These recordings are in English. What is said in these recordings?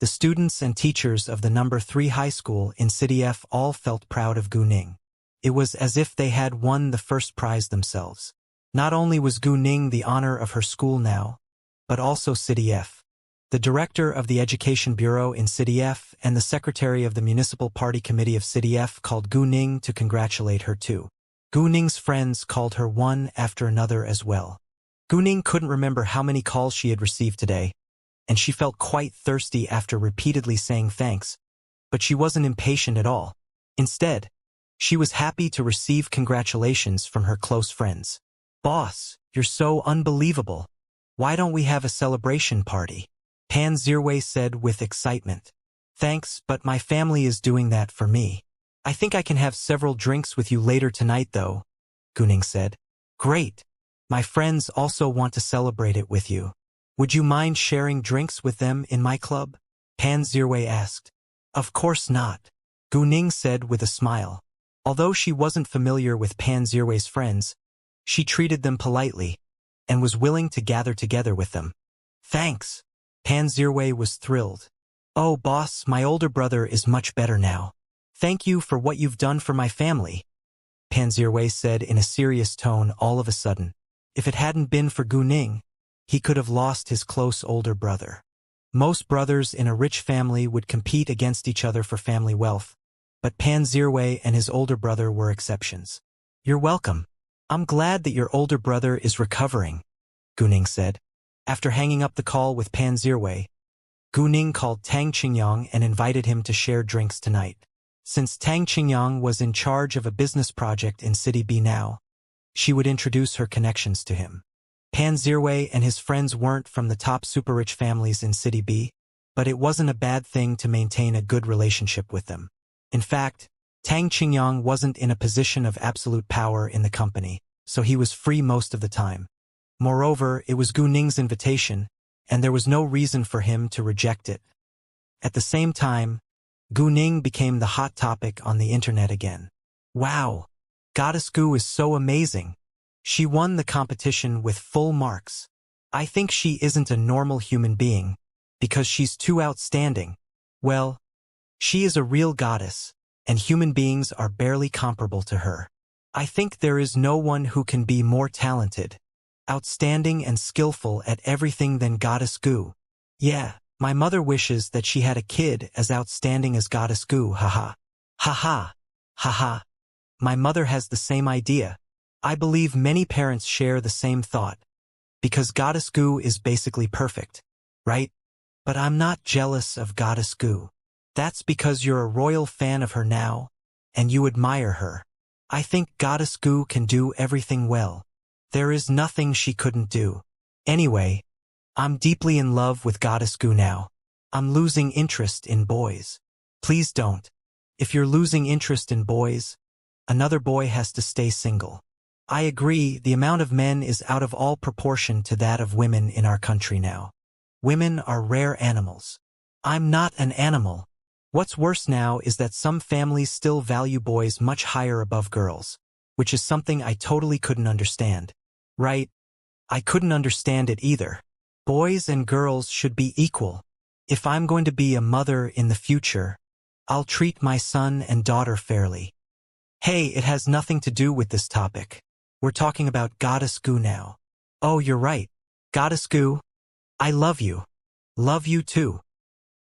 The students and teachers of the number 3 high school in City F all felt proud of Gu Ning. It was as if they had won the first prize themselves. Not only was Gu Ning the honor of her school now, but also City F. The director of the Education Bureau in City F and the secretary of the Municipal Party Committee of City F called Gu Ning to congratulate her too. Gu Ning's friends called her one after another as well. Gu Ning couldn't remember how many calls she had received today, and she felt quite thirsty after repeatedly saying thanks, but she wasn't impatient at all. Instead, she was happy to receive congratulations from her close friends. "Boss, you're so unbelievable. Why don't we have a celebration party?" Pan Zirwei said with excitement. "Thanks, but my family is doing that for me. I think I can have several drinks with you later tonight though," Gu Ning said. "Great. My friends also want to celebrate it with you. Would you mind sharing drinks with them in my club?" Pan Zirwei asked. "Of course not," Gu Ning said with a smile. Although she wasn't familiar with Pan Zirwei's friends, she treated them politely and was willing to gather together with them. "Thanks." Pan Zirwei was thrilled. "Oh, boss, my older brother is much better now. Thank you for what you've done for my family," Pan Zirwei said in a serious tone all of a sudden. If it hadn't been for Gu Ning, he could have lost his close older brother. Most brothers in a rich family would compete against each other for family wealth, but Pan Zirwei and his older brother were exceptions. "You're welcome. I'm glad that your older brother is recovering," Gu Ning said. After hanging up the call with Pan Zirwei, Gu Ning called Tang Qingyang and invited him to share drinks tonight. Since Tang Qingyang was in charge of a business project in City B now, she would introduce her connections to him. Pan Zirwei and his friends weren't from the top super-rich families in City B, but it wasn't a bad thing to maintain a good relationship with them. In fact, Tang Qingyang wasn't in a position of absolute power in the company, so he was free most of the time. Moreover, it was Gu Ning's invitation, and there was no reason for him to reject it. At the same time, Gu Ning became the hot topic on the internet again. "Wow! Goddess Gu is so amazing. She won the competition with full marks. I think she isn't a normal human being, because she's too outstanding. Well, she is a real goddess, and human beings are barely comparable to her. I think there is no one who can be more talented, outstanding and skillful at everything than Goddess Gu. Yeah, my mother wishes that she had a kid as outstanding as Goddess Gu, haha. Haha. Haha. My mother has the same idea. I believe many parents share the same thought, because Goddess Gu is basically perfect, right? But I'm not jealous of Goddess Gu. That's because you're a royal fan of her now, and you admire her. I think Goddess Gu can do everything well. There is nothing she couldn't do. Anyway, I'm deeply in love with Goddess Gu now. I'm losing interest in boys. Please don't. If you're losing interest in boys, another boy has to stay single. I agree, the amount of men is out of all proportion to that of women in our country now. Women are rare animals. I'm not an animal. What's worse now is that some families still value boys much higher above girls, which is something I totally couldn't understand. Right? I couldn't understand it either. Boys and girls should be equal. If I'm going to be a mother in the future, I'll treat my son and daughter fairly. Hey, it has nothing to do with this topic. We're talking about Goddess Gu now. Oh, you're right. Goddess Gu, I love you. Love you too.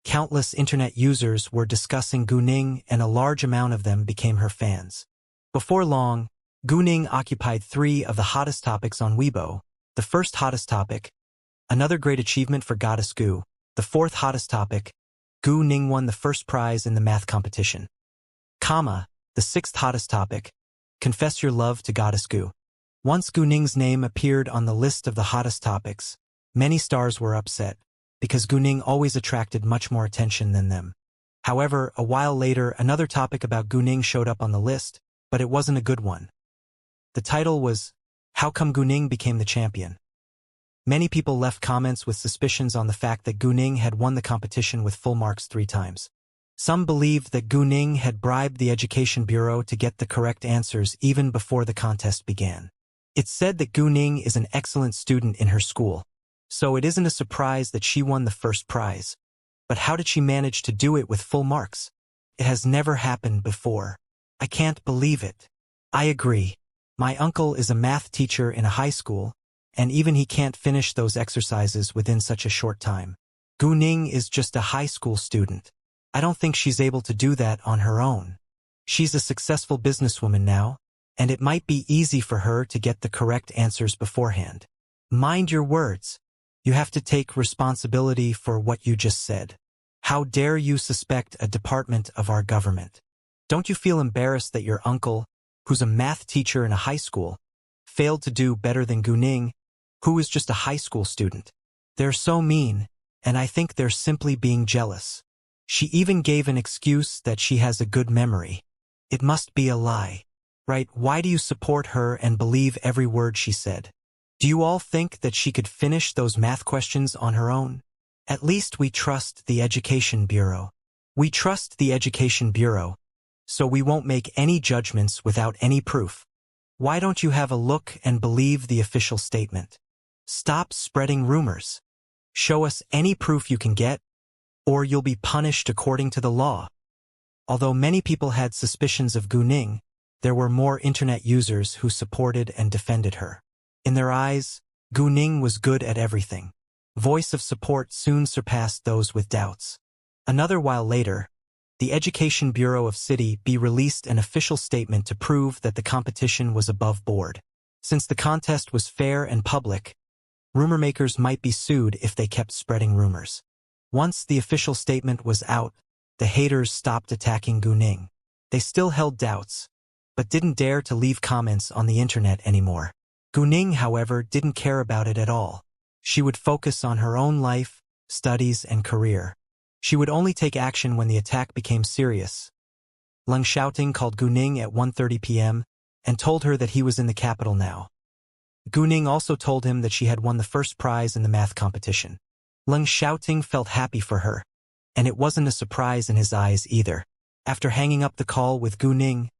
Countless internet users were discussing Gu Ning, and a large amount of them became her fans. Before long, Gu Ning occupied 3 of the hottest topics on Weibo. The first hottest topic, another great achievement for Goddess Gu. The 4th hottest topic, Gu Ning won the first prize in the math competition. The 6th hottest topic, confess your love to Goddess Gu. Once Gu Ning's name appeared on the list of the hottest topics, many stars were upset, because Gu Ning always attracted much more attention than them. However, a while later, another topic about Gu Ning showed up on the list, but it wasn't a good one. The title was, How Come Gu Ning Became the Champion? Many people left comments with suspicions on the fact that Gu Ning had won the competition with full marks 3 times. Some believed that Gu Ning had bribed the Education Bureau to get the correct answers even before the contest began. It's said that Gu Ning is an excellent student in her school, so it isn't a surprise that she won the first prize. But how did she manage to do it with full marks? It has never happened before. I can't believe it. I agree. My uncle is a math teacher in a high school, and even he can't finish those exercises within such a short time. Gu Ning is just a high school student. I don't think she's able to do that on her own. She's a successful businesswoman now, and it might be easy for her to get the correct answers beforehand. Mind your words. You have to take responsibility for what you just said. How dare you suspect a department of our government? Don't you feel embarrassed that your uncle, who's a math teacher in a high school, failed to do better than Gu Ning, who is just a high school student? They're so mean, and I think they're simply being jealous. She even gave an excuse that she has a good memory. It must be a lie. Right? Why do you support her and believe every word she said? Do you all think that she could finish those math questions on her own? At least we trust the Education Bureau. We trust the Education Bureau, so we won't make any judgments without any proof. Why don't you have a look and believe the official statement? Stop spreading rumors. Show us any proof you can get, or you'll be punished according to the law. Although many people had suspicions of Gu Ning, there were more internet users who supported and defended her. In their eyes, Gu Ning was good at everything. Voice of support soon surpassed those with doubts. Another while later, the Education Bureau of City B released an official statement to prove that the competition was above board. Since the contest was fair and public, rumor makers might be sued if they kept spreading rumors. Once the official statement was out, the haters stopped attacking Gu Ning. They still held doubts, but didn't dare to leave comments on the internet anymore. Gu Ning, however, didn't care about it at all. She would focus on her own life, studies, and career. She would only take action when the attack became serious. Leng Xiaoting called Gu Ning at 1:30 p.m. and told her that he was in the capital now. Gu Ning also told him that she had won the first prize in the math competition. Leng Xiaoting felt happy for her, and it wasn't a surprise in his eyes either. After hanging up the call with Gu Ning,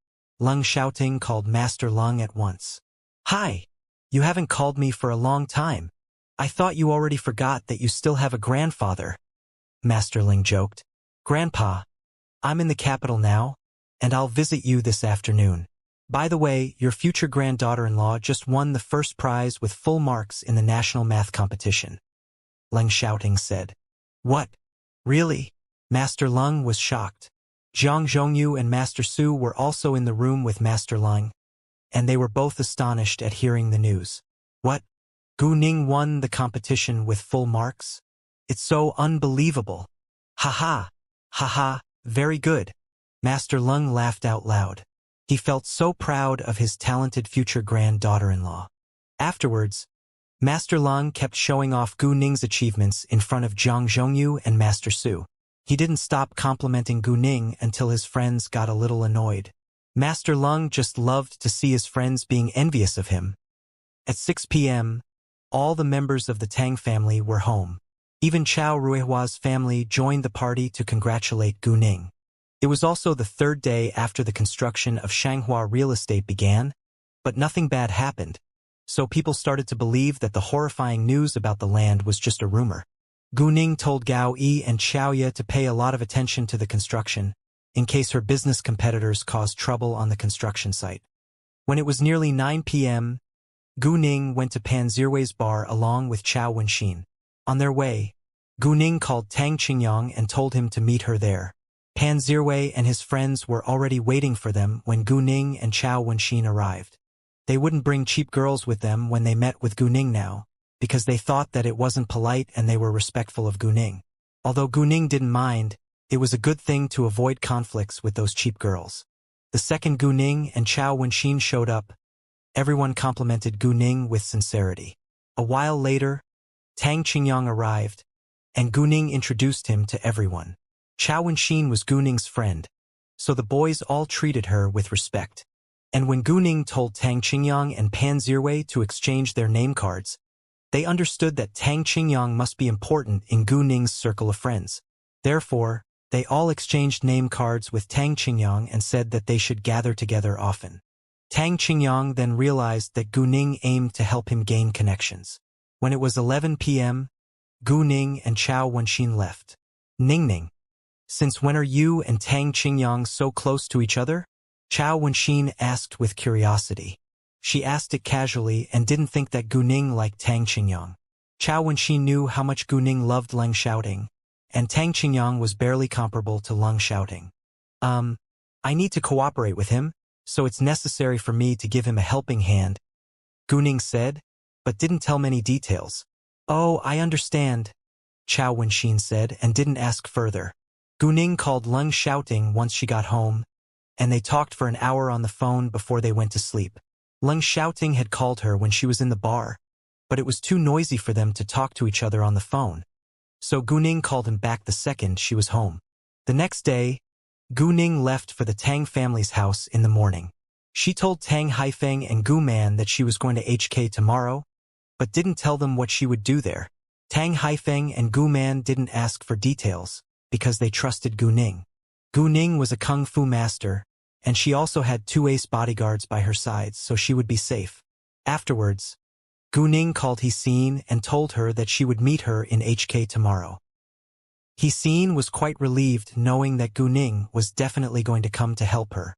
Leng Xiaoting called Master Leng at once. Hi, you haven't called me for a long time. I thought you already forgot that you still have a grandfather. Master Ling joked. Grandpa, I'm in the capital now, and I'll visit you this afternoon. By the way, your future granddaughter-in-law just won the first prize with full marks in the national math competition. Leng Xiaoting said. What? Really? Master Leng was shocked. Zhang Zhongyu and Master Su were also in the room with Master Leng, and they were both astonished at hearing the news. What? Gu Ning won the competition with full marks? It's so unbelievable. Ha ha, very good. Master Leng laughed out loud. He felt so proud of his talented future granddaughter-in-law. Afterwards, Master Leng kept showing off Gu Ning's achievements in front of Zhang Zhongyu and Master Su. He didn't stop complimenting Gu Ning until his friends got a little annoyed. Master Leng just loved to see his friends being envious of him. At 6 p.m., all the members of the Tang family were home. Even Chao Ruihua's family joined the party to congratulate Gu Ning. It was also the third day after the construction of Shanghua real estate began, but nothing bad happened, so people started to believe that the horrifying news about the land was just a rumor. Gu Ning told Gao Yi and Xiao Ye to pay a lot of attention to the construction, in case her business competitors caused trouble on the construction site. When it was nearly 9 p.m., Gu Ning went to Pan Zirwei's bar along with Chao Wenxin. On their way, Gu Ning called Tang Qingyang and told him to meet her there. Pan Zirwei and his friends were already waiting for them when Gu Ning and Chao Wenxin arrived. They wouldn't bring cheap girls with them when they met with Gu Ning now, because they thought that it wasn't polite and they were respectful of Gu Ning. Although Gu Ning didn't mind, it was a good thing to avoid conflicts with those cheap girls. The second Gu Ning and Chao Wenxin showed up, everyone complimented Gu Ning with sincerity. A while later, Tang Qingyang arrived, and Gu Ning introduced him to everyone. Chao Wenxin was Gu Ning's friend, so the boys all treated her with respect. And when Gu Ning told Tang Qingyang and Pan Zirwei to exchange their name cards, they understood that Tang Qingyang must be important in Gu Ning's circle of friends. Therefore, they all exchanged name cards with Tang Qingyang and said that they should gather together often. Tang Qingyang then realized that Gu Ning aimed to help him gain connections. When it was 11 p.m., Gu Ning and Chao Wenxin left. Ning Ning. Since when are you and Tang Qingyang so close to each other? Chao Wenxin asked with curiosity. She asked it casually and didn't think that Gu Ning liked Tang Qingyang. Chao Wenxin knew how much Gu Ning loved Leng Xiaoting, and Tang Qingyang was barely comparable to Leng Xiaoting. I need to cooperate with him, so it's necessary for me to give him a helping hand, Gu Ning said, but didn't tell many details. Oh, I understand, Chao Wenxin said and didn't ask further. Gu Ning called Leng Xiaoting once she got home, and they talked for an hour on the phone before they went to sleep. Leng Xiaoting had called her when she was in the bar, but it was too noisy for them to talk to each other on the phone, so Gu Ning called him back the second she was home. The next day, Gu Ning left for the Tang family's house in the morning. She told Tang Haifeng and Gu Man that she was going to HK tomorrow, but didn't tell them what she would do there. Tang Haifeng and Gu Man didn't ask for details, because they trusted Gu Ning. Gu Ning was a kung fu master, and she also had 2 ace bodyguards by her sides, so she would be safe. Afterwards, Gu Ning called Hsien and told her that she would meet her in HK tomorrow. Hsien was quite relieved knowing that Gu Ning was definitely going to come to help her.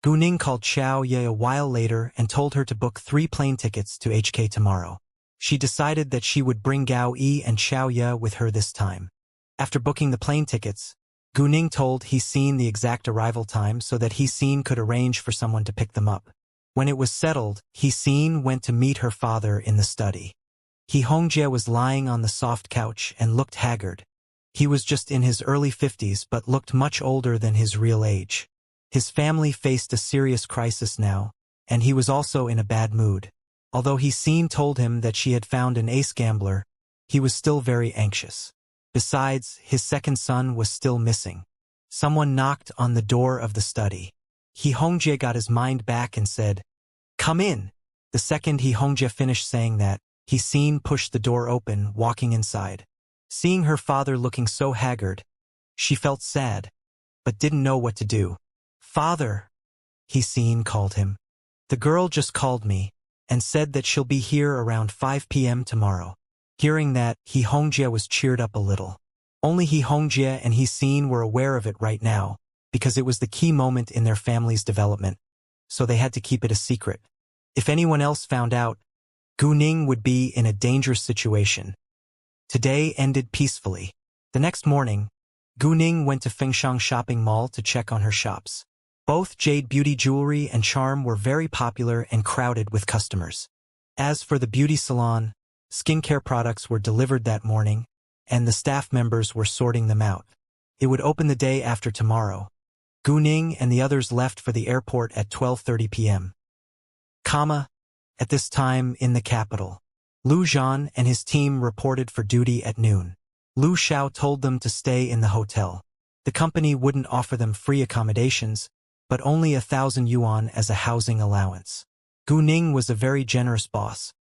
Gu Ning called Xiao Ye a while later and told her to book 3 plane tickets to HK tomorrow. She decided that she would bring Gao Yi and Xiao Ye with her this time. After booking the plane tickets, Gu Ning told Hsien the exact arrival time so that Hsien could arrange for someone to pick them up. When it was settled, Hsien went to meet her father in the study. He Hongjie was lying on the soft couch and looked haggard. He was just in his early 50s but looked much older than his real age. His family faced a serious crisis now, and he was also in a bad mood. Although Hsien told him that she had found an ace gambler, he was still very anxious. Besides, his second son was still missing. Someone knocked on the door of the study. He Hongjie got his mind back and said, "Come in." The second He Hongjie finished saying that, Hsien pushed the door open, walking inside. Seeing her father looking so haggard, she felt sad, but didn't know what to do. "Father," Hsien called him. "The girl just called me, and said that she'll be here around 5 p.m. tomorrow." Hearing that, He Hongjie was cheered up a little. Only He Hongjie and Hsien were aware of it right now, because it was the key moment in their family's development, so they had to keep it a secret. If anyone else found out, Gu Ning would be in a dangerous situation. Today ended peacefully. The next morning, Gu Ning went to Fengshan shopping mall to check on her shops. Both Jade Beauty Jewelry and Charm were very popular and crowded with customers. As for the beauty salon, skincare products were delivered that morning, and the staff members were sorting them out. It would open the day after tomorrow. Gu Ning and the others left for the airport at 12:30 p.m. At this time in the capital, Lu Zhan and his team reported for duty at noon. Lu Xiao told them to stay in the hotel. The company wouldn't offer them free accommodations, but only 1,000 yuan as a housing allowance. Gu Ning was a very generous boss,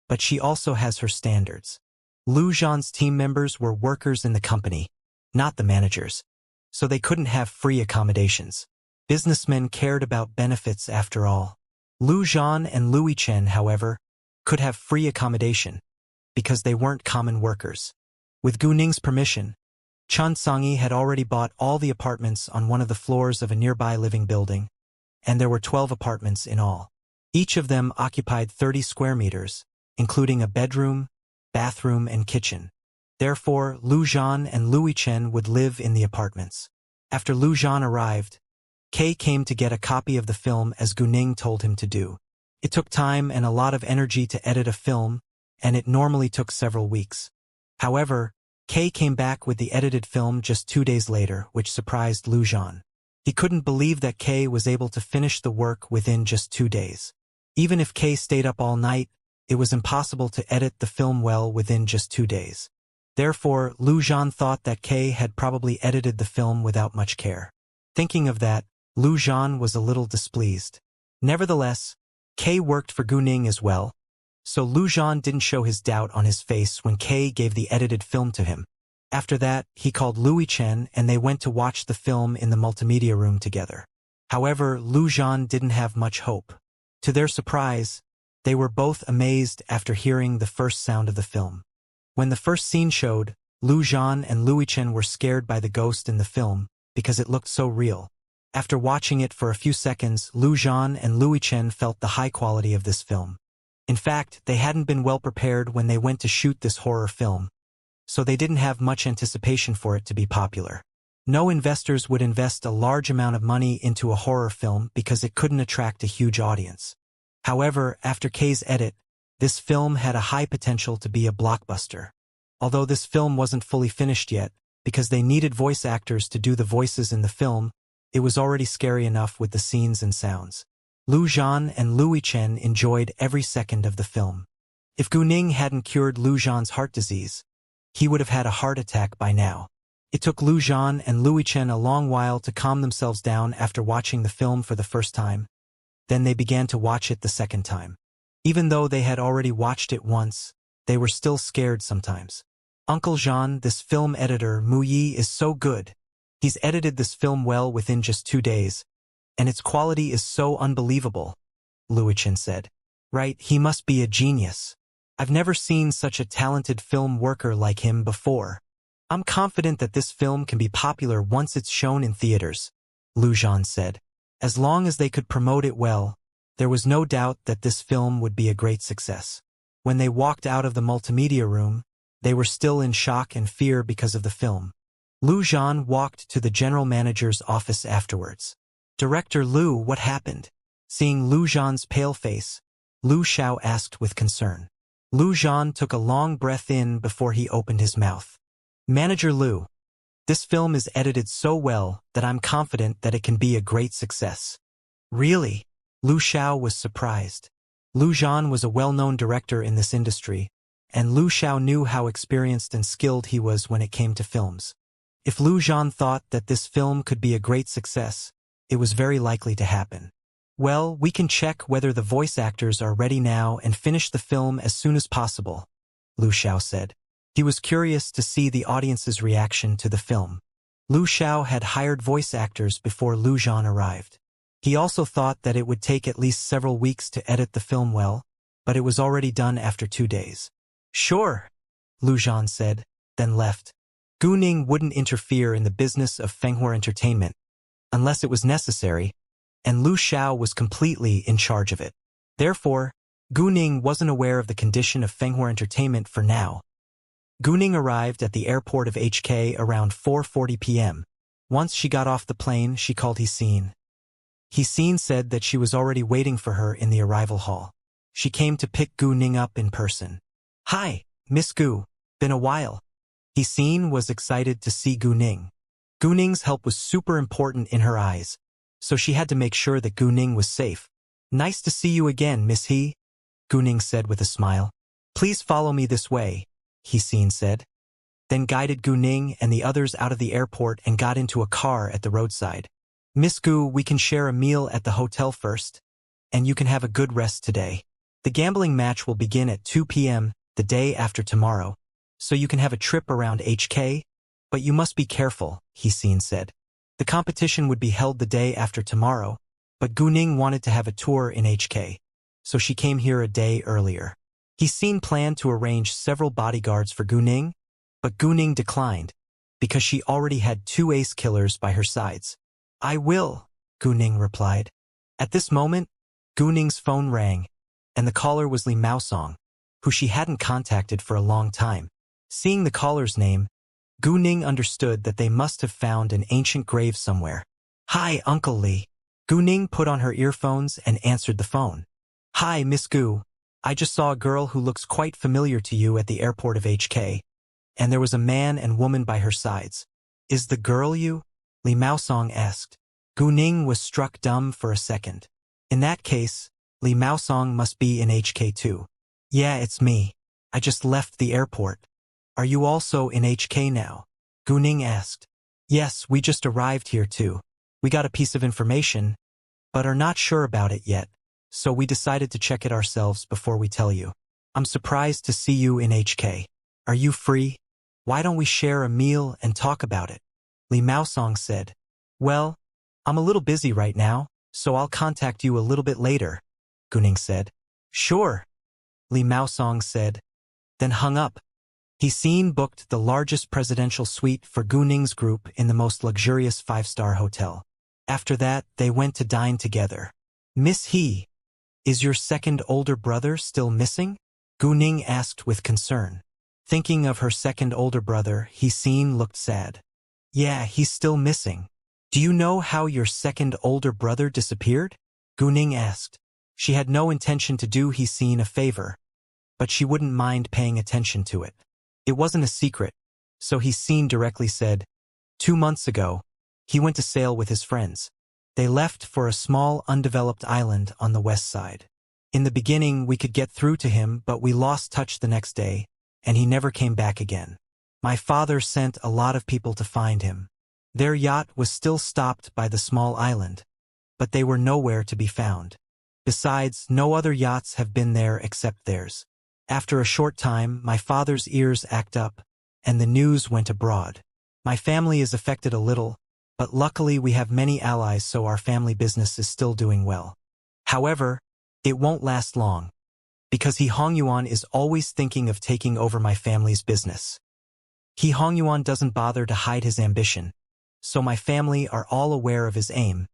but she also has her standards. Lu Zhan's team members were workers in the company, not the managers, so they couldn't have free accommodations. Businessmen cared about benefits after all. Lu Zhan and Louis Chen, however, could have free accommodation, because they weren't common workers. With Gu Ning's permission, Chun Songyi had already bought all the apartments on one of the floors of a nearby living building, and there were 12 apartments in all. Each of them occupied 30 square meters, including a bedroom, bathroom, and kitchen. Therefore, Lu Zhan and Louis Chen would live in the apartments. After Lu Zhan arrived, Kay came to get a copy of the film as Gu Ning told him to do. It took time and a lot of energy to edit a film, and it normally took several weeks. However, Kay came back with the edited film just 2 days later, which surprised Lu Zhan. He couldn't believe that Kay was able to finish the work within just 2 days. Even if Kay stayed up all night, it was impossible to edit the film well within just 2 days. Therefore, Lu Zhan thought that Kay had probably edited the film without much care. Thinking of that, Lu Zhan was a little displeased. Nevertheless, Kay worked for Gu Ning as well, so Lu Zhan didn't show his doubt on his face when Kay gave the edited film to him. After that, he called Louis Chen and they went to watch the film in the multimedia room together. However, Lu Zhan didn't have much hope. To their surprise, they were both amazed after hearing the first sound of the film. When the first scene showed, Lu Zhan and Lui Chen were scared by the ghost in the film because it looked so real. After watching it for a few seconds, Lu Zhan and Lui Chen felt the high quality of this film. In fact, they hadn't been well prepared when they went to shoot this horror film, so they didn't have much anticipation for it to be popular. No investors would invest a large amount of money into a horror film because it couldn't attract a huge audience. However, after K's edit, this film had a high potential to be a blockbuster. Although this film wasn't fully finished yet, because they needed voice actors to do the voices in the film, it was already scary enough with the scenes and sounds. Lu Zhan and Lui Chen enjoyed every second of the film. If Gu Ning hadn't cured Lu Zhan's heart disease, he would have had a heart attack by now. It took Lu Zhan and Lui Chen a long while to calm themselves down after watching the film for the first time. Then they began to watch it the second time. Even though they had already watched it once, they were still scared sometimes. Uncle Zhan, this film editor, Mu Yi, is so good. He's edited this film well within just 2 days, and its quality is so unbelievable, Lui Chen said. Right, he must be a genius. I've never seen such a talented film worker like him before. I'm confident that this film can be popular once it's shown in theaters, Lu Zhan said. As long as they could promote it well, there was no doubt that this film would be a great success. When they walked out of the multimedia room, they were still in shock and fear because of the film. Lu Zhan walked to the general manager's office afterwards. Director Lu, what happened? Seeing Lu Zhan's pale face, Lu Xiao asked with concern. Lu Zhan took a long breath in before he opened his mouth. Manager Lu, this film is edited so well that I'm confident that it can be a great success. Really? Lu Xiao was surprised. Lu Zhan was a well-known director in this industry, and Lu Xiao knew how experienced and skilled he was when it came to films. If Lu Zhan thought that this film could be a great success, it was very likely to happen. Well, we can check whether the voice actors are ready now and finish the film as soon as possible, Lu Xiao said. He was curious to see the audience's reaction to the film. Lu Xiao had hired voice actors before Lu Zhan arrived. He also thought that it would take at least several weeks to edit the film well, but it was already done after 2 days. Sure, Lu Zhan said, then left. Gu Ning wouldn't interfere in the business of Fenghua Entertainment, unless it was necessary, and Lu Xiao was completely in charge of it. Therefore, Gu Ning wasn't aware of the condition of Fenghua Entertainment for now. Gu Ning arrived at the airport of HK around 4:40 p.m. Once she got off the plane, she called Hsien. Hsien said that she was already waiting for her in the arrival hall. She came to pick Gu Ning up in person. Hi, Miss Gu. Been a while. Hsien was excited to see Gu Ning. Gu Ning's help was super important in her eyes, so she had to make sure that Gu Ning was safe. Nice to see you again, Miss He, Gu Ning said with a smile. Please follow me this way, Hsien said. Then guided Gu Ning and the others out of the airport and got into a car at the roadside. Miss Gu, we can share a meal at the hotel first, and you can have a good rest today. The gambling match will begin at 2 p.m. the day after tomorrow, so you can have a trip around HK, but you must be careful, Hsien said. The competition would be held the day after tomorrow, but Gu Ning wanted to have a tour in HK, so she came here a day earlier. Hsien planned to arrange several bodyguards for Gu Ning, but Gu Ning declined, because she already had 2 ace killers by her sides. I will, Gu Ning replied. At this moment, Gu Ning's phone rang, and the caller was Li Maosong, who she hadn't contacted for a long time. Seeing the caller's name, Gu Ning understood that they must have found an ancient grave somewhere. Hi, Uncle Li. Gu Ning put on her earphones and answered the phone. Hi, Miss Gu. I just saw a girl who looks quite familiar to you at the airport of HK, and there was a man and woman by her sides. Is the girl you? Li Maosong asked. Gu Ning was struck dumb for a second. In that case, Li Maosong must be in HK too. Yeah, it's me. I just left the airport. Are you also in HK now? Gu Ning asked. Yes, we just arrived here too. We got a piece of information, but are not sure about it yet, so we decided to check it ourselves before we tell you. I'm surprised to see you in HK. Are you free? Why don't we share a meal and talk about it? Li Maosong said. Well, I'm a little busy right now, so I'll contact you a little bit later, Gu Ning said. Sure, Li Maosong said, then hung up. Hiseen booked the largest presidential suite for Gu Ning's group in the most luxurious five-star hotel. After that, they went to dine together. "Miss He, is your second older brother still missing?" Gu Ning asked with concern. Thinking of her second older brother, Hiseen looked sad. "Yeah, he's still missing. Do you know how your second older brother disappeared?" Gu Ning asked. She had no intention to do Hiseen a favor, but she wouldn't mind paying attention to it. It wasn't a secret, so Hiseen directly said, 2 months ago, he went to sail with his friends. They left for a small, undeveloped island on the west side. In the beginning, we could get through to him, but we lost touch the next day, and he never came back again. My father sent a lot of people to find him. Their yacht was still stopped by the small island, but they were nowhere to be found. Besides, no other yachts have been there except theirs. After a short time, my father's ears acted up, and the news went abroad. My family is affected a little, but luckily we have many allies, so our family business is still doing well. However, it won't last long, because He Hongyuan is always thinking of taking over my family's business. He Hongyuan doesn't bother to hide his ambition, so my family are all aware of his aim,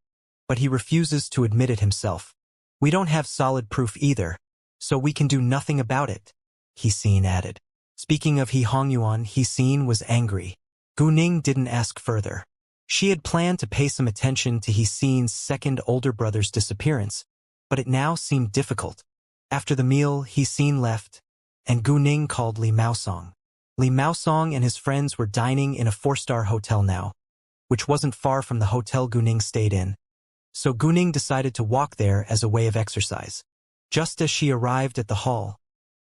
but he refuses to admit it himself. We don't have solid proof either, so we can do nothing about it, Hiseen added. Speaking of He Hongyuan, Hiseen was angry. Gu Ning didn't ask further. She had planned to pay some attention to Hiseen's second older brother's disappearance, but it now seemed difficult. After the meal, Hiseen left, and Gu Ning called Li Maosong. Li Maosong and his friends were dining in a 4-star hotel now, which wasn't far from the hotel Gu Ning stayed in, so Gu Ning decided to walk there as a way of exercise. Just as she arrived at the hall,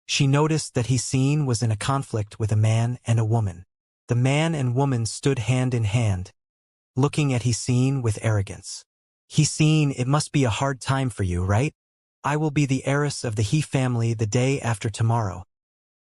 she noticed that Hiseen was in a conflict with a man and a woman. The man and woman stood hand in hand, looking at Hiseen with arrogance. "Hiseen, it must be a hard time for you, right? I will be the heiress of the He family the day after tomorrow,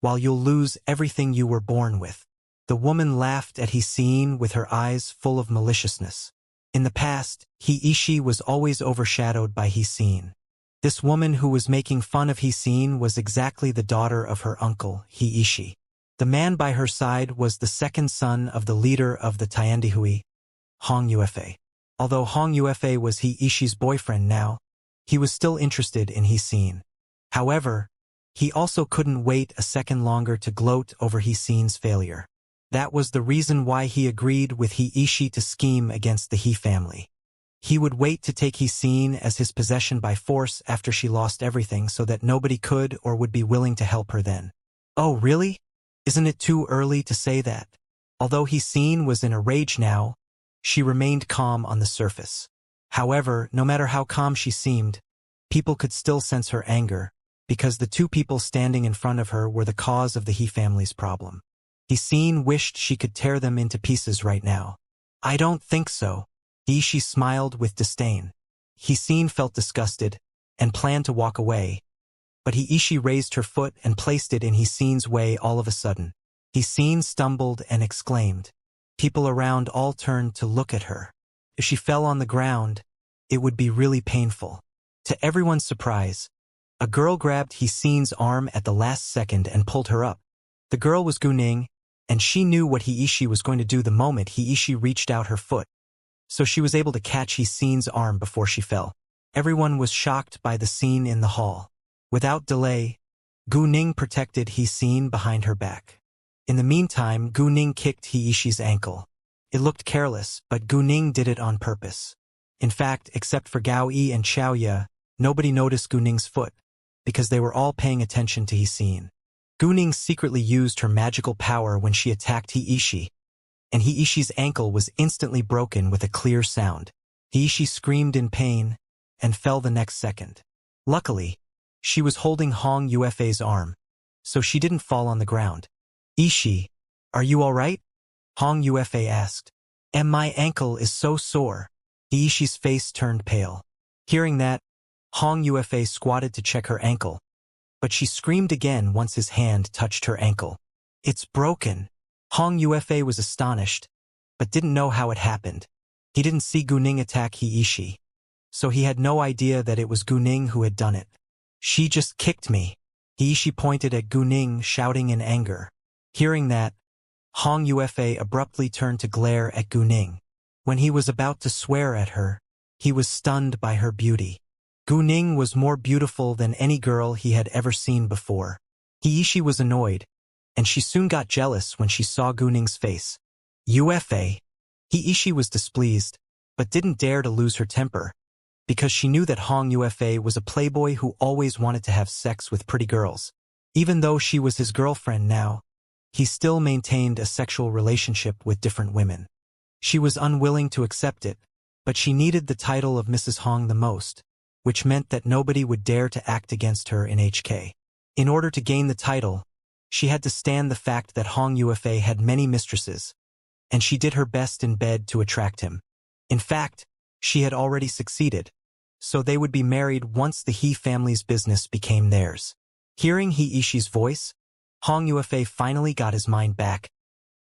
while you'll lose everything you were born with." The woman laughed at Hiseen with her eyes full of maliciousness. In the past, He was always overshadowed by Hiseen. This woman who was making fun of Hiseen was exactly the daughter of her uncle, He. The man by her side was the second son of the leader of the Tiandihui, Hong Yuefei. Although Hong Yuefei was He-Ishi's boyfriend now, he was still interested in Hiseen. However, he also couldn't wait a second longer to gloat over Hiseen's failure. That was the reason why he agreed with He-Ishi to scheme against the He family. He would wait to take Hiseen as his possession by force after she lost everything so that nobody could or would be willing to help her then. Oh, really? Isn't it too early to say that? Although Hiseen was in a rage now, she remained calm on the surface. However, no matter how calm she seemed, people could still sense her anger, because the two people standing in front of her were the cause of the He family's problem. Hiseen wished she could tear them into pieces right now. "I don't think so." He smiled with disdain. Hiseen felt disgusted and planned to walk away, but He raised her foot and placed it in Hiseen's way all of a sudden. Hiseen stumbled and exclaimed. People around all turned to look at her. If she fell on the ground, it would be really painful. To everyone's surprise, a girl grabbed Hiseen's arm at the last second and pulled her up. The girl was Gu Ning, and she knew what He was going to do the moment He reached out her foot, so she was able to catch Hiseen's arm before she fell. Everyone was shocked by the scene in the hall. Without delay, Gu Ning protected Hiseen behind her back. In the meantime, Gu Ning kicked He-Ishi's ankle. It looked careless, but Gu Ning did it on purpose. In fact, except for Gao Yi and Xiao Ye, nobody noticed Gu Ning's foot, because they were all paying attention to Hiseen. Gu Ning secretly used her magical power when she attacked He-Ishi, and He-Ishi's ankle was instantly broken with a clear sound. He-Ishi screamed in pain and fell the next second. Luckily, she was holding Hong Yuefei's arm, so she didn't fall on the ground. "Ishi, are you all right?" Hong Yuefei asked. "And my ankle is so sore." He-Ishi's face turned pale. Hearing that, Hong Yuefei squatted to check her ankle, but she screamed again once his hand touched her ankle. "It's broken." Hong Yuefei was astonished, but didn't know how it happened. He didn't see Gu Ning attack He-Ishi, so he had no idea that it was Gu Ning who had done it. "She just kicked me." He-Ishi pointed at Gu Ning, shouting in anger. Hearing that, Hong Yuefei abruptly turned to glare at Gu Ning. When he was about to swear at her, he was stunned by her beauty. Gu Ning was more beautiful than any girl he had ever seen before. Hiishi was annoyed, and she soon got jealous when she saw Gu Ning's face. Yuefei. Hiishi was displeased, but didn't dare to lose her temper, because she knew that Hong Yuefei was a playboy who always wanted to have sex with pretty girls. Even though she was his girlfriend now, he still maintained a sexual relationship with different women. She was unwilling to accept it, but she needed the title of Mrs. Hong the most, which meant that nobody would dare to act against her in HK. In order to gain the title, she had to stand the fact that Hong Yuefei had many mistresses, and she did her best in bed to attract him. In fact, she had already succeeded, so they would be married once the He family's business became theirs. Hearing Hiishi's voice, Hong Yuefei finally got his mind back,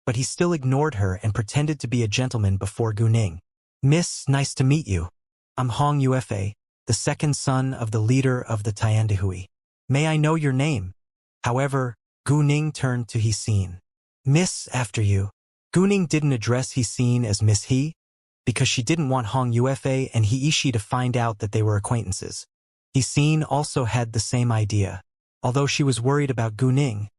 but he still ignored her and pretended to be a gentleman before Gu Ning. "Miss, nice to meet you. I'm Hong Yuefei, the second son of the leader of the Tiandihui. May I know your name?" However, Gu Ning turned to Hisin. "Miss, after you." Gu Ning didn't address Hisin as Miss He, because she didn't want Hong Yuefei and Hiishi to find out that they were acquaintances. Hisin also had the same idea. Although she was worried about Gu Ning,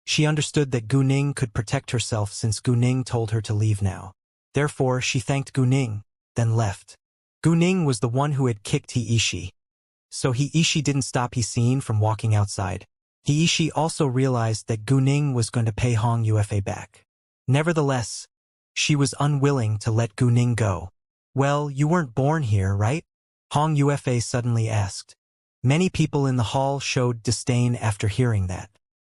she understood that Gu Ning could protect herself since Gu Ning told her to leave now. Therefore, she thanked Gu Ning, then left. Gu Ning was the one who had kicked Hiishi, so Hiishi didn't stop Hisin from walking outside. Hiishi also realized that Gu Ning was going to pay Hong Yuefei back. Nevertheless, she was unwilling to let Gu Ning go. "Well, you weren't born here, right?" Hong Yuefei suddenly asked. Many people in the hall showed disdain after hearing that.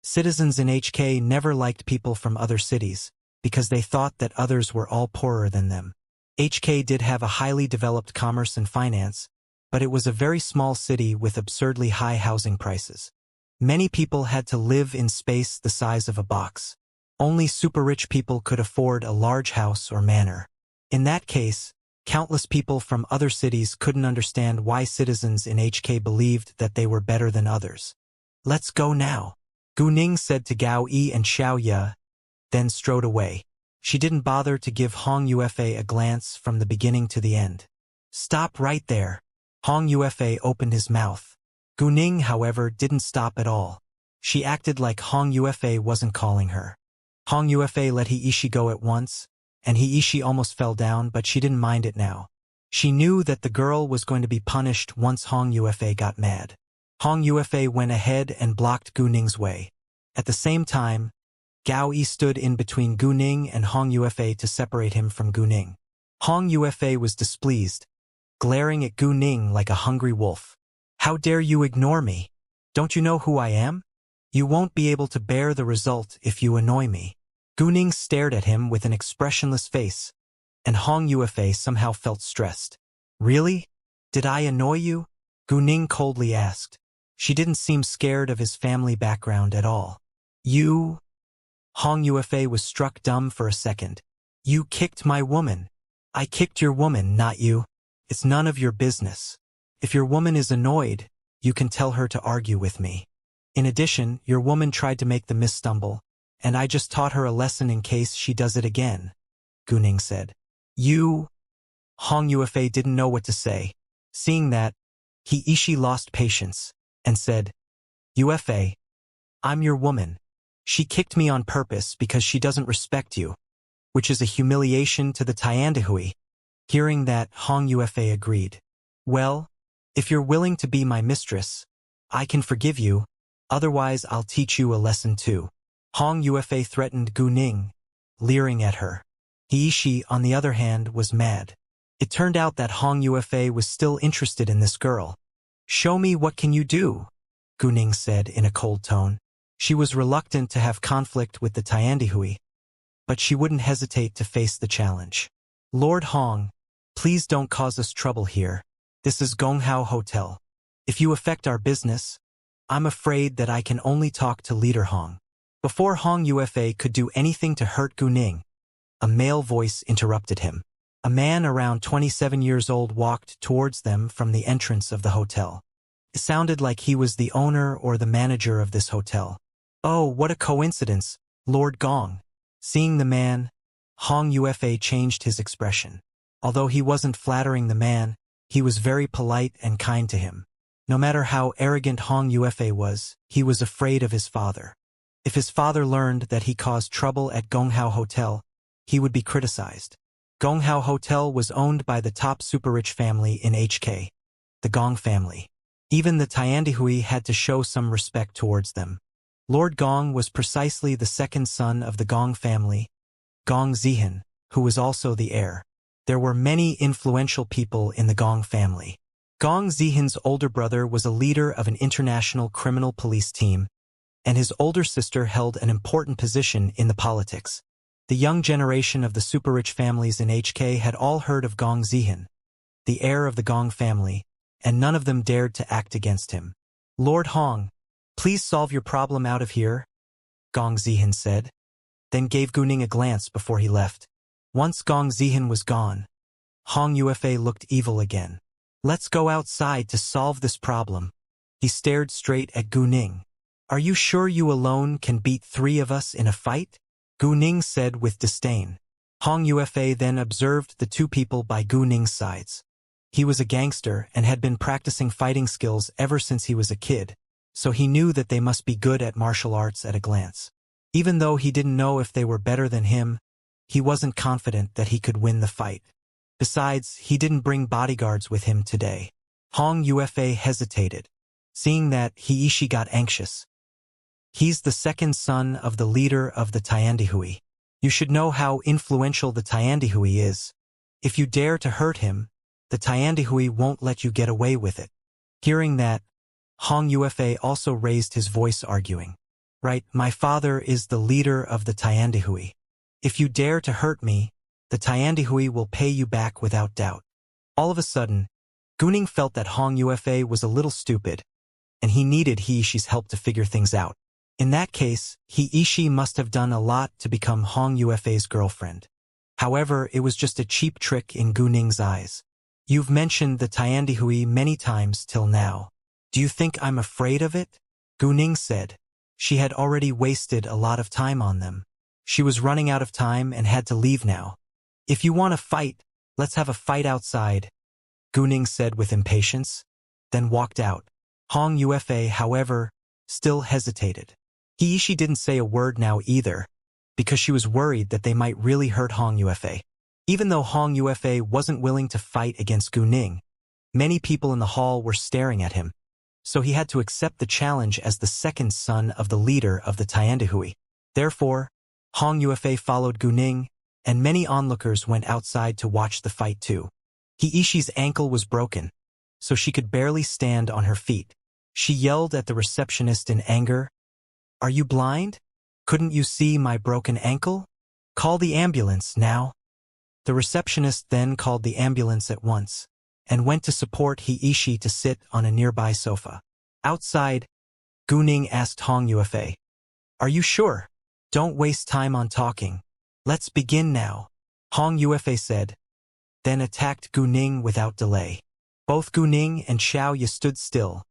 Citizens in HK never liked people from other cities, because they thought that others were all poorer than them. HK did have a highly developed commerce and finance, but it was a very small city with absurdly high housing prices. Many people had to live in space the size of a box. Only super-rich people could afford a large house or manor. In that case, countless people from other cities couldn't understand why citizens in HK believed that they were better than others. "Let's go now," Gu Ning said to Gao Yi and Xiao Ye, then strode away. She didn't bother to give Hong Yuefei a glance from the beginning to the end. "Stop right there." Hong Yuefei opened his mouth. Gu Ning, however, didn't stop at all. She acted like Hong Yuefei wasn't calling her. Hong Yuefei let Hiishi go at once, and Hiishi almost fell down, but she didn't mind it now. She knew that the girl was going to be punished once Hong Yuefei got mad. Hong Yuefei went ahead and blocked Gu Ning's way. At the same time, Gao Yi stood in between Gu Ning and Hong Yuefei to separate him from Gu Ning. Hong Yuefei was displeased, glaring at Gu Ning like a hungry wolf. "How dare you ignore me? Don't you know who I am? You won't be able to bear the result if you annoy me." Gu Ning stared at him with an expressionless face, and Hong Yuefei somehow felt stressed. "Really? Did I annoy you?" Gu Ning coldly asked. She didn't seem scared of his family background at all. "You?" Hong Yuefei was struck dumb for a second. "You kicked my woman." "I kicked your woman, not you. It's none of your business. If your woman is annoyed, you can tell her to argue with me. In addition, your woman tried to make the miss stumble, and I just taught her a lesson in case she does it again," Gu Ning said. "You?" Hong Yuefei didn't know what to say. Seeing that, Hiishi lost patience and said, "Yuefei, I'm your woman. She kicked me on purpose because she doesn't respect you, which is a humiliation to the Tiandihui." Hearing that, Hong Yuefei agreed. "Well, if you're willing to be my mistress, I can forgive you, otherwise I'll teach you a lesson too." Hong Yuefei threatened Gu Ning, leering at her. Hiishi, on the other hand, was mad. It turned out that Hong Yuefei was still interested in this girl. "Show me what can you do," Gu Ning said in a cold tone. She was reluctant to have conflict with the Tiandihui, but she wouldn't hesitate to face the challenge. "Lord Hong, please don't cause us trouble here. This is Gonghao Hotel. If you affect our business, I'm afraid that I can only talk to Leader Hong." Before Hong Yuefei could do anything to hurt Gu Ning, a male voice interrupted him. A man around 27 years old walked towards them from the entrance of the hotel. It sounded like he was the owner or the manager of this hotel. "Oh, what a coincidence," Lord Gong. Seeing the man, Hong Ufa changed his expression. Although he wasn't flattering the man, he was very polite and kind to him. No matter how arrogant Hong Ufa was, he was afraid of his father. If his father learned that he caused trouble at Gonghao Hotel, he would be criticized. Gonghao Hotel was owned by the top super-rich family in HK, the Gong family. Even the Tiandihui had to show some respect towards them. Lord Gong was precisely the second son of the Gong family, Gong Zihan, who was also the heir. There were many influential people in the Gong family. Gong Zihan's older brother was a leader of an international criminal police team, and his older sister held an important position in the politics. The young generation of the super-rich families in HK had all heard of Gong Zihan, the heir of the Gong family, and none of them dared to act against him. Lord Hong, please solve your problem out of here, Gong Zihan said, then gave Guning a glance before he left. Once Gong Zihan was gone, Hong Ufa looked evil again. Let's go outside to solve this problem. He stared straight at Guning. Are you sure you alone can beat 3 of us in a fight? Guning said with disdain. Hong Ufa then observed the 2 people by Guning's sides. He was a gangster and had been practicing fighting skills ever since he was a kid, so he knew that they must be good at martial arts at a glance. Even though he didn't know if they were better than him, he wasn't confident that he could win the fight. Besides, he didn't bring bodyguards with him today. Hong Ufa hesitated. Seeing that, Heishi got anxious. He's the second son of the leader of the Tiandihui. You should know how influential the Tiandihui is. If you dare to hurt him, the Tiandihui won't let you get away with it. Hearing that, Hong Ufa also raised his voice arguing. Right, my father is the leader of the Tiandihui. If you dare to hurt me, the Tiandihui will pay you back without doubt. All of a sudden, Guning felt that Hong Ufa was a little stupid, and he needed Heishi's help to figure things out. In that case, Heishi must have done a lot to become Hong Ufa's girlfriend. However, it was just a cheap trick in Guning's eyes. You've mentioned the Tiandihui many times till now. Do you think I'm afraid of it? Guning said. She had already wasted a lot of time on them. She was running out of time and had to leave now. If you want to fight, let's have a fight outside, Guning said with impatience, then walked out. Hong Ufa, however, still hesitated. Heishi didn't say a word now either, because she was worried that they might really hurt Hong Ufa. Even though Hong Ufa wasn't willing to fight against Guning, many people in the hall were staring at him, so he had to accept the challenge as the second son of the leader of the Tiandihui. Therefore, Hong Ufa followed Guning, and many onlookers went outside to watch the fight too. Heishi's ankle was broken, so she could barely stand on her feet. She yelled at the receptionist in anger, "Are you blind? Couldn't you see my broken ankle? Call the ambulance now." The receptionist then called the ambulance at once, and went to support Heishi to sit on a nearby sofa. Outside, Guning asked Hong Ufa, "Are you sure? Don't waste time on talking. Let's begin now," Hong Ufa said, then attacked Guning without delay. Both Guning and Xiao Ye stood still,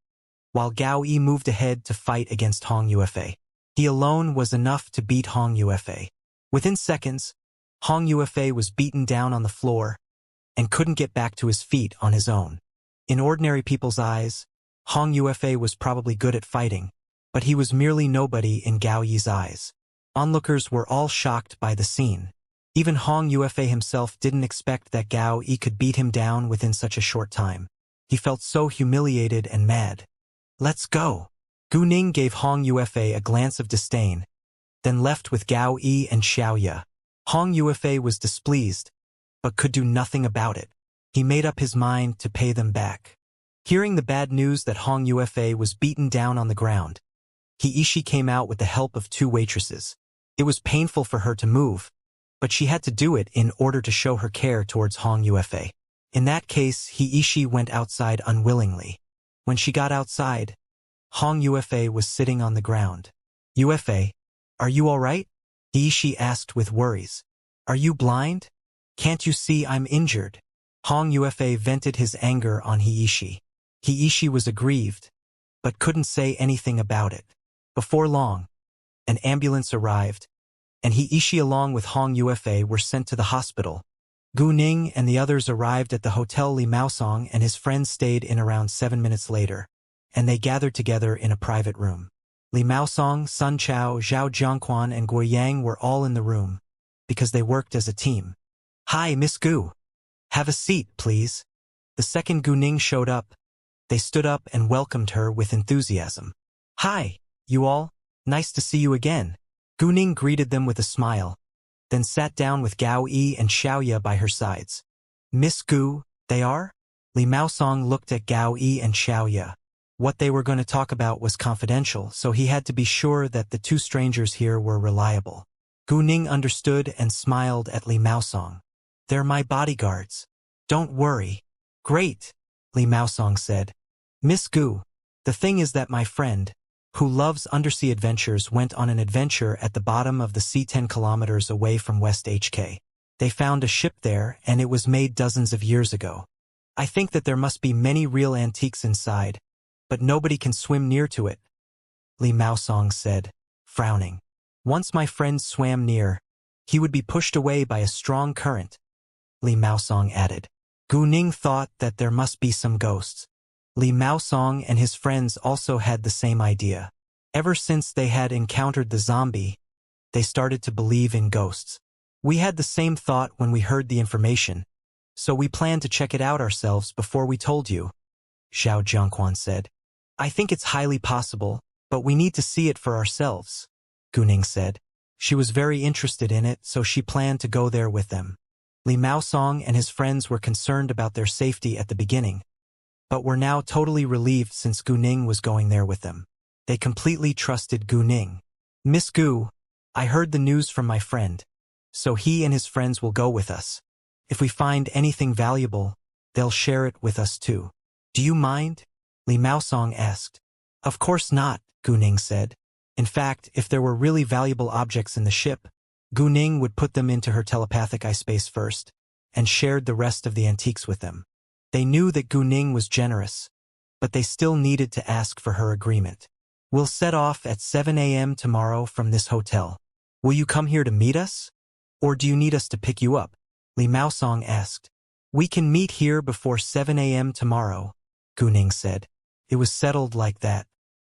while Gao Yi moved ahead to fight against Hong Ufa. He alone was enough to beat Hong Ufa. Within seconds, Hong Ufa was beaten down on the floor and couldn't get back to his feet on his own. In ordinary people's eyes, Hong Ufa was probably good at fighting, but he was merely nobody in Gao Yi's eyes. Onlookers were all shocked by the scene. Even Hong Ufa himself didn't expect that Gao Yi could beat him down within such a short time. He felt so humiliated and mad. "Let's go." Guning gave Hong Ufa a glance of disdain, then left with Gao Yi and Xiao Ye. Hong Ufa was displeased, but could do nothing about it. He made up his mind to pay them back. Hearing the bad news that Hong Ufa was beaten down on the ground, Heishi came out with the help of 2 waitresses. It was painful for her to move, but she had to do it in order to show her care towards Hong Ufa. In that case, Heishi went outside unwillingly. When she got outside, Hong Ufa was sitting on the ground. "Ufa, are you all right?" Heishi asked with worries. "Are you blind? Can't you see I'm injured?" Hong Ufa vented his anger on Heishi. Heishi was aggrieved, but couldn't say anything about it. Before long, an ambulance arrived, and He along with Hong Ufa were sent to the hospital. Gu Ning and the others arrived at the hotel. Li Maosong and his friends stayed in around 7 minutes later, and they gathered together in a private room. Li Maosong, Sun Chao, Zhao Jiangquan and Guo Yang were all in the room, because they worked as a team. "Hi, Miss Gu. Have a seat, please." The second Gu Ning showed up. They stood up and welcomed her with enthusiasm. "Hi, you all. Nice to see you again." Gu Ning greeted them with a smile, then sat down with Gao Yi and Xiaoya by her sides. "Miss Gu, they are?" Li Maosong looked at Gao Yi and Xiaoya. What they were going to talk about was confidential, so he had to be sure that the two strangers here were reliable. Gu Ning understood and smiled at Li Maosong. "They're my bodyguards. Don't worry." "Great," Li Maosong said. "Miss Gu, the thing is that my friend, who loves undersea adventures, went on an adventure at the bottom of the sea 10 kilometers away from West HK. They found a ship there, and it was made dozens of years ago. I think that there must be many real antiques inside, but nobody can swim near to it," Li Maosong said, frowning. "Once my friend swam near, he would be pushed away by a strong current," Li Maosong added. Gu Ning thought that there must be some ghosts. Li Maosong and his friends also had the same idea. Ever since they had encountered the zombie, they started to believe in ghosts. "We had the same thought when we heard the information, so we planned to check it out ourselves before we told you," Zhao Jiangquan said. "I think it's highly possible, but we need to see it for ourselves," Gu Ning said. She was very interested in it, so she planned to go there with them. Li Maosong and his friends were concerned about their safety at the beginning, but were now totally relieved since Gu Ning was going there with them. They completely trusted Gu Ning. "Miss Gu, I heard the news from my friend, so he and his friends will go with us. If we find anything valuable, they'll share it with us too. Do you mind?" Li Maosong asked. "Of course not," Gu Ning said. In fact, if there were really valuable objects in the ship, Gu Ning would put them into her telepathic eye space first, and shared the rest of the antiques with them. They knew that Gu Ning was generous, but they still needed to ask for her agreement. "We'll set off at 7 a.m. tomorrow from this hotel. Will you come here to meet us? Or do you need us to pick you up?" Li Maosong asked. "We can meet here before 7 a.m. tomorrow," Gu Ning said. It was settled like that.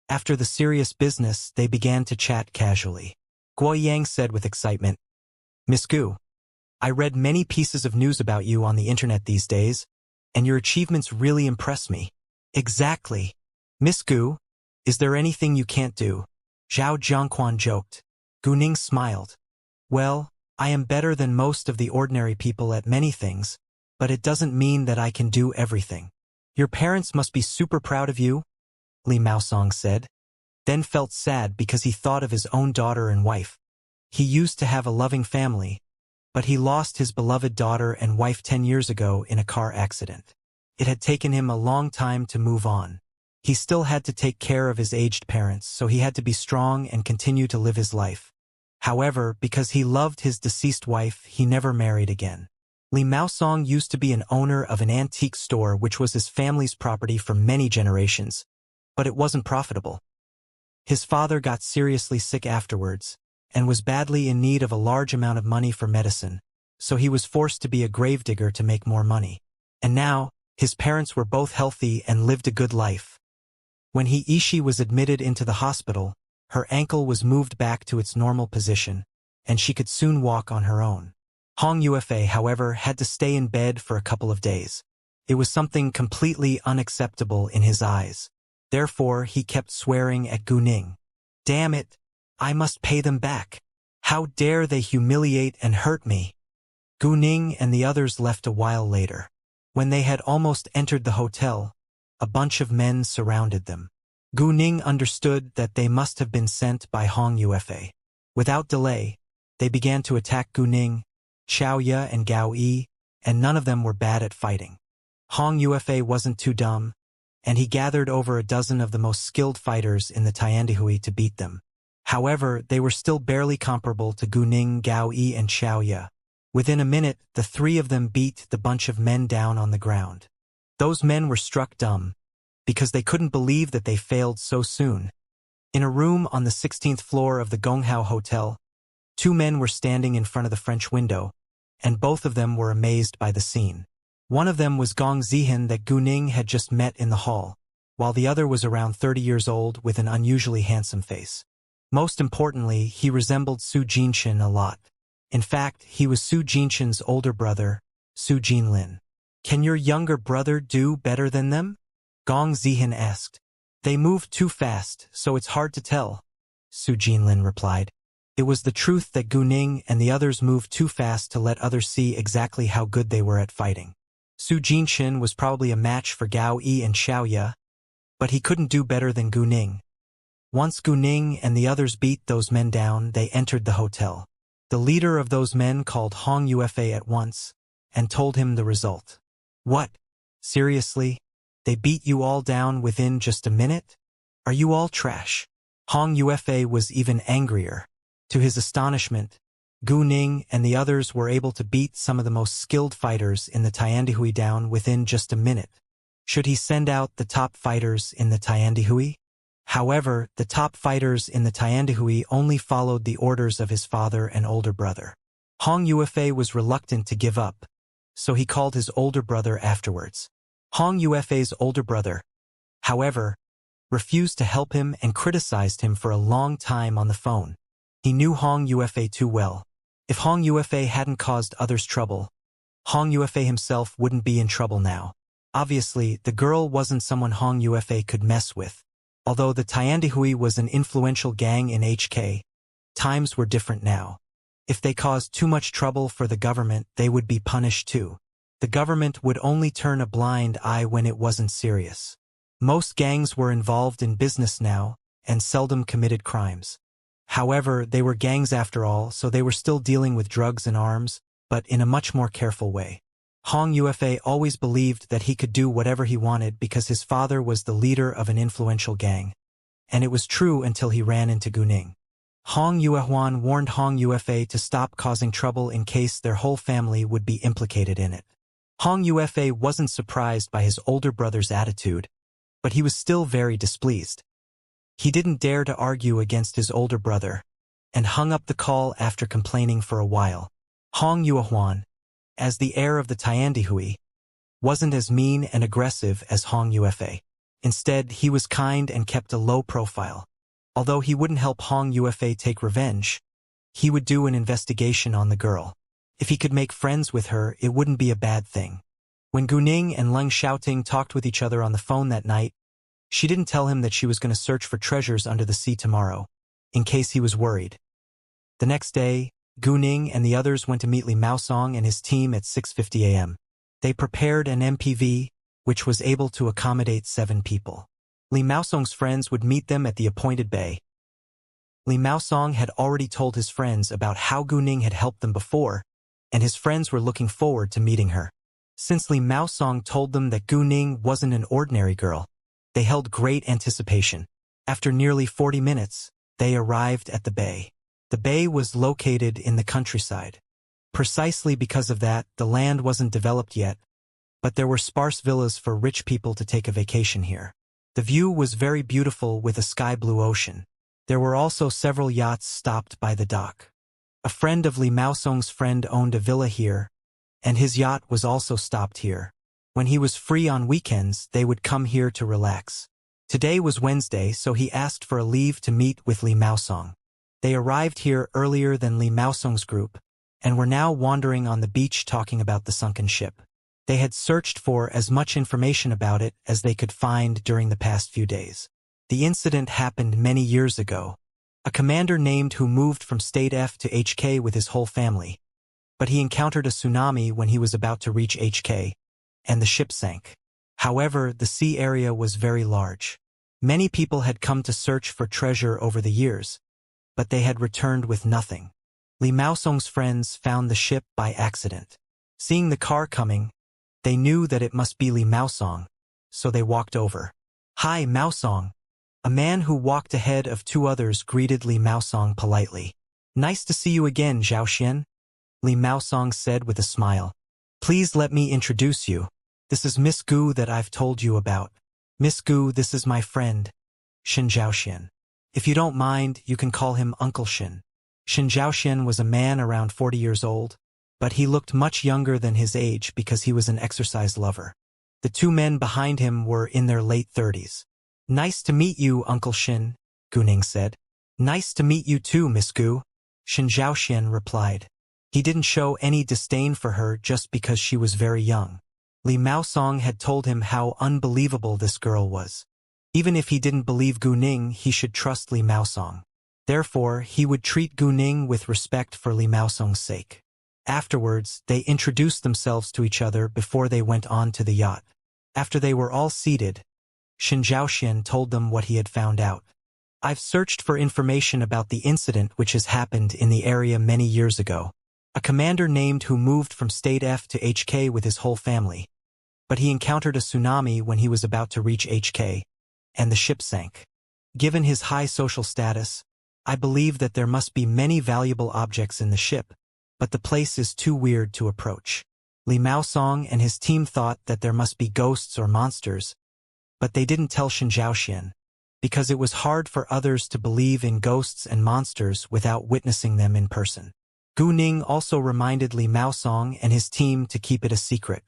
After the serious business, they began to chat casually. Guo Yang said with excitement, "Miss Gu, I read many pieces of news about you on the internet these days, and your achievements really impress me." "Exactly. Miss Gu, is there anything you can't do?" Zhao Jiangquan joked. Gu Ning smiled. "Well, I am better than most of the ordinary people at many things, but it doesn't mean that I can do everything." "Your parents must be super proud of you," Li Maosong said, then felt sad because he thought of his own daughter and wife. He used to have a loving family, but he lost his beloved daughter and wife 10 years ago in a car accident. It had taken him a long time to move on. He still had to take care of his aged parents, so he had to be strong and continue to live his life. However, because he loved his deceased wife, he never married again. Li Maosong used to be an owner of an antique store which was his family's property for many generations, but it wasn't profitable. His father got seriously sick afterwards, and was badly in need of a large amount of money for medicine, so he was forced to be a gravedigger to make more money. And now, his parents were both healthy and lived a good life. When He was admitted into the hospital, her ankle was moved back to its normal position, and she could soon walk on her own. Hong Ufa, however, had to stay in bed for a couple of days. It was something completely unacceptable in his eyes. Therefore, he kept swearing at Gu Ning. "Damn it, I must pay them back. How dare they humiliate and hurt me?" Gu Ning and the others left a while later. When they had almost entered the hotel, a bunch of men surrounded them. Gu Ning understood that they must have been sent by Hong Ufa. Without delay, they began to attack Gu Ning, Xiaoya and Gao Yi, and none of them were bad at fighting. Hong Ufa wasn't too dumb, and he gathered over a dozen of the most skilled fighters in the Tiandihui to beat them. However, they were still barely comparable to Gu Ning, Gao Yi, and Xiaoya. Within a minute, the three of them beat the bunch of men down on the ground. Those men were struck dumb, because they couldn't believe that they failed so soon. In a room on the 16th floor of the Gonghao Hotel, Two men were standing in front of the French window, and both of them were amazed by the scene. One of them was Gong Zihan that Gu Ning had just met in the hall, while the other was around 30 years old with an unusually handsome face. Most importantly, he resembled Su Jinshin a lot. In fact, he was Su Jinshin's older brother, Su Jinlin. "Can your younger brother do better than them?" Gong Zihan asked. "They move too fast, so it's hard to tell," Su Jinlin replied. It was the truth that Gu Ning and the others moved too fast to let others see exactly how good they were at fighting. Su Jinshin was probably a match for Gao Yi and Xiaoya, but he couldn't do better than Gu Ning. Once Gu Ning and the others beat those men down, they entered the hotel. The leader of those men called Hong Yuefei at once and told him the result. "What? Seriously? They beat you all down within just a minute? Are you all trash?" Hong Yuefei was even angrier. To his astonishment, Gu Ning and the others were able to beat some of the most skilled fighters in the Tiandihui down within just a minute. Should he send out the top fighters in the Tiandihui? However, the top fighters in the Tiandihui only followed the orders of his father and older brother. Hong Yuefei was reluctant to give up, so he called his older brother afterwards. Hong Yuefei's older brother, however, refused to help him and criticized him for a long time on the phone. He knew Hong Yuefei too well. If Hong Yuefei hadn't caused others trouble, Hong Yuefei himself wouldn't be in trouble now. Obviously, the girl wasn't someone Hong Yuefei could mess with. Although the Tiandihui was an influential gang in HK, times were different now. If they caused too much trouble for the government, they would be punished too. The government would only turn a blind eye when it wasn't serious. Most gangs were involved in business now and seldom committed crimes. However, they were gangs after all, so they were still dealing with drugs and arms, but in a much more careful way. Hong Yuefei always believed that he could do whatever he wanted because his father was the leader of an influential gang. And it was true until he ran into Gu Ning. Hong Yuehuan warned Hong Yuefei to stop causing trouble in case their whole family would be implicated in it. Hong Yuefei wasn't surprised by his older brother's attitude, but he was still very displeased. He didn't dare to argue against his older brother, and hung up the call after complaining for a while. Hong Yuehuan, as the heir of the Tiandihui, wasn't as mean and aggressive as Hong Yuefei. Instead, he was kind and kept a low profile. Although he wouldn't help Hong Yuefei take revenge, he would do an investigation on the girl. If he could make friends with her, it wouldn't be a bad thing. When Gu Ning and Leng Xiaoting talked with each other on the phone that night, she didn't tell him that she was going to search for treasures under the sea tomorrow, in case he was worried. The next day, Gu Ning and the others went to meet Li Maosong and his team at 6:50 a.m. They prepared an MPV, which was able to accommodate 7 people. Li Maosong's friends would meet them at the appointed bay. Li Maosong had already told his friends about how Gu Ning had helped them before, and his friends were looking forward to meeting her. Since Li Maosong told them that Gu Ning wasn't an ordinary girl, they held great anticipation. After nearly 40 minutes, they arrived at the bay. The bay was located in the countryside. Precisely because of that, the land wasn't developed yet, but there were sparse villas for rich people to take a vacation here. The view was very beautiful with a sky-blue ocean. There were also several yachts stopped by the dock. A friend of Li Maosong's friend owned a villa here, and his yacht was also stopped here. When he was free on weekends, they would come here to relax. Today was Wednesday, so he asked for a leave to meet with Li Maosong. They arrived here earlier than Li Maosong's group, and were now wandering on the beach talking about the sunken ship. They had searched for as much information about it as they could find during the past few days. The incident happened many years ago. A commander named who moved from State F to HK with his whole family, but he encountered a tsunami when he was about to reach HK, and the ship sank. However, the sea area was very large. Many people had come to search for treasure over the years, but they had returned with nothing. Li Maosong's friends found the ship by accident. Seeing the car coming, they knew that it must be Li Maosong, so they walked over. "Hi, Maosong." A man who walked ahead of 2 others greeted Li Maosong politely. "Nice to see you again, Zhao Xian," Li Maosong said with a smile. "Please let me introduce you. This is Miss Gu that I've told you about. Miss Gu, this is my friend, Shin Zhaoxian. If you don't mind, you can call him Uncle Shin." Shen Zhaoxian was a man around 40 years old, but he looked much younger than his age because he was an exercise lover. The two men behind him were in their late 30s. "Nice to meet you, Uncle Shen," Gu Ning said. "Nice to meet you too, Miss Gu," Shen Zhaoxian replied. He didn't show any disdain for her just because she was very young. Li Maosong had told him how unbelievable this girl was. Even if he didn't believe Gu Ning, he should trust Li Maosong. Therefore, he would treat Gu Ning with respect for Li Maosong's sake. Afterwards, they introduced themselves to each other before they went on to the yacht. After they were all seated, Shen Zhaoxian told them what he had found out. "I've searched for information about the incident which has happened in the area many years ago. A commander named who moved from State F to HK with his whole family. But he encountered a tsunami when he was about to reach HK, and the ship sank. Given his high social status, I believe that there must be many valuable objects in the ship, but the place is too weird to approach." Li Maosong and his team thought that there must be ghosts or monsters, but they didn't tell Shen Zhaoxian, because it was hard for others to believe in ghosts and monsters without witnessing them in person. Gu Ning also reminded Li Maosong and his team to keep it a secret.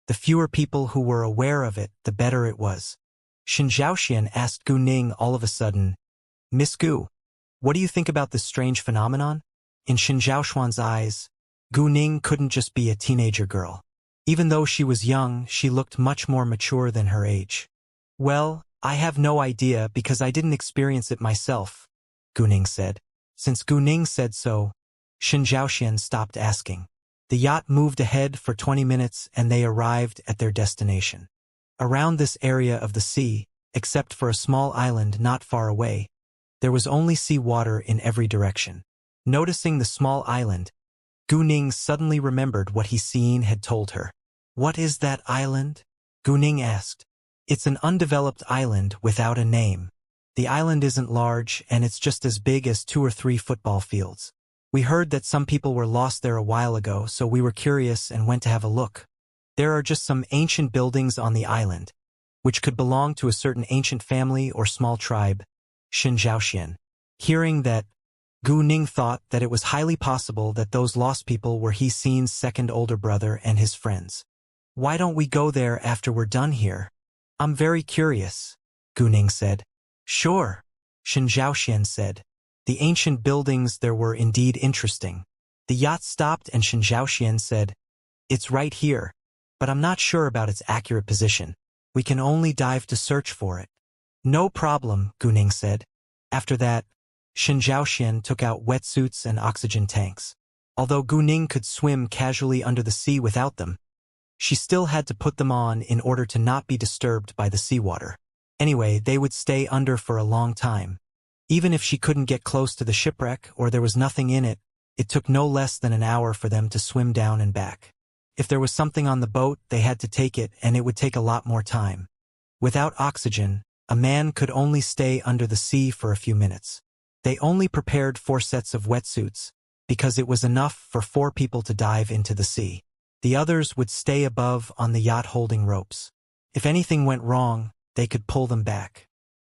The fewer people who were aware of it, the better it was. Shen Zhaoxian asked Gu Ning all of a sudden, "Miss Gu, what do you think about this strange phenomenon?" In Shen Zhaoxuan's eyes, Gu Ning couldn't just be a teenager girl. Even though she was young, she looked much more mature than her age. "Well, I have no idea because I didn't experience it myself," Gu Ning said. Since Gu Ning said so, Shen Zhaoxian stopped asking. The yacht moved ahead for 20 minutes and they arrived at their destination. Around this area of the sea, except for a small island not far away, there was only sea water in every direction. Noticing the small island, Gu Ning suddenly remembered what he seen had told her. "What is that island?" Gu Ning asked. "It's an undeveloped island without a name. The island isn't large and it's just as big as 2 or 3 football fields. We heard that some people were lost there a while ago, so we were curious and went to have a look. There are just some ancient buildings on the island, which could belong to a certain ancient family or small tribe." Shen Zhaoxian. Hearing that, Gu Ning thought that it was highly possible that those lost people were he seen's second older brother and his friends. "Why don't we go there after we're done here? I'm very curious," Gu Ning said. "Sure," Shen Zhaoxian said. The ancient buildings there were indeed interesting. The yacht stopped and Shen Zhaoxian said, "It's right here, but I'm not sure about its accurate position. We can only dive to search for it." "No problem," Gu Ning said. After that, Shen Zhaoxian took out wetsuits and oxygen tanks. Although Gu Ning could swim casually under the sea without them, she still had to put them on in order to not be disturbed by the seawater. Anyway, they would stay under for a long time. Even if she couldn't get close to the shipwreck or there was nothing in it, it took no less than an hour for them to swim down and back. If there was something on the boat, they had to take it, and it would take a lot more time. Without oxygen, a man could only stay under the sea for a few minutes. They only prepared 4 sets of wetsuits, because it was enough for 4 people to dive into the sea. The others would stay above on the yacht holding ropes. If anything went wrong, they could pull them back.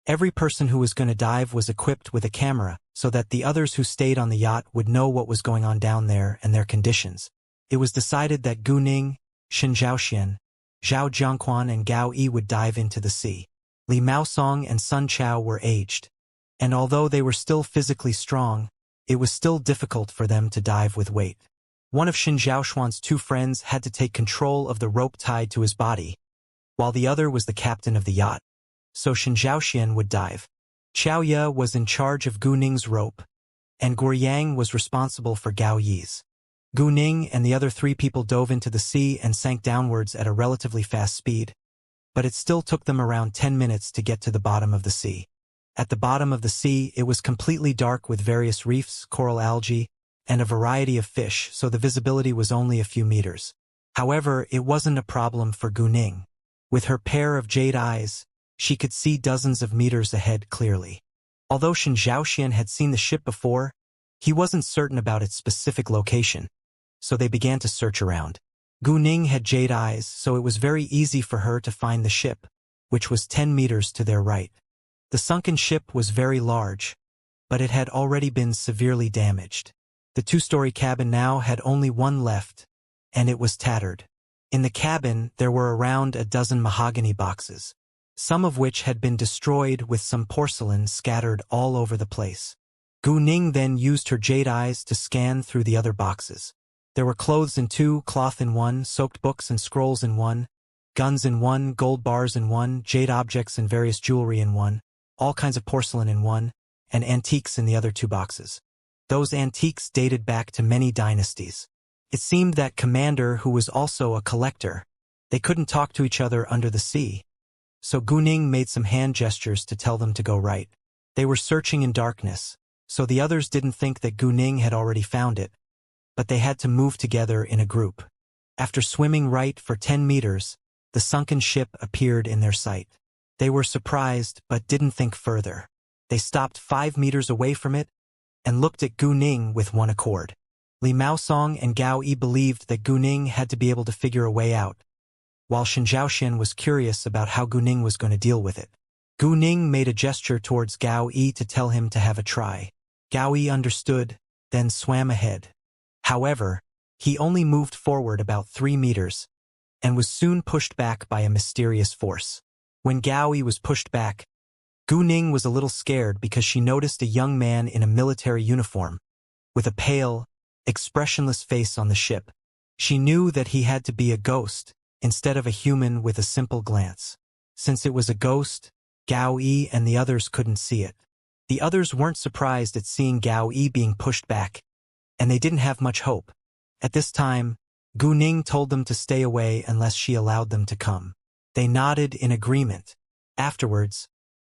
Every person who was going to dive was equipped with a camera, so that the others who stayed on the yacht would know what was going on down there and their conditions. It was decided that Gu Ning, Shen Zhaoxian, Zhao Jiangquan and Gao Yi would dive into the sea. Li Maosong and Sun Chao were aged, and although they were still physically strong, it was still difficult for them to dive with weight. One of Shen Zhaoxuan's 2 friends had to take control of the rope tied to his body, while the other was the captain of the yacht. So Shen Zhaoxian would dive. Qiao Ye was in charge of Gu Ning's rope, and Guoyang was responsible for Gao Yi's. Gu Ning and the other 3 people dove into the sea and sank downwards at a relatively fast speed, but it still took them around 10 minutes to get to the bottom of the sea. At the bottom of the sea, it was completely dark with various reefs, coral algae, and a variety of fish, so the visibility was only a few meters. However, it wasn't a problem for Gu Ning. With her pair of jade eyes, she could see dozens of meters ahead clearly. Although Shen Zhaoxian had seen the ship before, he wasn't certain about its specific location, so they began to search around. Gu Ning had jade eyes, so it was very easy for her to find the ship, which was 10 meters to their right. The sunken ship was very large, but it had already been severely damaged. The two-story cabin now had only one left, and it was tattered. In the cabin, there were around a dozen mahogany boxes, some of which had been destroyed with some porcelain scattered all over the place. Gu Ning then used her jade eyes to scan through the other boxes. There were clothes in two, cloth in one, soaked books and scrolls in one, guns in one, gold bars in one, jade objects and various jewelry in one, all kinds of porcelain in one, and antiques in the other two boxes. Those antiques dated back to many dynasties. It seemed that Commander, who was also a collector, they couldn't talk to each other under the sea. So Gu Ning made some hand gestures to tell them to go right. They were searching in darkness, so the others didn't think that Gu Ning had already found it, but they had to move together in a group. After swimming right for 10 meters, the sunken ship appeared in their sight. They were surprised but didn't think further. They stopped 5 meters away from it and looked at Gu Ning with one accord. Li Maosong and Gao Yi believed that Gu Ning had to be able to figure a way out, while Shen Zhaoxian was curious about how Gu Ning was going to deal with it. Gu Ning made a gesture towards Gao Yi to tell him to have a try. Gao Yi understood, then swam ahead. However, he only moved forward about 3 meters, and was soon pushed back by a mysterious force. When Gao Yi was pushed back, Gu Ning was a little scared because she noticed a young man in a military uniform, with a pale, expressionless face on the ship. She knew that he had to be a ghost, instead of a human with a simple glance. Since it was a ghost, Gao Yi and the others couldn't see it. The others weren't surprised at seeing Gao Yi being pushed back, and they didn't have much hope. At this time, Gu Ning told them to stay away unless she allowed them to come. They nodded in agreement. Afterwards,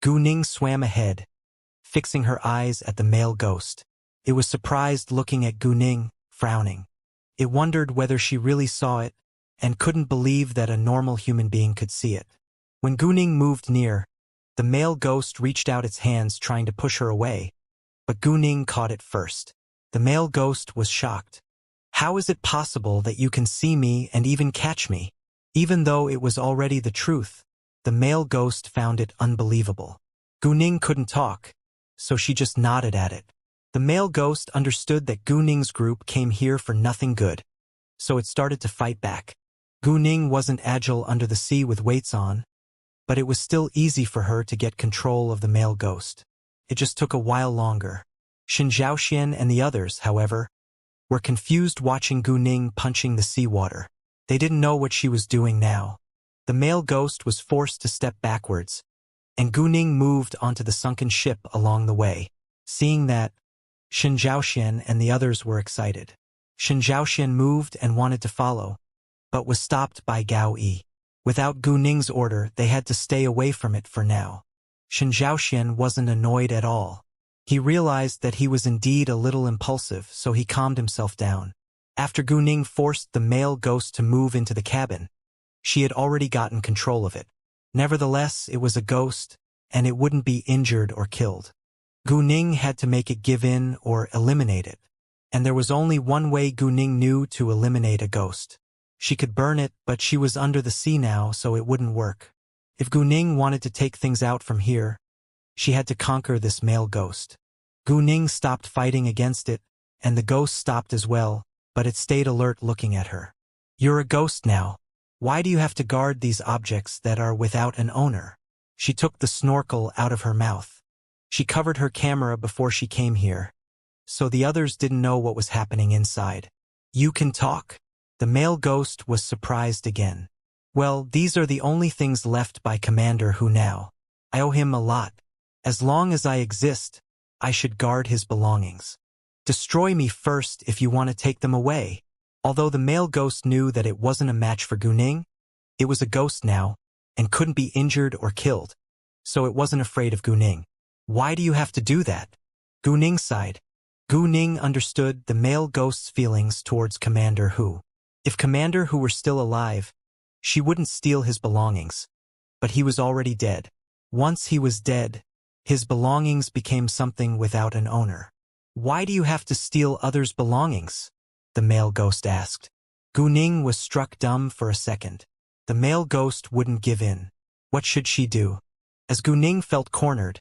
Gu Ning swam ahead, fixing her eyes at the male ghost. It was surprised looking at Gu Ning, frowning. It wondered whether she really saw it, and couldn't believe that a normal human being could see it. When Gu Ning moved near, the male ghost reached out its hands trying to push her away, but Gu Ning caught it first. The male ghost was shocked. "How is it possible that you can see me and even catch me?" Even though it was already the truth, the male ghost found it unbelievable. Gu Ning couldn't talk, so she just nodded at it. The male ghost understood that Gu Ning's group came here for nothing good, so it started to fight back. Gu Ning wasn't agile under the sea with weights on, but it was still easy for her to get control of the male ghost. It just took a while longer. Shen Zhaoxian and the others, however, were confused watching Gu Ning punching the seawater. They didn't know what she was doing now. The male ghost was forced to step backwards, and Gu Ning moved onto the sunken ship along the way. Seeing that, Shen Zhaoxian and the others were excited. Shen Zhaoxian moved and wanted to follow, but was stopped by Gao Yi. Without Gu Ning's order, they had to stay away from it for now. Shen Zhaoxian wasn't annoyed at all. He realized that he was indeed a little impulsive, so he calmed himself down. After Gu Ning forced the male ghost to move into the cabin, she had already gotten control of it. Nevertheless, it was a ghost, and it wouldn't be injured or killed. Gu Ning had to make it give in or eliminate it, and there was only one way Gu Ning knew to eliminate a ghost. She could burn it, but she was under the sea now, so it wouldn't work. If Gu Ning wanted to take things out from here, she had to conquer this male ghost. Gu Ning stopped fighting against it, and the ghost stopped as well, but it stayed alert looking at her. "You're a ghost now. Why do you have to guard these objects that are without an owner?" She took the snorkel out of her mouth. She covered her camera before she came here, so the others didn't know what was happening inside. "You can talk?" The male ghost was surprised again. "Well, these are the only things left by Commander Hu now. I owe him a lot. As long as I exist, I should guard his belongings. Destroy me first if you want to take them away." Although the male ghost knew that it wasn't a match for Gu Ning, it was a ghost now, and couldn't be injured or killed, so it wasn't afraid of Gu Ning. "Why do you have to do that?" Gu Ning sighed. Gu Ning understood the male ghost's feelings towards Commander Hu. If Commander Hu were still alive, she wouldn't steal his belongings. But he was already dead. Once he was dead, his belongings became something without an owner. "Why do you have to steal others' belongings?" the male ghost asked. Gu Ning was struck dumb for a second. The male ghost wouldn't give in. What should she do? As Gu Ning felt cornered,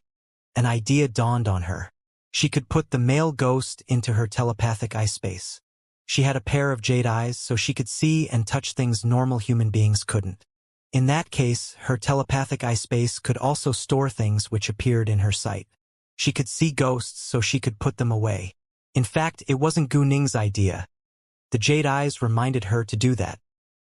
an idea dawned on her. She could put the male ghost into her telepathic eye space. She had a pair of jade eyes so she could see and touch things normal human beings couldn't. In that case, her telepathic eye space could also store things which appeared in her sight. She could see ghosts so she could put them away. In fact, it wasn't Gu Ning's idea. The jade eyes reminded her to do that.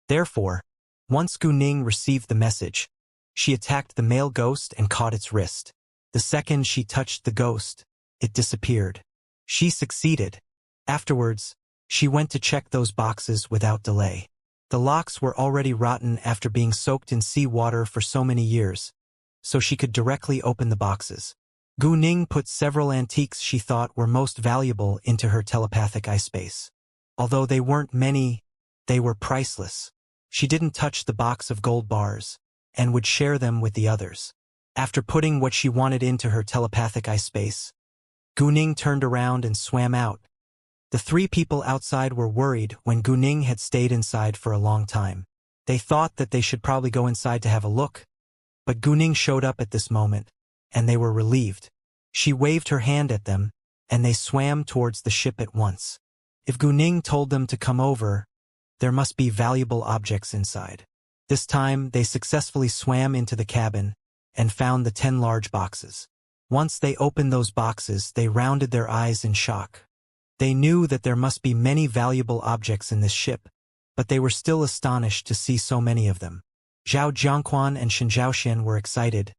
Therefore, once Gu Ning received the message, she attacked the male ghost and caught its wrist. The second she touched the ghost, it disappeared. She succeeded. Afterwards, she went to check those boxes without delay. The locks were already rotten after being soaked in seawater for so many years, so she could directly open the boxes. Gu Ning put several antiques she thought were most valuable into her telepathic eye space. Although they weren't many, they were priceless. She didn't touch the box of gold bars, and would share them with the others. After putting what she wanted into her telepathic eye space, Gu Ning turned around and swam out. The three people outside were worried when Gu Ning had stayed inside for a long time. They thought that they should probably go inside to have a look, but Gu Ning showed up at this moment, and they were relieved. She waved her hand at them, and they swam towards the ship at once. If Gu Ning told them to come over, there must be valuable objects inside. This time, they successfully swam into the cabin and found the 10 large boxes. Once they opened those boxes, they rounded their eyes in shock. They knew that there must be many valuable objects in this ship, but they were still astonished to see so many of them. Zhao Jiangquan and Shen Zhaoxian were excited,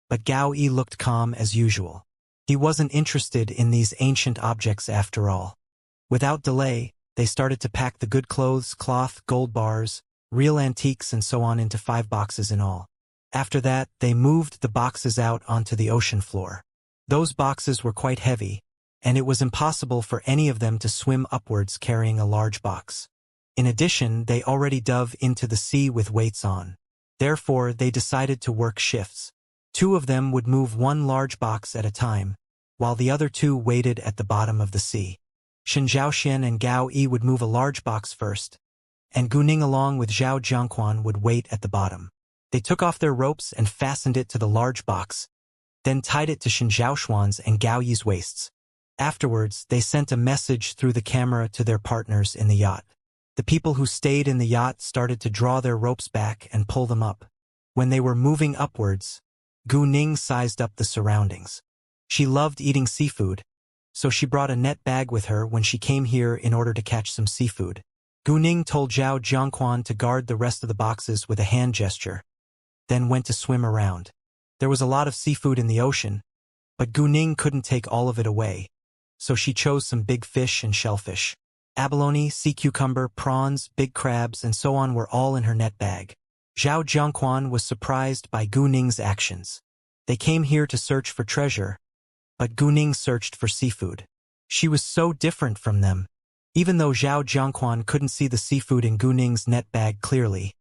but Gao Yi looked calm as usual. He wasn't interested in these ancient objects after all. Without delay, they started to pack the good clothes, cloth, gold bars, real antiques and so on into 5 boxes in all. After that, they moved the boxes out onto the ocean floor. Those boxes were quite heavy, and it was impossible for any of them to swim upwards carrying a large box. In addition, they already dove into the sea with weights on. Therefore, they decided to work shifts. 2 of them would move 1 large box at a time, while the other 2 waited at the bottom of the sea. Shen Zhaoxian and Gao Yi would move a large box first, and Gu Ning along with Zhao Jiangquan would wait at the bottom. They took off their ropes and fastened it to the large box, then tied it to Shen Zhaoxian's and Gao Yi's waists. Afterwards, they sent a message through the camera to their partners in the yacht. The people who stayed in the yacht started to draw their ropes back and pull them up. When they were moving upwards, Gu Ning sized up the surroundings. She loved eating seafood, so she brought a net bag with her when she came here in order to catch some seafood. Gu Ning told Zhao Jiangquan to guard the rest of the boxes with a hand gesture, then went to swim around. There was a lot of seafood in the ocean, but Gu Ning couldn't take all of it away, so she chose some big fish and shellfish. Abalone, sea cucumber, prawns, big crabs, and so on were all in her net bag. Zhao Jiangquan was surprised by Gu Ning's actions. They came here to search for treasure, but Gu Ning searched for seafood. She was so different from them. Even though Zhao Jiangquan couldn't see the seafood in Gu Ning's net bag clearly,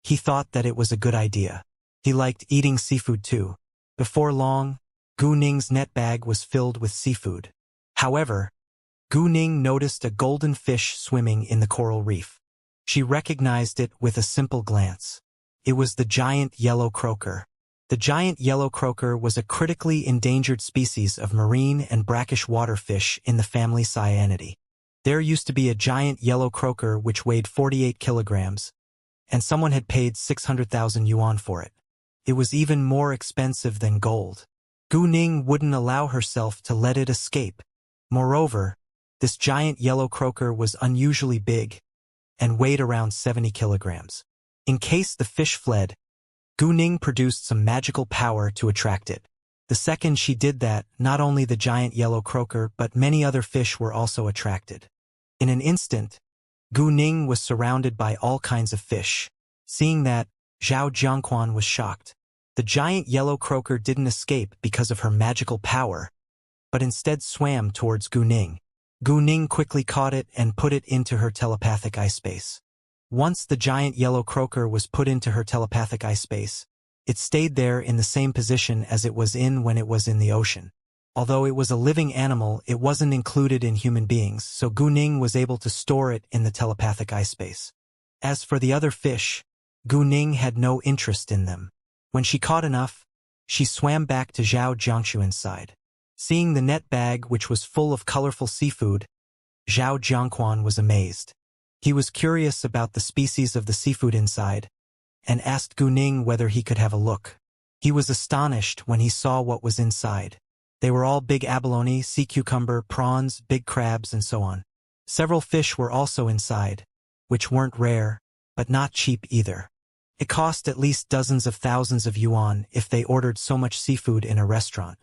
he thought that it was a good idea. He liked eating seafood too. Before long, Gu Ning's net bag was filled with seafood. However, Gu Ning noticed a golden fish swimming in the coral reef. She recognized it with a simple glance. It was the giant yellow croaker. The giant yellow croaker was a critically endangered species of marine and brackish water fish in the family Cyanidae. There used to be a giant yellow croaker which weighed 48 kilograms, and someone had paid 600,000 yuan for it. It was even more expensive than gold. Gu Ning wouldn't allow herself to let it escape. Moreover, this giant yellow croaker was unusually big and weighed around 70 kilograms. In case the fish fled, Gu Ning produced some magical power to attract it. The second she did that, not only the giant yellow croaker but many other fish were also attracted. In an instant, Gu Ning was surrounded by all kinds of fish. Seeing that, Zhao Jiangquan was shocked. The giant yellow croaker didn't escape because of her magical power, but instead swam towards Gu Ning. Gu Ning quickly caught it and put it into her telepathic eye space. Once the giant yellow croaker was put into her telepathic eye space, it stayed there in the same position as it was in when it was in the ocean. Although it was a living animal, it wasn't included in human beings, so Gu Ning was able to store it in the telepathic eye space. As for the other fish, Gu Ning had no interest in them. When she caught enough, she swam back to Zhao Jiangquan's side. Seeing the net bag which was full of colorful seafood, Zhao Jiangquan was amazed. He was curious about the species of the seafood inside, and asked Gu Ning whether he could have a look. He was astonished when he saw what was inside. They were all big abalone, sea cucumber, prawns, big crabs, and so on. Several fish were also inside, which weren't rare, but not cheap either. It cost at least dozens of thousands of yuan if they ordered so much seafood in a restaurant.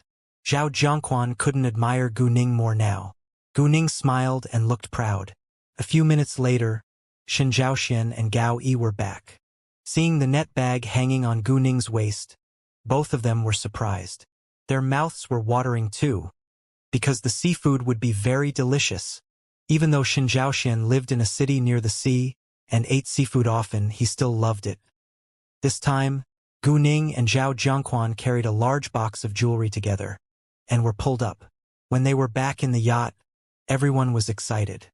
Zhao Jiangquan couldn't admire Gu Ning more now. Gu Ning smiled and looked proud. A few minutes later, Shen Zhaoxian and Gao Yi were back. Seeing the net bag hanging on Gu Ning's waist, both of them were surprised. Their mouths were watering too, because the seafood would be very delicious. Even though Shen Zhaoxian lived in a city near the sea and ate seafood often, he still loved it. This time, Gu Ning and Zhao Jiangquan carried a large box of jewelry together, and were pulled up. When they were back in the yacht, everyone was excited.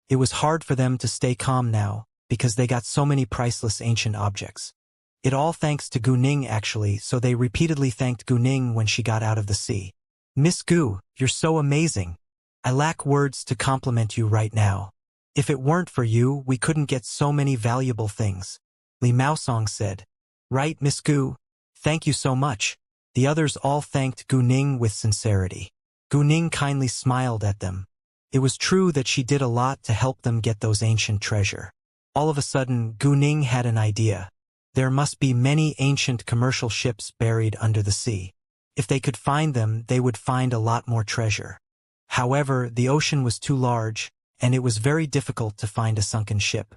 It was hard for them to stay calm now, because they got so many priceless ancient objects. It all thanks to Gu Ning actually, so they repeatedly thanked Gu Ning when she got out of the sea. "Miss Gu, you're so amazing. I lack words to compliment you right now. If it weren't for you, we couldn't get so many valuable things," Li Maosong said. "Right, Miss Gu? Thank you so much." The others all thanked Gu Ning with sincerity. Gu Ning kindly smiled at them. It was true that she did a lot to help them get those ancient treasure. All of a sudden, Gu Ning had an idea. There must be many ancient commercial ships buried under the sea. If they could find them, they would find a lot more treasure. However, the ocean was too large, and it was very difficult to find a sunken ship.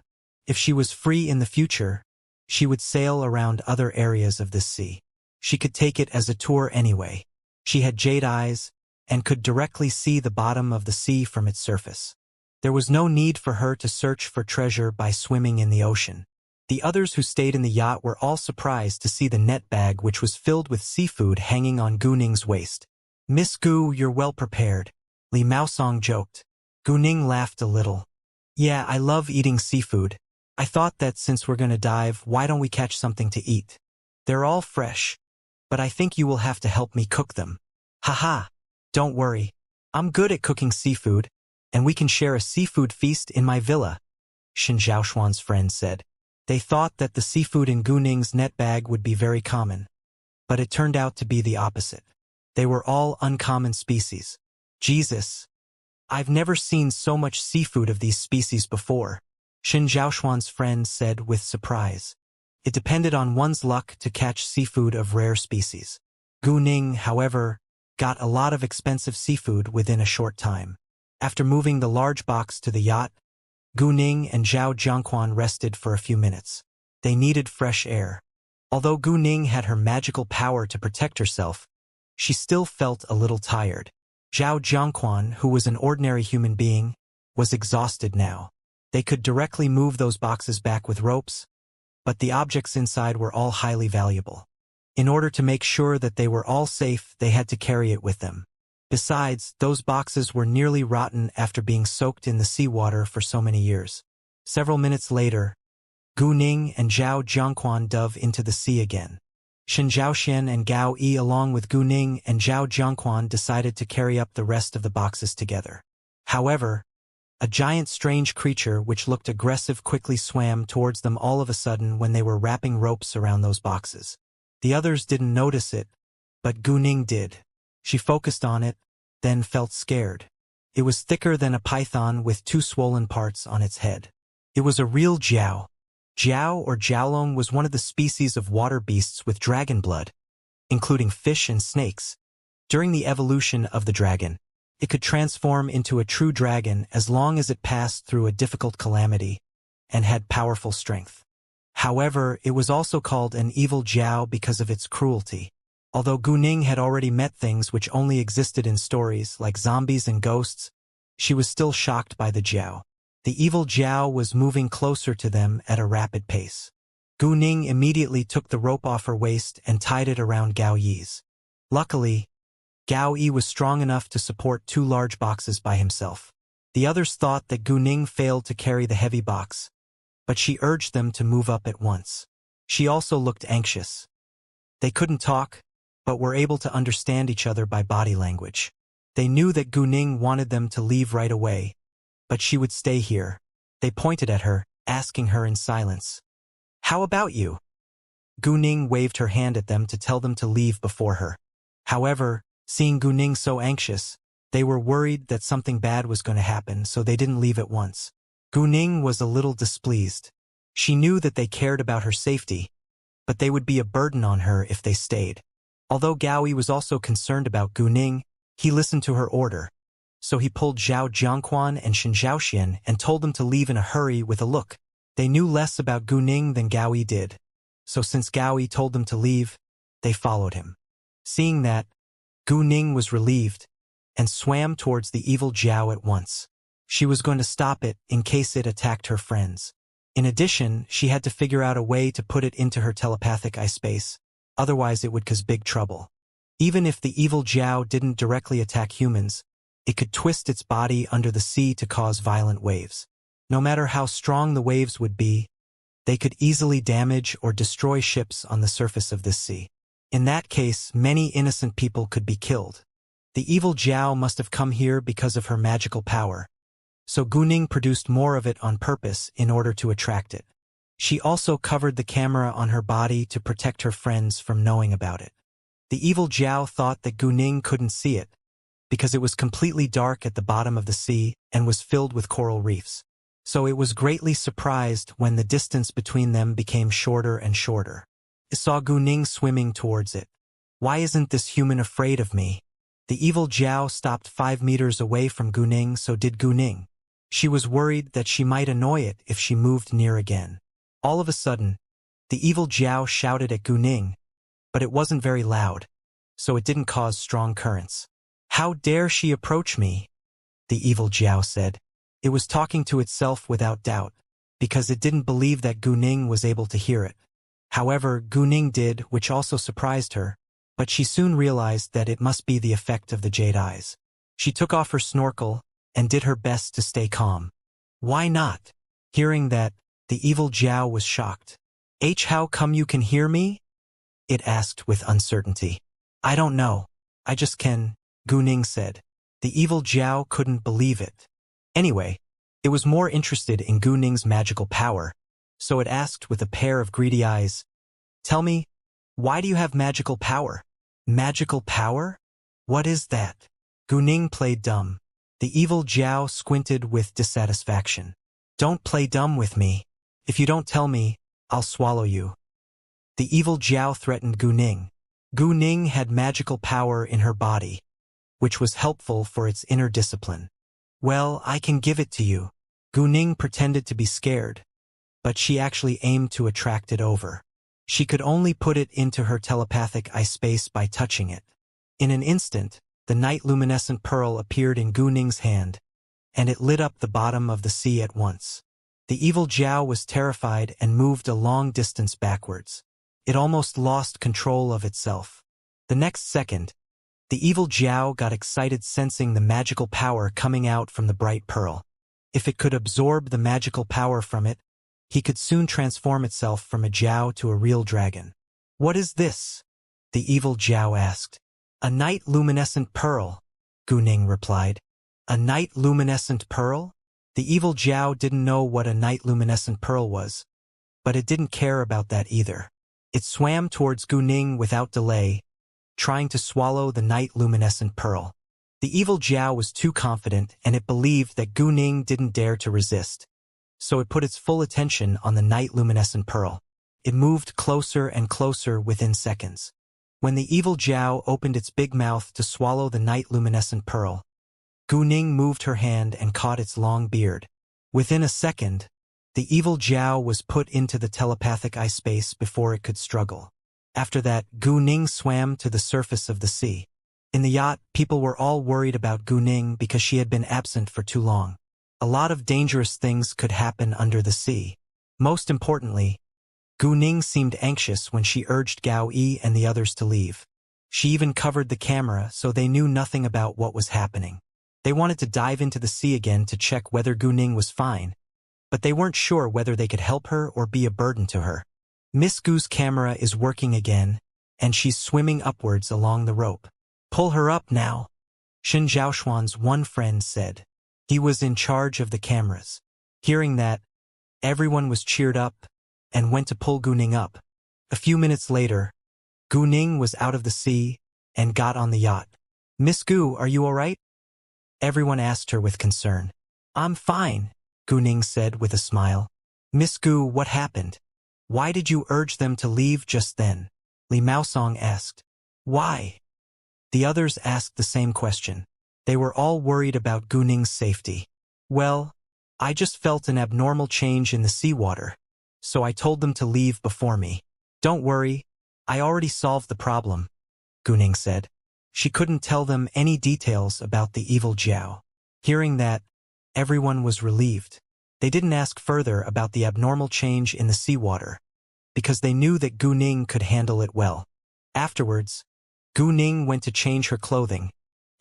If she was free in the future, she would sail around other areas of this sea. She could take it as a tour anyway. She had jade eyes, and could directly see the bottom of the sea from its surface. There was no need for her to search for treasure by swimming in the ocean. The others who stayed in the yacht were all surprised to see the net bag which was filled with seafood hanging on Gu Ning's waist. "Miss Gu, you're well prepared," Li Maosong joked. Gu Ning laughed a little. "Yeah, I love eating seafood. I thought that since we're gonna dive, why don't we catch something to eat? They're all fresh, but I think you will have to help me cook them." "Haha, don't worry. I'm good at cooking seafood, and we can share a seafood feast in my villa," Shen Zhaoxuan's friend said. They thought that the seafood in Gu Ning's net bag would be very common, but it turned out to be the opposite. They were all uncommon species. "Jesus, I've never seen so much seafood of these species before," Shen Zhaoxuan's friend said with surprise. It depended on one's luck to catch seafood of rare species. Gu Ning, however, got a lot of expensive seafood within a short time. After moving the large box to the yacht, Gu Ning and Zhao Jiangquan rested for a few minutes. They needed fresh air. Although Gu Ning had her magical power to protect herself, she still felt a little tired. Zhao Jiangquan, who was an ordinary human being, was exhausted now. They could directly move those boxes back with ropes, but the objects inside were all highly valuable. In order to make sure that they were all safe, they had to carry it with them. Besides, those boxes were nearly rotten after being soaked in the seawater for so many years. Several minutes later, Gu Ning and Zhao Jiangquan dove into the sea again. Shen Zhaoxian and Gao Yi along with Gu Ning and Zhao Jiangquan decided to carry up the rest of the boxes together. However, a giant strange creature which looked aggressive quickly swam towards them all of a sudden when they were wrapping ropes around those boxes. The others didn't notice it, but Gu Ning did. She focused on it, then felt scared. It was thicker than a python with two swollen parts on its head. It was a real jiao. Jiao or jiaolong was one of the species of water beasts with dragon blood, including fish and snakes. During the evolution of the dragon, it could transform into a true dragon as long as it passed through a difficult calamity and had powerful strength. However, it was also called an evil jiao because of its cruelty. Although Gu Ning had already met things which only existed in stories, like zombies and ghosts, she was still shocked by the jiao. The evil jiao was moving closer to them at a rapid pace. Gu Ning immediately took the rope off her waist and tied it around Gao Yi's. Luckily, Gao Yi was strong enough to support two large boxes by himself. The others thought that Gu Ning failed to carry the heavy box, but she urged them to move up at once. She also looked anxious. They couldn't talk, but were able to understand each other by body language. They knew that Gu Ning wanted them to leave right away, but she would stay here. They pointed at her, asking her in silence, "How about you?" Gu Ning waved her hand at them to tell them to leave before her. However, seeing Gu Ning so anxious, they were worried that something bad was going to happen, so they didn't leave at once. Gu Ning was a little displeased. She knew that they cared about her safety, but they would be a burden on her if they stayed. Although Gaoi was also concerned about Gu Ning, he listened to her order. So he pulled Zhao Jiangquan and Shen Zhaoxian and told them to leave in a hurry with a look. They knew less about Gu Ning than Gaoi did. So since Gaoi told them to leave, they followed him. Seeing that, Gu Ning was relieved and swam towards the evil Zhao at once. She was going to stop it in case it attacked her friends. In addition, she had to figure out a way to put it into her telepathic eye space, otherwise it would cause big trouble. Even if the evil Zhao didn't directly attack humans, it could twist its body under the sea to cause violent waves. No matter how strong the waves would be, they could easily damage or destroy ships on the surface of this sea. In that case, many innocent people could be killed. The evil Zhao must have come here because of her magical power, so Gu Ning produced more of it on purpose in order to attract it. She also covered the camera on her body to protect her friends from knowing about it. The evil Zhao thought that Gu Ning couldn't see it, because it was completely dark at the bottom of the sea and was filled with coral reefs. So it was greatly surprised when the distance between them became shorter and shorter. It saw Gu Ning swimming towards it. "Why isn't this human afraid of me?" The evil Zhao stopped 5 meters away from Gu Ning, so did Gu Ning. She was worried that she might annoy it if she moved near again. All of a sudden, the evil Zhao shouted at Gu Ning, but it wasn't very loud, so it didn't cause strong currents. "How dare she approach me?" the evil Zhao said. It was talking to itself without doubt, because it didn't believe that Gu Ning was able to hear it. However, Gu Ning did, which also surprised her, but she soon realized that it must be the effect of the jade eyes. She took off her snorkel and did her best to stay calm. "Why not?" Hearing that, the evil Zhao was shocked. How come you can hear me?" it asked with uncertainty. "I don't know. I just can," Gu Ning said. The evil Zhao couldn't believe it. Anyway, it was more interested in Gu Ning's magical power, so it asked with a pair of greedy eyes, "Tell me, why do you have magical power?" "Magical power? What is that?" Gu Ning played dumb. The evil Zhao squinted with dissatisfaction. "Don't play dumb with me. If you don't tell me, I'll swallow you." The evil Zhao threatened Gu Ning. Gu Ning had magical power in her body, which was helpful for its inner discipline. "Well, I can give it to you." Gu Ning pretended to be scared, but she actually aimed to attract it over. She could only put it into her telepathic eye space by touching it. In an instant, the night luminescent pearl appeared in Gu Ning's hand, and it lit up the bottom of the sea at once. The evil Zhao was terrified and moved a long distance backwards. It almost lost control of itself. The next second, the evil Zhao got excited sensing the magical power coming out from the bright pearl. If it could absorb the magical power from it, he could soon transform itself from a Zhao to a real dragon. "What is this?" the evil Zhao asked. "A night luminescent pearl," Gu Ning replied. "A night luminescent pearl?" The evil Zhao didn't know what a night luminescent pearl was, but it didn't care about that either. It swam towards Gu Ning without delay, trying to swallow the night luminescent pearl. The evil Zhao was too confident, and it believed that Gu Ning didn't dare to resist, so it put its full attention on the night luminescent pearl. It moved closer and closer within seconds. When the evil Zhao opened its big mouth to swallow the night luminescent pearl, Gu Ning moved her hand and caught its long beard. Within a second, the evil Zhao was put into the telepathic eye space before it could struggle. After that, Gu Ning swam to the surface of the sea. In the yacht, people were all worried about Gu Ning because she had been absent for too long. A lot of dangerous things could happen under the sea. Most importantly, Gu Ning seemed anxious when she urged Gao Yi and the others to leave. She even covered the camera so they knew nothing about what was happening. They wanted to dive into the sea again to check whether Gu Ning was fine, but they weren't sure whether they could help her or be a burden to her. Miss Gu's camera is working again, and she's swimming upwards along the rope. "Pull her up now," Xin Zhaoxuan's one friend said. He was in charge of the cameras. Hearing that, everyone was cheered up and went to pull Guning up. A few minutes later, Guning was out of the sea and got on the yacht. Miss Gu, are you all right? Everyone asked her with concern. I'm fine, Guning said with a smile. Miss Gu, what happened? Why did you urge them to leave just then? Li Maosong asked. Why? The others asked the same question. They were all worried about Guning's safety. Well, I just felt an abnormal change in the seawater, so I told them to leave before me. Don't worry, I already solved the problem, Guning said. She couldn't tell them any details about the evil Jiao. Hearing that, everyone was relieved. They didn't ask further about the abnormal change in the seawater, because they knew that Guning could handle it well. Afterwards, Guning went to change her clothing,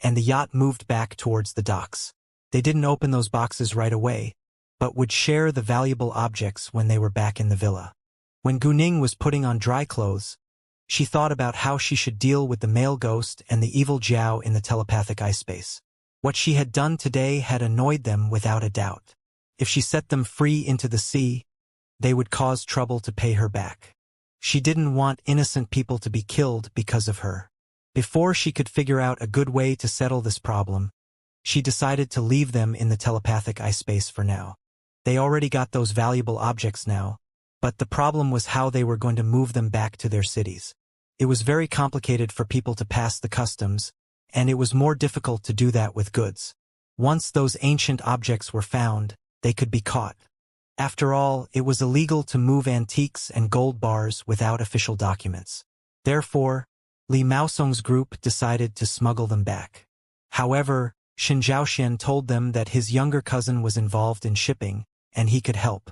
and the yacht moved back towards the docks. They didn't open those boxes right away, but would share the valuable objects when they were back in the villa. When Guning was putting on dry clothes, she thought about how she should deal with the male ghost and the evil Jiao in the telepathic ice space. What she had done today had annoyed them without a doubt. If she set them free into the sea, they would cause trouble to pay her back. She didn't want innocent people to be killed because of her. Before she could figure out a good way to settle this problem, she decided to leave them in the telepathic ice space for now. They already got those valuable objects now, but the problem was how they were going to move them back to their cities. It was very complicated for people to pass the customs, and it was more difficult to do that with goods. Once those ancient objects were found, they could be caught. After all, it was illegal to move antiques and gold bars without official documents. Therefore, Li Maosong's group decided to smuggle them back. However, Xin Zhaoxian told them that his younger cousin was involved in shipping, and he could help.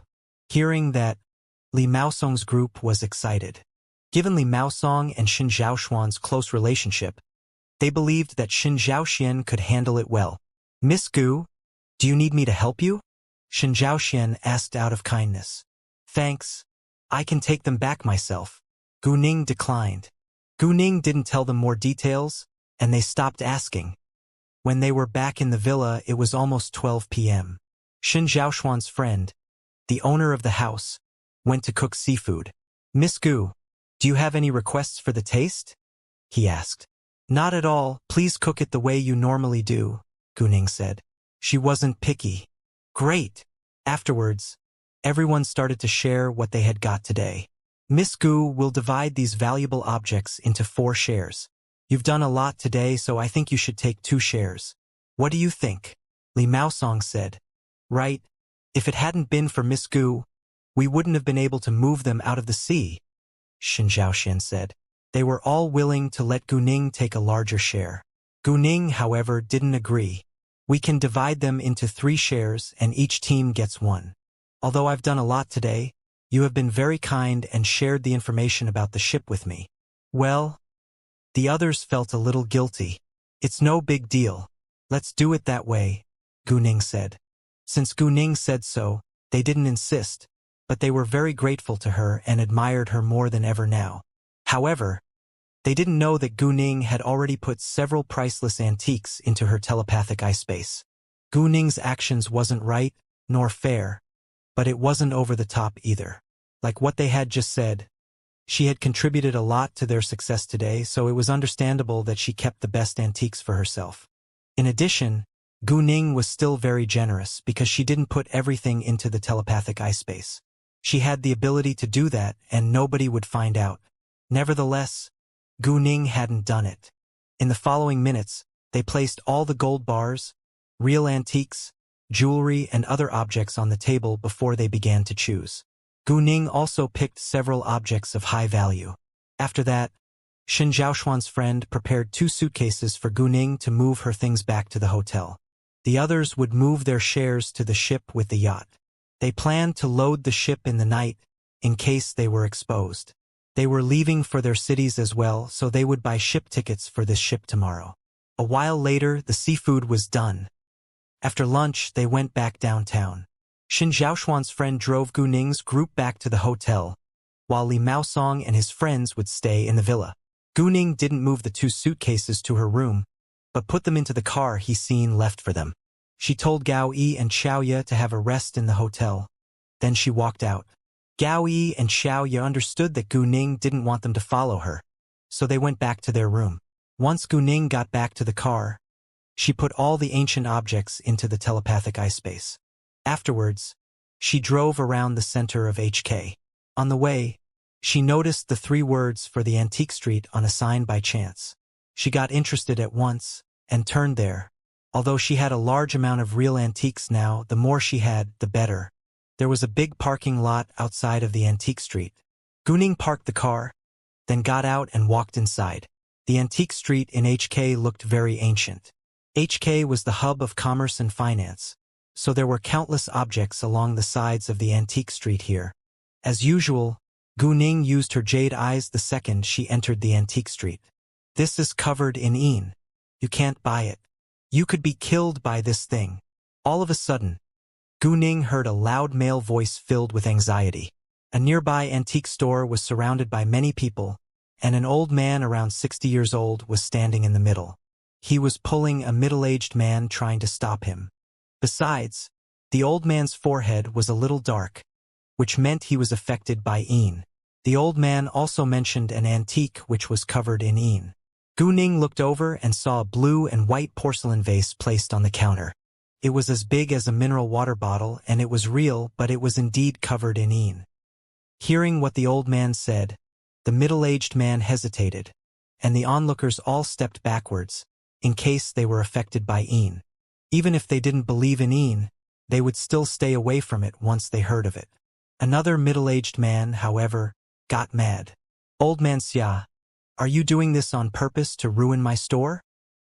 Hearing that, Li Maosong's group was excited. Given Li Maosong and Xin Zhaoxuan's close relationship, they believed that Xin Zhaoxian could handle it well. Miss Gu, do you need me to help you? Xin Zhaoxian asked out of kindness. Thanks, I can take them back myself. Guning declined. Guning didn't tell them more details, and they stopped asking. When they were back in the villa, it was almost 12 p.m. Xin Zhaoxuan's friend, the owner of the house, went to cook seafood. Miss Gu, do you have any requests for the taste? He asked. Not at all, please cook it the way you normally do, Guning said. She wasn't picky. Great. Afterwards, everyone started to share what they had got today. Miss Gu will divide these valuable objects into 4 shares. You've done a lot today, so I think you should take 2 shares. What do you think? Li Maosong said. Right. If it hadn't been for Miss Gu, we wouldn't have been able to move them out of the sea, Xin Zhaoxian said. They were all willing to let Guning take a larger share. Guning, however, didn't agree. We can divide them into 3 shares and each team gets 1. Although I've done a lot today, you have been very kind and shared the information about the ship with me. Well, the others felt a little guilty. It's no big deal. Let's do it that way, Guning said. Since Guning said so, they didn't insist, but they were very grateful to her and admired her more than ever now. However, they didn't know that Guning had already put several priceless antiques into her telepathic ice space. Guning's actions wasn't right, nor fair, but it wasn't over the top either. Like what they had just said, she had contributed a lot to their success today, so it was understandable that she kept the best antiques for herself. In addition, Guning was still very generous because she didn't put everything into the telepathic ice space. She had the ability to do that and nobody would find out. Nevertheless, Guning hadn't done it. In the following minutes, they placed all the gold bars, real antiques, jewelry and other objects on the table before they began to choose. Guning also picked several objects of high value. After that, Xin Zhaoxuan's friend prepared 2 suitcases for Guning to move her things back to the hotel. The others would move their shares to the ship with the yacht. They planned to load the ship in the night, in case they were exposed. They were leaving for their cities as well, so they would buy ship tickets for this ship tomorrow. A while later, the seafood was done. After lunch, they went back downtown. Xin Zhaoxuan's friend drove Guning's group back to the hotel, while Li Maosong and his friends would stay in the villa. Guning didn't move the 2 suitcases to her room, but put them into the car he seen left for them. She told Gao Yi and Xiao Ye to have a rest in the hotel. Then she walked out. Gao Yi and Xiao Ye understood that Gu Ning didn't want them to follow her, so they went back to their room. Once Gu Ning got back to the car, she put all the ancient objects into the telepathic eye space. Afterwards, she drove around the center of HK. On the way, she noticed the 3 words for the antique street on a sign by chance. She got interested at once and turned there. Although she had a large amount of real antiques now, the more she had, the better. There was a big parking lot outside of the antique street. Gu Ning parked the car, then got out and walked inside. The antique street in HK looked very ancient. HK was the hub of commerce and finance, so there were countless objects along the sides of the antique street here. As usual, Gu Ning used her jade eyes the second she entered the antique street. This is covered in Yin. You can't buy it. You could be killed by this thing. All of a sudden, Gu Ning heard a loud male voice filled with anxiety. A nearby antique store was surrounded by many people, and an old man around 60 years old was standing in the middle. He was pulling a middle-aged man trying to stop him. Besides, the old man's forehead was a little dark, which meant he was affected by Yin. The old man also mentioned an antique which was covered in Yin. Gu Ning looked over and saw a blue and white porcelain vase placed on the counter. It was as big as a mineral water bottle, and it was real, but it was indeed covered in Yin. Hearing what the old man said, the middle-aged man hesitated, and the onlookers all stepped backwards, in case they were affected by Yin. Even if they didn't believe in Yin, they would still stay away from it once they heard of it. Another middle-aged man, however, got mad. Old man Xia, are you doing this on purpose to ruin my store?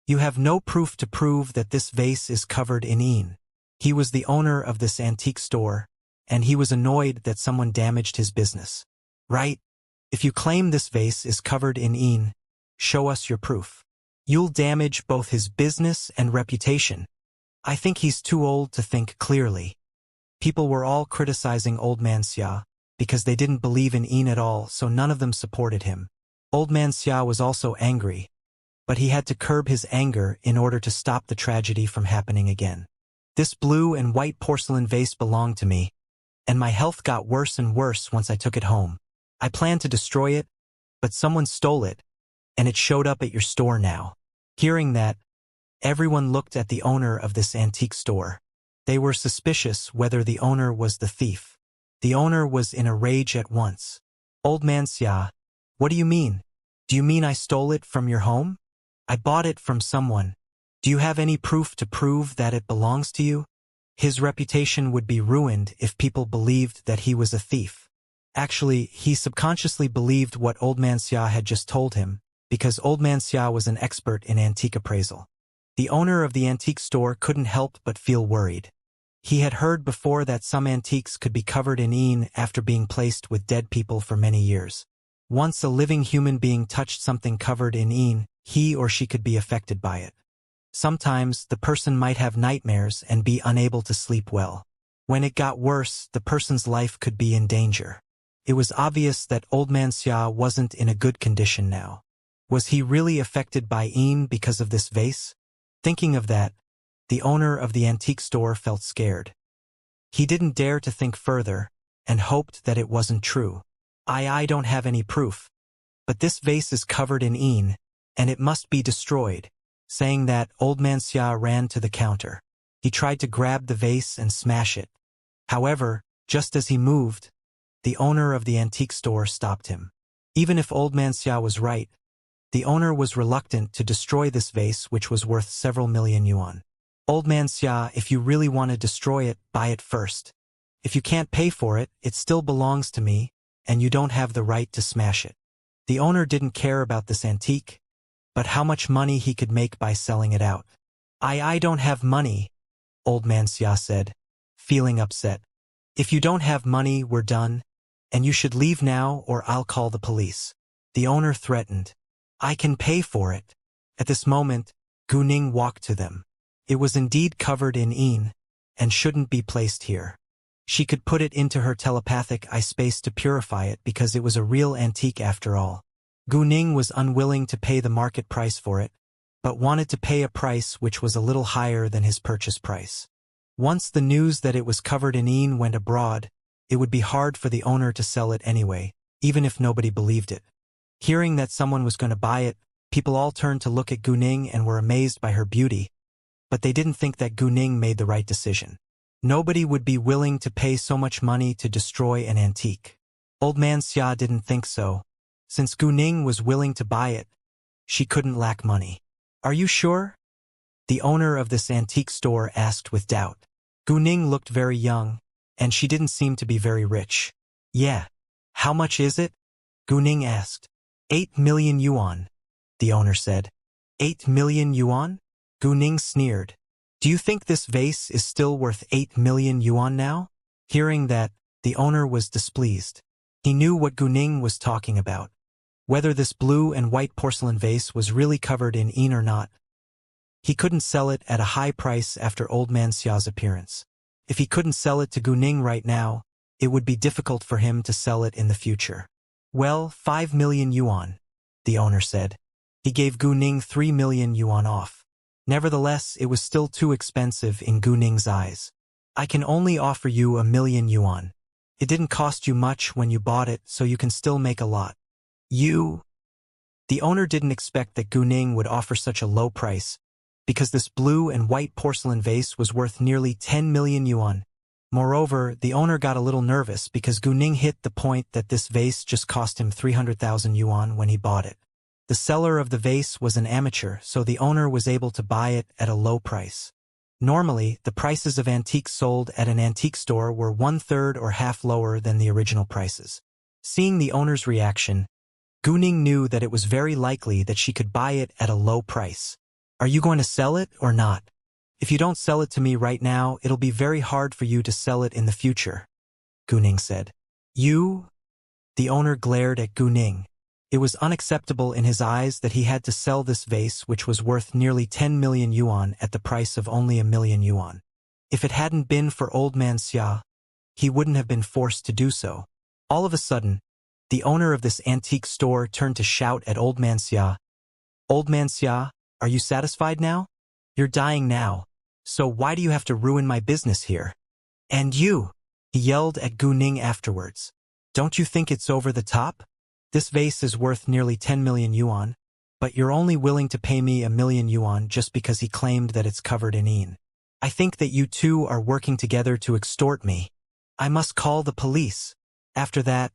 You have no proof to prove that this vase is covered in Yin. He was the owner of this antique store, and he was annoyed that someone damaged his business. Right? If you claim this vase is covered in Yin, show us your proof. You'll damage both his business and reputation. I think he's too old to think clearly. People were all criticizing Old Man Xia because they didn't believe in Yin at all, so none of them supported him. Old Man Xia was also angry, but he had to curb his anger in order to stop the tragedy from happening again. This blue and white porcelain vase belonged to me, and my health got worse and worse once I took it home. I planned to destroy it, but someone stole it, and it showed up at your store now. Hearing that, everyone looked at the owner of this antique store. They were suspicious whether the owner was the thief. The owner was in a rage at once. Old Man Xia, what do you mean? Do you mean I stole it from your home? I bought it from someone. Do you have any proof to prove that it belongs to you? His reputation would be ruined if people believed that he was a thief. Actually, he subconsciously believed what Old Man Xia had just told him, because Old Man Xia was an expert in antique appraisal. The owner of the antique store couldn't help but feel worried. He had heard before that some antiques could be covered in Yin after being placed with dead people for many years. Once a living human being touched something covered in Yin, he or she could be affected by it. Sometimes, the person might have nightmares and be unable to sleep well. When it got worse, the person's life could be in danger. It was obvious that Old Man Xia wasn't in a good condition now. Was he really affected by Yin because of this vase? Thinking of that, the owner of the antique store felt scared. He didn't dare to think further, and hoped that it wasn't true. I don't have any proof, but this vase is covered in Yin, and it must be destroyed. Saying that, Old Man Xia ran to the counter. He tried to grab the vase and smash it. However, just as he moved, the owner of the antique store stopped him. Even if Old Man Xia was right, the owner was reluctant to destroy this vase, which was worth several million yuan. Old Man Xia, if you really want to destroy it, buy it first. If you can't pay for it, it still belongs to me, and you don't have the right to smash it. The owner didn't care about this antique, but how much money he could make by selling it out. I don't have money, Old Man Xia said, feeling upset. If you don't have money, we're done, and you should leave now or I'll call the police. The owner threatened. I can pay for it. At this moment, Gu Ning walked to them. It was indeed covered in Yin, and shouldn't be placed here. She could put it into her telepathic eye space to purify it because it was a real antique after all. Gu Ning was unwilling to pay the market price for it, but wanted to pay a price which was a little higher than his purchase price. Once the news that it was covered in ine went abroad, it would be hard for the owner to sell it anyway, even if nobody believed it. Hearing that someone was going to buy it, people all turned to look at Guning and were amazed by her beauty, but they didn't think that Guning made the right decision. Nobody would be willing to pay so much money to destroy an antique. Old Man Xia didn't think so. Since Guning was willing to buy it, she couldn't lack money. Are you sure? The owner of this antique store asked with doubt. Guning looked very young, and she didn't seem to be very rich. Yeah. How much is it? Guning asked. 8 million yuan, the owner said. 8 million yuan? Guning sneered. Do you think this vase is still worth 8 million yuan now? Hearing that, the owner was displeased. He knew what Guning was talking about. Whether this blue and white porcelain vase was really covered in ine or not. He couldn't sell it at a high price after Old Man Xia's appearance. If he couldn't sell it to Guning right now, it would be difficult for him to sell it in the future. Well, 5 million yuan, the owner said. He gave Guning 3 million yuan off. Nevertheless, it was still too expensive in Guning's eyes. I can only offer you 1 million yuan. It didn't cost you much when you bought it, so you can still make a lot. You? The owner didn't expect that Guning would offer such a low price, because this blue and white porcelain vase was worth nearly 10 million yuan. Moreover, the owner got a little nervous because Guning hit the point that this vase just cost him 300,000 yuan when he bought it. The seller of the vase was an amateur, so the owner was able to buy it at a low price. Normally, the prices of antiques sold at an antique store were 1/3 or half lower than the original prices. Seeing the owner's reaction, Guning knew that it was very likely that she could buy it at a low price. Are you going to sell it or not? If you don't sell it to me right now, it'll be very hard for you to sell it in the future, Guning said. You? The owner glared at Guning. It was unacceptable in his eyes that he had to sell this vase which was worth nearly 10 million yuan at the price of only 1 million yuan. If it hadn't been for Old Man Xia, he wouldn't have been forced to do so. All of a sudden, the owner of this antique store turned to shout at Old Man Xia. Old Man Xia, are you satisfied now? You're dying now, so why do you have to ruin my business here? And you, he yelled at Guning afterwards. Don't you think it's over the top? This vase is worth nearly 10 million yuan, but you're only willing to pay me 1 million yuan just because he claimed that it's covered in ine. I think that you two are working together to extort me. I must call the police. After that,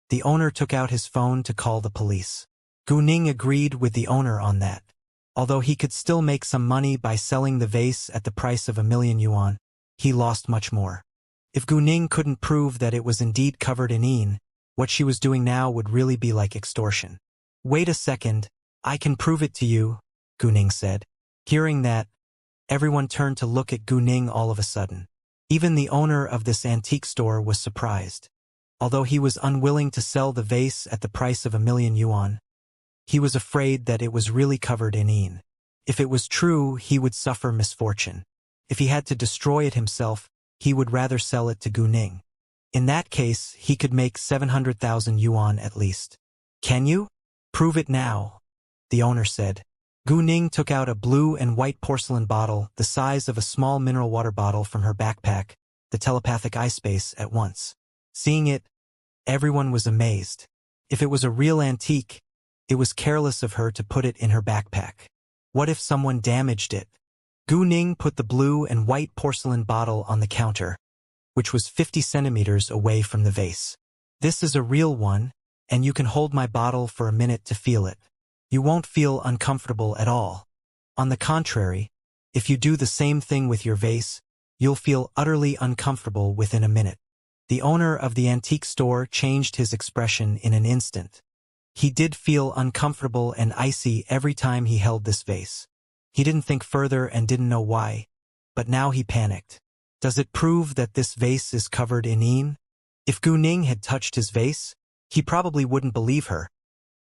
the owner took out his phone to call the police. Guning agreed with the owner on that. Although he could still make some money by selling the vase at the price of 1 million yuan, he lost much more. If Guning couldn't prove that it was indeed covered in ine, what she was doing now would really be like extortion. Wait a second, I can prove it to you, Guning said. Hearing that, everyone turned to look at Guning all of a sudden. Even the owner of this antique store was surprised. Although he was unwilling to sell the vase at the price of 1 million yuan, he was afraid that it was really covered in ine. If it was true, he would suffer misfortune. If he had to destroy it himself, he would rather sell it to Guning. In that case, he could make 700,000 yuan at least. Can you? Prove it now, the owner said. Guning took out a blue and white porcelain bottle the size of a small mineral water bottle from her backpack, the telepathic eye space, at once. Seeing it, everyone was amazed. If it was a real antique, it was careless of her to put it in her backpack. What if someone damaged it? Guning put the blue and white porcelain bottle on the counter, which was 50 centimeters away from the vase. This is a real one, and you can hold my bottle for a minute to feel it. You won't feel uncomfortable at all. On the contrary, if you do the same thing with your vase, you'll feel utterly uncomfortable within a minute. The owner of the antique store changed his expression in an instant. He did feel uncomfortable and icy every time he held this vase. He didn't think further and didn't know why, but now he panicked. Does it prove that this vase is covered in ine? If Guning had touched his vase, he probably wouldn't believe her,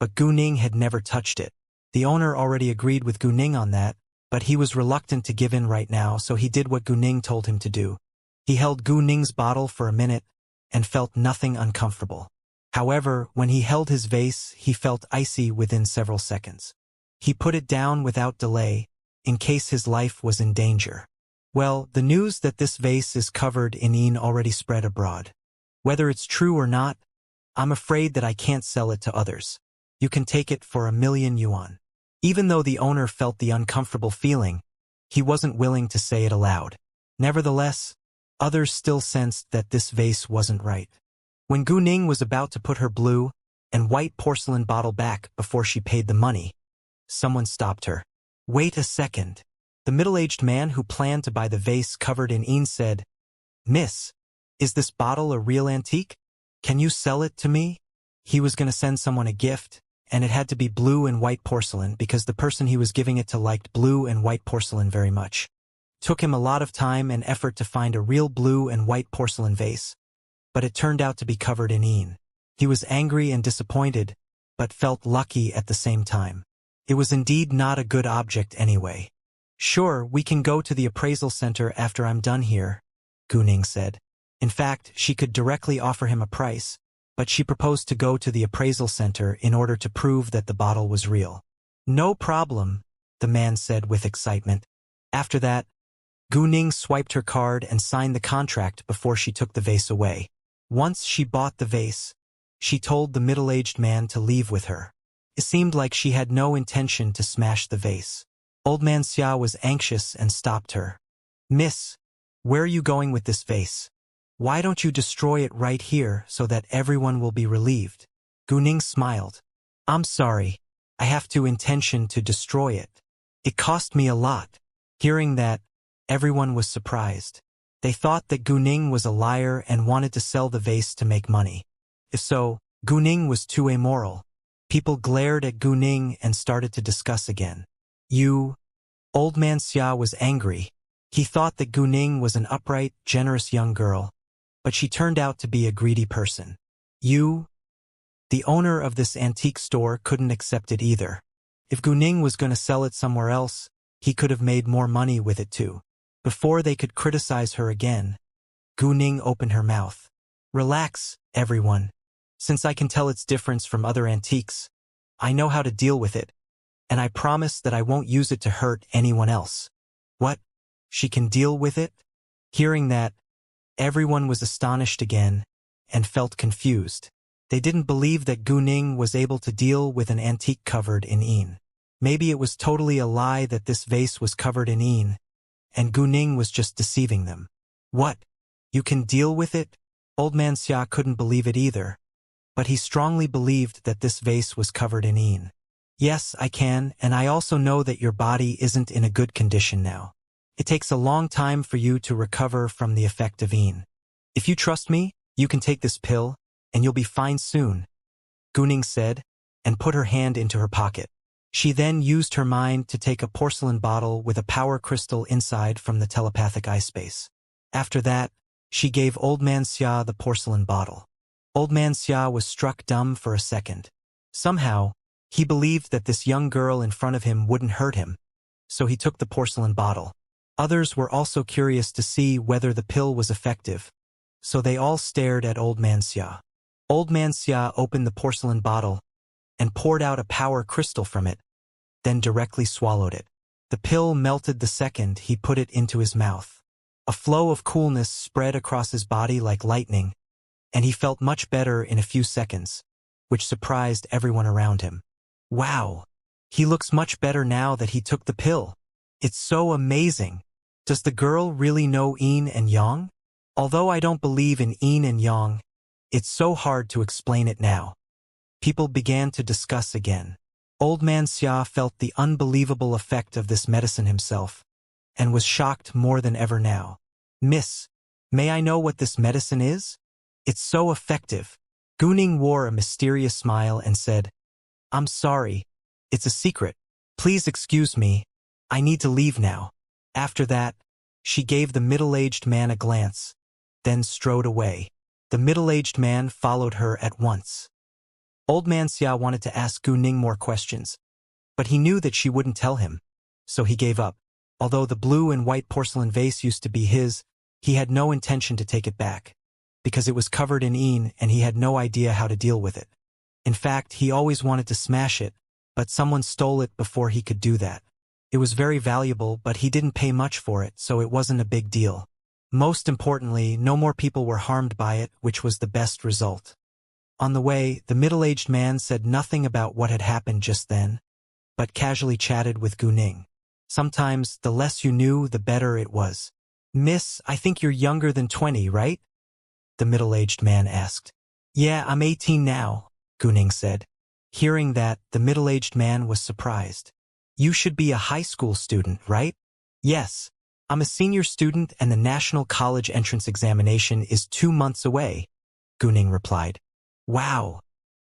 but Guning had never touched it. The owner already agreed with Guning on that, but he was reluctant to give in right now, so he did what Guning told him to do. He held Guning's bottle for a minute and felt nothing uncomfortable. However, when he held his vase, he felt icy within several seconds. He put it down without delay, in case his life was in danger. Well, the news that this vase is covered in yin already spread abroad. Whether it's true or not, I'm afraid that I can't sell it to others. You can take it for 1,000,000 yuan. Even though the owner felt the uncomfortable feeling, he wasn't willing to say it aloud. Nevertheless, others still sensed that this vase wasn't right. When Gu Ning was about to put her blue and white porcelain bottle back before she paid the money, someone stopped her. "Wait a second." The middle-aged man who planned to buy the vase covered in yin said, "Miss, is this bottle a real antique? Can you sell it to me?" He was going to send someone a gift, and it had to be blue and white porcelain because the person he was giving it to liked blue and white porcelain very much. Took him a lot of time and effort to find a real blue and white porcelain vase, but it turned out to be covered in yin. He was angry and disappointed, but felt lucky at the same time. It was indeed not a good object anyway. "Sure, we can go to the appraisal center after I'm done here," Gu Ning said. In fact, she could directly offer him a price, but she proposed to go to the appraisal center in order to prove that the bottle was real. "No problem," the man said with excitement. After that, Gu Ning swiped her card and signed the contract before she took the vase away. Once she bought the vase, she told the middle-aged man to leave with her. It seemed like she had no intention to smash the vase. Old man Xia was anxious and stopped her. "Miss, where are you going with this vase? Why don't you destroy it right here so that everyone will be relieved?" Gu Ning smiled. "I'm sorry. I have to intention to destroy it. It cost me a lot." Hearing that, everyone was surprised. They thought that Gu Ning was a liar and wanted to sell the vase to make money. If so, Gu Ning was too immoral. People glared at Gu Ning and started to discuss again. Old man Xia was angry. He thought that Gu Ning was an upright, generous young girl, but she turned out to be a greedy person. The owner of this antique store couldn't accept it either. If Gu Ning was going to sell it somewhere else, he could have made more money with it too. Before they could criticize her again, Gu Ning opened her mouth. "Relax, everyone. Since I can tell its difference from other antiques, I know how to deal with it, and I promise that I won't use it to hurt anyone else." "What? She can deal with it?" Hearing that, everyone was astonished again and felt confused. They didn't believe that Gu Ning was able to deal with an antique covered in yin. Maybe it was totally a lie that this vase was covered in yin, and Gu Ning was just deceiving them. "What? You can deal with it?" Old man Xia couldn't believe it either, but he strongly believed that this vase was covered in yin. "Yes, I can, and I also know that your body isn't in a good condition now. It takes a long time for you to recover from the effect of yin. If you trust me, you can take this pill, and you'll be fine soon," Gu Ning said, and put her hand into her pocket. She then used her mind to take a porcelain bottle with a power crystal inside from the telepathic eye space. After that, she gave Old Man Xia the porcelain bottle. Old Man Xia was struck dumb for a second. Somehow, he believed that this young girl in front of him wouldn't hurt him, so he took the porcelain bottle. Others were also curious to see whether the pill was effective, so they all stared at Old Man Xia. Old Man Xia opened the porcelain bottle and poured out a power crystal from it, then directly swallowed it. The pill melted the second he put it into his mouth. A flow of coolness spread across his body like lightning, and he felt much better in a few seconds, which surprised everyone around him. "Wow! He looks much better now that he took the pill. It's so amazing. Does the girl really know yin and yang? Although I don't believe in yin and yang, it's so hard to explain it now." People began to discuss again. Old Man Xia felt the unbelievable effect of this medicine himself, and was shocked more than ever now. "Miss, may I know what this medicine is? It's so effective." Gu Ning wore a mysterious smile and said, "I'm sorry. It's a secret. Please excuse me. I need to leave now." After that, she gave the middle-aged man a glance, then strode away. The middle-aged man followed her at once. Old Man Xia wanted to ask Gu Ning more questions, but he knew that she wouldn't tell him, so he gave up. Although the blue and white porcelain vase used to be his, he had no intention to take it back, because it was covered in yin and he had no idea how to deal with it. In fact, he always wanted to smash it, but someone stole it before he could do that. It was very valuable, but he didn't pay much for it, so it wasn't a big deal. Most importantly, no more people were harmed by it, which was the best result. On the way, the middle-aged man said nothing about what had happened just then, but casually chatted with Gu Ning. Sometimes, the less you knew, the better it was. "Miss, I think you're younger than 20, right?" the middle-aged man asked. "Yeah, I'm 18 now," Gu Ning said. Hearing that, the middle-aged man was surprised. "You should be a high school student, right?" "Yes. I'm a senior student and the National College Entrance Examination is 2 months away," Gu Ning replied. "Wow.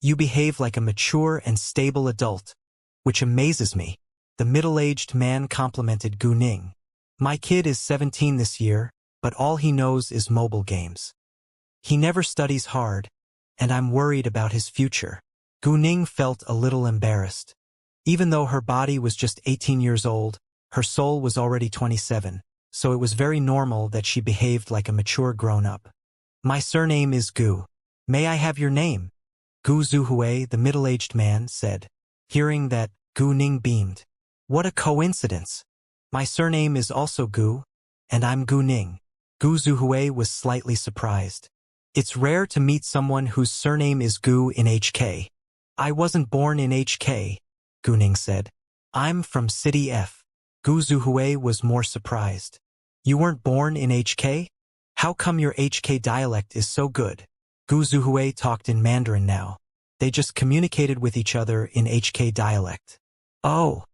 You behave like a mature and stable adult, which amazes me," the middle-aged man complimented Gu Ning. "My kid is 17 this year, but all he knows is mobile games. He never studies hard, and I'm worried about his future." Gu Ning felt a little embarrassed. Even though her body was just 18 years old, her soul was already 27, so it was very normal that she behaved like a mature grown-up. "My surname is Gu. May I have your name?" Gu Zuhui, the middle-aged man, said. Hearing that, Gu Ning beamed. "What a coincidence! My surname is also Gu, and I'm Gu Ning." Gu Zuhui was slightly surprised. "It's rare to meet someone whose surname is Gu in HK. I wasn't born in HK," Gu Ning said. "I'm from City F." Gu Zuhui was more surprised. "You weren't born in HK? How come your HK dialect is so good?" Gu Zuhui talked in Mandarin now. They just communicated with each other in HK dialect. "Oh,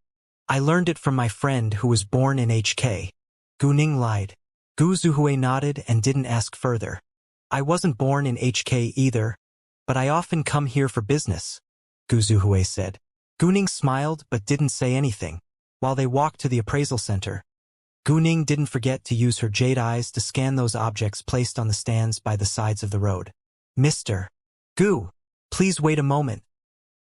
I learned it from my friend who was born in HK." Gu Ning lied. Gu Zuhui nodded and didn't ask further. "I wasn't born in HK either, but I often come here for business," Gu Zuhui said. Gu Ning smiled but didn't say anything. While they walked to the appraisal center, Gu Ning didn't forget to use her jade eyes to scan those objects placed on the stands by the sides of the road. "Mr. Gu, please wait a moment,"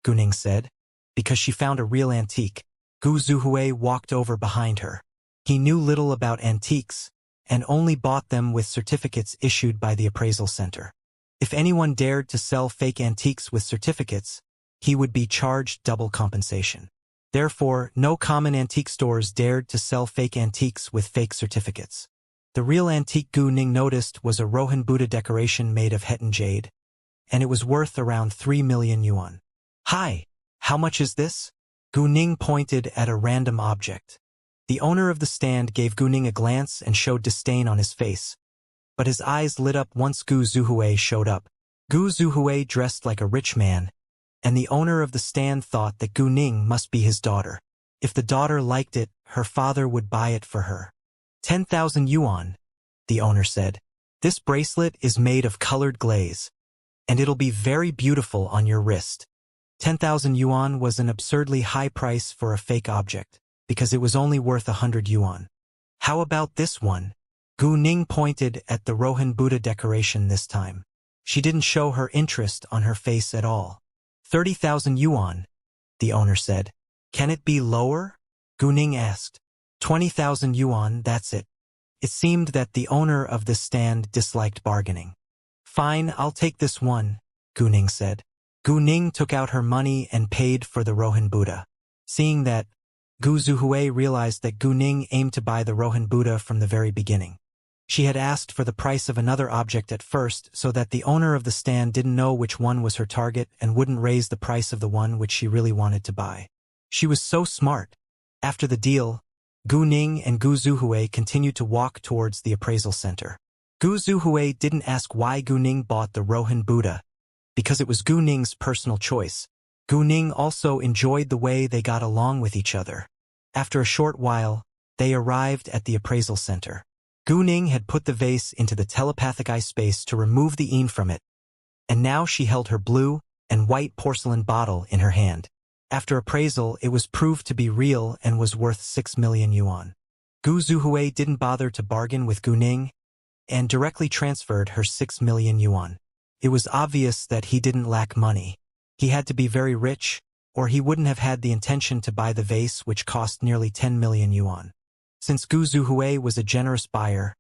Gu Ning said, because she found a real antique. Gu Zuhui walked over behind her. He knew little about antiques, and only bought them with certificates issued by the appraisal center. If anyone dared to sell fake antiques with certificates, he would be charged double compensation. Therefore, no common antique stores dared to sell fake antiques with fake certificates. The real antique Gu Ning noticed was a Rohan Buddha decoration made of Hetan jade, and it was worth around 3 million yuan. "Hi, how much is this?" Gu Ning pointed at a random object. The owner of the stand gave Gu Ning a glance and showed disdain on his face, but his eyes lit up once Gu Zuhui showed up. Gu Zuhui dressed like a rich man, and the owner of the stand thought that Gu Ning must be his daughter. If the daughter liked it, her father would buy it for her. 10,000 yuan, the owner said. "This bracelet is made of colored glaze, and it'll be very beautiful on your wrist." 10,000 yuan was an absurdly high price for a fake object, because it was only worth 100 yuan. "How about this one?" Gu Ning pointed at the Rohan Buddha decoration this time. She didn't show her interest on her face at all. 30,000 yuan, the owner said. "Can it be lower?" Gu Ning asked. 20,000 yuan, that's it. It seemed that the owner of the stand disliked bargaining. "Fine, I'll take this one," Gu Ning said. Gu Ning took out her money and paid for the Rohan Buddha. Seeing that, Gu Zuhui realized that Gu Ning aimed to buy the Rohan Buddha from the very beginning. She had asked for the price of another object at first so that the owner of the stand didn't know which one was her target and wouldn't raise the price of the one which she really wanted to buy. She was so smart. After the deal, Gu Ning and Gu Zuhui continued to walk towards the appraisal center. Gu Zuhui didn't ask why Gu Ning bought the Rohan Buddha, because it was Gu Ning's personal choice. Gu Ning also enjoyed the way they got along with each other. After a short while, they arrived at the appraisal center. Gu Ning had put the vase into the telepathic eye space to remove the yin from it, and now she held her blue and white porcelain bottle in her hand. After appraisal, it was proved to be real and was worth 6 million yuan. Gu Zuhui didn't bother to bargain with Gu Ning and directly transferred her 6 million yuan. It was obvious that he didn't lack money. He had to be very rich, or he wouldn't have had the intention to buy the vase which cost nearly 10 million yuan. Since Gu Zuhui was a generous buyer,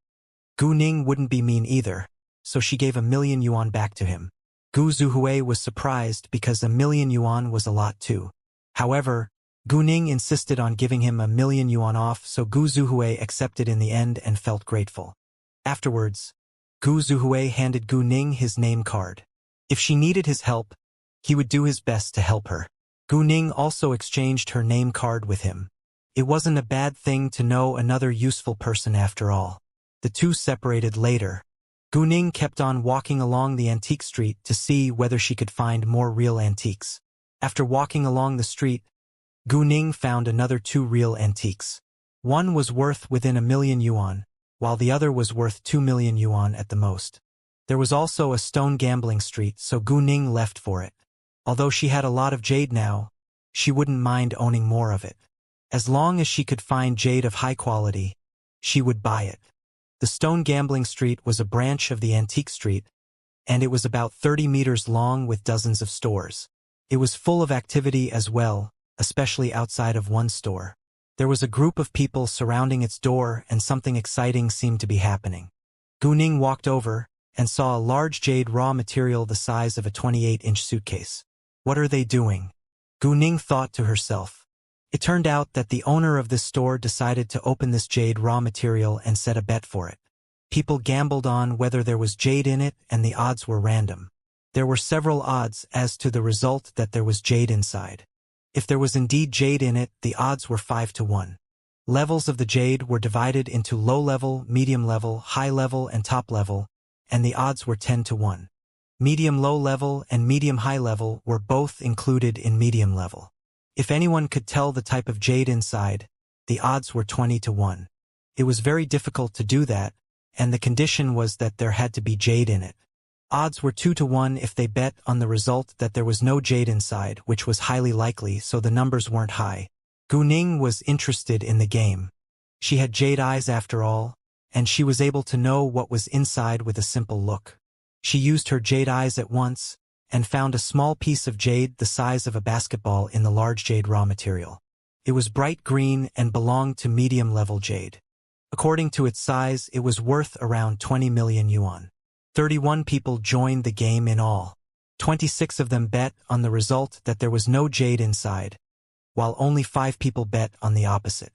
Gu Ning wouldn't be mean either, so she gave 1 million yuan back to him. Gu Zuhui was surprised because 1 million yuan was a lot too. However, Gu Ning insisted on giving him 1,000,000 yuan off, so Gu Zuhui accepted in the end and felt grateful. Afterwards, Gu Zuhui handed Gu Ning his name card. If she needed his help, he would do his best to help her. Gu Ning also exchanged her name card with him. It wasn't a bad thing to know another useful person after all. The two separated later. Gu Ning kept on walking along the antique street to see whether she could find more real antiques. After walking along the street, Gu Ning found another 2 real antiques. One was worth within 1,000,000 yuan, while the other was worth 2,000,000 yuan at the most. There was also a stone gambling street, so Gu Ning left for it. Although she had a lot of jade now, she wouldn't mind owning more of it. As long as she could find jade of high quality, she would buy it. The stone gambling street was a branch of the antique street, and it was about 30 meters long with dozens of stores. It was full of activity as well, especially outside of one store. There was a group of people surrounding its door, and something exciting seemed to be happening. Gu Ning walked over and saw a large jade raw material the size of a 28-inch suitcase. What are they doing? Gu Ning thought to herself. It turned out that the owner of this store decided to open this jade raw material and set a bet for it. People gambled on whether there was jade in it, and the odds were random. There were several odds as to the result that there was jade inside. If there was indeed jade in it, the odds were 5 to 1. Levels of the jade were divided into low level, medium level, high level, and top level, and the odds were 10 to 1. Medium low level and medium high level were both included in medium level. If anyone could tell the type of jade inside, the odds were 20 to 1. It was very difficult to do that, and the condition was that there had to be jade in it. Odds were 2 to 1 if they bet on the result that there was no jade inside, which was highly likely, so the numbers weren't high. Gu Ning was interested in the game. She had jade eyes after all, and she was able to know what was inside with a simple look. She used her jade eyes at once, and found a small piece of jade the size of a basketball in the large jade raw material. It was bright green and belonged to medium-level jade. According to its size, it was worth around 20,000,000 yuan. 31 people joined the game in all. 26 of them bet on the result that there was no jade inside, while only 5 people bet on the opposite.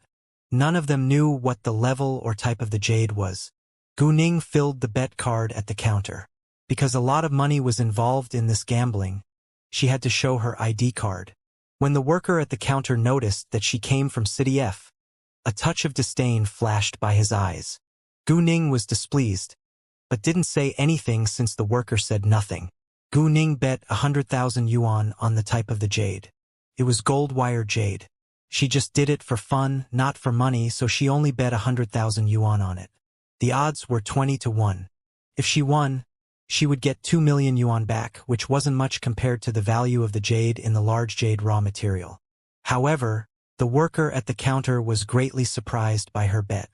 None of them knew what the level or type of the jade was. Gu Ning filled the bet card at the counter. Because a lot of money was involved in this gambling, she had to show her ID card. When the worker at the counter noticed that she came from City F, a touch of disdain flashed by his eyes. Gu Ning was displeased, but didn't say anything since the worker said nothing. Gu Ning bet 100,000 yuan on the type of the jade. It was gold wire jade. She just did it for fun, not for money, so she only bet 100,000 yuan on it. The odds were 20 to 1. If she won, she would get 2,000,000 yuan back, which wasn't much compared to the value of the jade in the large jade raw material. However, the worker at the counter was greatly surprised by her bet.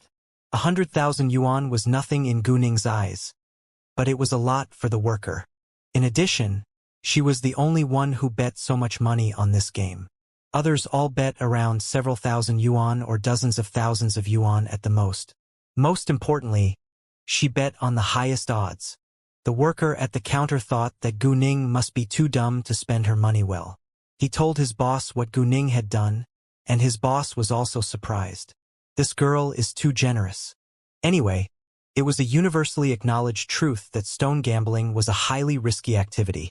100,000 yuan was nothing in Gu Ning's eyes, but it was a lot for the worker. In addition, she was the only one who bet so much money on this game. Others all bet around several thousand yuan or dozens of thousands of yuan at the most. Most importantly, she bet on the highest odds. The worker at the counter thought that Gu Ning must be too dumb to spend her money well. He told his boss what Gu Ning had done, and his boss was also surprised. This girl is too generous. Anyway, it was a universally acknowledged truth that stone gambling was a highly risky activity.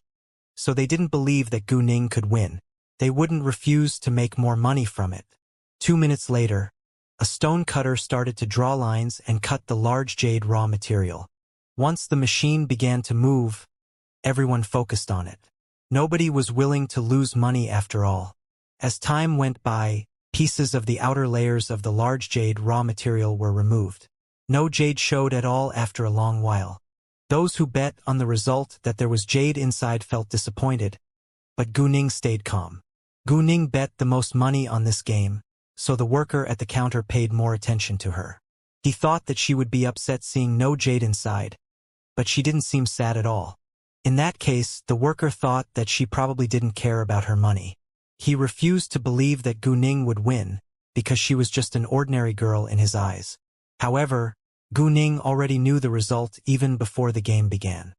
So they didn't believe that Gu Ning could win. They wouldn't refuse to make more money from it. 2 minutes later, a stone cutter started to draw lines and cut the large jade raw material. Once the machine began to move, everyone focused on it. Nobody was willing to lose money after all. As time went by, pieces of the outer layers of the large jade raw material were removed. No jade showed at all after a long while. Those who bet on the result that there was jade inside felt disappointed, but Gu Ning stayed calm. Gu Ning bet the most money on this game, so the worker at the counter paid more attention to her. He thought that she would be upset seeing no jade inside, but she didn't seem sad at all. In that case, the worker thought that she probably didn't care about her money. He refused to believe that Gu Ning would win, because she was just an ordinary girl in his eyes. However, Gu Ning already knew the result even before the game began.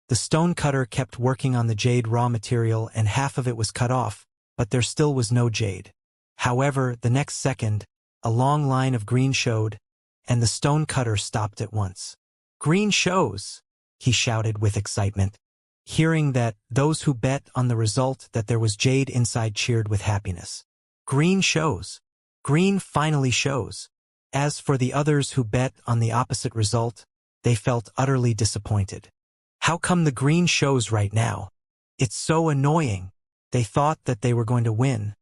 The stone cutter kept working on the jade raw material and half of it was cut off, but there still was no jade. However, the next second, a long line of green showed, and the stonecutter stopped at once. "Green shows!" he shouted with excitement. Hearing that, those who bet on the result that there was jade inside cheered with happiness. "Green shows! Green finally shows!" As for the others who bet on the opposite result, they felt utterly disappointed. "How come the green shows right now? It's so annoying." They thought that they were going to win,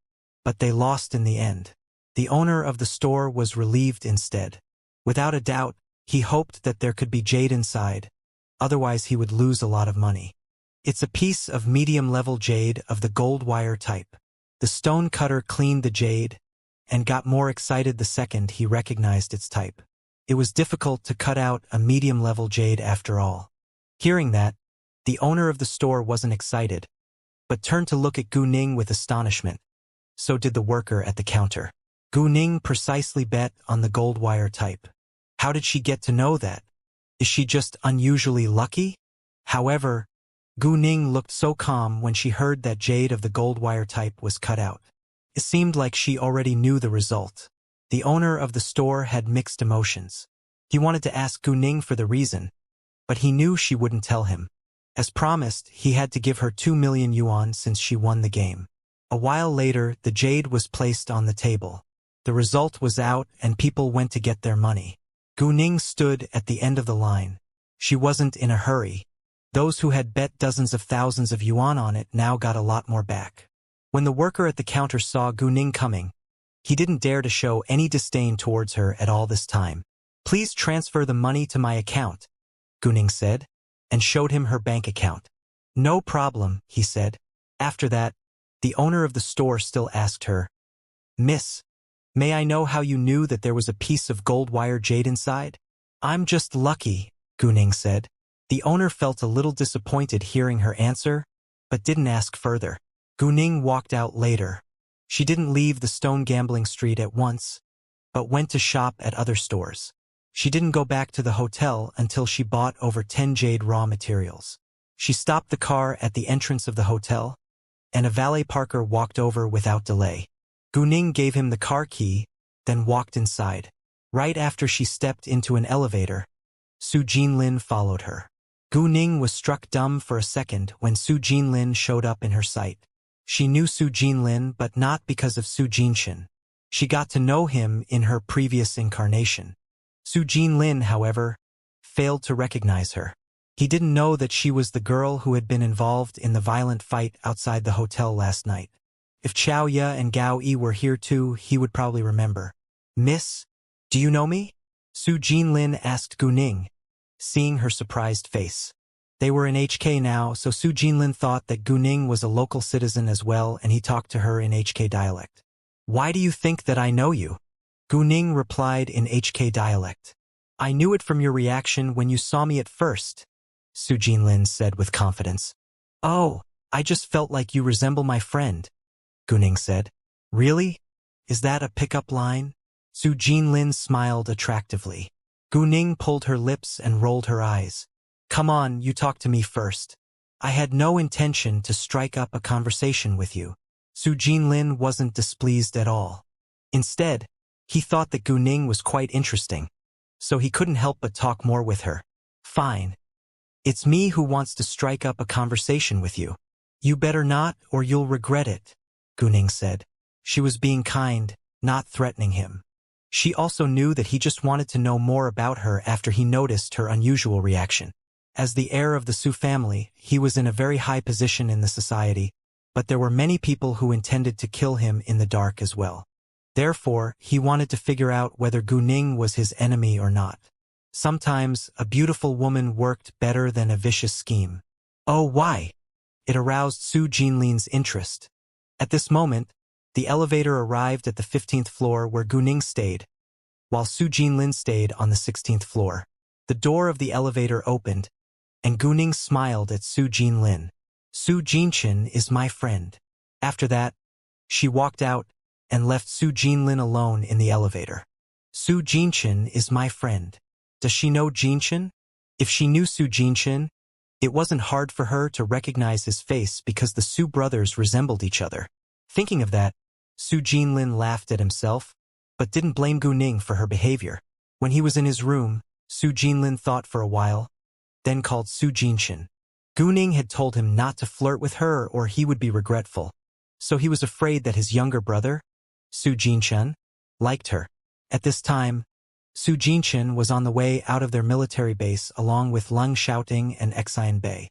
but they lost in the end. The owner of the store was relieved instead. Without a doubt, he hoped that there could be jade inside, otherwise he would lose a lot of money. It's a piece of medium-level jade of the gold wire type. The stonecutter cleaned the jade and got more excited the second he recognized its type. It was difficult to cut out a medium-level jade after all. Hearing that, the owner of the store wasn't excited, but turned to look at Gu Ning with astonishment. So did the worker at the counter. Gu Ning precisely bet on the gold wire type. How did she get to know that? Is she just unusually lucky? However, Gu Ning looked so calm when she heard that jade of the gold wire type was cut out. It seemed like she already knew the result. The owner of the store had mixed emotions. He wanted to ask Gu Ning for the reason, but he knew she wouldn't tell him. As promised, he had to give her 2 million yuan since she won the game. A while later, the jade was placed on the table. The result was out and people went to get their money. Gu Ning stood at the end of the line. She wasn't in a hurry. Those who had bet dozens of thousands of yuan on it now got a lot more back. When the worker at the counter saw Gu Ning coming, he didn't dare to show any disdain towards her at all this time. "Please transfer the money to my account," Gu Ning said, and showed him her bank account. "No problem," he said. After that, the owner of the store still asked her, "Miss, may I know how you knew that there was a piece of gold wire jade inside?" "I'm just lucky," Gu Ning said. The owner felt a little disappointed hearing her answer, but didn't ask further. Gu Ning walked out later. She didn't leave the stone gambling street at once, but went to shop at other stores. She didn't go back to the hotel until she bought over 10 jade raw materials. She stopped the car at the entrance of the hotel, and a valet parker walked over without delay. Gu Ning gave him the car key, then walked inside. Right after she stepped into an elevator, Su Jinlin followed her. Gu Ning was struck dumb for a second when Su Jinlin showed up in her sight. She knew Su Jinlin, but not because of Su Jinshin. She got to know him in her previous incarnation. Su Jinlin, however, failed to recognize her. He didn't know that she was the girl who had been involved in the violent fight outside the hotel last night. If Chao Ye and Gao Yi were here too, he would probably remember. "Miss, do you know me?" Su Jinlin asked Gu Ning, seeing her surprised face. They were in HK now, so Su Jinlin thought that Gu Ning was a local citizen as well, and he talked to her in HK dialect. "Why do you think that I know you?" Gu Ning replied in HK dialect. "I knew it from your reaction when you saw me at first," Su Jinlin said with confidence. "Oh, I just felt like you resemble my friend," Gu Ning said. "Really? Is that a pickup line?" Su Jinlin smiled attractively. Gu Ning pulled her lips and rolled her eyes. "Come on, you talk to me first. I had no intention to strike up a conversation with you." Su Jinlin wasn't displeased at all. Instead, he thought that Gu Ning was quite interesting, so he couldn't help but talk more with her. "Fine. It's me who wants to strike up a conversation with you." "You better not, or you'll regret it," Gu Ning said. She was being kind, not threatening him. She also knew that he just wanted to know more about her after he noticed her unusual reaction. As the heir of the Su family, he was in a very high position in the society, but there were many people who intended to kill him in the dark as well. Therefore, he wanted to figure out whether Gu Ning was his enemy or not. Sometimes, a beautiful woman worked better than a vicious scheme. "Oh, why?" It aroused Su Jinlin's interest. At this moment, the elevator arrived at the 15th floor where Gu Ning stayed, while Su Jinlin stayed on the 16th floor. The door of the elevator opened, and Gu Ning smiled at Su Jinlin. "Su Jinshin is my friend." After that, she walked out and left Su Jinlin alone in the elevator. "Su Jinshin is my friend. Does she know Jinshin?" If she knew Su Jinshin, it wasn't hard for her to recognize his face because the Su brothers resembled each other. Thinking of that, Su Jinlin laughed at himself, but didn't blame Gu Ning for her behavior. When he was in his room, Su Jinlin thought for a while, then called Su Jinshin. Gu Ning had told him not to flirt with her or he would be regretful, so he was afraid that his younger brother, Su Jinshan, liked her. At this time, Su Jinshan was on the way out of their military base along with Leng Xiaoting and Xian Bei.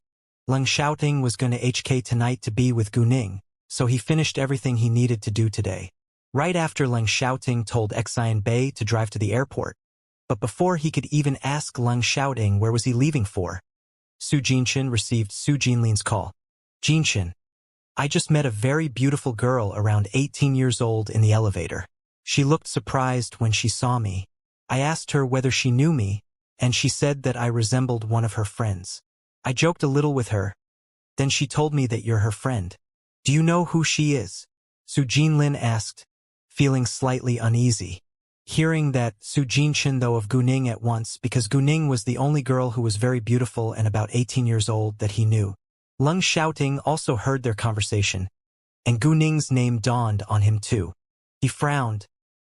Leng Xiaoting was going to HK tonight to be with Gu Ning, so he finished everything he needed to do today. Right after Leng Xiaoting told Xian Bei to drive to the airport, but before he could even ask Leng Xiaoting where was he leaving for, Su Jinshin received Su Jinlin's call. Jinshin, I just met a very beautiful girl around 18 years old in the elevator. She looked surprised when she saw me. I asked her whether she knew me, and she said that I resembled one of her friends. I joked a little with her. Then she told me that you're her friend. Do you know who she is? Su Jinlin asked, feeling slightly uneasy. Hearing that, Su Jinshin thought of Gu Ning at once because Gu Ning was the only girl who was very beautiful and about 18 years old that he knew. Leng Xiaoting also heard their conversation, and Gu Ning's name dawned on him too. He frowned,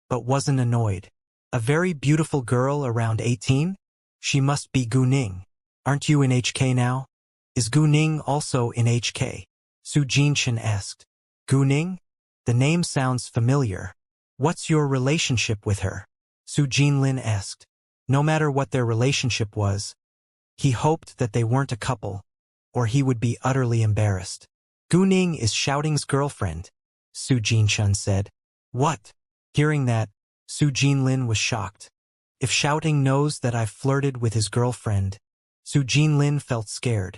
but wasn't annoyed. A very beautiful girl around 18? She must be Gu Ning. Aren't you in HK now? Is Gu Ning also in HK? Su Jinshin asked. Gu Ning? The name sounds familiar. What's your relationship with her? Su Jinlin asked. No matter what their relationship was, he hoped that they weren't a couple, or he would be utterly embarrassed. Gu Ning is Xiaoting's girlfriend, Su Jinshan said. What? Hearing that, Su Jinlin was shocked. If Xiaoting knows that I've flirted with his girlfriend, Su Jinlin felt scared.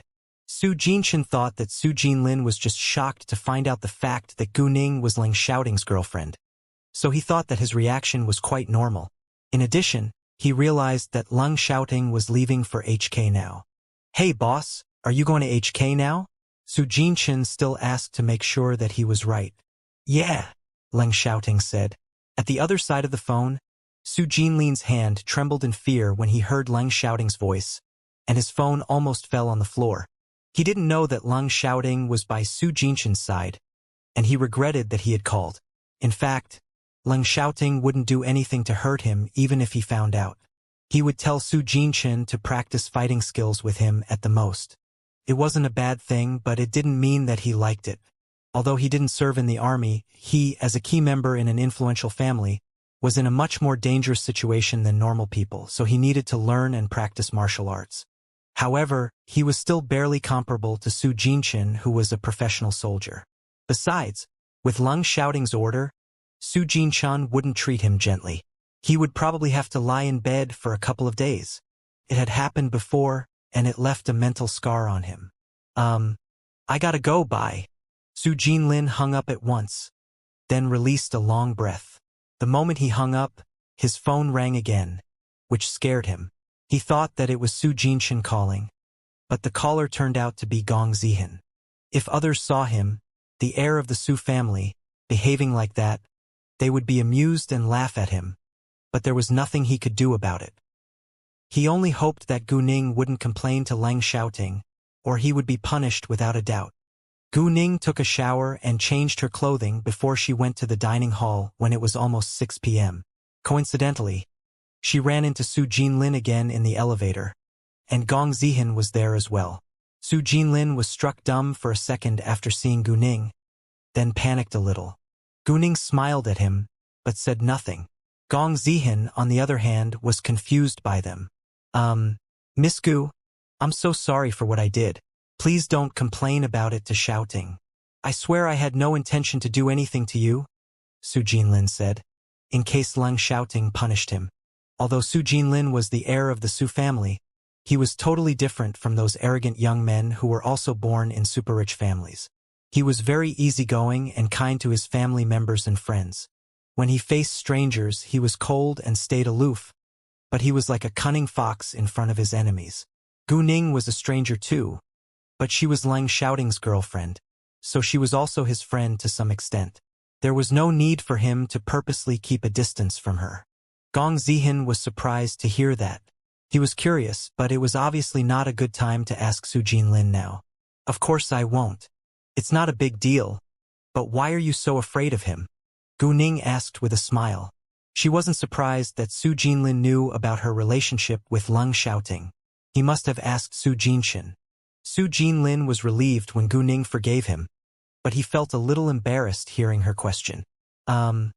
Su Jinshan thought that Su Jinlin was just shocked to find out the fact that Gu Ning was Leng Xiaoting's girlfriend. So he thought that his reaction was quite normal. In addition, he realized that Leng Xiaoting was leaving for HK now. Hey boss, are you going to HK now? Su Jinshan still asked to make sure that he was right. Yeah, Leng Xiaoting said. At the other side of the phone, Su Jinlin's hand trembled in fear when he heard Leng Xiaoting's voice, and his phone almost fell on the floor. He didn't know that Leng Xiaoting was by Su Jinshan's side, and he regretted that he had called. In fact, Leng Xiaoting wouldn't do anything to hurt him even if he found out. He would tell Su Jinshan to practice fighting skills with him at the most. It wasn't a bad thing, but it didn't mean that he liked it. Although he didn't serve in the army, he, as a key member in an influential family, was in a much more dangerous situation than normal people, so he needed to learn and practice martial arts. However, he was still barely comparable to Su Jinshan, who was a professional soldier. Besides, with Leng Xiaoting's order, Su Jinshan wouldn't treat him gently. He would probably have to lie in bed for a couple of days. It had happened before, and it left a mental scar on him. I gotta go, bye. Su Jinlin hung up at once, then released a long breath. The moment he hung up, his phone rang again, which scared him. He thought that it was Su Jinshan calling, but the caller turned out to be Gong Zihan. If others saw him, the heir of the Su family, behaving like that, they would be amused and laugh at him, but there was nothing he could do about it. He only hoped that Gu Ning wouldn't complain to Leng Xiaoting, or he would be punished without a doubt. Gu Ning took a shower and changed her clothing before she went to the dining hall when it was almost 6 p.m. Coincidentally, she ran into Su Jinlin again in the elevator, and Gong Zihan was there as well. Su Jinlin was struck dumb for a second after seeing Gu Ning, then panicked a little. Gu Ning smiled at him, but said nothing. Gong Zihan, on the other hand, was confused by them. Miss Gu, I'm so sorry for what I did. Please don't complain about it to Xiaoting. I swear I had no intention to do anything to you, Su Jinlin said, in case Leng Xiaoting punished him. Although Su Jinlin was the heir of the Su family, he was totally different from those arrogant young men who were also born in super-rich families. He was very easygoing and kind to his family members and friends. When he faced strangers, he was cold and stayed aloof, but he was like a cunning fox in front of his enemies. Gu Ning was a stranger too, but she was Leng Xiaoting's girlfriend, so she was also his friend to some extent. There was no need for him to purposely keep a distance from her. Gong Zihan was surprised to hear that. He was curious, but it was obviously not a good time to ask Su Jinlin now. Of course I won't. It's not a big deal. But why are you so afraid of him? Gu Ning asked with a smile. She wasn't surprised that Su Jinlin knew about her relationship with Leng Xiaoting. He must have asked Su Jinshin. Su Jinlin was relieved when Gu Ning forgave him, but he felt a little embarrassed hearing her question. I'm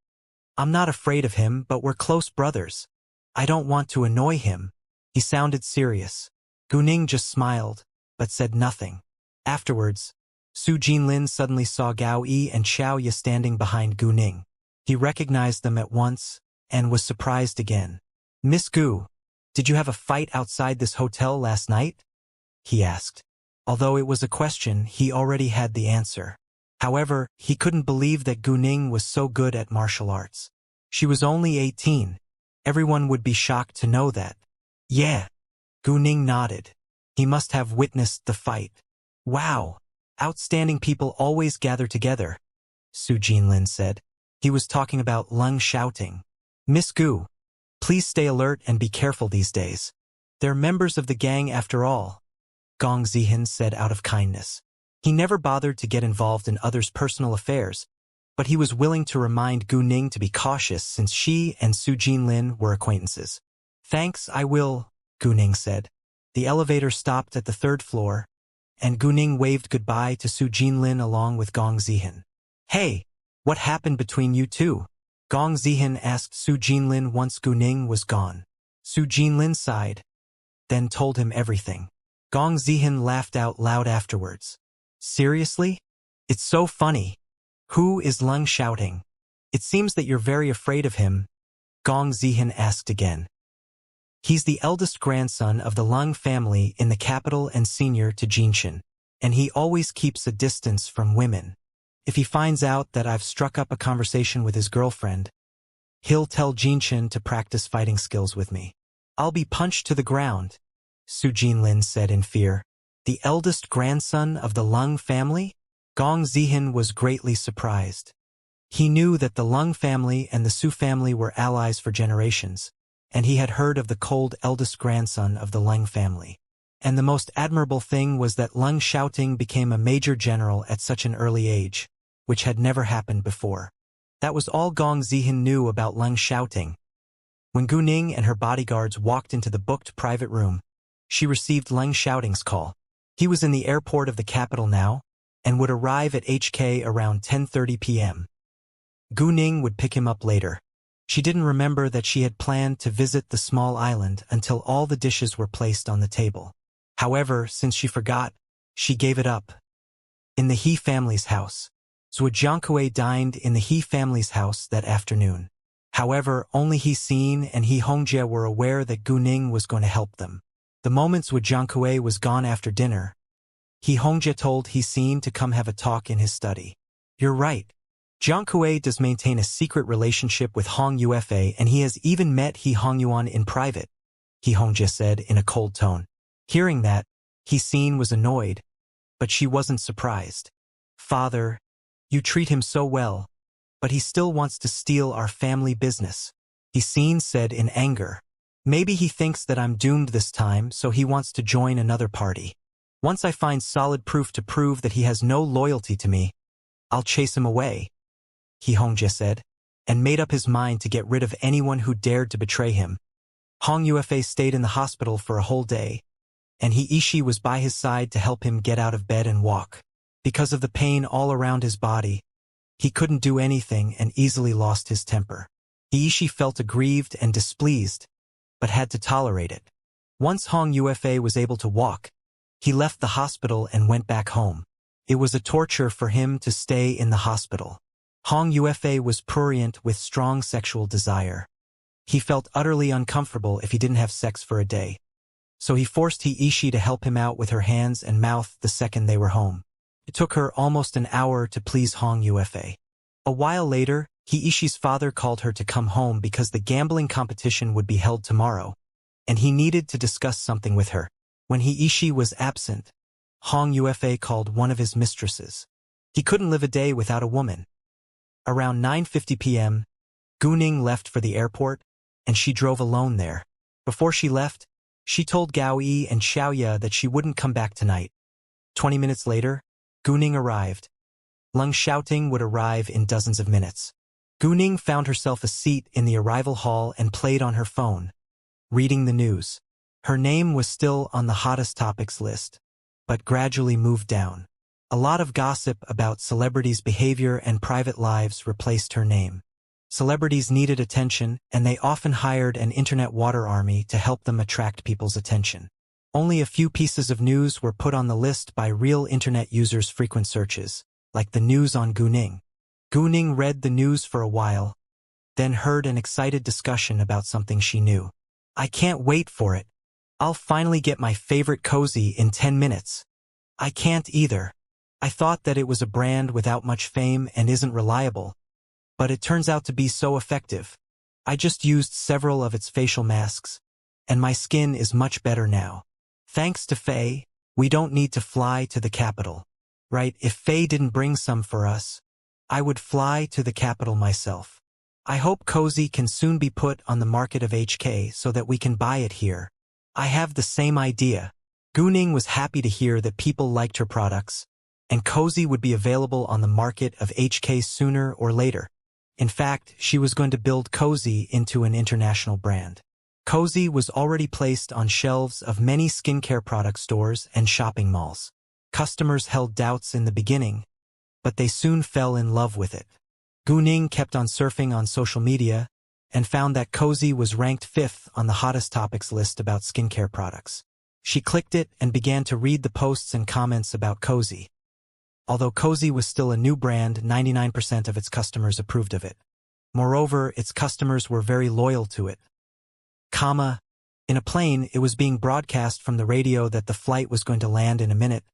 not afraid of him, but we're close brothers. I don't want to annoy him. He sounded serious. Gu Ning just smiled, but said nothing. Afterwards, Su Jinlin suddenly saw Gao Yi and Xiao Ye standing behind Gu Ning. He recognized them at once, and was surprised again. Miss Gu, did you have a fight outside this hotel last night? He asked. Although it was a question, he already had the answer. However, he couldn't believe that Gu Ning was so good at martial arts. She was only 18. Everyone would be shocked to know that. Yeah. Gu Ning nodded. He must have witnessed the fight. Wow. Outstanding people always gather together, Su Jinlin said. He was talking about Leng Xiaoting. Miss Gu, please stay alert and be careful these days. They're members of the gang after all, Gong Zihin said out of kindness. He never bothered to get involved in others' personal affairs, but he was willing to remind Gu Ning to be cautious since she and Su Jinlin were acquaintances. Thanks, I will, Gu Ning said. The elevator stopped at the 3rd floor, and Gu Ning waved goodbye to Su Jinlin along with Gong Zihin. Hey, what happened between you two? Gong Zihin asked Su Jinlin once Gu Ning was gone. Su Jinlin sighed, then told him everything. Gong Zihin laughed out loud afterwards. Seriously? It's so funny. Who is Leng Xiaoting? It seems that you're very afraid of him, Gong Zihin asked again. He's the eldest grandson of the Leng family in the capital and senior to Jinshin, and he always keeps a distance from women. If he finds out that I've struck up a conversation with his girlfriend, he'll tell Jinshin to practice fighting skills with me. I'll be punched to the ground, Su Jinlin said in fear. The eldest grandson of the Leng family? Gong Zihin was greatly surprised. He knew that the Leng family and the Su family were allies for generations, and he had heard of the cold eldest grandson of the Leng family. And the most admirable thing was that Leng Xiaoting became a major general at such an early age, which had never happened before. That was all Gong Zihin knew about Leng Xiaoting. When Gu Ning and her bodyguards walked into the booked private room, she received Leng Xiaoting's call. He was in the airport of the capital now, and would arrive at HK around 10:30 p.m. Gu Ning would pick him up later. She didn't remember that she had planned to visit the small island until all the dishes were placed on the table. However, since she forgot, she gave it up. In the He family's house. Zhuo Jiankui dined in the He family's house that afternoon. However, only He Xin and He Hongjie were aware that Gu Ning was going to help them. The moment Zhuo Jiankui was gone after dinner, He Hongjie told He Xin to come have a talk in his study. You're right. Jiankui does maintain a secret relationship with Hong Yuefei, and he has even met He Hongyuan in private, He Hongjie said in a cold tone. Hearing that, He Xin was annoyed, but she wasn't surprised. Father, you treat him so well, but he still wants to steal our family business, He Xin said in anger. Maybe he thinks that I'm doomed this time, so he wants to join another party. Once I find solid proof to prove that he has no loyalty to me, I'll chase him away, He Hongjie said, and made up his mind to get rid of anyone who dared to betray him. Hong Yuefei stayed in the hospital for a whole day, and He Ishi was by his side to help him get out of bed and walk. Because of the pain all around his body, he couldn't do anything and easily lost his temper. He Ishi felt aggrieved and displeased, but had to tolerate it. Once Hong Yuefei was able to walk, he left the hospital and went back home. It was a torture for him to stay in the hospital. Hong Yuefei was prurient with strong sexual desire. He felt utterly uncomfortable if he didn't have sex for a day. So he forced He Ishi to help him out with her hands and mouth the second they were home. It took her almost an hour to please Hong Yuefei. A while later, He Ishi's father called her to come home because the gambling competition would be held tomorrow, and he needed to discuss something with her. When He Ishi was absent, Hong Yuefei called one of his mistresses. He couldn't live a day without a woman. Around 9:50 p.m., Gu Ning left for the airport, and she drove alone there. Before she left, she told Gao Yi and Xiao Ye that she wouldn't come back tonight. 20 minutes later, Gu Ning arrived. Lung shouting would arrive in dozens of minutes. Gu Ning found herself a seat in the arrival hall and played on her phone, reading the news. Her name was still on the hottest topics list, but gradually moved down. A lot of gossip about celebrities' behavior and private lives replaced her name. Celebrities needed attention, and they often hired an internet water army to help them attract people's attention. Only a few pieces of news were put on the list by real internet users' frequent searches, like the news on Gu Ning. Gu Ning read the news for a while, then heard an excited discussion about something she knew. I can't wait for it. I'll finally get my favorite cozy in 10 minutes. I can't either. I thought that it was a brand without much fame and isn't reliable, but it turns out to be so effective. I just used several of its facial masks, and my skin is much better now. Thanks to Faye, we don't need to fly to the capital. Right, if Faye didn't bring some for us, I would fly to the capital myself. I hope Cozy can soon be put on the market of HK so that we can buy it here. I have the same idea. Gu Ning was happy to hear that people liked her products, and Cozy would be available on the market of HK sooner or later. In fact, she was going to build Cozy into an international brand. Cozy was already placed on shelves of many skincare product stores and shopping malls. Customers held doubts in the beginning, but they soon fell in love with it. Gu Ning kept on surfing on social media and found that Cozy was ranked 5th on the hottest topics list about skincare products. She clicked it and began to read the posts and comments about Cozy. Although Cozy was still a new brand, 99% of its customers approved of it. Moreover, its customers were very loyal to it. In a plane, it was being broadcast from the radio that the flight was going to land in a minute,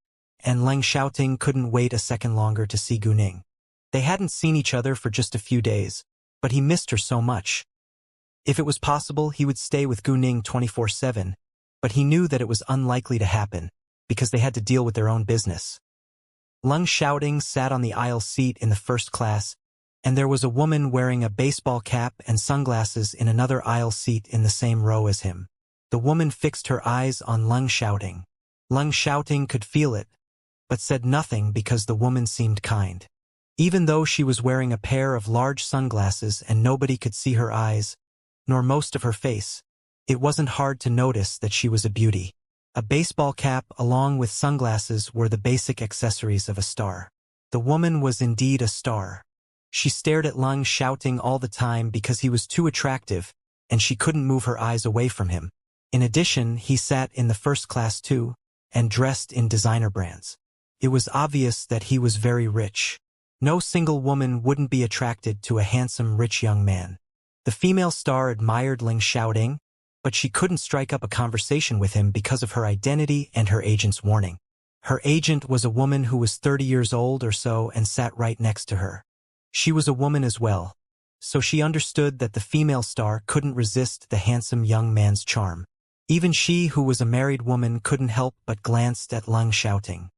and Leng Xiaoting couldn't wait a second longer to see Gu Ning. They hadn't seen each other for just a few days, but he missed her so much. If it was possible, he would stay with Gu Ning 24/7, but he knew that it was unlikely to happen, because they had to deal with their own business. Leng Xiaoting sat on the aisle seat in the first class, and there was a woman wearing a baseball cap and sunglasses in another aisle seat in the same row as him. The woman fixed her eyes on Leng Xiaoting. Leng Xiaoting could feel it, but said nothing because the woman seemed kind. Even though she was wearing a pair of large sunglasses and nobody could see her eyes, nor most of her face, it wasn't hard to notice that she was a beauty. A baseball cap along with sunglasses were the basic accessories of a star. The woman was indeed a star. She stared at Leng Xiaoting all the time because he was too attractive, and she couldn't move her eyes away from him. In addition, he sat in the first class too, and dressed in designer brands. It was obvious that he was very rich. No single woman wouldn't be attracted to a handsome, rich young man. The female star admired Leng Xiaoting, but she couldn't strike up a conversation with him because of her identity and her agent's warning. Her agent was a woman who was 30 years old or so and sat right next to her. She was a woman as well, so she understood that the female star couldn't resist the handsome young man's charm. Even she, who was a married woman, couldn't help but glanced at Leng Xiaoting.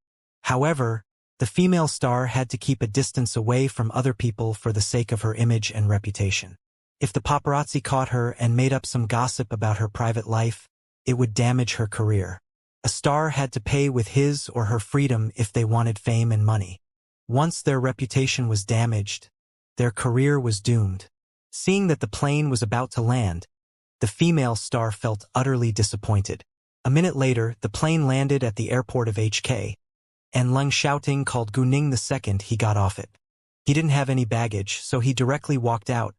However, the female star had to keep a distance away from other people for the sake of her image and reputation. If the paparazzi caught her and made up some gossip about her private life, it would damage her career. A star had to pay with his or her freedom if they wanted fame and money. Once their reputation was damaged, their career was doomed. Seeing that the plane was about to land, the female star felt utterly disappointed. A minute later, the plane landed at the airport of HK, and Leng Xiaoting called Gu Ning the second he got off it. He didn't have any baggage, so he directly walked out,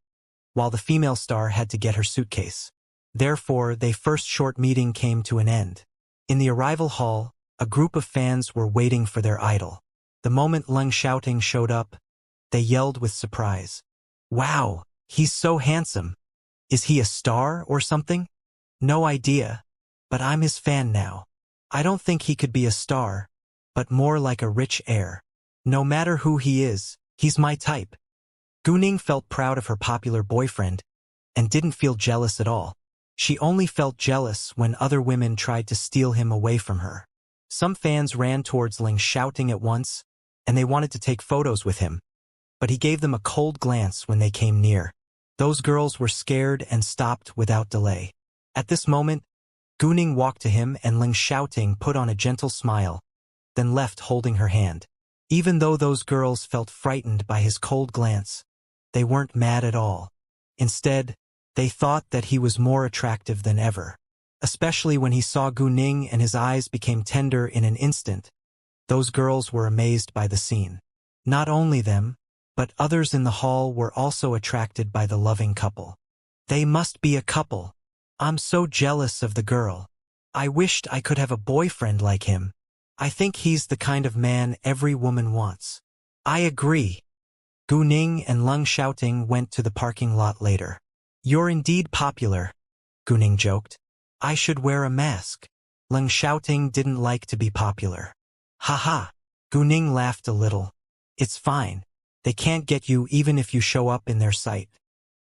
while the female star had to get her suitcase. Therefore, their first short meeting came to an end. In the arrival hall, a group of fans were waiting for their idol. The moment Leng Xiaoting showed up, they yelled with surprise. "Wow, he's so handsome. Is he a star or something?" "No idea, but I'm his fan now. I don't think he could be a star, but more like a rich heir. No matter who he is, he's my type." Gu Ning felt proud of her popular boyfriend and didn't feel jealous at all. She only felt jealous when other women tried to steal him away from her. Some fans ran towards Leng Xiaoting at once, and they wanted to take photos with him, but he gave them a cold glance when they came near. Those girls were scared and stopped without delay. At this moment, Gu Ning walked to him and Leng Xiaoting put on a gentle smile, then left holding her hand. Even though those girls felt frightened by his cold glance, they weren't mad at all. Instead, they thought that he was more attractive than ever. Especially when he saw Gu Ning and his eyes became tender in an instant. Those girls were amazed by the scene. Not only them, but others in the hall were also attracted by the loving couple. They must be a couple. I'm so jealous of the girl. I wished I could have a boyfriend like him. I think he's the kind of man every woman wants. I agree. Gu Ning and Leng Xiaoting went to the parking lot later. You're indeed popular, Gu Ning joked. I should wear a mask. Leng Xiaoting didn't like to be popular. Haha. Gu Ning laughed a little. It's fine. They can't get you even if you show up in their sight.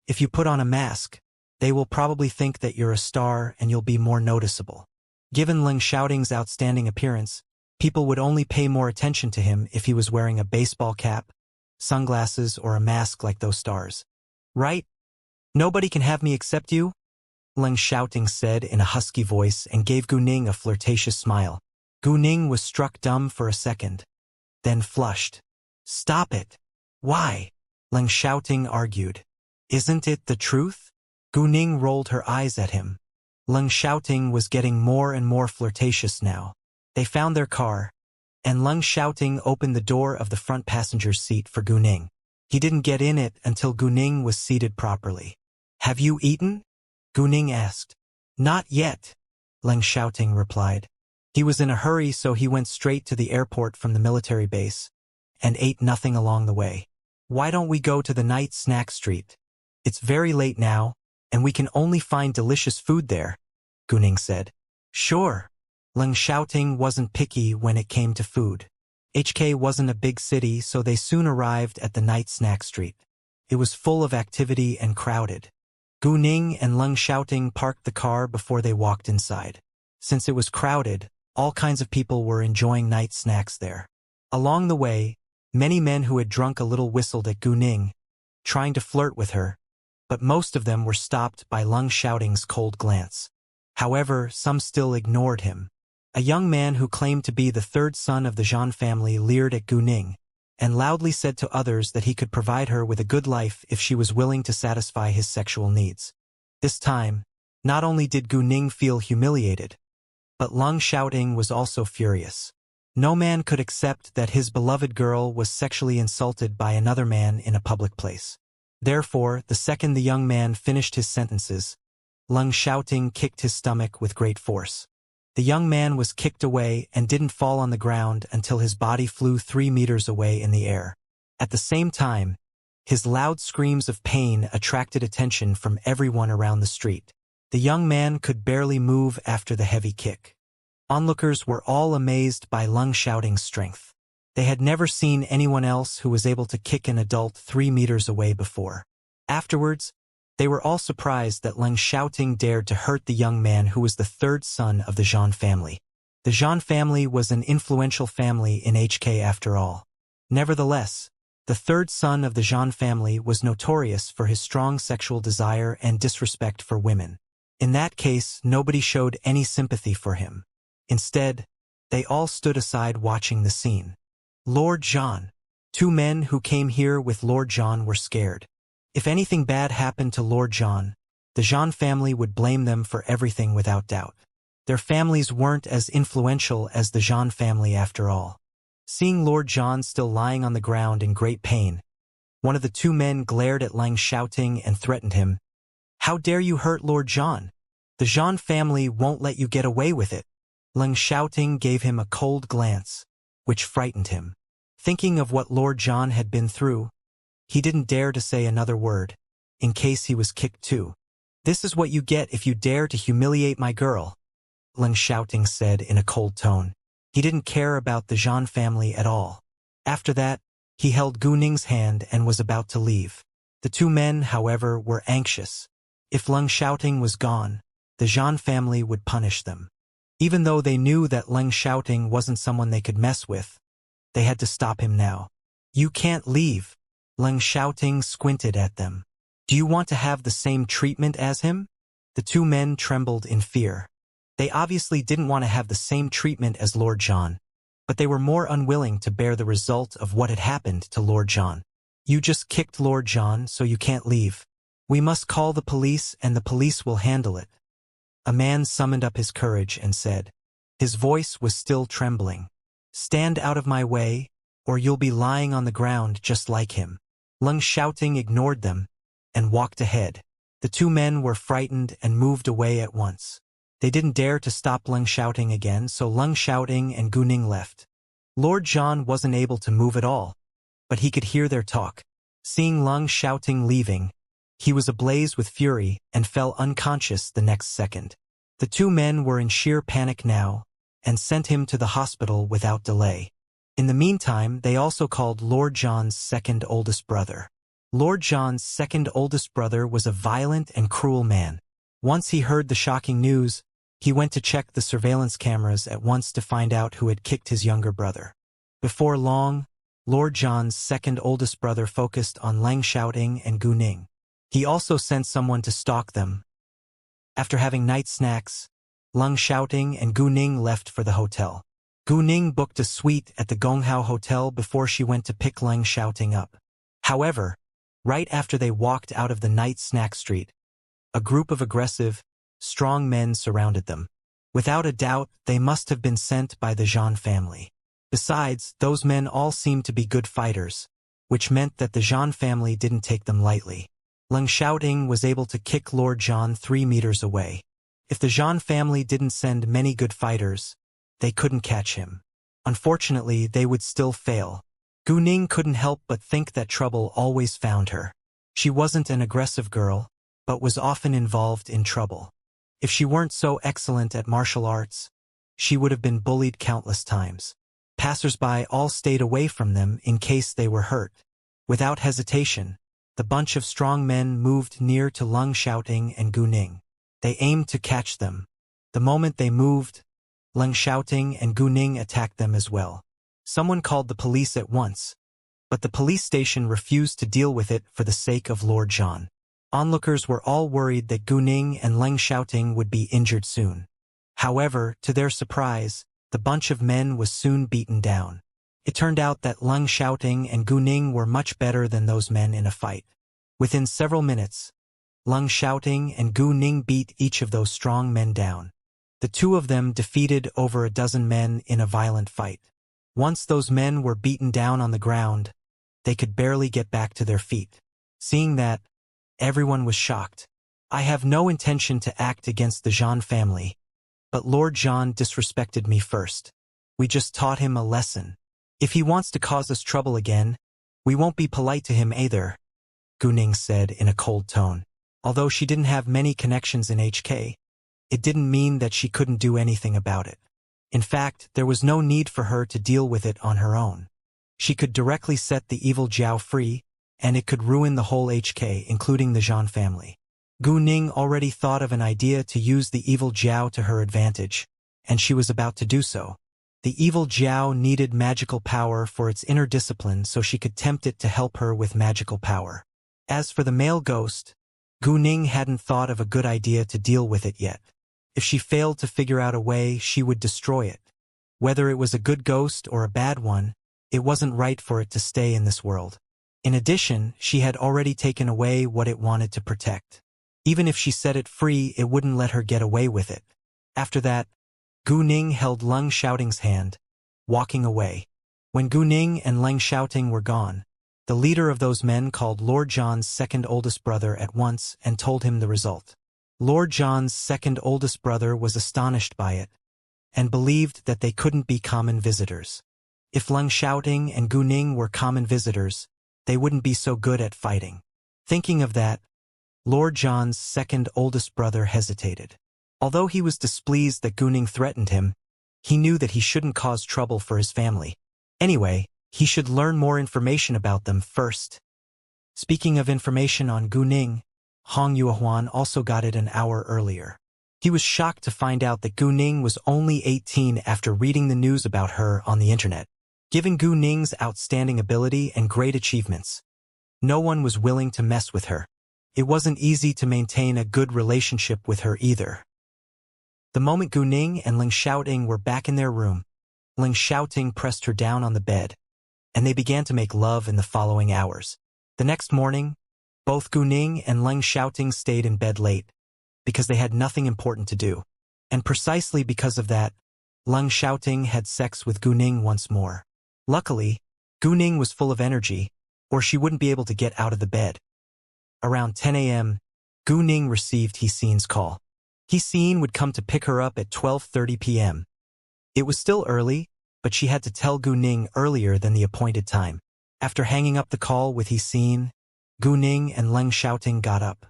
If you put on a mask, they will probably think that you're a star and you'll be more noticeable. Given Leng Xiaoting's outstanding appearance, people would only pay more attention to him if he was wearing a baseball cap, sunglasses, or a mask like those stars. Right? Nobody can have me except you? Leng Xiaoting said in a husky voice and gave Gu Ning a flirtatious smile. Gu Ning was struck dumb for a second, then flushed. Stop it. Why? Leng Xiaoting argued. Isn't it the truth? Gu Ning rolled her eyes at him. Leng Xiaoting was getting more and more flirtatious now. They found their car, and Leng Xiaoting opened the door of the front passenger's seat for Gu Ning. He didn't get in it until Gu Ning was seated properly. Have you eaten? Gu Ning asked. Not yet, Leng Xiaoting replied. He was in a hurry, so he went straight to the airport from the military base and ate nothing along the way. Why don't we go to the night snack street? It's very late now, and we can only find delicious food there, Gu Ning said. Sure. Leng Xiaoting wasn't picky when it came to food. HK wasn't a big city, so they soon arrived at the night snack street. It was full of activity and crowded. Gu Ning and Leng Xiaoting parked the car before they walked inside. Since it was crowded, all kinds of people were enjoying night snacks there. Along the way, many men who had drunk a little whistled at Gu Ning, trying to flirt with her, but most of them were stopped by Leng Xiaoting's cold glance. However, some still ignored him. A young man who claimed to be the third son of the Zhan family leered at Gu Ning, and loudly said to others that he could provide her with a good life if she was willing to satisfy his sexual needs. This time, not only did Gu Ning feel humiliated, but Leng Xiaoting was also furious. No man could accept that his beloved girl was sexually insulted by another man in a public place. Therefore, the second the young man finished his sentences, Leng Xiaoting kicked his stomach with great force. The young man was kicked away and didn't fall on the ground until his body flew 3 meters away in the air. At the same time, his loud screams of pain attracted attention from everyone around the street. The young man could barely move after the heavy kick. Onlookers were all amazed by Leng Xiaoting's strength. They had never seen anyone else who was able to kick an adult 3 meters away before. Afterwards, they were all surprised that Leng Xiaoting dared to hurt the young man who was the third son of the Zhan family. The Zhan family was an influential family in HK after all. Nevertheless, the third son of the Zhan family was notorious for his strong sexual desire and disrespect for women. In that case, nobody showed any sympathy for him. Instead, they all stood aside watching the scene. Lord Zhan. 2 men who came here with Lord Zhan were scared. If anything bad happened to Lord Zhan, the Zhan family would blame them for everything without doubt. Their families weren't as influential as the Zhan family after all. Seeing Lord Zhan still lying on the ground in great pain, one of the 2 men glared at Leng Xiaoting and threatened him. How dare you hurt Lord Zhan? The Zhan family won't let you get away with it. Leng Xiaoting gave him a cold glance, which frightened him. Thinking of what Lord Zhan had been through, he didn't dare to say another word, in case he was kicked too. This is what you get if you dare to humiliate my girl, Leng Xiaoting said in a cold tone. He didn't care about the Zhan family at all. After that, he held Gu Ning's hand and was about to leave. The 2 men, however, were anxious. If Leng Xiaoting was gone, the Zhan family would punish them. Even though they knew that Leng Xiaoting wasn't someone they could mess with, they had to stop him now. You can't leave. Leng Xiaoting squinted at them. Do you want to have the same treatment as him? The 2 men trembled in fear. They obviously didn't want to have the same treatment as Lord Zhan, but they were more unwilling to bear the result of what had happened to Lord John. You just kicked Lord John, so you can't leave. We must call the police and the police will handle it. A man summoned up his courage and said. His voice was still trembling. Stand out of my way, or you'll be lying on the ground just like him. Lung Shouting ignored them and walked ahead. The two men were frightened and moved away at once. They didn't dare to stop Lung Shouting again, so Lung Shouting and Gu Ning left. Lord John wasn't able to move at all, but he could hear their talk. Seeing Lung Shouting leaving, he was ablaze with fury and fell unconscious the next second. The two men were in sheer panic now and sent him to the hospital without delay. In the meantime, they also called Lord John's second oldest brother. Lord John's second oldest brother was a violent and cruel man. Once he heard the shocking news, he went to check the surveillance cameras at once to find out who had kicked his younger brother. Before long, Lord John's second oldest brother focused on Lung Shouting and Gu Ning. He also sent someone to stalk them. After having night snacks, Lung Shouting and Gu Ning left for the hotel. Gu Ning booked a suite at the Gonghao Hotel before she went to pick Lung Shouting up. However, right after they walked out of the night snack street, a group of aggressive, strong men surrounded them. Without a doubt, they must have been sent by the Zhan family. Besides, those men all seemed to be good fighters, which meant that the Zhan family didn't take them lightly. Lung Shouting was able to kick Lord John 3 meters away. If the Zhan family didn't send many good fighters, they couldn't catch him. Unfortunately, they would still fail. Gu Ning couldn't help but think that trouble always found her. She wasn't an aggressive girl, but was often involved in trouble. If she weren't so excellent at martial arts, she would have been bullied countless times. Passers-by all stayed away from them in case they were hurt. Without hesitation, the bunch of strong men moved near to Lung Shouting and Gu Ning. They aimed to catch them. The moment they moved, Lung Shouting and Gu Ning attacked them as well. Someone called the police at once, but the police station refused to deal with it for the sake of Lord John. Onlookers were all worried that Gu Ning and Lung Shouting would be injured soon. However, to their surprise, the bunch of men was soon beaten down. It turned out that Lung Shouting and Gu Ning were much better than those men in a fight. Within several minutes, Lung Shouting and Gu Ning beat each of those strong men down. The two of them defeated over a dozen men in a violent fight. Once those men were beaten down on the ground, they could barely get back to their feet. Seeing that, everyone was shocked. I have no intention to act against the Zhan family, but Lord John disrespected me first. We just taught him a lesson. If he wants to cause us trouble again, we won't be polite to him either, Gu Ning said in a cold tone. Although she didn't have many connections in HK, it didn't mean that she couldn't do anything about it. In fact, there was no need for her to deal with it on her own. She could directly set the evil Jiao free, and it could ruin the whole HK, including the Zhan family. Gu Ning already thought of an idea to use the evil Jiao to her advantage, and she was about to do so. The evil Jiao needed magical power for its inner discipline, so she could tempt it to help her with magical power. As for the male ghost, Gu Ning hadn't thought of a good idea to deal with it yet. If she failed to figure out a way, she would destroy it. Whether it was a good ghost or a bad one, it wasn't right for it to stay in this world. In addition, she had already taken away what it wanted to protect. Even if she set it free, it wouldn't let her get away with it. After that, Gu Ning held Lung Shouting's hand, walking away. When Gu Ning and Lung Shouting were gone, the leader of those men called Lord John's second oldest brother at once and told him the result. Lord John's second oldest brother was astonished by it, and believed that they couldn't be common visitors. If Lung Shouting and Gu Ning were common visitors, they wouldn't be so good at fighting. Thinking of that, Lord John's second oldest brother hesitated. Although he was displeased that Gu Ning threatened him, he knew that he shouldn't cause trouble for his family. Anyway, he should learn more information about them first. Speaking of information on Gu Ning, Hong Yuehuan also got it an hour earlier. He was shocked to find out that Gu Ning was only 18 after reading the news about her on the internet. Given Gu Ning's outstanding ability and great achievements, no one was willing to mess with her. It wasn't easy to maintain a good relationship with her either. The moment Gu Ning and Lung Shouting were back in their room, Ling Xiaoting pressed her down on the bed, and they began to make love in the following hours. The next morning, both Gu Ning and Ling Xiaoting stayed in bed late, because they had nothing important to do. And precisely because of that, Ling Xiaoting had sex with Gu Ning once more. Luckily, Gu Ning was full of energy, or she wouldn't be able to get out of the bed. Around 10 a.m., Gu Ning received He-Sin's call. He-Sin would come to pick her up at 12:30 p.m. It was still early, but she had to tell Gu Ning earlier than the appointed time. After hanging up the call with He-Sin, Gu Ning and Ling Xiaoting got up.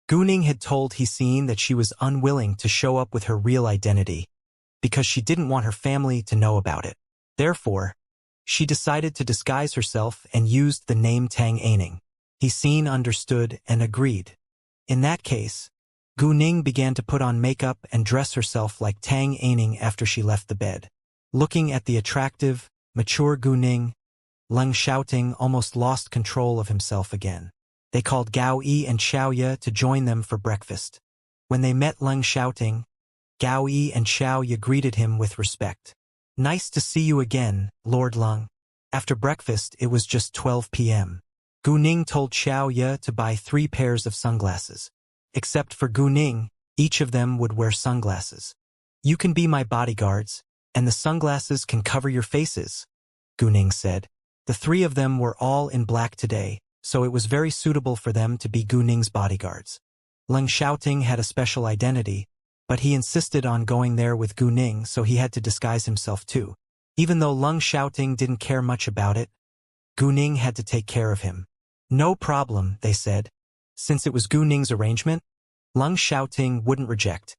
Gu Ning had told He-Sin that she was unwilling to show up with her real identity, because she didn't want her family to know about it. Therefore, she decided to disguise herself and used the name Tang Aining. He-Sin understood and agreed. In that case, Gu Ning began to put on makeup and dress herself like Tang Aining after she left the bed. Looking at the attractive, mature Gu Ning, Ling Xiaoting almost lost control of himself again. They called Gao Yi and Xiao Ye to join them for breakfast. When they met Ling Xiaoting, Gao Yi and Xiao Ye greeted him with respect. "Nice to see you again, Lord Lung." After breakfast, it was just 12 p.m. Gu Ning told Xiao Ye to buy 3 pairs of sunglasses. Except for Gu Ning, each of them would wear sunglasses. "You can be my bodyguards, and the sunglasses can cover your faces," Gu Ning said. The 3 of them were all in black today, so it was very suitable for them to be Gu Ning's bodyguards. Ling Xiaoting had a special identity, but he insisted on going there with Gu Ning, so he had to disguise himself too. Even though Ling Xiaoting didn't care much about it, Gu Ning had to take care of him. "No problem," they said. Since it was Gu Ning's arrangement, Ling Xiaoting wouldn't reject.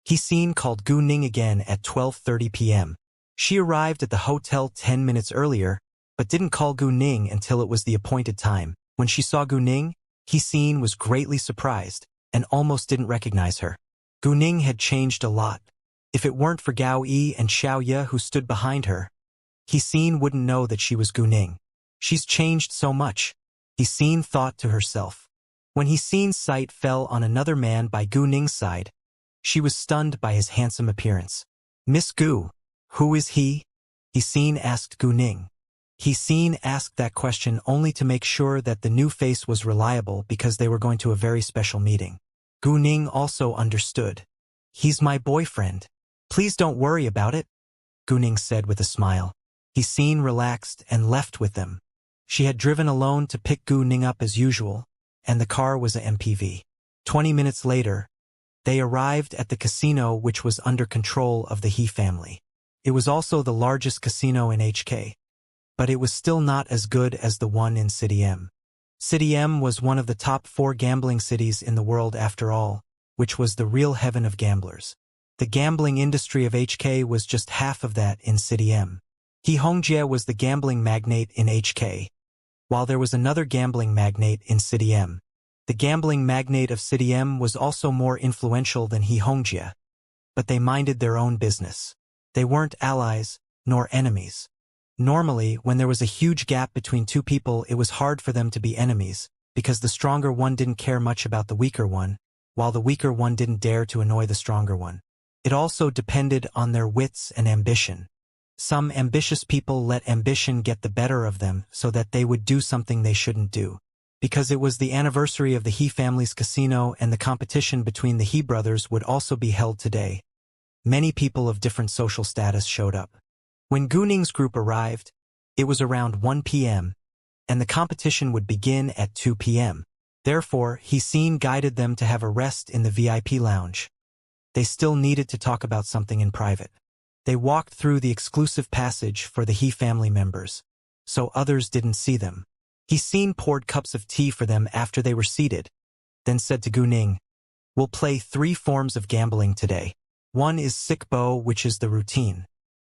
He-Sin called Gu Ning again at 12:30 p.m. She arrived at the hotel 10 minutes earlier, but didn't call Gu Ning until it was the appointed time. When she saw Gu Ning, He-Sin was greatly surprised and almost didn't recognize her. Gu Ning had changed a lot. If it weren't for Gao Yi and Xiao Ye who stood behind her, He-Sin wouldn't know that she was Gu Ning. "She's changed so much," He-Sin thought to herself. When He-Sin's sight fell on another man by Gu Ning's side, she was stunned by his handsome appearance. "Miss Gu, who is he?" He-Sin asked Gu Ning. He-Sin asked that question only to make sure that the new face was reliable because they were going to a very special meeting. Gu Ning also understood. "He's my boyfriend. Please don't worry about it," Gu Ning said with a smile. He-Sin relaxed and left with them. She had driven alone to pick Gu Ning up as usual, and the car was a MPV. 20 minutes later, they arrived at the casino, which was under control of the He family. It was also the largest casino in HK, but it was still not as good as the one in City M. City M was one of the top 4 gambling cities in the world after all, which was the real heaven of gamblers. The gambling industry of HK was just half of that in City M. He Hongjie was the gambling magnate in HK, while there was another gambling magnate in City M. The gambling magnate of City M was also more influential than He Hongjie, but they minded their own business. They weren't allies, nor enemies. Normally, when there was a huge gap between 2 people, it was hard for them to be enemies, because the stronger one didn't care much about the weaker one, while the weaker one didn't dare to annoy the stronger one. It also depended on their wits and ambition. Some ambitious people let ambition get the better of them so that they would do something they shouldn't do. Because it was the anniversary of the He family's casino and the competition between the He brothers would also be held today, many people of different social status showed up. When Gu Ning's group arrived, it was around 1 p.m., and the competition would begin at 2 p.m. Therefore, He-Sin guided them to have a rest in the VIP lounge. They still needed to talk about something in private. They walked through the exclusive passage for the He family members, so others didn't see them. He-Sin poured cups of tea for them after they were seated, then said to Gu Ning, "We'll play 3 forms of gambling today. One is Sickbo, which is the routine.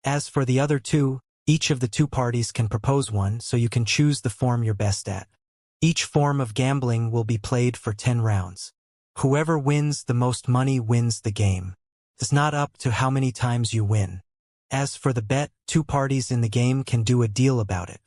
As for the other 2, each of the 2 parties can propose one, so you can choose the form you're best at. Each form of gambling will be played for 10 rounds. Whoever wins the most money wins the game. It's not up to how many times you win. As for the bet, 2 parties in the game can do a deal about it.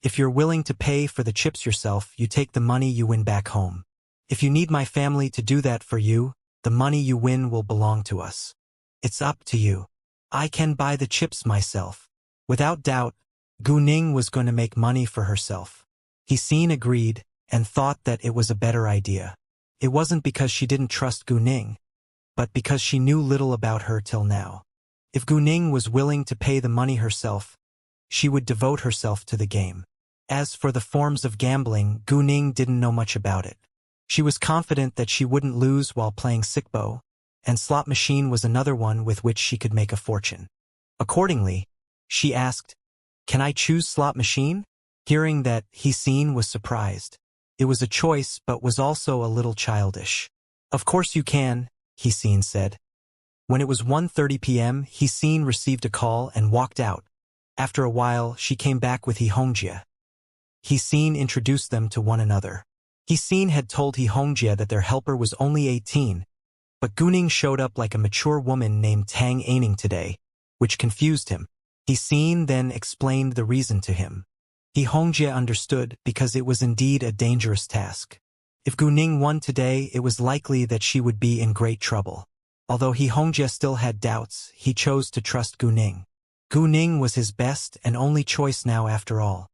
If you're willing to pay for the chips yourself, you take the money you win back home. If you need my family to do that for you, the money you win will belong to us. It's up to you. I can buy the chips myself. Without doubt, Gu Ning was going to make money for herself. He seen agreed and thought that it was a better idea. It wasn't because she didn't trust Gu Ning, but because she knew little about her till now. If Gu Ning was willing to pay the money herself, she would devote herself to the game. As for the forms of gambling, Gu Ning didn't know much about it. She was confident that she wouldn't lose while playing sickbo, and slot machine was another one with which she could make a fortune. Accordingly, she asked, "Can I choose slot machine?" Hearing that, He Seen was surprised. It was a choice but was also a little childish. "Of course you can," He Seen said. When it was 1:30 p.m., He Seen received a call and walked out. After a while, she came back with He Hongjie. He Seen introduced them to one another. He Seen had told He Hongjie that their helper was only 18, but Gu Ning showed up like a mature woman named Tang Aining today, which confused him. He Seen then explained the reason to him. He Hongjie understood because it was indeed a dangerous task. If Gu Ning won today, it was likely that she would be in great trouble. Although He Hongjie still had doubts, he chose to trust Gu Ning. Gu Ning was his best and only choice now after all.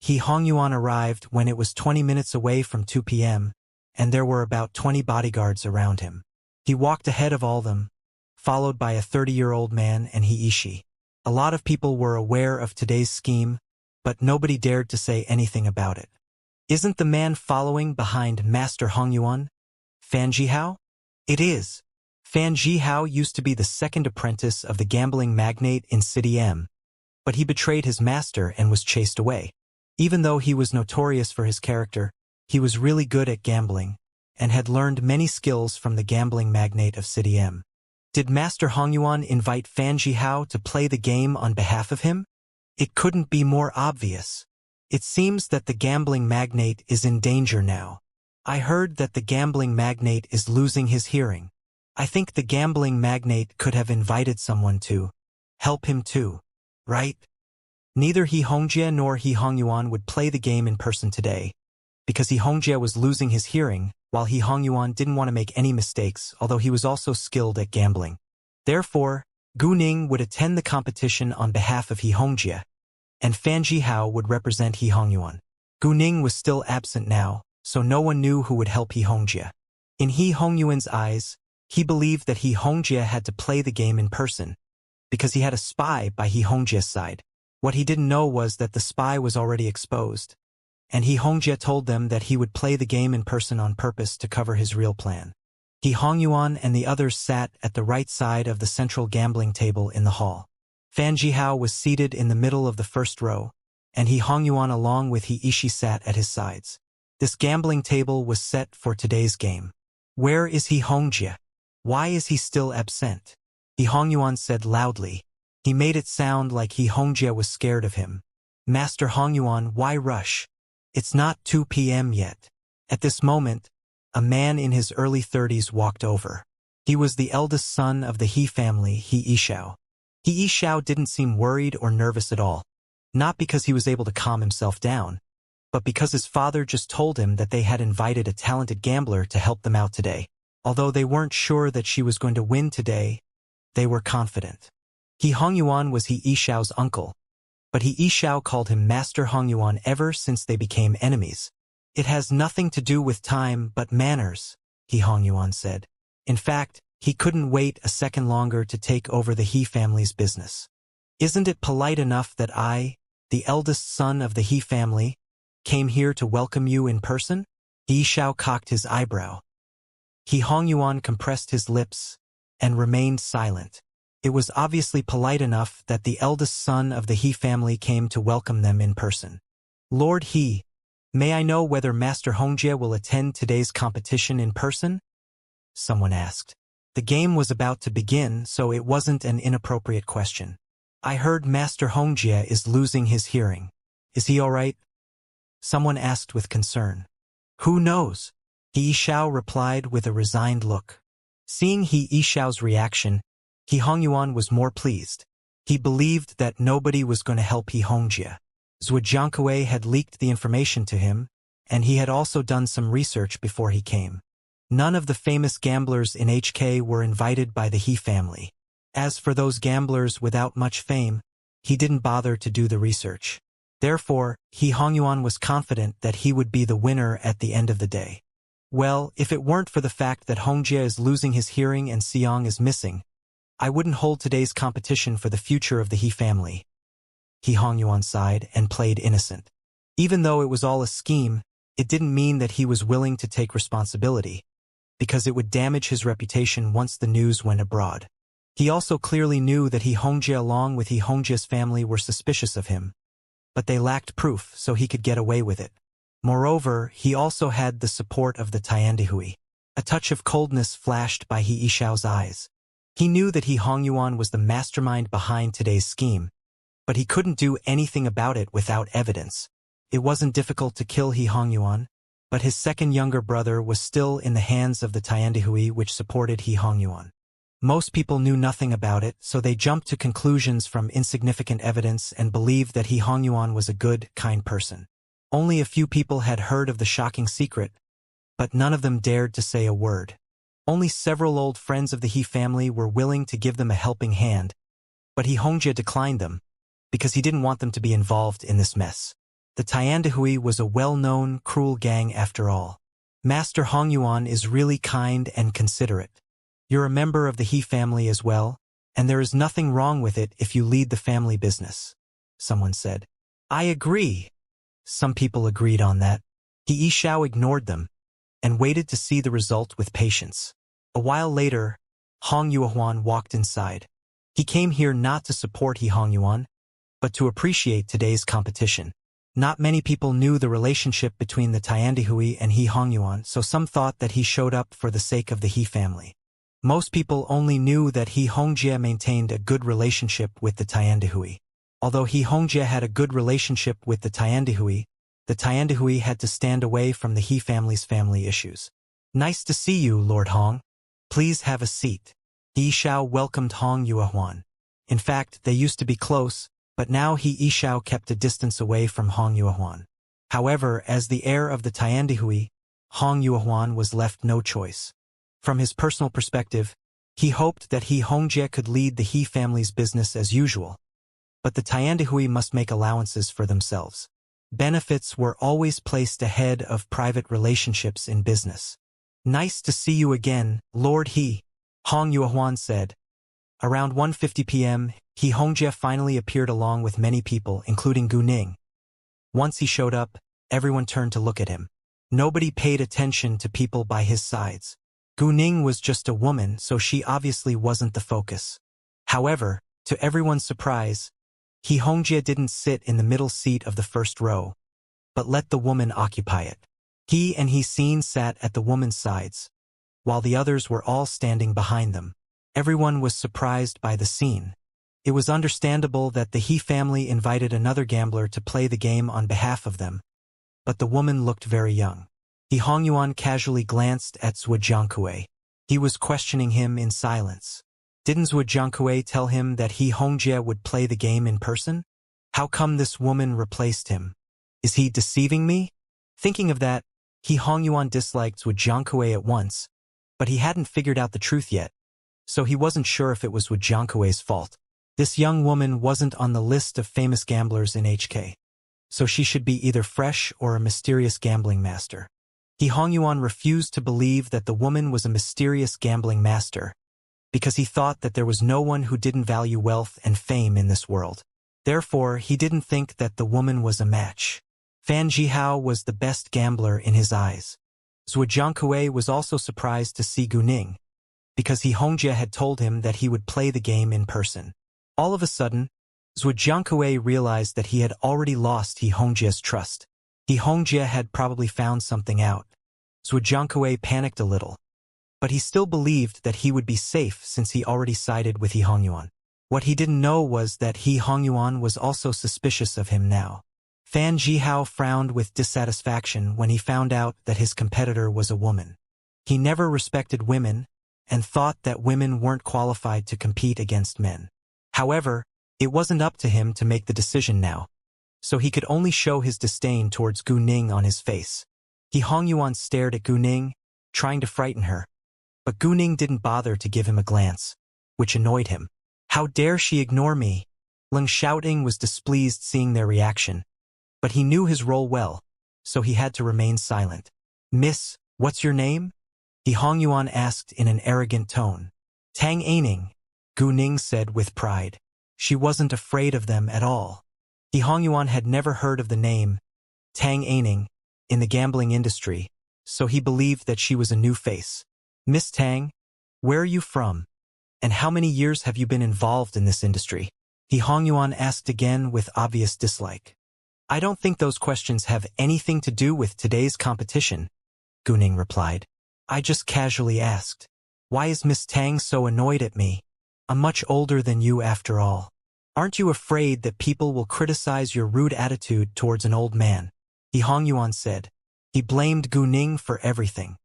He Hongyuan arrived when it was 20 minutes away from 2 p.m., and there were about 20 bodyguards around him. He walked ahead of all them, followed by a 30-year-old man and He Ishi. A lot of people were aware of today's scheme, but nobody dared to say anything about it. "Isn't the man following behind Master Hongyuan Fan Jihao?" "It is. Fan Jihao used to be the second apprentice of the gambling magnate in City M, but he betrayed his master and was chased away. Even though he was notorious for his character, he was really good at gambling, and had learned many skills from the gambling magnate of City M. Did Master Hongyuan invite Fan Jihao to play the game on behalf of him? It couldn't be more obvious. It seems that the gambling magnate is in danger now. I heard that the gambling magnate is losing his hearing. I think the gambling magnate could have invited someone to help him too, right? Neither He Hongjie nor He Hongyuan would play the game in person today, because He Hongjie was losing his hearing, while He Hongyuan didn't want to make any mistakes, although he was also skilled at gambling. Therefore, Gu Ning would attend the competition on behalf of He Hongjie, and Fan Jihao would represent He Hongyuan. Gu Ning was still absent now, so no one knew who would help He Hongjie. In He Hongyuan's eyes, he believed that He Hongjie had to play the game in person, because he had a spy by He Hongjie's side. What he didn't know was that the spy was already exposed, and He Hongjie told them that he would play the game in person on purpose to cover his real plan. He Hongyuan and the others sat at the right side of the central gambling table in the hall. Fan Jihao was seated in the middle of the first row, and He Hongyuan along with He Ishi sat at his sides. This gambling table was set for today's game. "Where is He Hongjie? Why is he still absent?" He Hongyuan said loudly. He made it sound like He Hongjie was scared of him. "Master Hongyuan, why rush? It's not 2 p.m. yet." At this moment, a man in his early 30s walked over. He was the eldest son of the He family, He Ishao. He Ishao didn't seem worried or nervous at all, not because he was able to calm himself down, but because his father just told him that they had invited a talented gambler to help them out today. Although they weren't sure that she was going to win today, they were confident. He Hongyuan was He Ishao's uncle, but He Ishao called him Master Hongyuan ever since they became enemies. "It has nothing to do with time but manners," He Hongyuan said. In fact, he couldn't wait a second longer to take over the He family's business. "Isn't it polite enough that I, the eldest son of the He family, came here to welcome you in person?" He Ishao cocked his eyebrow. He Hongyuan compressed his lips and remained silent. It was obviously polite enough that the eldest son of the He family came to welcome them in person. "Lord He, may I know whether Master Hongjie will attend today's competition in person?" someone asked. The game was about to begin, so it wasn't an inappropriate question. "I heard Master Hongjie is losing his hearing. Is he all right?" someone asked with concern. "Who knows?" He Ishao replied with a resigned look. Seeing He Ishao's reaction, He Hongyuan was more pleased. He believed that nobody was going to help He Hongjie. Zhujiangkue had leaked the information to him, and he had also done some research before he came. None of the famous gamblers in HK were invited by the He family. As for those gamblers without much fame, he didn't bother to do the research. Therefore, He Hongyuan was confident that he would be the winner at the end of the day. Well, if it weren't for the fact that Hongjie is losing his hearing and Xiang is missing, I wouldn't hold today's competition for the future of the He family. He Hongyuan sighed and played innocent. Even though it was all a scheme, it didn't mean that he was willing to take responsibility, because it would damage his reputation once the news went abroad. He also clearly knew that He Hongjie along with He Hongjie's family were suspicious of him, but they lacked proof, so he could get away with it. Moreover, he also had the support of the Tiandihui. A touch of coldness flashed by He Yishao's eyes. He knew that He Hongyuan was the mastermind behind today's scheme, but he couldn't do anything about it without evidence. It wasn't difficult to kill He Hongyuan, but his second younger brother was still in the hands of the Tiandihui which supported He Hongyuan. Most people knew nothing about it, so they jumped to conclusions from insignificant evidence and believed that He Hongyuan was a good, kind person. Only a few people had heard of the shocking secret, but none of them dared to say a word. Only several old friends of the He family were willing to give them a helping hand, but He Hongjie declined them, because he didn't want them to be involved in this mess. The Tiandihui was a well-known, cruel gang after all. Master Hongyuan is really kind and considerate. You're a member of the He family as well, and there is nothing wrong with it if you lead the family business, someone said. I agree. Some people agreed on that. He Yishao ignored them, and waited to see the result with patience. A while later, Hong Yuehuan walked inside. He came here not to support He Hongyuan, but to appreciate today's competition. Not many people knew the relationship between the Tiandihui and He Hongyuan, so some thought that he showed up for the sake of the He family. Most people only knew that He Hongjie maintained a good relationship with the Tiandihui. Although He Hongjie had a good relationship with the Tiandihui had to stand away from the He family's family issues. Nice to see you, Lord Hong. Please have a seat. He Yishao welcomed Hong Yuehuan. In fact, they used to be close, but now He Yishao kept a distance away from Hong Yuehuan. However, as the heir of the Tiandihui, Hong Yuehuan was left no choice. From his personal perspective, he hoped that He Hongjie could lead the He family's business as usual, but the Tiandihui must make allowances for themselves. Benefits were always placed ahead of private relationships in business. Nice to see you again, Lord He, Hong Yuehuan said. Around 1:50 p.m., He Hongjie finally appeared along with many people, including Gu Ning. Once he showed up, everyone turned to look at him. Nobody paid attention to people by his sides. Gu Ning was just a woman, so she obviously wasn't the focus. However, to everyone's surprise, He Hongjie didn't sit in the middle seat of the first row, but let the woman occupy it. He and He Xin sat at the woman's sides, while the others were all standing behind them. Everyone was surprised by the scene. It was understandable that the He family invited another gambler to play the game on behalf of them, but the woman looked very young. He Hongyuan casually glanced at Zhuo Jiankui. He was questioning him in silence. Didn't Zhuo Jiankui tell him that He Hongjie would play the game in person? How come this woman replaced him? Is he deceiving me? Thinking of that, He Hongyuan disliked Zhuo Jiankui at once, but he hadn't figured out the truth yet, so he wasn't sure if it was Zhuo Jiankui's fault. This young woman wasn't on the list of famous gamblers in HK, so she should be either fresh or a mysterious gambling master. He Hongyuan refused to believe that the woman was a mysterious gambling master, because he thought that there was no one who didn't value wealth and fame in this world. Therefore, he didn't think that the woman was a match. Fan Jihao was the best gambler in his eyes. Zhuo Jiankui was also surprised to see Gu Ning, because He Hongjie had told him that he would play the game in person. All of a sudden, Zhuo Jiankui realized that he had already lost He Hongjie's trust. He Hongjie had probably found something out. Zhuo Jiankui panicked a little, but he still believed that he would be safe since he already sided with He Hongyuan. What he didn't know was that He Hongyuan was also suspicious of him now. Fan Jihao frowned with dissatisfaction when he found out that his competitor was a woman. He never respected women, and thought that women weren't qualified to compete against men. However, it wasn't up to him to make the decision now, so he could only show his disdain towards Gu Ning on his face. He Hongyuan stared at Gu Ning, trying to frighten her, but Gu Ning didn't bother to give him a glance, which annoyed him. How dare she ignore me? Lung shouting was displeased seeing their reaction, but he knew his role well, so he had to remain silent. Miss, what's your name? He Hongyuan asked in an arrogant tone. Tang Aining, Gu Ning said with pride. She wasn't afraid of them at all. He Hongyuan had never heard of the name Tang Aining in the gambling industry, so he believed that she was a new face. Miss Tang, where are you from? And how many years have you been involved in this industry? He Hongyuan asked again with obvious dislike. I don't think those questions have anything to do with today's competition, Gu Ning replied. I just casually asked. Why is Miss Tang so annoyed at me? I'm much older than you after all. Aren't you afraid that people will criticize your rude attitude towards an old man? He Hongyuan said. He blamed Gu Ning for everything.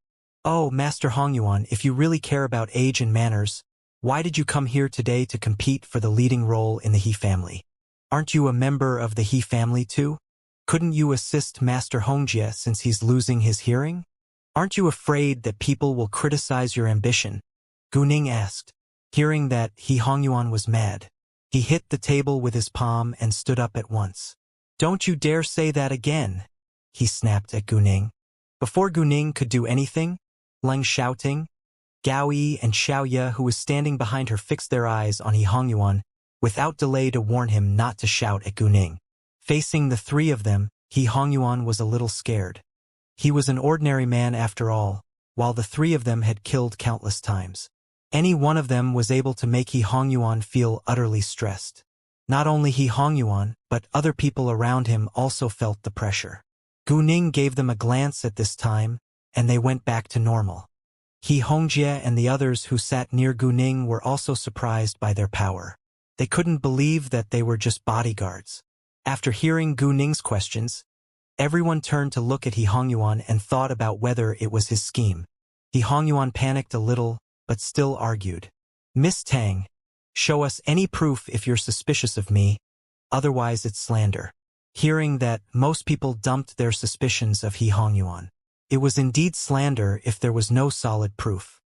Oh, Master Hongyuan, if you really care about age and manners, why did you come here today to compete for the leading role in the He family? Aren't you a member of the He family too? Couldn't you assist Master Hongjie since he's losing his hearing? Aren't you afraid that people will criticize your ambition? Gu Ning asked. Hearing that, He Hongyuan was mad. He hit the table with his palm and stood up at once. Don't you dare say that again, he snapped at Gu Ning. Before Gu Ning could do anything, Leng shouting, Gao Yi and Xiaoye, who was standing behind her, fixed their eyes on He Hongyuan without delay to warn him not to shout at Gu Ning. Facing the three of them, He Hongyuan was a little scared. He was an ordinary man after all, while the three of them had killed countless times. Any one of them was able to make He Hongyuan feel utterly stressed. Not only He Hongyuan, but other people around him also felt the pressure. Gu Ning gave them a glance at this time, and they went back to normal. He Hongjie and the others who sat near Gu Ning were also surprised by their power. They couldn't believe that they were just bodyguards. After hearing Gu Ning's questions, everyone turned to look at He Hongyuan and thought about whether it was his scheme. He Hongyuan panicked a little, but still argued. Miss Tang, show us any proof if you're suspicious of me, otherwise it's slander. Hearing that, most people dumped their suspicions of He Hongyuan. It was indeed slander if there was no solid proof.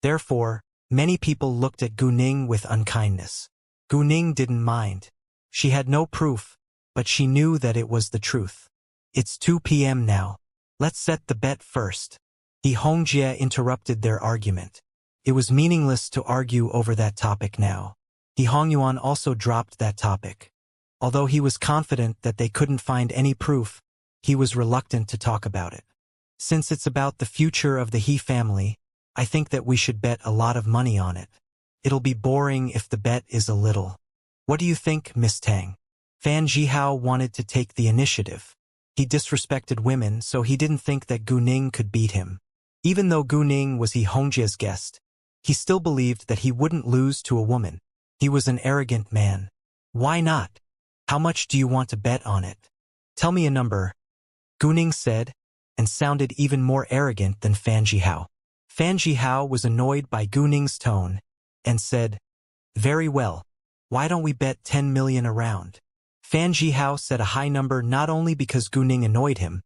Therefore, many people looked at Gu Ning with unkindness. Gu Ning didn't mind. She had no proof, but she knew that it was the truth. It's 2 p.m. now. Let's set the bet first. He Hongjie interrupted their argument. It was meaningless to argue over that topic now. He Hongyuan also dropped that topic. Although he was confident that they couldn't find any proof, he was reluctant to talk about it. Since it's about the future of the He family, I think that we should bet a lot of money on it. It'll be boring if the bet is a little. What do you think, Miss Tang? Fan Jihao wanted to take the initiative. He disrespected women, so he didn't think that Gu Ning could beat him. Even though Gu Ning was He Hongjie's guest, he still believed that he wouldn't lose to a woman. He was an arrogant man. Why not? How much do you want to bet on it? Tell me a number, Gu Ning said, and sounded even more arrogant than Fan Jihao. Fan Jihao was annoyed by Gu Ning's tone, and said, Very well. Why don't we bet 10 million around? Fan Jihao said a high number not only because Gu Ning annoyed him,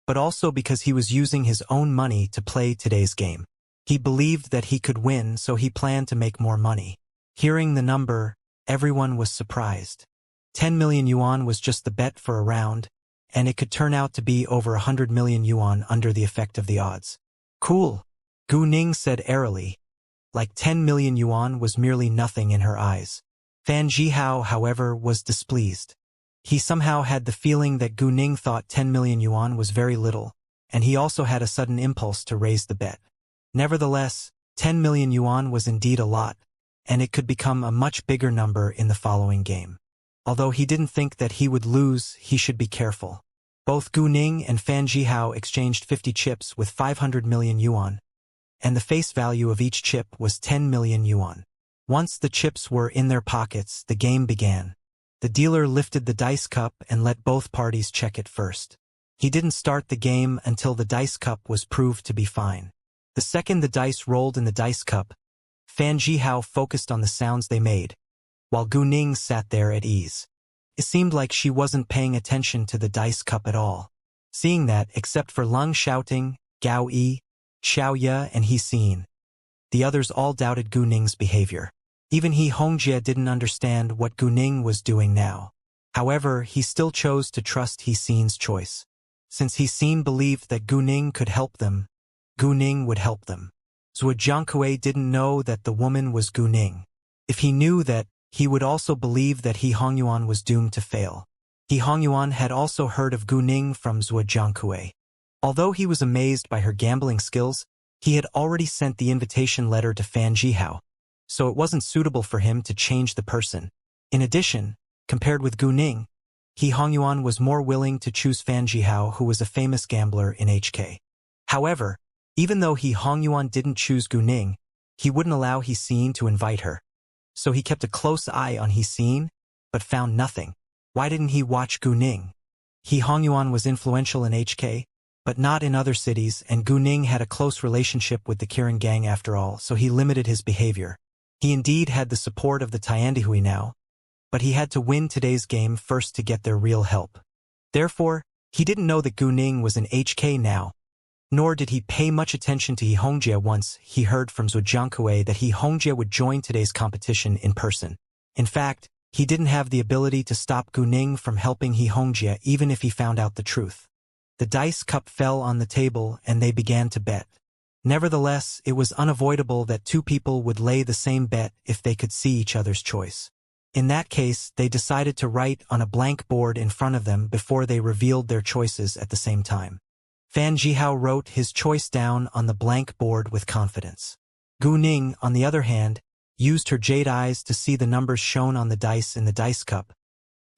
but also because he was using his own money to play today's game. He believed that he could win, so he planned to make more money. Hearing the number, everyone was surprised. 10 million yuan was just the bet for a round, and it could turn out to be over 100 million yuan under the effect of the odds. Cool, Gu Ning said airily. Like 10 million yuan was merely nothing in her eyes. Fan Jihao, however, was displeased. He somehow had the feeling that Gu Ning thought 10 million yuan was very little, and he also had a sudden impulse to raise the bet. Nevertheless, 10 million yuan was indeed a lot, and it could become a much bigger number in the following game. Although he didn't think that he would lose, he should be careful. Both Gu Ning and Fan Jihao exchanged 50 chips with 500 million yuan, and the face value of each chip was 10 million yuan. Once the chips were in their pockets, the game began. The dealer lifted the dice cup and let both parties check it first. He didn't start the game until the dice cup was proved to be fine. The second the dice rolled in the dice cup, Fan Jihao focused on the sounds they made, while Gu Ning sat there at ease. It seemed like she wasn't paying attention to the dice cup at all. Seeing that, except for Lung shouting, Gao Yi, Xiaoye and He Xin, the others all doubted Gu Ning's behavior. Even he Hongjie didn't understand what Gu Ning was doing now. However, he still chose to trust He Xin's choice. Since He Xin believed that Gu Ning could help them, Gu Ning would help them. Zhuo Jiankui didn't know that the woman was Gu Ning. If he knew that, he would also believe that He Hongyuan was doomed to fail. He Hongyuan had also heard of Gu Ning from Zhuo Jiankui. Although he was amazed by her gambling skills, he had already sent the invitation letter to Fan Jihao, so it wasn't suitable for him to change the person. In addition, compared with Gu Ning, He Hongyuan was more willing to choose Fan Jihao, who was a famous gambler in HK. However, even though He Hongyuan didn't choose Gu Ning, he wouldn't allow He Xin to invite her. So he kept a close eye on He Xin, but found nothing. Why didn't he watch Gu Ning? He Hongyuan was influential in HK, but not in other cities, and Gu Ning had a close relationship with the Kirin gang after all, so he limited his behavior. He indeed had the support of the Tiandihui now, but he had to win today's game first to get their real help. Therefore, he didn't know that Gu Ning was in HK now, nor did he pay much attention to He Hongjie once he heard from Zhuo Jiankui that He Hongjie would join today's competition in person. In fact, he didn't have the ability to stop Gu Ning from helping He Hongjie even if he found out the truth. The dice cup fell on the table and they began to bet. Nevertheless, it was unavoidable that two people would lay the same bet if they could see each other's choice. In that case, they decided to write on a blank board in front of them before they revealed their choices at the same time. Fan Jihao wrote his choice down on the blank board with confidence. Gu Ning, on the other hand, used her jade eyes to see the numbers shown on the dice in the dice cup,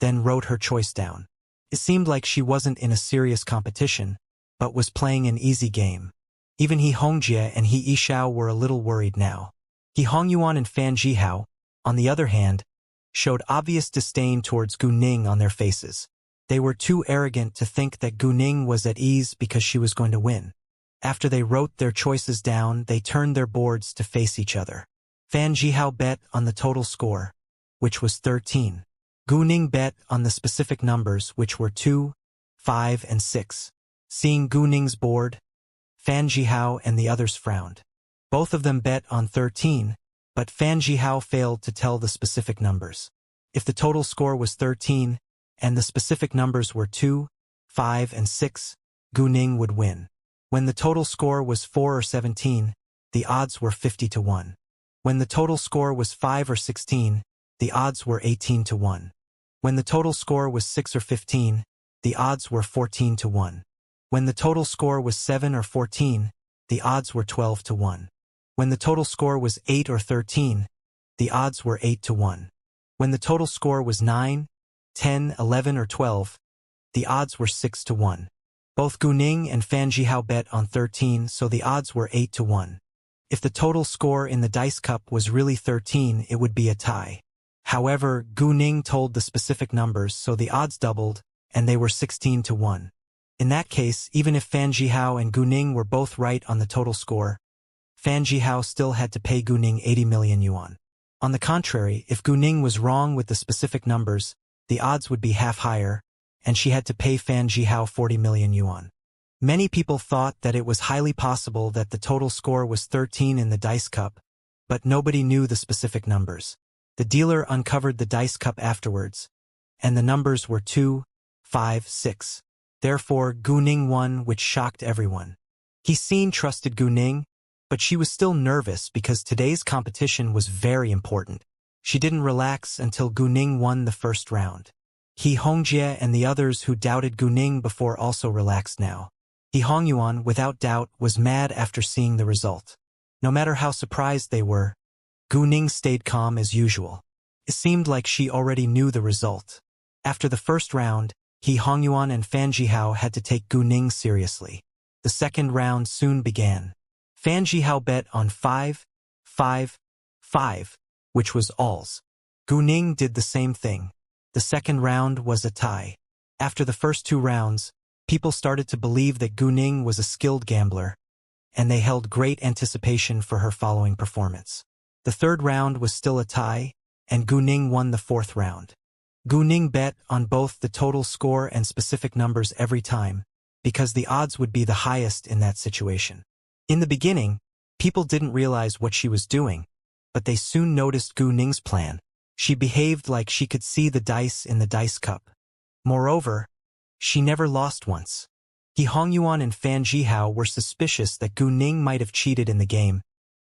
then wrote her choice down. It seemed like she wasn't in a serious competition, but was playing an easy game. Even He Hongjie and He Yishao were a little worried now. He Hongyuan and Fan Jihao, on the other hand, showed obvious disdain towards Gu Ning on their faces. They were too arrogant to think that Gu Ning was at ease because she was going to win. After they wrote their choices down, they turned their boards to face each other. Fan Jihao bet on the total score, which was 13. Gu Ning bet on the specific numbers, which were 2, 5, and 6. Seeing Gu Ning's board, Fan Jihao and the others frowned. Both of them bet on 13, but Fan Jihao failed to tell the specific numbers. If the total score was 13, and the specific numbers were 2, 5, and 6, Gu Ning would win. When the total score was 4 or 17, the odds were 50 to 1. When the total score was 5 or 16, the odds were 18 to 1. When the total score was 6 or 15, the odds were 14 to 1. When the total score was 7 or 14, the odds were 12 to 1. When the total score was 8 or 13, the odds were 8 to 1. When the total score was 9, 10, 11, or 12, the odds were 6 to 1. Both Gu Ning and Fan Jihao bet on 13, so the odds were 8 to 1. If the total score in the dice cup was really 13, it would be a tie. However, Gu Ning told the specific numbers, so the odds doubled, and they were 16 to 1. In that case, even if Fan Jihao and Gu Ning were both right on the total score, Fan Jihao still had to pay Gu Ning 80 million yuan. On the contrary, if Gu Ning was wrong with the specific numbers, the odds would be half higher, and she had to pay Fan Jihao 40 million yuan. Many people thought that it was highly possible that the total score was 13 in the dice cup, but nobody knew the specific numbers. The dealer uncovered the dice cup afterwards, and the numbers were 2, 5, 6. Therefore, Gu Ning won, which shocked everyone. He Xin trusted Gu Ning, but she was still nervous because today's competition was very important. She didn't relax until Gu Ning won the first round. He Hongjie and the others who doubted Gu Ning before also relaxed now. He Hongyuan, without doubt, was mad after seeing the result. No matter how surprised they were, Gu Ning stayed calm as usual. It seemed like she already knew the result. After the first round, He Hongyuan and Fan Jihao had to take Gu Ning seriously. The second round soon began. Fan Jihao bet on 5, 5, 5, which was alls. Gu Ning did the same thing. The second round was a tie. After the first two rounds, people started to believe that Gu Ning was a skilled gambler, and they held great anticipation for her following performance. The third round was still a tie, and Gu Ning won the fourth round. Gu Ning bet on both the total score and specific numbers every time, because the odds would be the highest in that situation. In the beginning, people didn't realize what she was doing, but they soon noticed Gu Ning's plan. She behaved like she could see the dice in the dice cup. Moreover, she never lost once. He Hongyuan and Fan Jihao were suspicious that Gu Ning might have cheated in the game,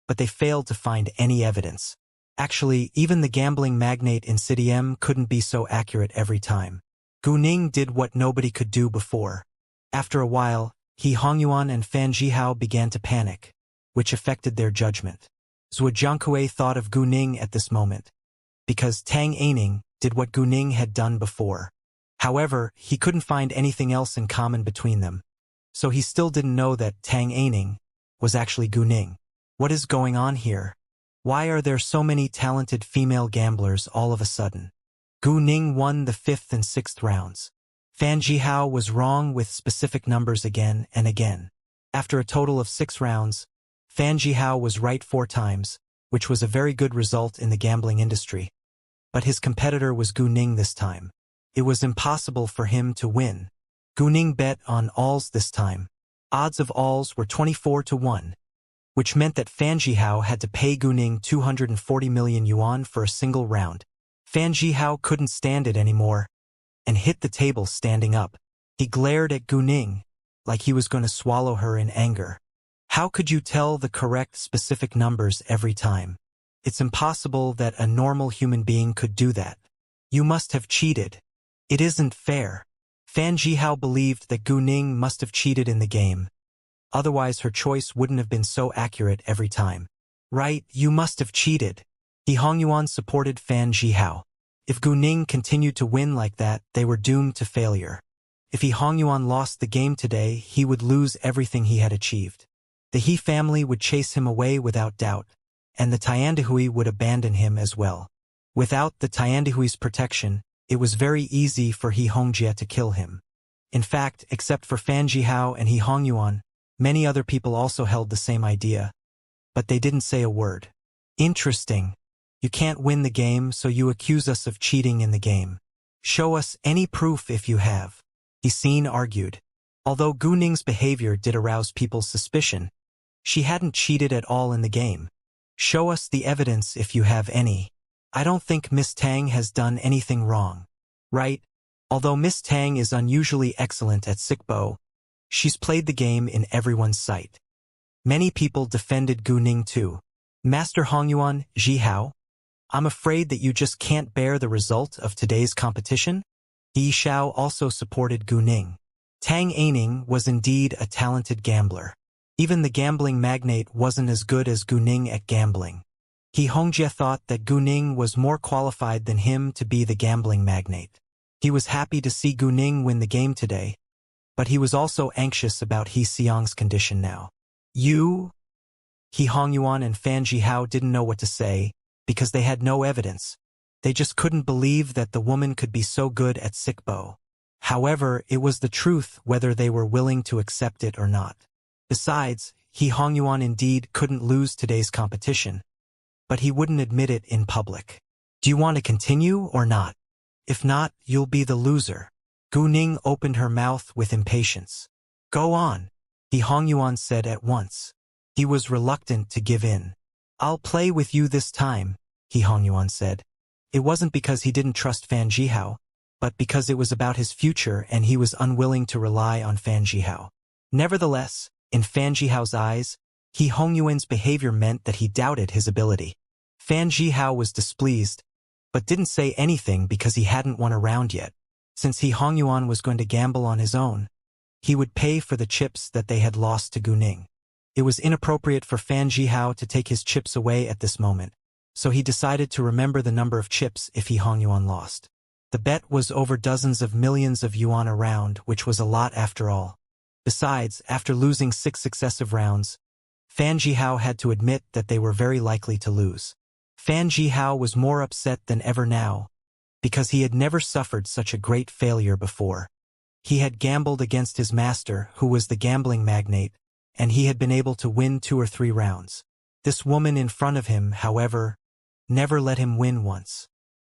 but they failed to find any evidence. Actually, even the gambling magnate in City M couldn't be so accurate every time. Gu Ning did what nobody could do before. After a while, He Hongyuan and Fan Jihao began to panic, which affected their judgment. Zhuo Jiangkue thought of Gu Ning at this moment, because Tang Aining did what Gu Ning had done before. However, he couldn't find anything else in common between them, so he still didn't know that Tang Aining was actually Gu Ning. What is going on here? Why are there so many talented female gamblers all of a sudden? Gu Ning won the 5th and 6th rounds. Fan Jihao was wrong with specific numbers again and again. After a total of 6 rounds, Fan Jihao was right 4 times, which was a very good result in the gambling industry. But his competitor was Gu Ning this time. It was impossible for him to win. Gu Ning bet on alls this time. Odds of alls were 24-1, which meant that Fan Jihao had to pay Gu Ning 240 million yuan for a single round. Fan Jihao couldn't stand it anymore, and hit the table standing up. He glared at Gu Ning, like he was going to swallow her in anger. How could you tell the correct specific numbers every time? It's impossible that a normal human being could do that. You must have cheated. It isn't fair. Fan Jihao believed that Gu Ning must have cheated in the game. Otherwise her choice wouldn't have been so accurate every time. Right, you must have cheated. He Hongyuan supported Fan Jihao. If Gu Ning continued to win like that, they were doomed to failure. If He Hongyuan lost the game today, he would lose everything he had achieved. The He family would chase him away without doubt, and the Tiandihui would abandon him as well. Without the Tiandihui's protection, it was very easy for He Hongjie to kill him. In fact, except for Fan Jihao and He Hongyuan, many other people also held the same idea, but they didn't say a word. Interesting. You can't win the game, so you accuse us of cheating in the game. Show us any proof if you have. He Xin argued. Although Gu Ning's behavior did arouse people's suspicion, she hadn't cheated at all in the game. Show us the evidence if you have any. I don't think Miss Tang has done anything wrong. Right? Although Miss Tang is unusually excellent at Sickbo, she's played the game in everyone's sight. Many people defended Gu Ning too. Master Hongyuan, Jihao? I'm afraid that you just can't bear the result of today's competition? Yi Shao also supported Gu Ning. Tang Aining was indeed a talented gambler. Even the gambling magnate wasn't as good as Gu Ning at gambling. He Hongjie thought that Gu Ning was more qualified than him to be the gambling magnate. He was happy to see Gu Ning win the game today, but he was also anxious about He Xiang's condition now. You? He Hongyuan and Fan Jihao didn't know what to say, because they had no evidence. They just couldn't believe that the woman could be so good at Sickbo. However, it was the truth whether they were willing to accept it or not. Besides, He Hongyuan indeed couldn't lose today's competition, but he wouldn't admit it in public. Do you want to continue or not? If not, you'll be the loser. Gu Ning opened her mouth with impatience. Go on, He Hongyuan said at once. He was reluctant to give in. I'll play with you this time, He Hongyuan said. It wasn't because he didn't trust Fan Jihao, but because it was about his future and he was unwilling to rely on Fan Jihao. Nevertheless, in Fan Jihao's eyes, He Hongyuan's behavior meant that he doubted his ability. Fan Jihao was displeased, but didn't say anything because he hadn't won a round yet. Since He Hongyuan was going to gamble on his own, he would pay for the chips that they had lost to Gu Ning. It was inappropriate for Fan Jihao to take his chips away at this moment, so he decided to remember the number of chips if He Hongyuan lost. The bet was over dozens of millions of yuan a round, which was a lot after all. Besides, after losing 6 successive rounds, Fan Jihao had to admit that they were very likely to lose. Fan Jihao was more upset than ever now, because he had never suffered such a great failure before. He had gambled against his master, who was the gambling magnate, and he had been able to win 2 or 3 rounds. This woman in front of him, however, never let him win once.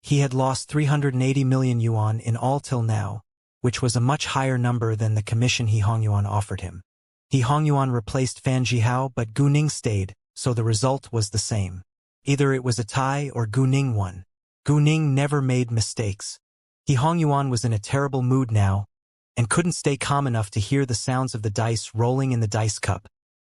He had lost 380 million yuan in all till now, which was a much higher number than the commission He Hongyuan offered him. He Hongyuan replaced Fan Jihao, but Gu Ning stayed, so the result was the same. Either it was a tie or Gu Ning won. Gu Ning never made mistakes. He Hongyuan was in a terrible mood now, and couldn't stay calm enough to hear the sounds of the dice rolling in the dice cup.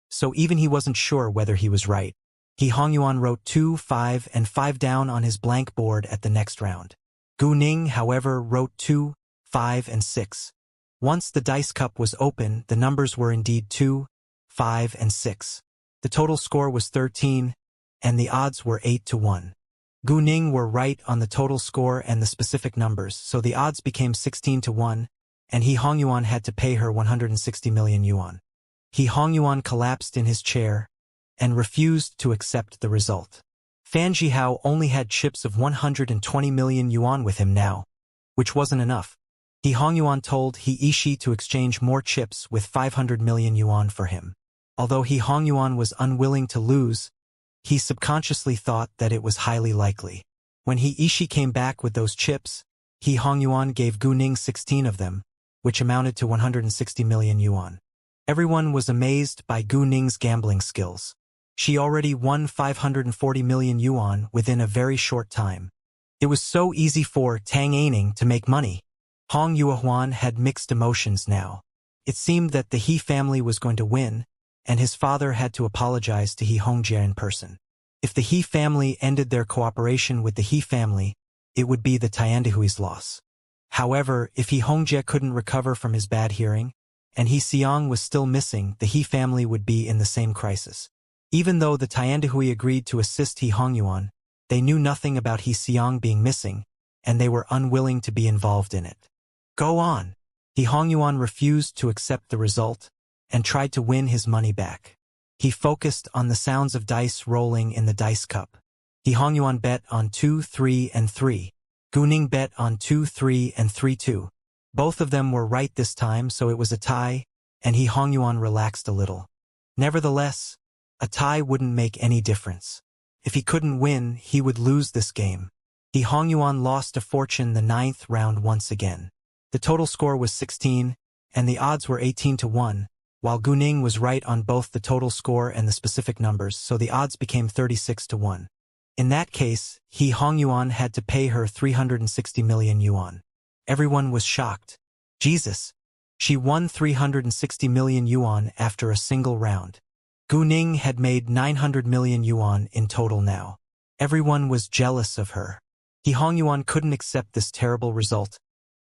So even he wasn't sure whether he was right. He Hongyuan wrote 2, 5, and 5 down on his blank board at the next round. Gu Ning, however, wrote 2, 5, and 6. Once the dice cup was open, the numbers were indeed 2, 5, and 6. The total score was 13, and the odds were 8-1. Gu Ning were right on the total score and the specific numbers, so the odds became 16-1, and He Hongyuan had to pay her 160 million yuan. He Hongyuan collapsed in his chair and refused to accept the result. Fan Jihao only had chips of 120 million yuan with him now, which wasn't enough. He Hongyuan told He Ishi to exchange more chips with 500 million yuan for him. Although He Hongyuan was unwilling to lose, he subconsciously thought that it was highly likely. When He Ishi came back with those chips, He Hongyuan gave Gu Ning 16 of them, which amounted to 160 million yuan. Everyone was amazed by Gu Ning's gambling skills. She already won 540 million yuan within a very short time. It was so easy for Tang Aining to make money. Hong Yuehuan had mixed emotions now. It seemed that the He family was going to win, and his father had to apologize to He Hongjie in person. If the He family ended their cooperation with the He family, it would be the Tiandahui's loss. However, if He Hongjie couldn't recover from his bad hearing, and He Xiang was still missing, the He family would be in the same crisis. Even though the Tiandahui agreed to assist He Hongyuan, they knew nothing about He Xiang being missing, and they were unwilling to be involved in it. Go on. He Hongyuan refused to accept the result, and tried to win his money back. He focused on the sounds of dice rolling in the dice cup. He Hongyuan bet on 2, 3, and 3. Gu Ning bet on 2, 3, and 3, 2. Both of them were right this time, so it was a tie, and He Hongyuan relaxed a little. Nevertheless, a tie wouldn't make any difference. If he couldn't win, he would lose this game. He Hongyuan lost a fortune the 9th round once again. The total score was 16, and the odds were 18-1, while Gu Ning was right on both the total score and the specific numbers, so the odds became 36-1. In that case, He Hongyuan had to pay her 360 million yuan. Everyone was shocked. Jesus! She won 360 million yuan after a single round. Gu Ning had made 900 million yuan in total now. Everyone was jealous of her. He Hongyuan couldn't accept this terrible result,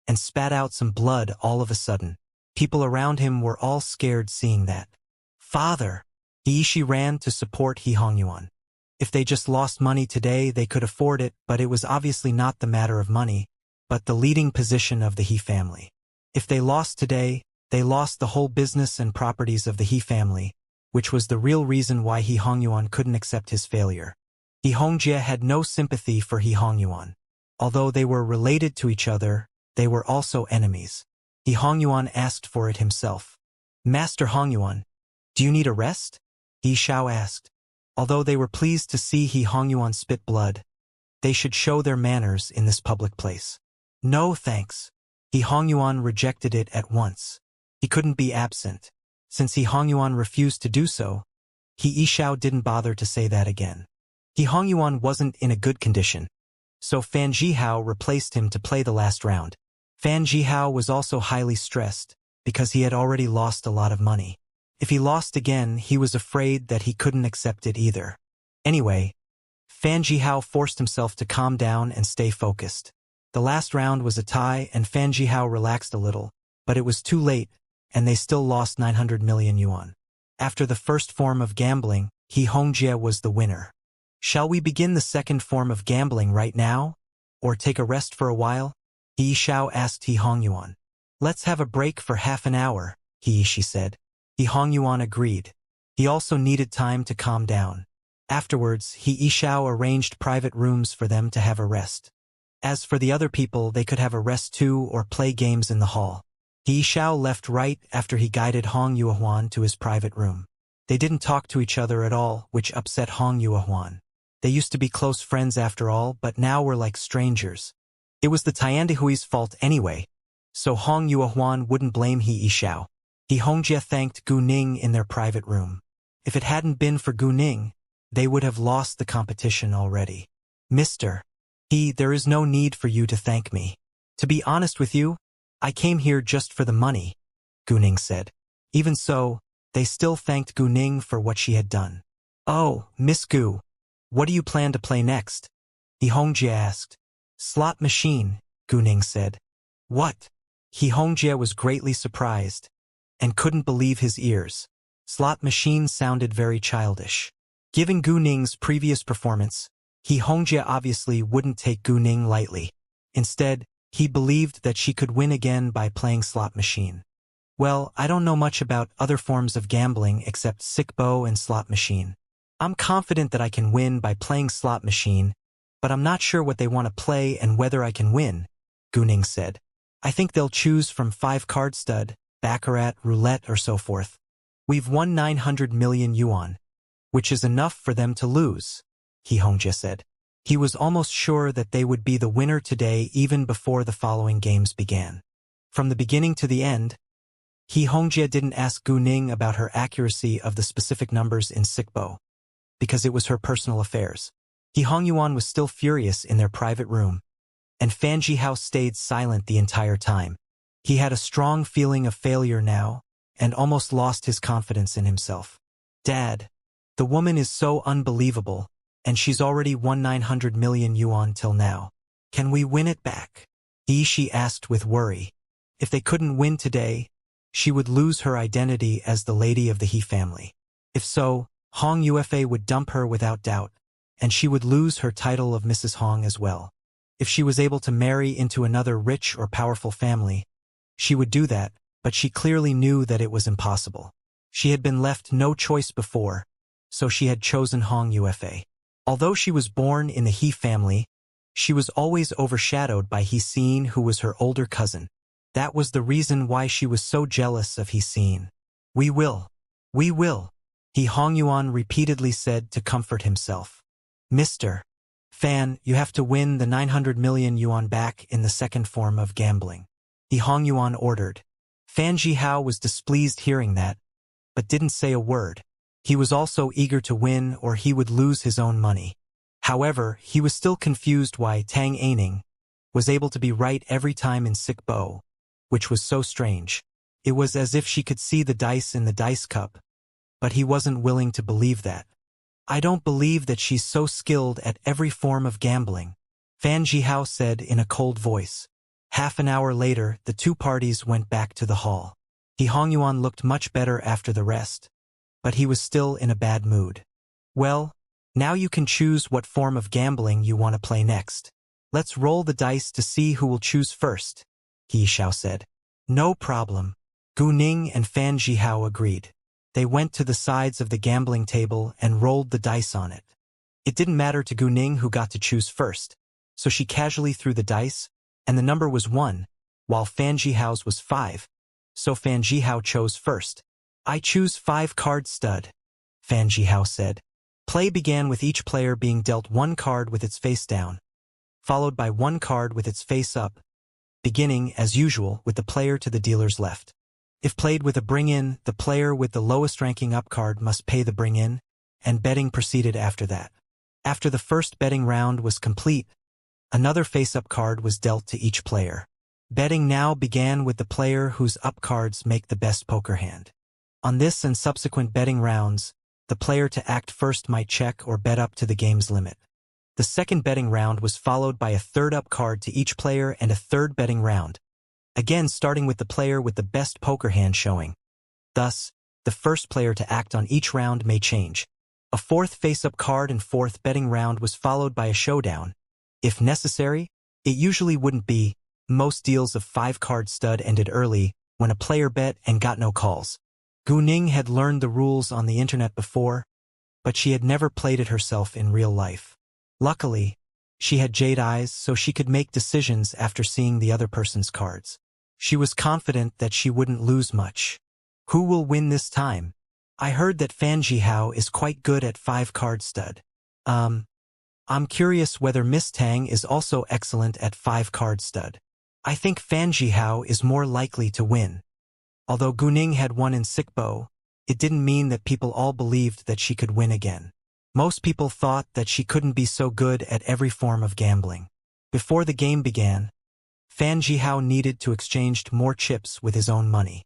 and spat out some blood all of a sudden. People around him were all scared seeing that. Father! He Ishi ran to support He Hongyuan. If they just lost money today, they could afford it, but it was obviously not the matter of money, but the leading position of the He family. If they lost today, they lost the whole business and properties of the He family, which was the real reason why He Hongyuan couldn't accept his failure. He Hongjie had no sympathy for He Hongyuan. Although they were related to each other, they were also enemies. He Hongyuan asked for it himself. Master Hongyuan, do you need a rest? He Shao asked. Although they were pleased to see He Hongyuan spit blood, they should show their manners in this public place. No thanks. He Hongyuan rejected it at once. He couldn't be absent. Since He Hongyuan refused to do so, He Ishao didn't bother to say that again. He Hongyuan wasn't in a good condition, so Fan Jihao replaced him to play the last round. Fan Jihao was also highly stressed, because he had already lost a lot of money. If he lost again, he was afraid that he couldn't accept it either. Anyway, Fan Jihao forced himself to calm down and stay focused. The last round was a tie, and Fan Jihao relaxed a little, but it was too late, and they still lost 900 million yuan. After the first form of gambling, He Hongjie was the winner. Shall we begin the second form of gambling right now? Or take a rest for a while? He Shao asked He Hongyuan. Let's have a break for half an hour, He Ishi said. He Hongyuan agreed. He also needed time to calm down. Afterwards, He Ishao arranged private rooms for them to have a rest. As for the other people, they could have a rest too or play games in the hall. He Shao left right after he guided Hong Yuehuan to his private room. They didn't talk to each other at all, which upset Hong Yuehuan. They used to be close friends after all, but now were like strangers. It was the Tiandahui's fault anyway, so Hong Yuehuan wouldn't blame He Ishao. He Hongjie thanked Gu Ning in their private room. If it hadn't been for Gu Ning, they would have lost the competition already. Mister, there is no need for you to thank me. To be honest with you, I came here just for the money, Gu Ning said. Even so, they still thanked Gu Ning for what she had done. Oh, Miss Gu, what do you plan to play next? He Hongjie asked. Slot machine, Gu Ning said. What? He Hongjie was greatly surprised and couldn't believe his ears. Slot machine sounded very childish. Given Gu Ning's previous performance, He Hongjie obviously wouldn't take Gu Ning lightly. Instead, he believed that she could win again by playing slot machine. Well, I don't know much about other forms of gambling except sickbo and slot machine. I'm confident that I can win by playing slot machine, but I'm not sure what they want to play and whether I can win, Gu Ning said. I think they'll choose from 5-card stud, baccarat, roulette, or so forth. We've won 900 million yuan, which is enough for them to lose, He Hongjie said. He was almost sure that they would be the winner today even before the following games began. From the beginning to the end, He Hongjie didn't ask Gu Ning about her accuracy of the specific numbers in sickbo, because it was her personal affairs. He Hongyuan was still furious in their private room, and Fan Jihao stayed silent the entire time. He had a strong feeling of failure now, and almost lost his confidence in himself. Dad, the woman is so unbelievable, and she's already won 900 million yuan till now. Can we win it back? She asked with worry. If they couldn't win today, she would lose her identity as the lady of the He family. If so, Hong Ufa would dump her without doubt, and she would lose her title of Mrs. Hong as well. If she was able to marry into another rich or powerful family, she would do that, but she clearly knew that it was impossible. She had been left no choice before, so she had chosen Hong Ufa. Although she was born in the He family, she was always overshadowed by He Xin, who was her older cousin. That was the reason why she was so jealous of He Xin. We will. He Hongyuan repeatedly said to comfort himself. Mr. Fan, you have to win the 900 million yuan back in the second form of gambling, He Hongyuan ordered. Fan Jihao was displeased hearing that, but didn't say a word. He was also eager to win or he would lose his own money. However, he was still confused why Tang Aining was able to be right every time in sickbo, which was so strange. It was as if she could see the dice in the dice cup, but he wasn't willing to believe that. I don't believe that she's so skilled at every form of gambling, Fan Jihao said in a cold voice. Half an hour later, the two parties went back to the hall. He Hongyuan looked much better after the rest, but he was still in a bad mood. Well, now you can choose what form of gambling you want to play next. Let's roll the dice to see who will choose first, He Xiao said. No problem. Gu Ning and Fan Jihao agreed. They went to the sides of the gambling table and rolled the dice on it. It didn't matter to Gu Ning who got to choose first, so she casually threw the dice, and the number was 1, while Fan Jihao's was 5, so Fan Jihao chose first. I choose 5-card stud, Fan Jihao said. Play began with each player being dealt 1 card with its face down, followed by 1 card with its face up, beginning, as usual, with the player to the dealer's left. If played with a bring-in, the player with the lowest ranking up card must pay the bring-in, and betting proceeded after that. After the first betting round was complete, another face-up card was dealt to each player. Betting now began with the player whose up cards make the best poker hand. On this and subsequent betting rounds, the player to act first might check or bet up to the game's limit. The second betting round was followed by a third up card to each player and a third betting round, again starting with the player with the best poker hand showing. Thus, the first player to act on each round may change. A fourth face-up card and fourth betting round was followed by a showdown. If necessary, it usually wouldn't be. Most deals of 5-card stud ended early when a player bet and got no calls. Gu Ning had learned the rules on the internet before, but she had never played it herself in real life. Luckily, she had jade eyes so she could make decisions after seeing the other person's cards. She was confident that she wouldn't lose much. Who will win this time? I heard that Fan Jihao is quite good at 5-card stud. I'm curious whether Miss Tang is also excellent at 5-card stud. I think Fan Jihao is more likely to win. Although Gu Ning had won in sickbo, it didn't mean that people all believed that she could win again. Most people thought that she couldn't be so good at every form of gambling. Before the game began, Fan Jihao needed to exchange more chips with his own money.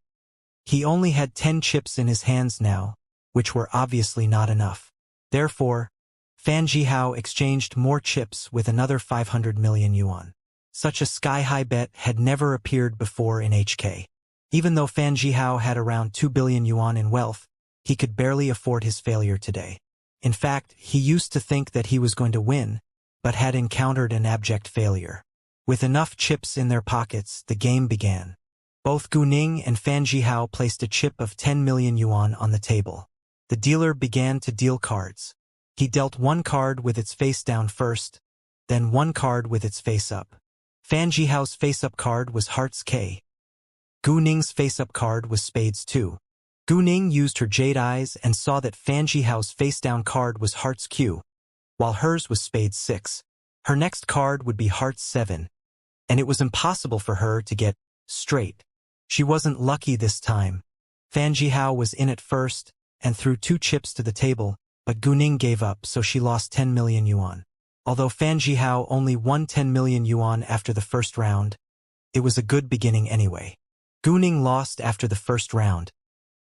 He only had 10 chips in his hands now, which were obviously not enough. Therefore, Fan Jihao exchanged more chips with another 500 million yuan. Such a sky-high bet had never appeared before in HK. Even though Fan Jihao had around 2 billion yuan in wealth, he could barely afford his failure today. In fact, he used to think that he was going to win, but had encountered an abject failure. With enough chips in their pockets, the game began. Both Gu Ning and Fan Jihao placed a chip of 10 million yuan on the table. The dealer began to deal cards. He dealt one card with its face down first, then one card with its face up. Fan Jihao's face-up card was Hearts K. Gu Ning's face-up card was Spades 2. Gu Ning used her jade eyes and saw that Fan Jihao's face-down card was Hearts Q, while hers was Spades 6. Her next card would be Hearts 7, and it was impossible for her to get straight. She wasn't lucky this time. Fan Jihao was in at first and threw 2 chips to the table, but Gu Ning gave up, so she lost 10 million yuan. Although Fan Jihao only won 10 million yuan after the first round, it was a good beginning anyway. Gu Ning lost after the first round,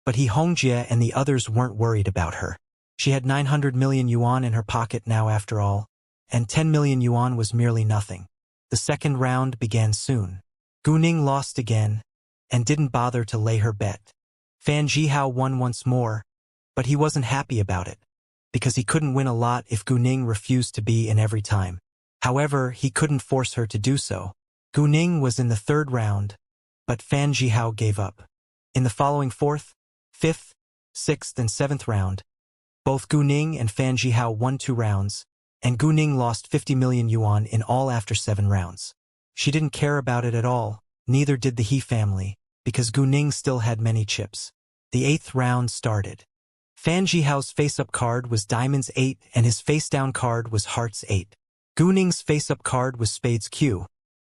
but Hongjie and the others weren't worried about her. She had 900 million yuan in her pocket now after all, and 10 million yuan was merely nothing. The second round began soon. Gu Ning lost again, and didn't bother to lay her bet. Fan Jihao won once more, but he wasn't happy about it, because he couldn't win a lot if Gu Ning refused to be in every time. However, he couldn't force her to do so. Gu Ning was in the third round, but Fan Jihao gave up. In the following fourth, fifth, sixth, and seventh round, both Gu Ning and Fan Jihao won 2 rounds, and Gu Ning lost 50 million yuan in all after 7 rounds. She didn't care about it at all, neither did the He family, because Gu Ning still had many chips. The 8th round started. Fan Jihao's face-up card was Diamonds 8 and his face-down card was Hearts 8. Gu Ning's face-up card was Spades Q,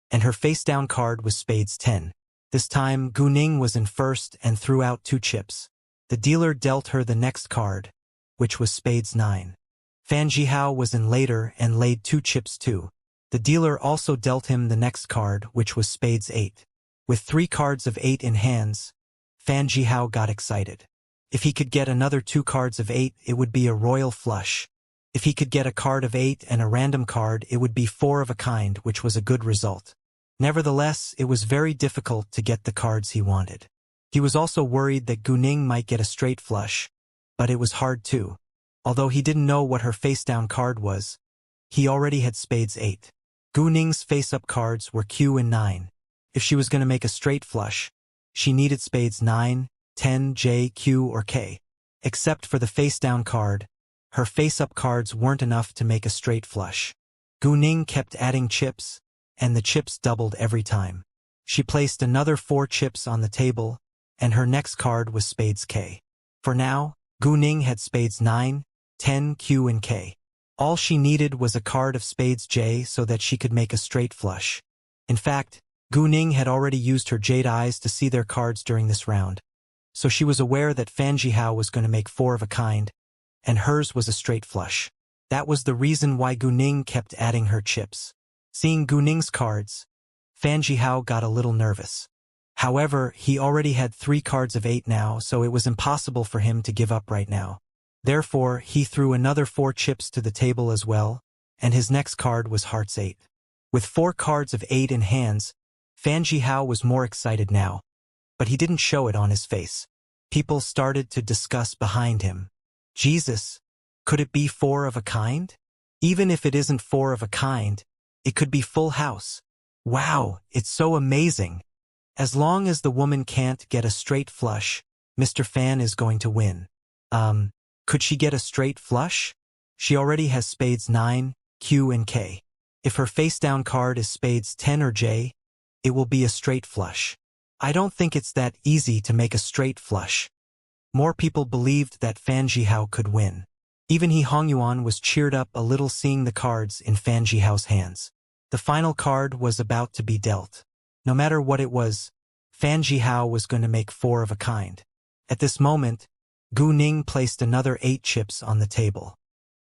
and her face-down card was Spades 10. This time, Gu Ning was in first and threw out 2 chips. The dealer dealt her the next card, which was Spades 9. Fan Jihao was in later and laid 2 chips too. The dealer also dealt him the next card, which was Spades 8. With 3 cards of 8 in hands, Fan Jihao got excited. If he could get another 2 cards of 8, it would be a royal flush. If he could get a card of 8 and a random card, it would be 4 of a kind, which was a good result. Nevertheless, it was very difficult to get the cards he wanted. He was also worried that Gu Ning might get a straight flush, but it was hard too. Although he didn't know what her face-down card was, he already had Spades 8. Gu Ning's face-up cards were Q and 9. If she was going to make a straight flush, she needed Spades 9, 10, J, Q, or K. Except for the face-down card, her face-up cards weren't enough to make a straight flush. Gu Ning kept adding chips, and the chips doubled every time. She placed another 4 chips on the table, and her next card was Spades K. For now, Gu Ning had Spades 9, 10, Q, and K. All she needed was a card of Spades J so that she could make a straight flush. In fact, Gu Ning had already used her jade eyes to see their cards during this round, so she was aware that Fan Jihao was going to make 4 of a kind, and hers was a straight flush. That was the reason why Gu Ning kept adding her chips. Seeing Gu Ning's cards, Fan Jihao got a little nervous. However, he already had 3 cards of 8 now, so it was impossible for him to give up right now. Therefore, he threw another 4 chips to the table as well, and his next card was Hearts 8. With 4 cards of 8 in hands, Fan Jihao was more excited now, but he didn't show it on his face. People started to discuss behind him. Jesus, could it be 4 of a kind? Even if it isn't 4 of a kind, it could be full house. Wow, it's so amazing. As long as the woman can't get a straight flush, Mr. Fan is going to win. Could she get a straight flush? She already has Spades 9, Q, and K. If her face-down card is Spades 10 or J, it will be a straight flush. I don't think it's that easy to make a straight flush. More people believed that Fan Jihao could win. Even He Hongyuan was cheered up a little seeing the cards in Fan Jihao's hands. The final card was about to be dealt. No matter what it was, Fan Jihao was going to make 4 of a kind. At this moment, Gu Ning placed another 8 chips on the table.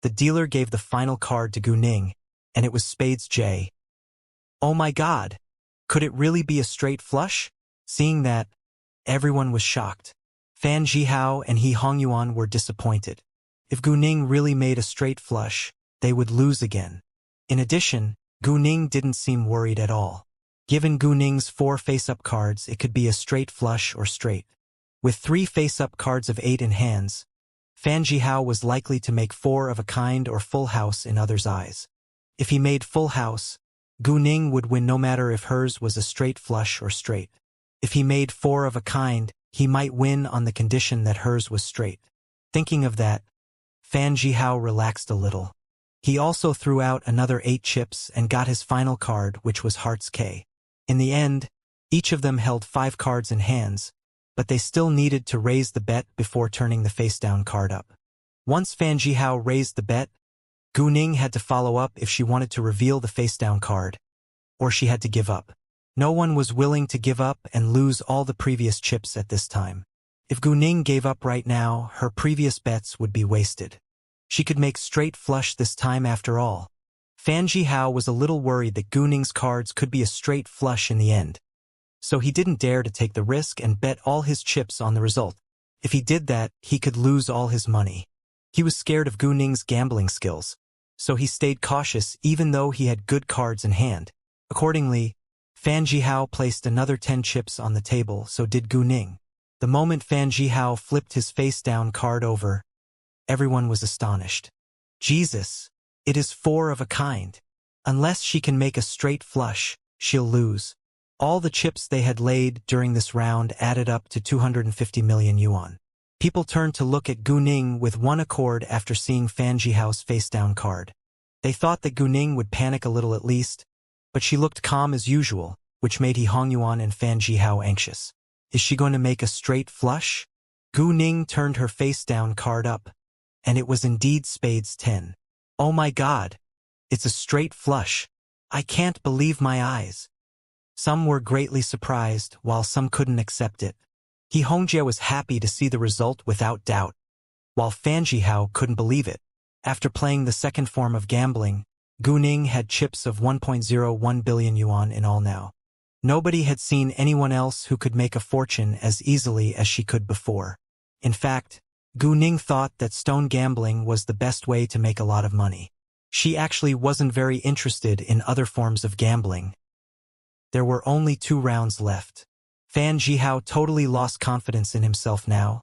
The dealer gave the final card to Gu Ning, and it was Spades J. Oh my god! Could it really be a straight flush? Seeing that, everyone was shocked. Fan Zhihao and He Hongyuan were disappointed. If Gu Ning really made a straight flush, they would lose again. In addition, Gu Ning didn't seem worried at all. Given Gu Ning's 4 face-up cards, it could be a straight flush or straight. With 3 face-up cards of 8 in hands, Fan Zhihao was likely to make 4 of a kind or full house in others' eyes. If he made full house, Gu Ning would win no matter if hers was a straight flush or straight. If he made 4 of a kind, he might win on the condition that hers was straight. Thinking of that, Fan Zhihao relaxed a little. He also threw out another 8 chips and got his final card, which was Hearts K. In the end, each of them held 5 cards in hands, but they still needed to raise the bet before turning the face-down card up. Once Fan Zhihao raised the bet, Gu Ning had to follow up if she wanted to reveal the face-down card, or she had to give up. No one was willing to give up and lose all the previous chips at this time. If Gu Ning gave up right now, her previous bets would be wasted. She could make straight flush this time after all. Fan Zhihao was a little worried that Gu Ning's cards could be a straight flush in the end. So he didn't dare to take the risk and bet all his chips on the result. If he did that, he could lose all his money. He was scared of Gu Ning's gambling skills, so he stayed cautious even though he had good cards in hand. Accordingly, Fan Zhihao placed another 10 chips on the table, so did Gu Ning. The moment Fan Zhihao flipped his face-down card over, everyone was astonished. Jesus, it is 4 of a kind. Unless she can make a straight flush, she'll lose. All the chips they had laid during this round added up to 250 million yuan. People turned to look at Gu Ning with one accord after seeing Fan Zhihao's face-down card. They thought that Gu Ning would panic a little at least, but she looked calm as usual, which made He Hongyuan and Fan Zhihao anxious. Is she going to make a straight flush? Gu Ning turned her face-down card up, and it was indeed Spades 10. Oh my god! It's a straight flush. I can't believe my eyes. Some were greatly surprised, while some couldn't accept it. He Hongjie was happy to see the result without doubt, while Fan Zhihao couldn't believe it. After playing the second form of gambling, Gu Ning had chips of 1.01 billion yuan in all now. Nobody had seen anyone else who could make a fortune as easily as she could before. In fact, Gu Ning thought that stone gambling was the best way to make a lot of money. She actually wasn't very interested in other forms of gambling. There were only 2 rounds left. Fan Zhihao totally lost confidence in himself now,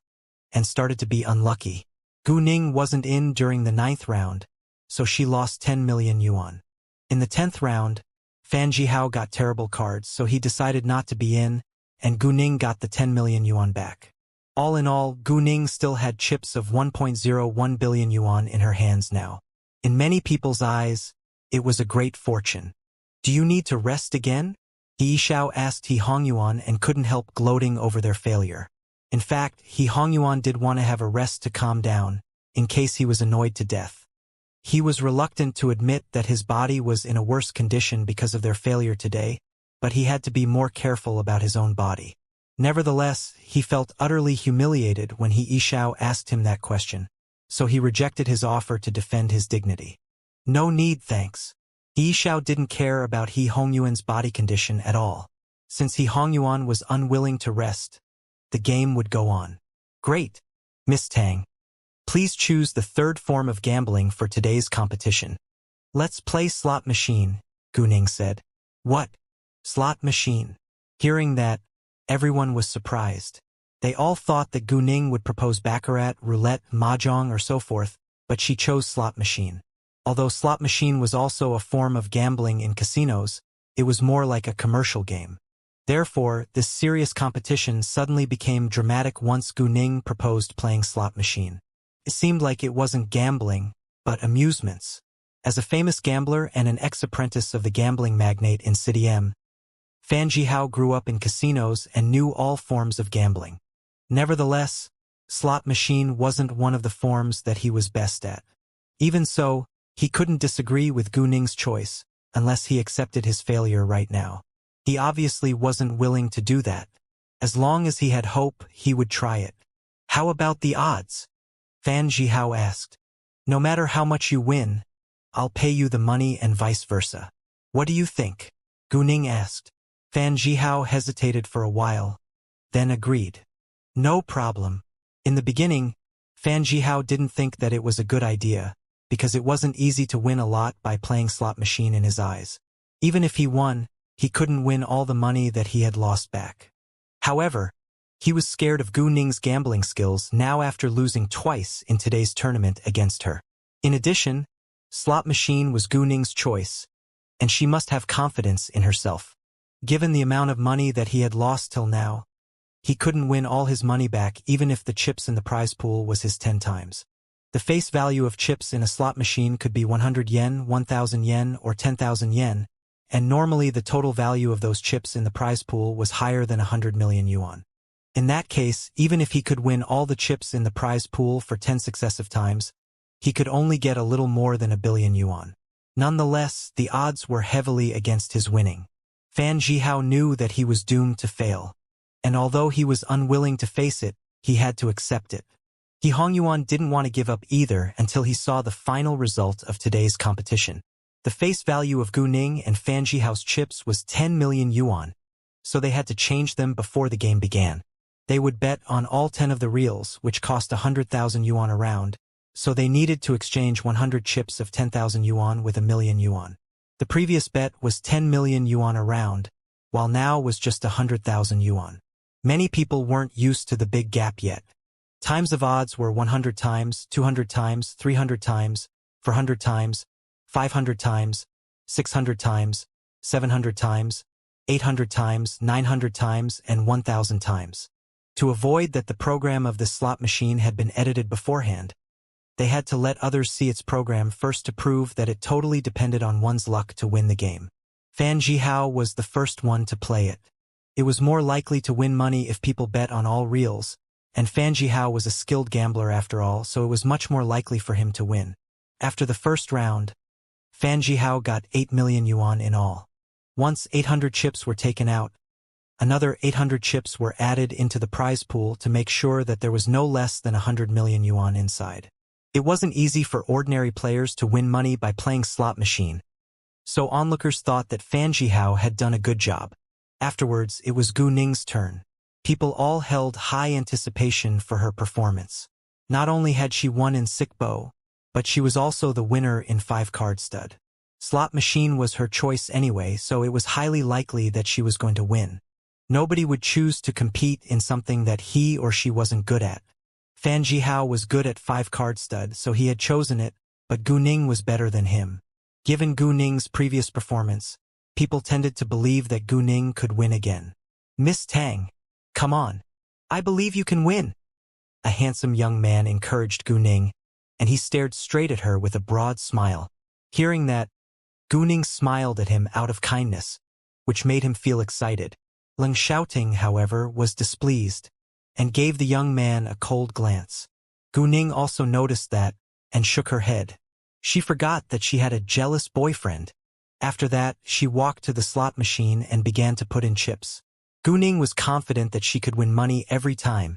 and started to be unlucky. Gu Ning wasn't in during the 9th round, so she lost 10 million yuan. In the 10th round, Fan Zhihao got terrible cards, so he decided not to be in, and Gu Ning got the 10 million yuan back. All in all, Gu Ning still had chips of 1.01 billion yuan in her hands now. In many people's eyes, it was a great fortune. Do you need to rest again? He Yishao asked He Hongyuan and couldn't help gloating over their failure. In fact, He Hongyuan did want to have a rest to calm down, in case he was annoyed to death. He was reluctant to admit that his body was in a worse condition because of their failure today, but he had to be more careful about his own body. Nevertheless, he felt utterly humiliated when He Yishao asked him that question, so he rejected his offer to defend his dignity. No need, thanks. He Yishao didn't care about He Hongyuan's body condition at all. Since He Hongyuan was unwilling to rest, the game would go on. Great. Miss Tang. Please choose the 3rd form of gambling for today's competition. Let's play slot machine, Gu Ning said. What? Slot machine? Hearing that, everyone was surprised. They all thought that Gu Ning would propose baccarat, roulette, mahjong, or so forth, but she chose slot machine. Although slot machine was also a form of gambling in casinos, it was more like a commercial game. Therefore, this serious competition suddenly became dramatic once Gu Ning proposed playing slot machine. It seemed like it wasn't gambling, but amusements. As a famous gambler and an ex-apprentice of the gambling magnate in City M, Fan Zhihao grew up in casinos and knew all forms of gambling. Nevertheless, slot machine wasn't one of the forms that he was best at. Even so, he couldn't disagree with Gu Ning's choice, unless he accepted his failure right now. He obviously wasn't willing to do that. As long as he had hope, he would try it. How about the odds? Fan Zhihao asked. No matter how much you win, I'll pay you the money and vice versa. What do you think? Gu Ning asked. Fan Zhihao hesitated for a while, then agreed. No problem. In the beginning, Fan Zhihao didn't think that it was a good idea, because it wasn't easy to win a lot by playing slot machine in his eyes. Even if he won, he couldn't win all the money that he had lost back. However, he was scared of Gu Ning's gambling skills now after losing twice in today's tournament against her. In addition, slot machine was Gu Ning's choice, and she must have confidence in herself. Given the amount of money that he had lost till now, he couldn't win all his money back even if the chips in the prize pool was his 10 times. The face value of chips in a slot machine could be 100 yen, 1,000 yen, or 10,000 yen, and normally the total value of those chips in the prize pool was higher than 100 million yuan. In that case, even if he could win all the chips in the prize pool for 10 successive times, he could only get a little more than 1 billion yuan. Nonetheless, the odds were heavily against his winning. Fan Zhihao knew that he was doomed to fail, and although he was unwilling to face it, he had to accept it. He Hongyuan didn't want to give up either until he saw the final result of today's competition. The face value of Gu Ning and Fan Zhihao's chips was 10 million yuan, so they had to change them before the game began. They would bet on all 10 of the reels, which cost 100,000 yuan a round, so they needed to exchange 100 chips of 10,000 yuan with 1 million yuan. The previous bet was 10 million yuan a round, while now was just 100,000 yuan. Many people weren't used to the big gap yet. Times of odds were 100 times, 200 times, 300 times, 400 times, 500 times, 600 times, 700 times, 800 times, 900 times, and 1,000 times. To avoid that the program of the slot machine had been edited beforehand, they had to let others see its program first to prove that it totally depended on one's luck to win the game. Fan Zhihao was the first one to play it. It was more likely to win money if people bet on all reels, and Fan Zhihao was a skilled gambler after all, so it was much more likely for him to win. After the first round, Fan Zhihao got 8 million yuan in all. Once 800 chips were taken out, another 800 chips were added into the prize pool to make sure that there was no less than 100 million yuan inside. It wasn't easy for ordinary players to win money by playing slot machine, so onlookers thought that Fan Zhihao had done a good job. Afterwards, it was Gu Ning's turn. People all held high anticipation for her performance. Not only had she won in Sickbo, but she was also the winner in 5-card stud. Slot machine was her choice anyway, so it was highly likely that she was going to win. Nobody would choose to compete in something that he or she wasn't good at. Fan Zhihao was good at 5-card stud, so he had chosen it, but Gu Ning was better than him. Given Gu Ning's previous performance, people tended to believe that Gu Ning could win again. Miss Tang, come on. I believe you can win. A handsome young man encouraged Gu Ning, and he stared straight at her with a broad smile. Hearing that, Gu Ning smiled at him out of kindness, which made him feel excited. Leng Xiaoting, however, was displeased, and gave the young man a cold glance. Gu Ning also noticed that, and shook her head. She forgot that she had a jealous boyfriend. After that, she walked to the slot machine and began to put in chips. Gu Ning was confident that she could win money every time,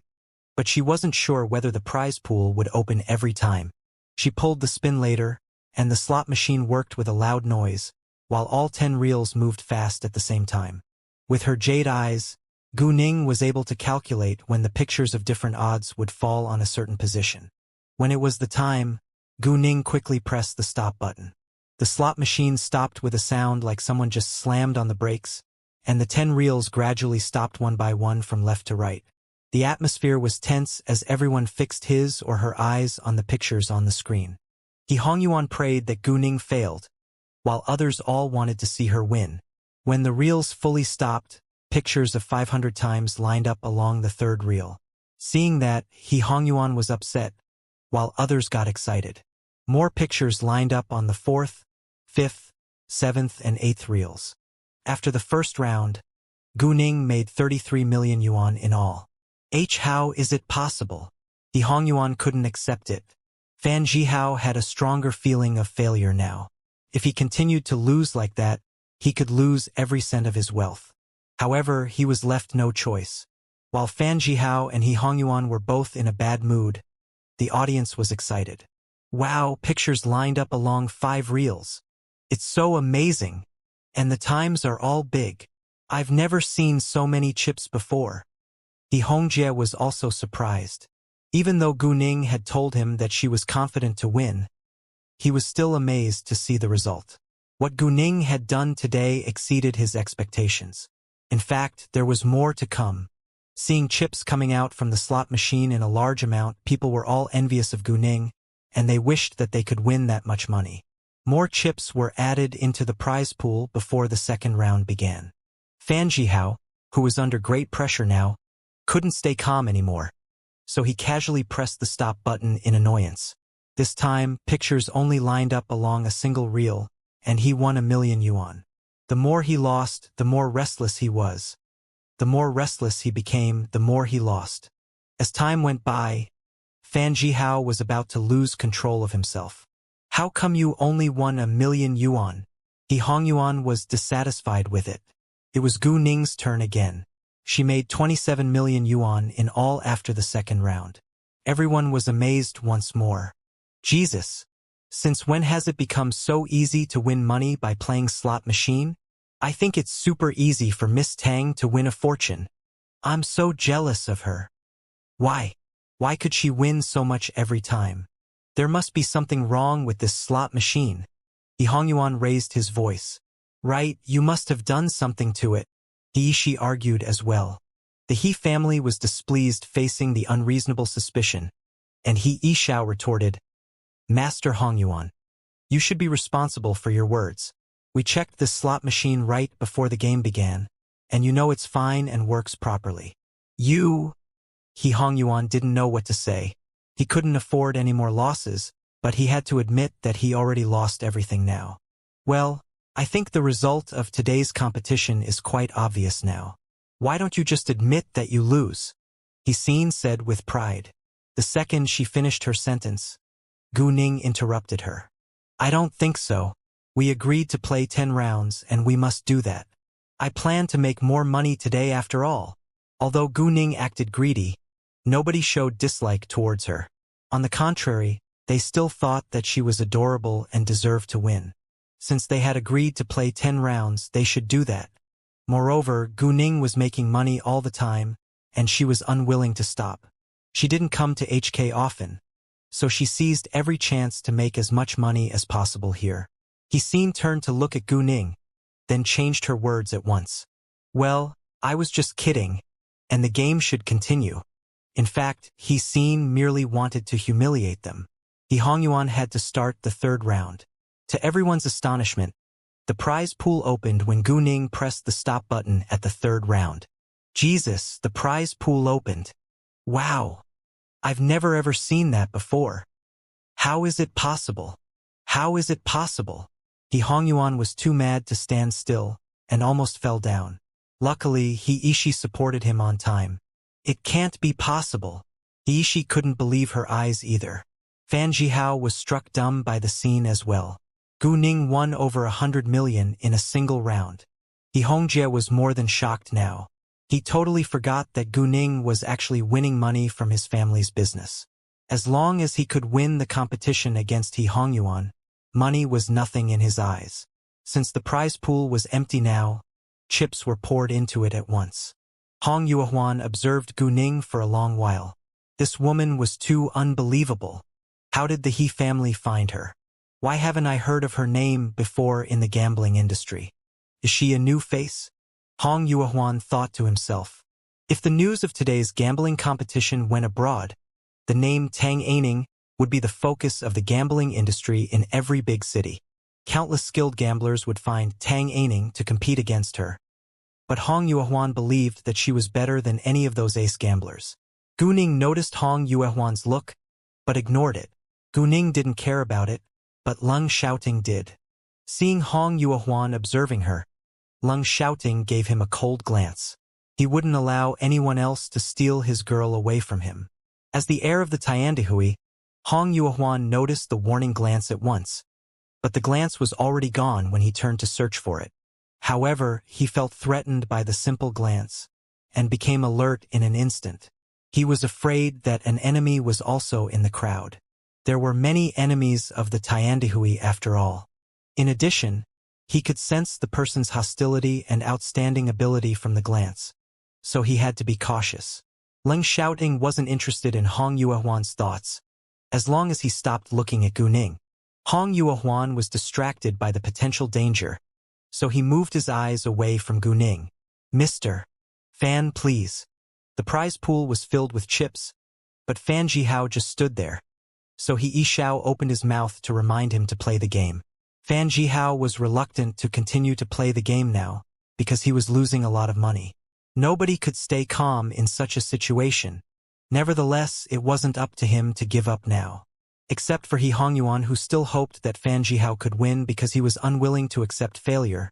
but she wasn't sure whether the prize pool would open every time. She pulled the spin later, and the slot machine worked with a loud noise, while all 10 reels moved fast at the same time. With her jade eyes, Gu Ning was able to calculate when the pictures of different odds would fall on a certain position. When it was the time, Gu Ning quickly pressed the stop button. The slot machine stopped with a sound like someone just slammed on the brakes, and the 10 reels gradually stopped one by one from left to right. The atmosphere was tense as everyone fixed his or her eyes on the pictures on the screen. He Hongyuan prayed that Gu Ning failed, while others all wanted to see her win. When the reels fully stopped, pictures of 500 times lined up along the third reel. Seeing that, He Hongyuan was upset, while others got excited. More pictures lined up on the 4th, 5th, 7th, and 8th reels. After the first round, Gu Ning made 33 million yuan in all. How is it possible? He Hongyuan couldn't accept it. Fan Zhihao had a stronger feeling of failure now. If he continued to lose like that, he could lose every cent of his wealth. However, he was left no choice. While Fan Zhihao and He Hongyuan were both in a bad mood, the audience was excited. Wow, pictures lined up along 5 reels. It's so amazing. And the times are all big. I've never seen so many chips before. He Hongjie was also surprised. Even though Gu Ning had told him that she was confident to win, he was still amazed to see the result. What Gu Ning had done today exceeded his expectations. In fact, there was more to come. Seeing chips coming out from the slot machine in a large amount, people were all envious of Gu Ning, and they wished that they could win that much money. More chips were added into the prize pool before the second round began. Fan Jihao, who was under great pressure now, couldn't stay calm anymore, so he casually pressed the stop button in annoyance. This time, pictures only lined up along a single reel, and he won 1,000,000 yuan. The more he lost, the more restless he was. The more restless he became, the more he lost. As time went by, Fan Jihao was about to lose control of himself. How come you only won 1,000,000 yuan? He Hongyuan was dissatisfied with it. It was Gu Ning's turn again. She made 27 million yuan in all after the second round. Everyone was amazed once more. Jesus! Since when has it become so easy to win money by playing slot machine? I think it's super easy for Miss Tang to win a fortune. I'm so jealous of her. Why? Why could she win so much every time? There must be something wrong with this slot machine. He Hongyuan raised his voice. Right, you must have done something to it. He Ishi argued as well. The He family was displeased facing the unreasonable suspicion, and He Ishao retorted, Master Hongyuan, you should be responsible for your words. We checked this slot machine right before the game began, and you know it's fine and works properly. He Hongyuan didn't know what to say. He couldn't afford any more losses, but he had to admit that he already lost everything now. Well, I think the result of today's competition is quite obvious now. Why don't you just admit that you lose? He said with pride. The second she finished her sentence, Gu Ning interrupted her. I don't think so. We agreed to play 10 rounds and we must do that. I plan to make more money today after all. Although Gu Ning acted greedy, nobody showed dislike towards her. On the contrary, they still thought that she was adorable and deserved to win. Since they had agreed to play 10 rounds, they should do that. Moreover, Gu Ning was making money all the time, and she was unwilling to stop. She didn't come to HK often, so she seized every chance to make as much money as possible here. He turned to look at Gu Ning, then changed her words at once. Well, I was just kidding, and the game should continue. In fact, He merely wanted to humiliate them. He Hongyuan had to start the third round. To everyone's astonishment, the prize pool opened when Gu Ning pressed the stop button at the third round. Jesus, the prize pool opened. Wow! I've never ever seen that before. How is it possible? How is it possible? He Hongyuan was too mad to stand still, and almost fell down. Luckily, He Ishi supported him on time. It can't be possible. He Ishi couldn't believe her eyes either. Fan Jihao was struck dumb by the scene as well. Gu Ning won over 100 million in a single round. He Hongjie was more than shocked now. He totally forgot that Gu Ning was actually winning money from his family's business. As long as he could win the competition against He Hongyuan, money was nothing in his eyes. Since the prize pool was empty now, chips were poured into it at once. Hong Yuehuan observed Gu Ning for a long while. This woman was too unbelievable. How did the He family find her? Why haven't I heard of her name before in the gambling industry? Is she a new face? Hong Yuehuan thought to himself. If the news of today's gambling competition went abroad, the name Tang Aining would be the focus of the gambling industry in every big city. Countless skilled gamblers would find Tang Aining to compete against her. But Hong Yuehuan believed that she was better than any of those ace gamblers. Gu Ning noticed Hong Yuehuan's look, but ignored it. Gu Ning didn't care about it, but Leng Xiaoting did. Seeing Hong Yuehuan observing her, Leng Xiaoting gave him a cold glance. He wouldn't allow anyone else to steal his girl away from him. As the heir of the Tiandihui, Hong Yuehuan noticed the warning glance at once, but the glance was already gone when he turned to search for it. However, he felt threatened by the simple glance, and became alert in an instant. He was afraid that an enemy was also in the crowd. There were many enemies of the Tiandihui after all. In addition, he could sense the person's hostility and outstanding ability from the glance, so he had to be cautious. Leng Xiaoting wasn't interested in Hong Yuehuan's thoughts, as long as he stopped looking at Gu Ning. Hong Yuehuan was distracted by the potential danger, so he moved his eyes away from Gu Ning. "Mr. Fan, please." The prize pool was filled with chips, but Fan Jihao just stood there, so He Xiao opened his mouth to remind him to play the game. Fan Jihao was reluctant to continue to play the game now, because he was losing a lot of money. Nobody could stay calm in such a situation. Nevertheless, it wasn't up to him to give up now. Except for He Hongyuan, who still hoped that Fan Jihao could win because he was unwilling to accept failure.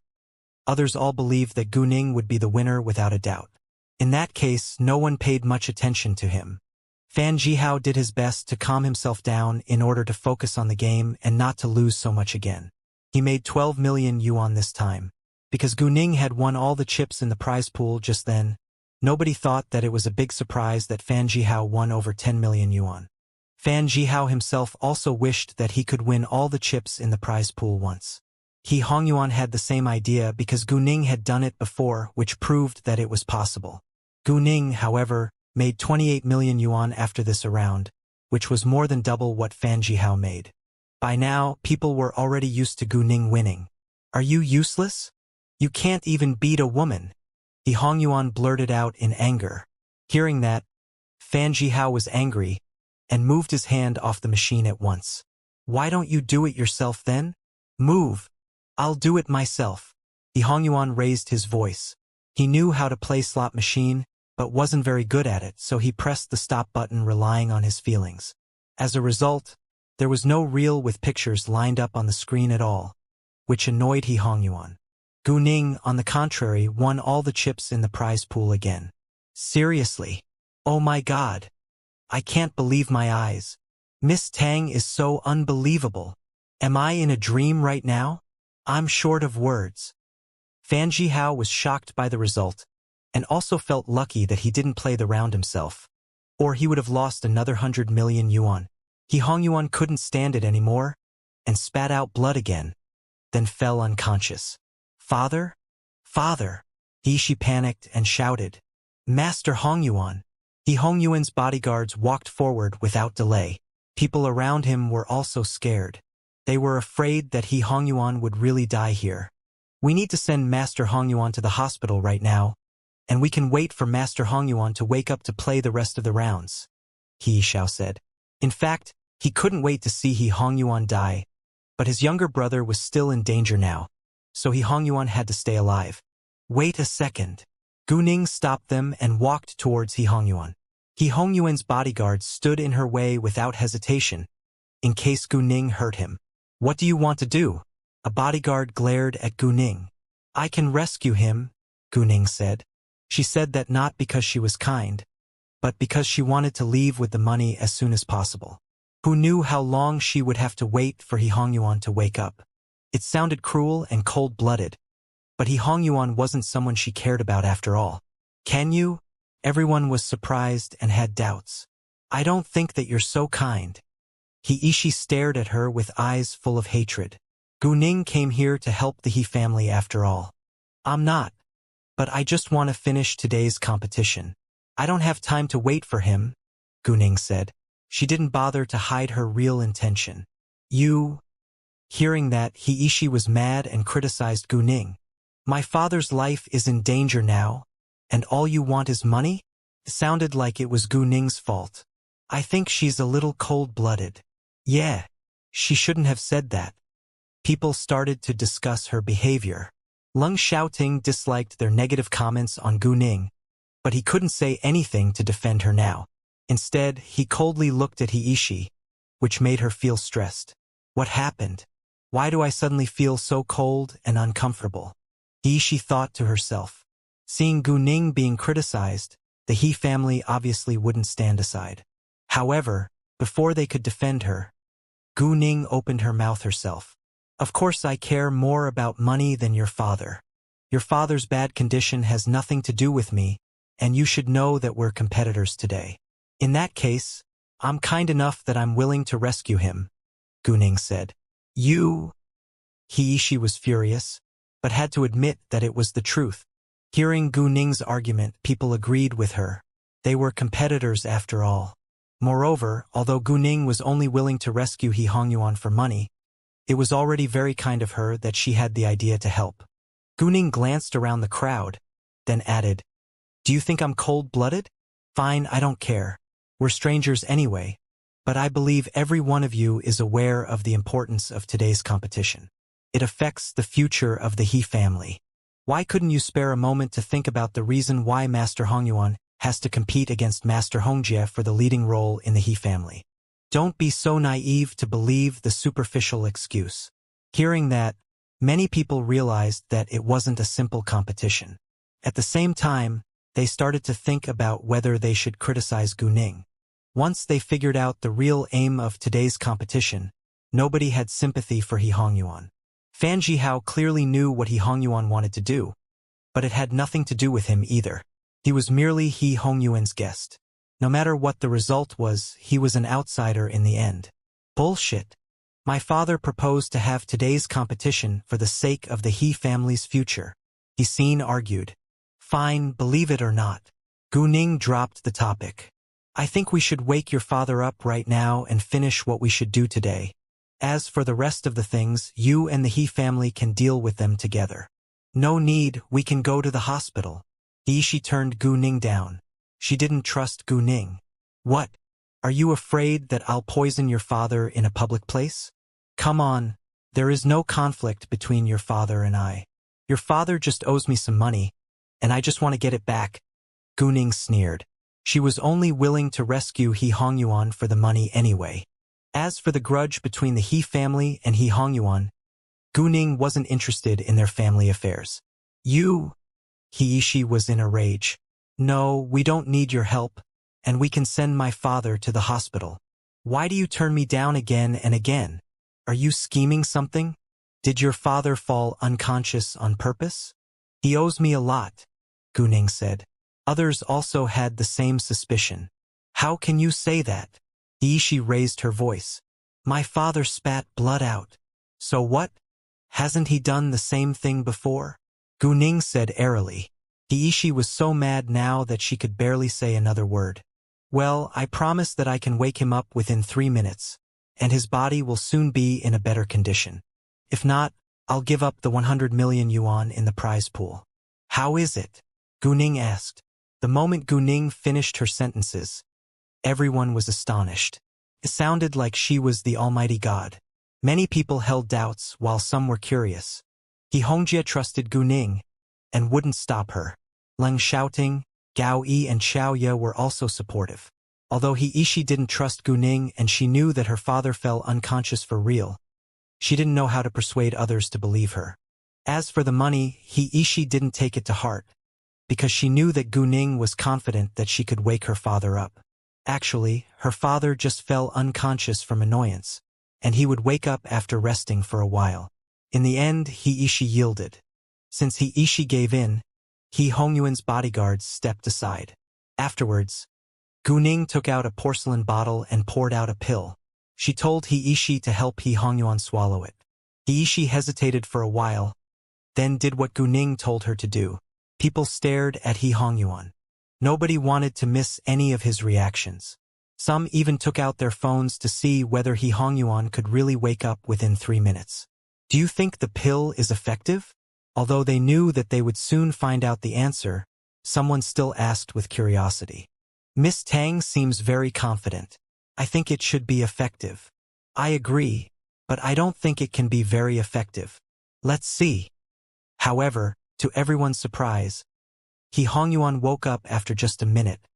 Others all believed that Gu Ning would be the winner without a doubt. In that case, no one paid much attention to him. Fan Jihao did his best to calm himself down in order to focus on the game and not to lose so much again. He made 12 million yuan this time. Because Gu Ning had won all the chips in the prize pool just then, nobody thought that it was a big surprise that Fan Jihao won over 10 million yuan. Fan Jihao himself also wished that he could win all the chips in the prize pool once. He Hongyuan had the same idea because Gu Ning had done it before, which proved that it was possible. Gu Ning, however, made 28 million yuan after this round, which was more than double what Fan Jihao made. By now, people were already used to Gu Ning winning. "Are you useless? You can't even beat a woman," He Hongyuan blurted out in anger. Hearing that, Fan Jihao was angry and moved his hand off the machine at once. "Why don't you do it yourself then? Move. I'll do it myself." He Hongyuan raised his voice. He knew how to play slot machine, but wasn't very good at it, so he pressed the stop button relying on his feelings. As a result, there was no reel with pictures lined up on the screen at all, which annoyed He Hongyuan. Gu Ning, on the contrary, won all the chips in the prize pool again. "Seriously? Oh my god. I can't believe my eyes. Miss Tang is so unbelievable. Am I in a dream right now? I'm short of words." Fan Jihao was shocked by the result, and also felt lucky that he didn't play the round himself, or he would have lost another 100 million yuan. He Hongyuan couldn't stand it anymore, and spat out blood again, then fell unconscious. "Father? Father!" She panicked and shouted. "Master Hongyuan!" He Hongyuan's bodyguards walked forward without delay. People around him were also scared. They were afraid that He Hongyuan would really die here. "We need to send Master Hongyuan to the hospital right now, and we can wait for Master Hongyuan to wake up to play the rest of the rounds," He Xiao said. In fact, he couldn't wait to see He Hongyuan die, but his younger brother was still in danger now, so He Hongyuan had to stay alive. "Wait a second." Gu Ning stopped them and walked towards He Hongyuan. He Hongyuan's bodyguards stood in her way without hesitation, in case Gu Ning hurt him. "What do you want to do?" A bodyguard glared at Gu Ning. "I can rescue him," Gu Ning said. She said that not because she was kind, but because she wanted to leave with the money as soon as possible. Who knew how long she would have to wait for He Hongyuan to wake up? It sounded cruel and cold-blooded, but He Hongyuan wasn't someone she cared about after all. "Can you?" Everyone was surprised and had doubts. "I don't think that you're so kind." He Ishi stared at her with eyes full of hatred. "Gu Ning came here to help the He family after all. I'm not. But I just want to finish today's competition. I don't have time to wait for him," Gu Ning said. She didn't bother to hide her real intention. "You..." Hearing that, He Ishi was mad and criticized Gu Ning. "My father's life is in danger now, and all you want is money?" It sounded like it was Gu Ning's fault. "I think she's a little cold-blooded." "Yeah, she shouldn't have said that." People started to discuss her behavior. Leng Xiaoting disliked their negative comments on Gu Ning, but he couldn't say anything to defend her now. Instead, he coldly looked at He Ishi, which made her feel stressed. "What happened? Why do I suddenly feel so cold and uncomfortable?" He Ishi thought to herself. Seeing Gu Ning being criticized, the He family obviously wouldn't stand aside. However, before they could defend her, Gu Ning opened her mouth herself. "Of course I care more about money than your father. Your father's bad condition has nothing to do with me, and you should know that we're competitors today. In that case, I'm kind enough that I'm willing to rescue him, Guning said. You? He was furious, but had to admit that it was the truth. Hearing Guning's argument, people agreed with her. They were competitors after all. Moreover, although Guning was only willing to rescue He Hongyuan for money, it was already very kind of her that she had the idea to help. Guning glanced around the crowd, then added, "Do you think I'm cold-blooded? Fine, I don't care. We're strangers anyway, but I believe every one of you is aware of the importance of today's competition. It affects the future of the He family. Why couldn't you spare a moment to think about the reason why Master Hongyuan has to compete against Master Hongjie for the leading role in the He family? Don't be so naive to believe the superficial excuse." Hearing that, many people realized that it wasn't a simple competition. At the same time, they started to think about whether they should criticize Guning. Once they figured out the real aim of today's competition, nobody had sympathy for He Hongyuan. Fan Jihao clearly knew what He Hongyuan wanted to do, but it had nothing to do with him either. He was merely He Hongyuan's guest. No matter what the result was, he was an outsider in the end. Bullshit. My father proposed to have today's competition for the sake of the He family's future. He argued. Fine, believe it or not. Guning dropped the topic. I think we should wake your father up right now and finish what we should do today. As for the rest of the things, you and the He family can deal with them together. No need, we can go to the hospital. She turned Guning down. She didn't trust Guning. What? Are you afraid that I'll poison your father in a public place? Come on, there is no conflict between your father and I. Your father just owes me some money, and I just want to get it back. Guning sneered. She was only willing to rescue He Hongyuan for the money anyway. As for the grudge between the He family and He Hongyuan, Guning wasn't interested in their family affairs. You? She was in a rage. No, we don't need your help, and we can send my father to the hospital. Why do you turn me down again and again? Are you scheming something? Did your father fall unconscious on purpose? He owes me a lot, Guning said. Others also had the same suspicion. How can you say that? She raised her voice. My father spat blood out. So what? Hasn't he done the same thing before? Guning said airily. She was so mad now that she could barely say another word. Well, I promise that I can wake him up within 3 minutes, and his body will soon be in a better condition. If not, I'll give up the 100 million yuan in the prize pool. How is it? Guning asked. The moment Guning finished her sentences, everyone was astonished. It sounded like she was the Almighty God. Many people held doubts while some were curious. He Hongjie trusted Guning and wouldn't stop her. Leng Xiaoting, Gao Yi and Xiao Ye were also supportive. Although He didn't trust Guning and she knew that her father fell unconscious for real, she didn't know how to persuade others to believe her. As for the money, He didn't take it to heart, because she knew that Guning was confident that she could wake her father up. Actually, her father just fell unconscious from annoyance, and he would wake up after resting for a while. In the end, He yielded. Since He gave in, He Hongyuan's bodyguards stepped aside. Afterwards, Guning took out a porcelain bottle and poured out a pill. She told He to help He Hongyuan swallow it. He hesitated for a while, then did what Guning told her to do. People stared at He Hongyuan. Nobody wanted to miss any of his reactions. Some even took out their phones to see whether He Hongyuan could really wake up within 3 minutes. Do you think the pill is effective? Although they knew that they would soon find out the answer, someone still asked with curiosity. Miss Tang seems very confident. I think it should be effective. I agree, but I don't think it can be very effective. Let's see. However, to everyone's surprise, He Hongyuan woke up after just a minute,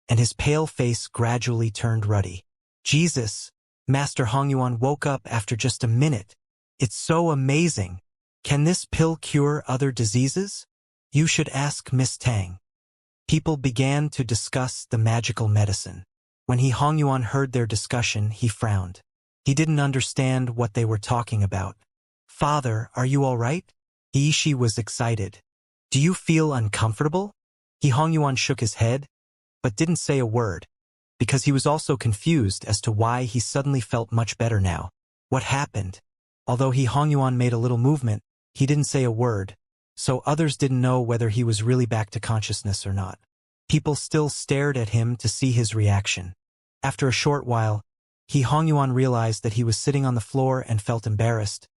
and his pale face gradually turned ruddy. Jesus, Master Hongyuan woke up after just a minute. It's so amazing. Can this pill cure other diseases? You should ask Miss Tang. People began to discuss the magical medicine. When He Hongyuan heard their discussion, he frowned. He didn't understand what they were talking about. Father, are you all right? She was excited. Do you feel uncomfortable? He Hongyuan shook his head, but didn't say a word, because he was also confused as to why he suddenly felt much better now. What happened? Although He Hongyuan made a little movement, he didn't say a word, so others didn't know whether he was really back to consciousness or not. People still stared at him to see his reaction. After a short while, He Hongyuan realized that he was sitting on the floor and felt embarrassed,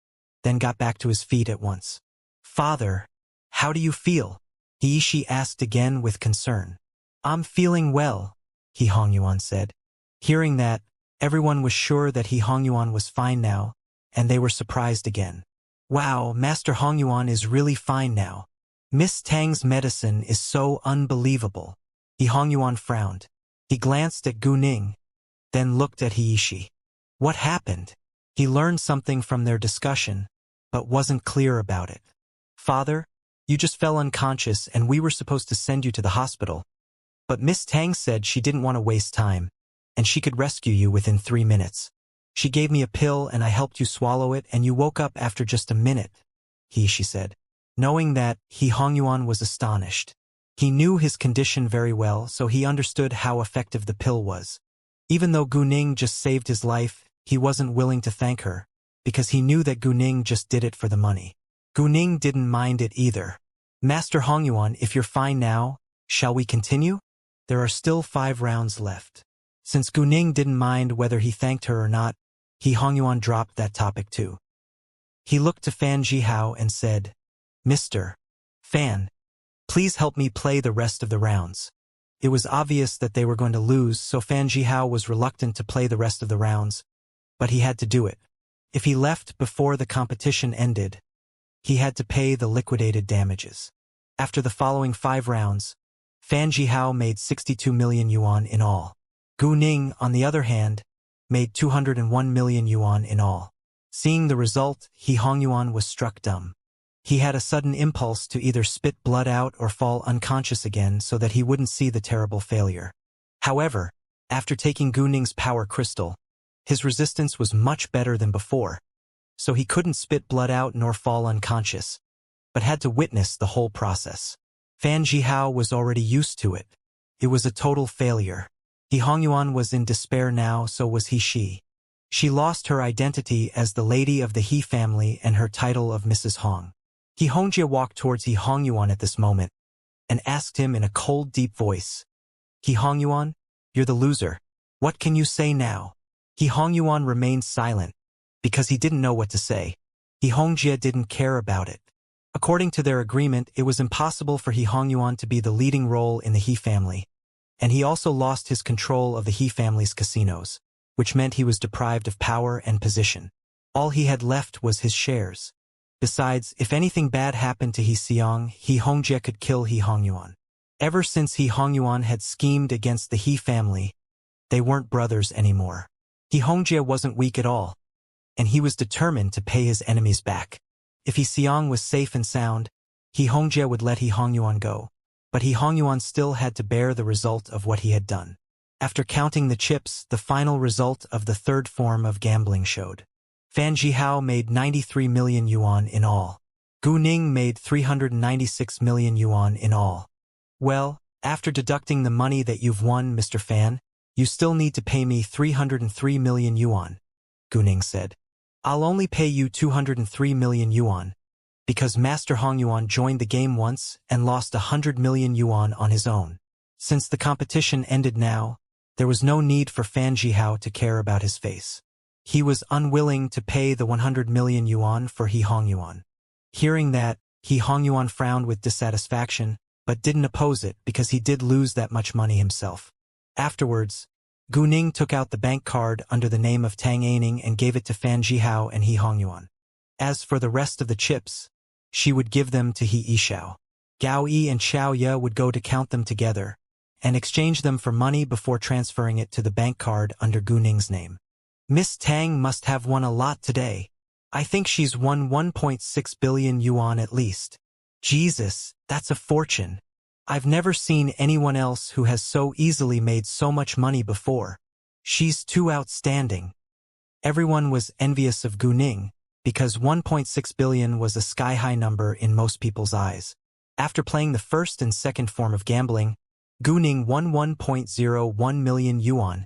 then got back to his feet at once. "Father, how do you feel?" He asked again with concern. "I'm feeling well," He Hongyuan said. Hearing that, everyone was sure that He Hongyuan was fine now, and they were surprised again. "Wow, Master Hongyuan is really fine now. Miss Tang's medicine is so unbelievable." He Hongyuan frowned. He glanced at Gu Ning, then looked at Heishi. What happened? He learned something from their discussion, but wasn't clear about it. "Father, you just fell unconscious and we were supposed to send you to the hospital. But Miss Tang said she didn't want to waste time, and she could rescue you within 3 minutes. She gave me a pill and I helped you swallow it and you woke up after just a minute," she said. Knowing that, He Hongyuan was astonished. He knew his condition very well, so he understood how effective the pill was. Even though Gu Ning just saved his life, he wasn't willing to thank her, because he knew that Gu Ning just did it for the money. Gu Ning didn't mind it either. "Master Hongyuan, if you're fine now, shall we continue? There are still 5 rounds left." Since Gu Ning didn't mind whether he thanked her or not, He Hongyuan dropped that topic too. He looked to Fan Jihao and said, "Mr. Fan, please help me play the rest of the rounds." It was obvious that they were going to lose, so Fan Jihao was reluctant to play the rest of the rounds, but he had to do it. If he left before the competition ended, he had to pay the liquidated damages. After the following 5 rounds, Fan Jihao made 62 million yuan in all. Gu Ning, on the other hand, made 201 million yuan in all. Seeing the result, He Hongyuan was struck dumb. He had a sudden impulse to either spit blood out or fall unconscious again so that he wouldn't see the terrible failure. However, after taking Gu Ning's power crystal, his resistance was much better than before, so he couldn't spit blood out nor fall unconscious, but had to witness the whole process. Fan Jihao was already used to it. It was a total failure. He Hongyuan was in despair now, so was He. She lost her identity as the lady of the He family and her title of Mrs. Hong. He Hongjie walked towards He Hongyuan at this moment and asked him in a cold, deep voice, "He Hongyuan, you're the loser. What can you say now?" He Hongyuan remained silent because he didn't know what to say. He Hongjie didn't care about it. According to their agreement, it was impossible for He Hongyuan to be the leading role in the He family, and he also lost his control of the He family's casinos, which meant he was deprived of power and position. All he had left was his shares. Besides, if anything bad happened to He Xiong, He Hongjie could kill He Hongyuan. Ever since He Hongyuan had schemed against the He family, they weren't brothers anymore. He Hongjie wasn't weak at all, and he was determined to pay his enemies back. If He Xiong was safe and sound, He Hongjie would let He Hongyuan go, but He Hongyuan still had to bear the result of what he had done. After counting the chips, the final result of the 3rd form of gambling showed. Fan Jihao made 93 million yuan in all. Gu Ning made 396 million yuan in all. "Well, after deducting the money that you've won, Mr. Fan, you still need to pay me 303 million yuan, Gu Ning said. "I'll only pay you 203 million yuan, because Master Hongyuan joined the game once and lost 100 million yuan on his own." Since the competition ended now, there was no need for Fan Jihao to care about his face. He was unwilling to pay the 100 million yuan for He Hongyuan. Hearing that, He Hongyuan frowned with dissatisfaction, but didn't oppose it because he did lose that much money himself. Afterwards, Gu Ning took out the bank card under the name of Tang Aining and gave it to Fan Jihao and He Hongyuan. As for the rest of the chips, she would give them to He Yishao. Gao Yi and Xiao Ye would go to count them together and exchange them for money before transferring it to the bank card under Gu Ning's name. "Miss Tang must have won a lot today. I think she's won 1.6 billion yuan at least. Jesus, that's a fortune. I've never seen anyone else who has so easily made so much money before. She's too outstanding." Everyone was envious of Gu Ning, because 1.6 billion was a sky-high number in most people's eyes. After playing the 1st and 2nd form of gambling, Gu Ning won 1.01 million yuan,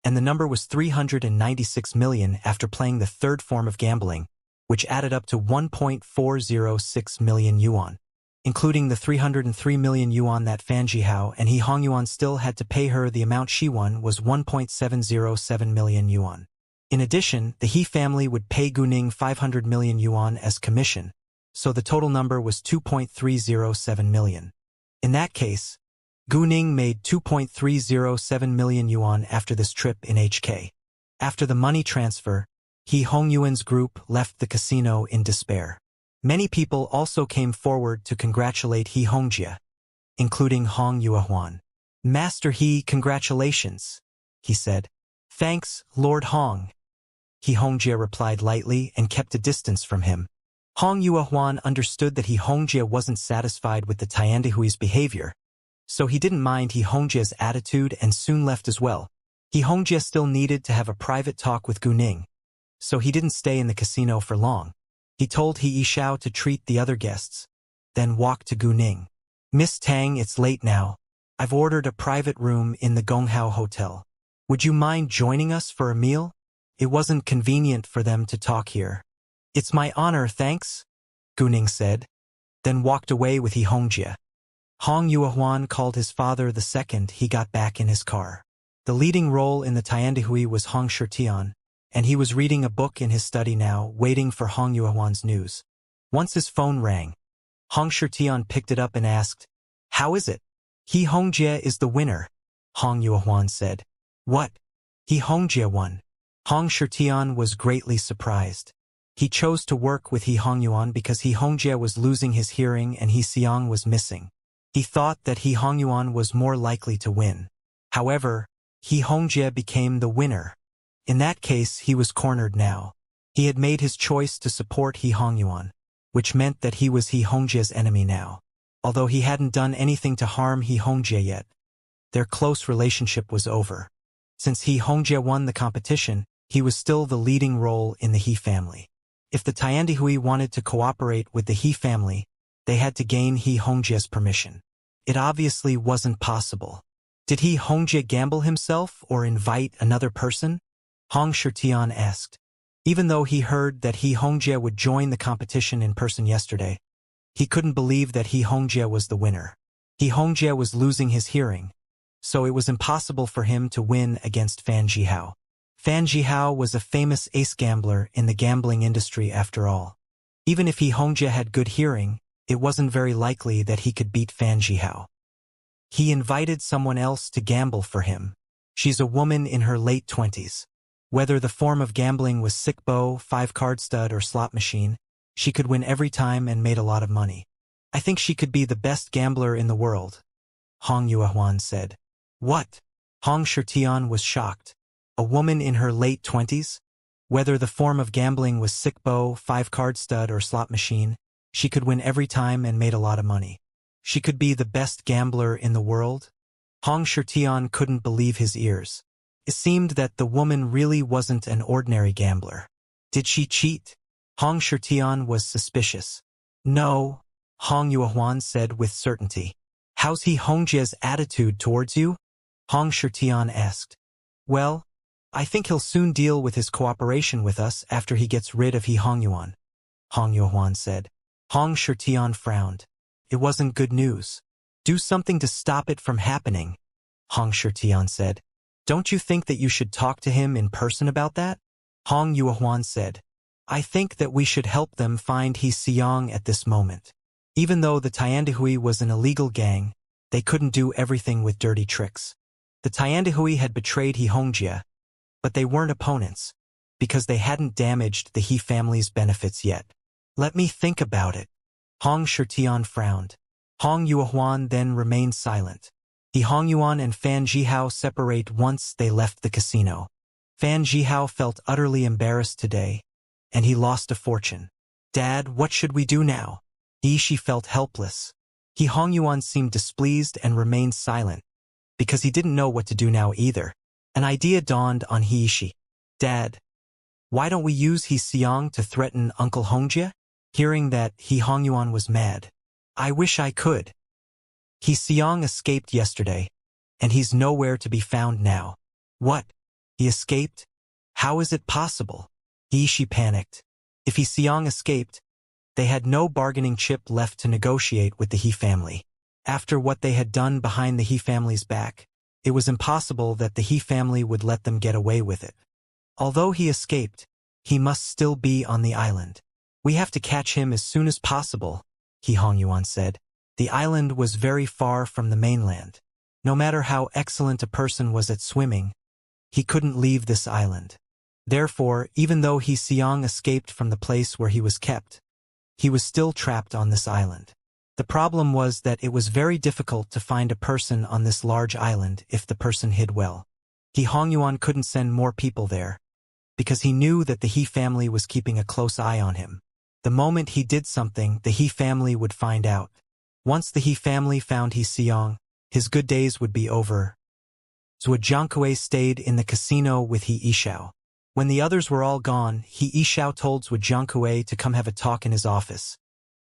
and the number was 396 million after playing the third form of gambling, which added up to 1.406 million yuan. Including the 303 million yuan that Fan Jihao and He Hongyuan still had to pay her, the amount she won was 1.707 million yuan. In addition, the He family would pay Gu Ning 500 million yuan as commission, so the total number was 2.307 million. In that case, Gu Ning made 2.307 million yuan after this trip in HK. After the money transfer, He Hongyuan's group left the casino in despair. Many people also came forward to congratulate He Hongjie, including Hong Yuehuan. "Master He, congratulations," he said. "Thanks, Lord Hong." He Hongjie replied lightly and kept a distance from him. Hong Yuehuan understood that He Hongjie wasn't satisfied with the Tiandihui's behavior, so he didn't mind He Hongjie's attitude and soon left as well. He Hongjie still needed to have a private talk with Gu Ning, so he didn't stay in the casino for long. He told He Yishao to treat the other guests, then walked to Gu Ning. "Miss Tang, it's late now. I've ordered a private room in the Gonghao Hotel. Would you mind joining us for a meal? It wasn't convenient for them to talk here." "It's my honor, thanks," Gu Ning said, then walked away with He Hongjie. Hong Yuehuan called his father the second he got back in his car. The leading role in the Tiandihui was Hong Shitian, and he was reading a book in his study now, waiting for Hong Yuehuan's news. Once his phone rang, Hong Shitian picked it up and asked, "How is it?" "He Hongjie is the winner," Hong Yuehuan said. "What? He Hongjie won?" Hong Shitian was greatly surprised. He chose to work with He Hongyuan because He Hongjie was losing his hearing and He Xiang was missing. He thought that He Hongyuan was more likely to win. However, He Hongjie became the winner. In that case, he was cornered now. He had made his choice to support He Hongyuan, which meant that he was He Hongjie's enemy now. Although he hadn't done anything to harm He Hongjie yet, their close relationship was over. Since He Hongjie won the competition, he was still the leading role in the He family. If the Tiandihui wanted to cooperate with the He family, they had to gain He Hongjie's permission. It obviously wasn't possible. Did He Hongjie gamble himself or invite another person? Hong Shitian asked. Even though he heard that He Hongjie would join the competition in person yesterday, he couldn't believe that He Hongjie was the winner. He Hongjie was losing his hearing, so it was impossible for him to win against Fan Jihao. Fan Jihao was a famous ace gambler in the gambling industry after all. Even if He Hongjie had good hearing, it wasn't very likely that he could beat Fan Jihao. He invited someone else to gamble for him. She's a woman in her late 20s. Whether the form of gambling was sick bow, 5-card stud, or slot machine, she could win every time and made a lot of money. "I think she could be the best gambler in the world," Hong Yuehuan said. "What?" Hong Shitian was shocked. A woman in her late 20s? Whether the form of gambling was sick bow, 5-card stud, or slot machine, she could win every time and made a lot of money. She could be the best gambler in the world? Hong Shitian couldn't believe his ears. It seemed that the woman really wasn't an ordinary gambler. Did she cheat? Hong Shitian was suspicious. "No," Hong Yuehuan said with certainty. "How's He Hongjie's attitude towards you?" Hong Shitian asked. "Well, I think he'll soon deal with his cooperation with us after he gets rid of He Hongyuan," Hong Yuehuan said. Hong Shitian frowned. It wasn't good news. "Do something to stop it from happening," Hong Shitian said. "Don't you think that you should talk to him in person about that?" Hong Yuehuan said. "I think that we should help them find He Xiang at this moment. Even though the Tiandihui was an illegal gang, they couldn't do everything with dirty tricks. The Tiandihui had betrayed He Hongjie, but they weren't opponents, because they hadn't damaged the He family's benefits yet. Let me think about it." Hong Shitian frowned. Hong Yuehuan then remained silent. He Hongyuan and Fan Jihao separate once they left the casino. Fan Jihao felt utterly embarrassed today, and he lost a fortune. "Dad, what should we do now?" He felt helpless. He Hongyuan seemed displeased and remained silent, because he didn't know what to do now either. An idea dawned on He. "Dad, why don't we use He Xiang to threaten Uncle Hongjie?" Hearing that, He Hongyuan was mad. "I wish I could." He Xiang escaped yesterday, and he's nowhere to be found now. What? He escaped? How is it possible? She panicked. If He Xiang escaped, they had no bargaining chip left to negotiate with the He family. After what they had done behind the He family's back, it was impossible that the He family would let them get away with it. Although he escaped, he must still be on the island. We have to catch him as soon as possible, He Hongyuan said. The island was very far from the mainland. No matter how excellent a person was at swimming, he couldn't leave this island. Therefore, even though He Xiang escaped from the place where he was kept, he was still trapped on this island. The problem was that it was very difficult to find a person on this large island if the person hid well. He Hongyuan couldn't send more people there, because he knew that the He family was keeping a close eye on him. The moment he did something, the He family would find out. Once the He family found He Xiang, his good days would be over. Zhuo Jiankui stayed in the casino with He Yishao. When the others were all gone, He Yishao told Zhuo Jiankui to come have a talk in his office.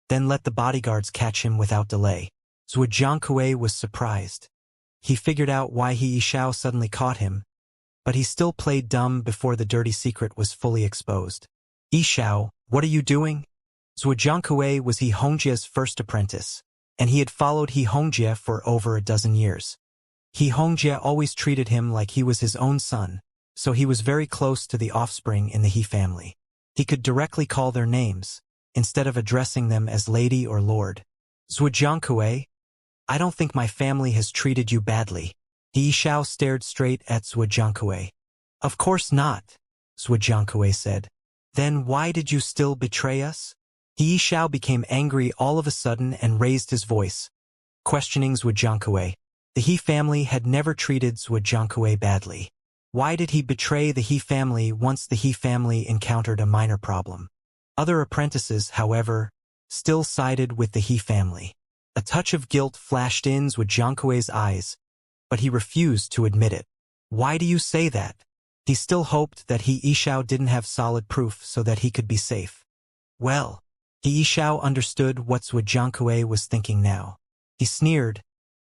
Then let the bodyguards catch him without delay. Zhuo Jiankui was surprised. He figured out why He Yishao suddenly caught him, but he still played dumb before the dirty secret was fully exposed. Yishao, what are you doing? Zhuo Jiankui was He Hongjia's first apprentice, and he had followed He Hongjia for over a dozen years. He Hongjia always treated him like he was his own son, so he was very close to the offspring in the He family. He could directly call their names, instead of addressing them as lady or lord. Zhuo Jiankui, I don't think my family has treated you badly. He Yishao stared straight at Zhuo Jiankui. Of course not, Zhuo Jiankui said. Then why did you still betray us? He Yishao became angry all of a sudden and raised his voice, questioning Zhuo Jiankui. The He family had never treated Zhuo Jiankui badly. Why did he betray the He family once the He family encountered a minor problem? Other apprentices, however, still sided with the He family. A touch of guilt flashed in Zhuo Jiankui's eyes, but he refused to admit it. Why do you say that? He still hoped that He Yishao didn't have solid proof so that he could be safe. Well, He Yishao understood what Zhuo Jiankui was thinking now. He sneered,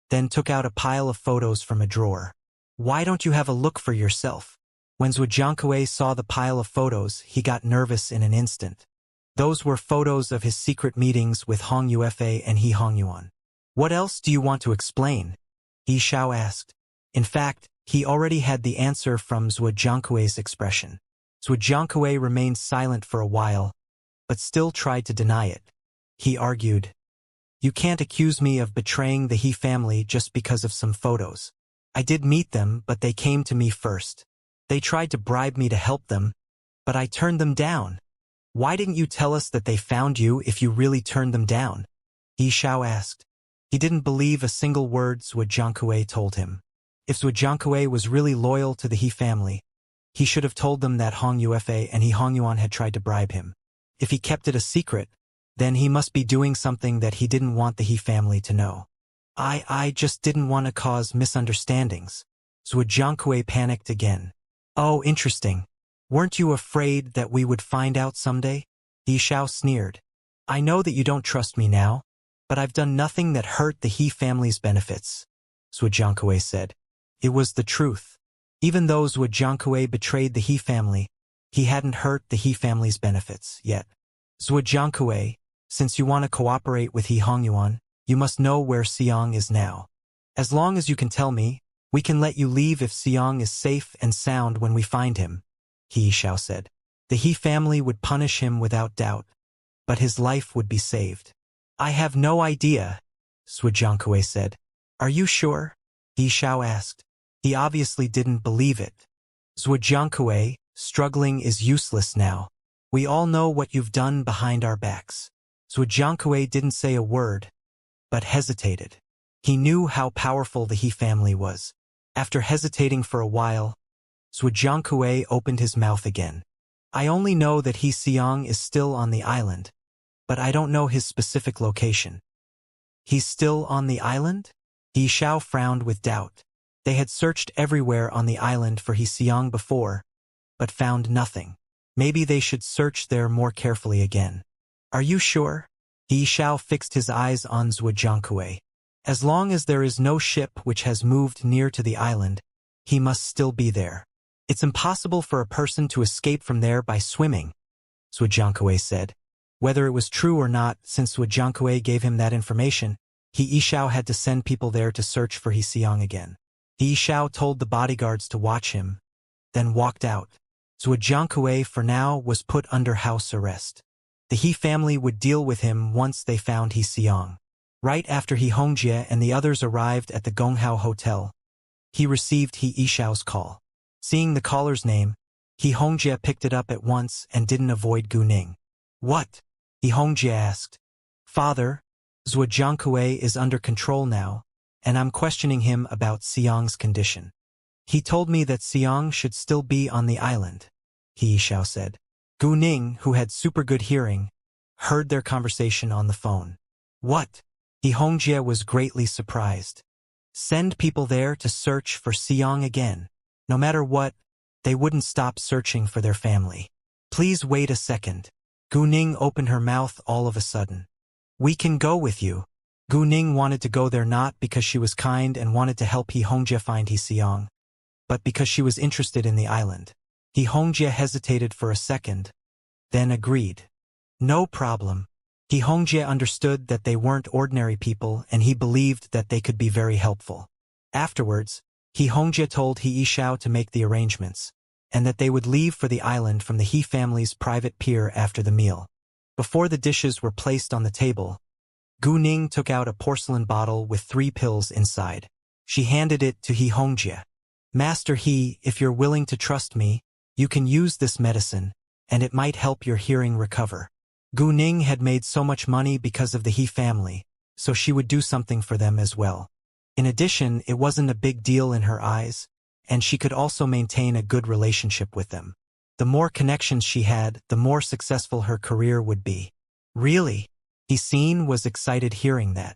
then took out a pile of photos from a drawer. Why don't you have a look for yourself? When Zhuo Jiankui saw the pile of photos, he got nervous in an instant. Those were photos of his secret meetings with Hong Yuefei and He Hongyuan. What else do you want to explain? He Shao asked. In fact, he already had the answer from Zhuo Jiankui's expression. Zhuo Jiankui remained silent for a while, but still tried to deny it. He argued, You can't accuse me of betraying the He family just because of some photos. I did meet them, but they came to me first. They tried to bribe me to help them, but I turned them down. Why didn't you tell us that they found you if you really turned them down? He Shao asked. He didn't believe a single word Zhuo Jiankui told him. If Zhuo Jiankui was really loyal to the He family, he should have told them that Hong Yuefei and He Hongyuan had tried to bribe him. If he kept it a secret, then he must be doing something that he didn't want the He family to know. I just didn't want to cause misunderstandings. Zhuo Jiankui panicked again. Oh, interesting. Weren't you afraid that we would find out someday? He Shao sneered. I know that you don't trust me now, but I've done nothing that hurt the He family's benefits, Zhuo Jiankui said. It was the truth. Even though Zhuo Jiankui betrayed the He family, he hadn't hurt the He family's benefits yet. Zhuo Jiankui, since you want to cooperate with He Hongyuan, you must know where Xiang is now. As long as you can tell me, we can let you leave if Xiang is safe and sound when we find him, He Shao said. The He family would punish him without doubt, but his life would be saved. I have no idea, Zhuo Jiankui said. Are you sure? He Shao asked. He obviously didn't believe it. Zhuo Jiankui, struggling is useless now. We all know what you've done behind our backs. Zhuo Jiankui didn't say a word, but hesitated. He knew how powerful the He family was. After hesitating for a while, Zhuo Jiankui opened his mouth again. I only know that He Xiang is still on the island, but I don't know his specific location. He's still on the island? He Shao frowned with doubt. They had searched everywhere on the island for He Xiang before, but found nothing. Maybe they should search there more carefully again. Are you sure? He Shao fixed his eyes on Zhuo Jiankui. As long as there is no ship which has moved near to the island, he must still be there. It's impossible for a person to escape from there by swimming, Zhujiangkue said. Whether it was true or not, since Zhujiangkue gave him that information, He Yishao had to send people there to search for He Xiang again. He Yishao told the bodyguards to watch him, then walked out. Zhujiangkue for now was put under house arrest. The He family would deal with him once they found He Xiang. Right after He Hongjie and the others arrived at the Gonghao Hotel, he received He Yishao's call. Seeing the caller's name, He Hongjie picked it up at once and didn't avoid Gu Ning. What? He Hongjie asked. Father, Zhujiangkue is under control now, and I'm questioning him about Xiang's condition. He told me that Xiang should still be on the island, He Yishao said. Gu Ning, who had super good hearing, heard their conversation on the phone. What? He Hongjie was greatly surprised. Send people there to search for Xiang again. No matter what, they wouldn't stop searching for their family. Please wait a second. Gu Ning opened her mouth all of a sudden. We can go with you. Gu Ning wanted to go there not because she was kind and wanted to help He Hongjie find He Xiang, but because she was interested in the island. He Hongjie hesitated for a second, then agreed. No problem. He Hongjie understood that they weren't ordinary people and he believed that they could be very helpful. Afterwards, He Hongjie told He Yishao to make the arrangements, and that they would leave for the island from the He family's private pier after the meal. Before the dishes were placed on the table, Gu Ning took out a porcelain bottle with 3 pills inside. She handed it to He Hongjie. Master He, if you're willing to trust me, you can use this medicine, and it might help your hearing recover. Gu Ning had made so much money because of the He family, so she would do something for them as well. In addition, it wasn't a big deal in her eyes, and she could also maintain a good relationship with them. The more connections she had, the more successful her career would be. Really? He Xin was excited hearing that.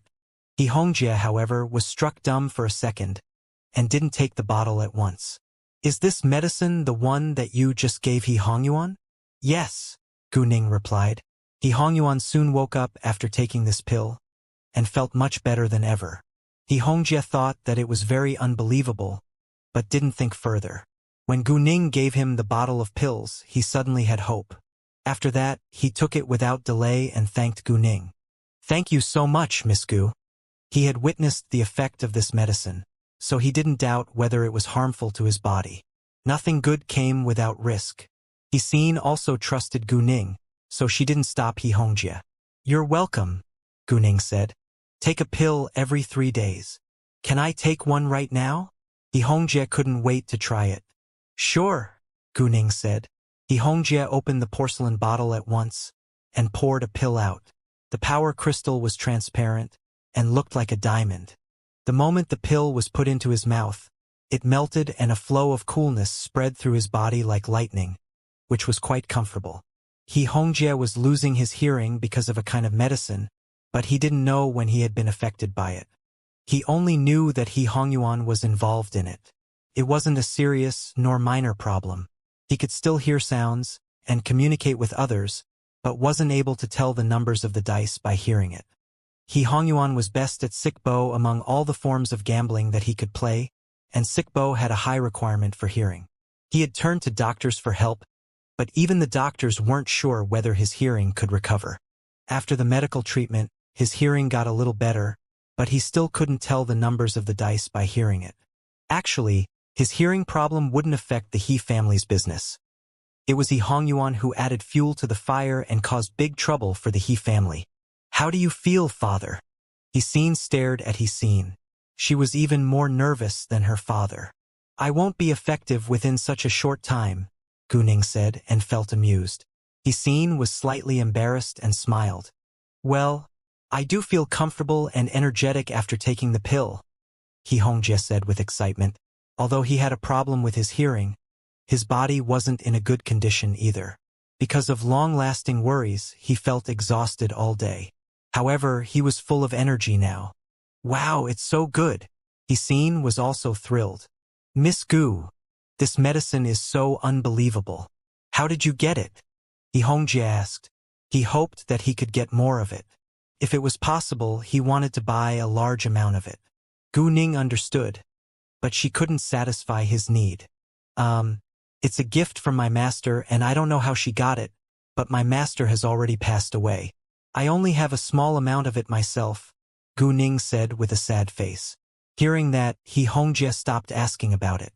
He Hongjie, however, was struck dumb for a second, and didn't take the bottle at once. Is this medicine the one that you just gave He Hongyuan? Yes, Gu Ning replied. He Hongyuan soon woke up after taking this pill, and felt much better than ever. He Hongjie thought that it was very unbelievable, but didn't think further. When Gu Ning gave him the bottle of pills, he suddenly had hope. After that, he took it without delay and thanked Gu Ning. Thank you so much, Miss Gu. He had witnessed the effect of this medicine, so he didn't doubt whether it was harmful to his body. Nothing good came without risk. He Xin also trusted Gu Ning, so she didn't stop He Hongjie. You're welcome, Gu Ning said. Take a pill every 3 days. Can I take one right now? He Hongjie couldn't wait to try it. Sure, Gu Ning said. He Hongjie opened the porcelain bottle at once and poured a pill out. The power crystal was transparent and looked like a diamond. The moment the pill was put into his mouth, it melted and a flow of coolness spread through his body like lightning, which was quite comfortable. He Hongjie was losing his hearing because of a kind of medicine, but he didn't know when he had been affected by it. He only knew that He Hongyuan was involved in it. It wasn't a serious nor minor problem. He could still hear sounds and communicate with others, but wasn't able to tell the numbers of the dice by hearing it. He Hongyuan was best at sickbo among all the forms of gambling that he could play, and sickbo had a high requirement for hearing. He had turned to doctors for help, but even the doctors weren't sure whether his hearing could recover. After the medical treatment, his hearing got a little better, but he still couldn't tell the numbers of the dice by hearing it. Actually, his hearing problem wouldn't affect the He family's business. It was He Hongyuan who added fuel to the fire and caused big trouble for the He family. How do you feel, father? He Xin stared at He Xin. She was even more nervous than her father. I won't be effective within such a short time, Gu Ning said and felt amused. He Xin was slightly embarrassed and smiled. Well, I do feel comfortable and energetic after taking the pill, He Hongjie said with excitement. Although he had a problem with his hearing, his body wasn't in a good condition either. Because of long-lasting worries, he felt exhausted all day. However, he was full of energy now. Wow, it's so good. He Xin was also thrilled. Miss Gu, this medicine is so unbelievable. How did you get it? He Hongjie asked. He hoped that he could get more of it. If it was possible, he wanted to buy a large amount of it. Gu Ning understood, but she couldn't satisfy his need. It's a gift from my master and I don't know how she got it, but my master has already passed away. I only have a small amount of it myself, Gu Ning said with a sad face. Hearing that, He Hongjie stopped asking about it.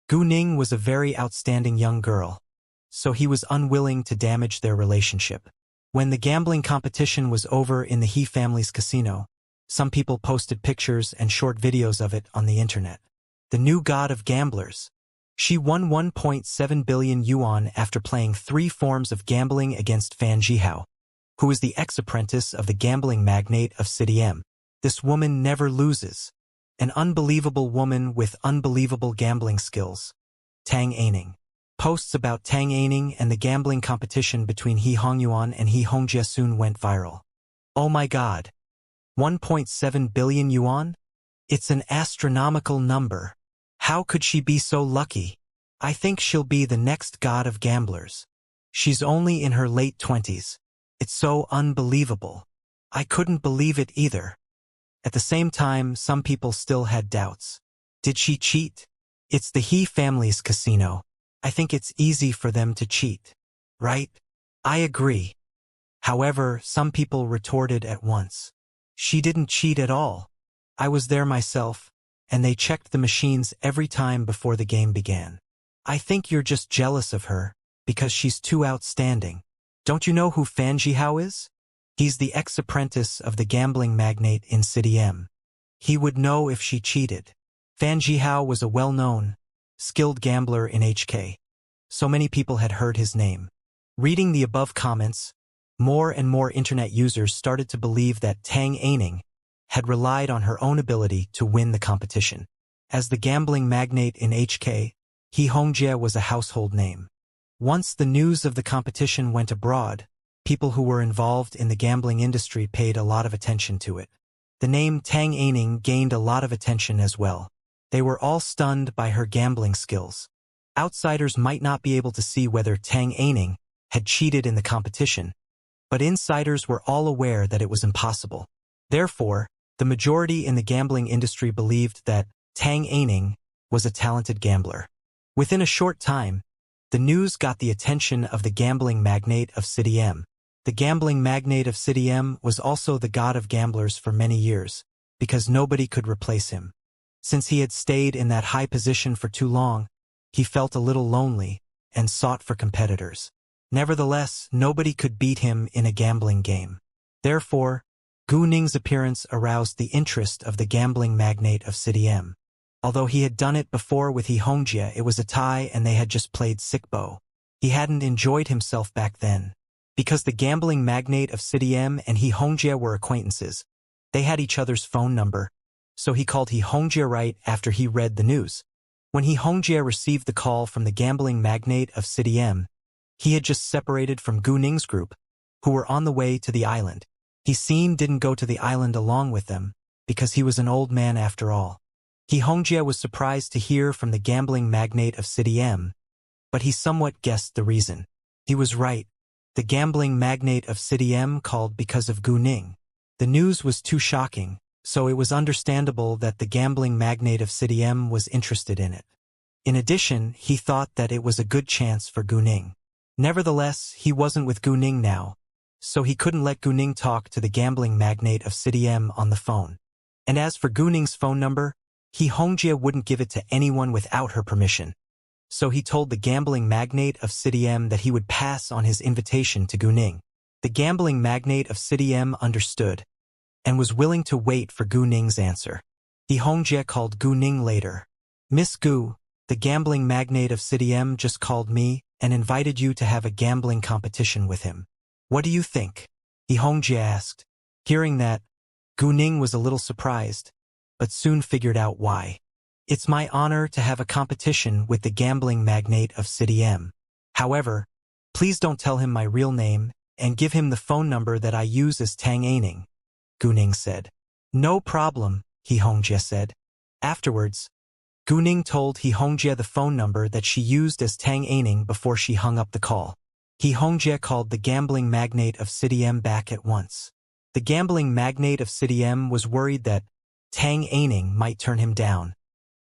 Gu Ning was a very outstanding young girl, so he was unwilling to damage their relationship. When the gambling competition was over in the He family's casino, some people posted pictures and short videos of it on the internet. The new god of gamblers. She won 1.7 billion yuan after playing 3 forms of gambling against Fan Jihao, who is the ex-apprentice of the gambling magnate of City M. This woman never loses. An unbelievable woman with unbelievable gambling skills. Tang Aining. Posts about Tang Aining and the gambling competition between He Hongyuan and He Hongjie soon went viral. Oh my god. 1.7 billion yuan? It's an astronomical number. How could she be so lucky? I think she'll be the next god of gamblers. She's only in her late 20s. It's so unbelievable. I couldn't believe it either. At the same time, some people still had doubts. Did she cheat? It's the He family's casino. I think it's easy for them to cheat. Right? I agree. However, some people retorted at once. She didn't cheat at all. I was there myself, and they checked the machines every time before the game began. I think you're just jealous of her, because she's too outstanding. Don't you know who Fan Jihao is? He's the ex-apprentice of the gambling magnate in City M. He would know if she cheated. Fan Jihao was a well-known, skilled gambler in HK. So many people had heard his name. Reading the above comments, more and more internet users started to believe that Tang Aining had relied on her own ability to win the competition. As the gambling magnate in HK, He Hongjie was a household name. Once the news of the competition went abroad, people who were involved in the gambling industry paid a lot of attention to it. The name Tang Aining gained a lot of attention as well. They were all stunned by her gambling skills. Outsiders might not be able to see whether Tang Aining had cheated in the competition, but insiders were all aware that it was impossible. Therefore, the majority in the gambling industry believed that Tang Aining was a talented gambler. Within a short time, the news got the attention of the gambling magnate of City M. The gambling magnate of City M was also the god of gamblers for many years, because nobody could replace him. Since he had stayed in that high position for too long, he felt a little lonely and sought for competitors. Nevertheless, nobody could beat him in a gambling game. Therefore, Gu Ning's appearance aroused the interest of the gambling magnate of City M. Although he had done it before with He Hongjie, it was a tie and they had just played sickbo. He hadn't enjoyed himself back then. Because the gambling magnate of City M and He Hongjie were acquaintances, they had each other's phone number, so he called He Hongjie right after he read the news. When He Hongjie received the call from the gambling magnate of City M, he had just separated from Gu Ning's group, who were on the way to the island. He didn't go to the island along with them, because he was an old man after all. He Hongjie was surprised to hear from the gambling magnate of City M, but he somewhat guessed the reason. He was right. The gambling magnate of City M called because of Gu Ning. The news was too shocking, so it was understandable that the gambling magnate of City M was interested in it. In addition, he thought that it was a good chance for Gu Ning. Nevertheless, he wasn't with Gu Ning now, so he couldn't let Gu Ning talk to the gambling magnate of City M on the phone. And as for Gu Ning's phone number, He Hongjie wouldn't give it to anyone without her permission. So he told the gambling magnate of City M that he would pass on his invitation to Gu Ning. The gambling magnate of City M understood, and was willing to wait for Gu Ning's answer. He Hongjie called Gu Ning later. Miss Gu, the gambling magnate of City M just called me and invited you to have a gambling competition with him. What do you think? He Hongjie asked. Hearing that, Gu Ning was a little surprised, but soon figured out why. It's my honor to have a competition with the gambling magnate of City M. However, please don't tell him my real name and give him the phone number that I use as Tang Aining, Gu Ning said. No problem, He Hongjie said. Afterwards, Gu Ning told He Hongjie the phone number that she used as Tang Aining before she hung up the call. He Hongjie called the gambling magnate of City M back at once. The gambling magnate of City M was worried that Tang Aining might turn him down,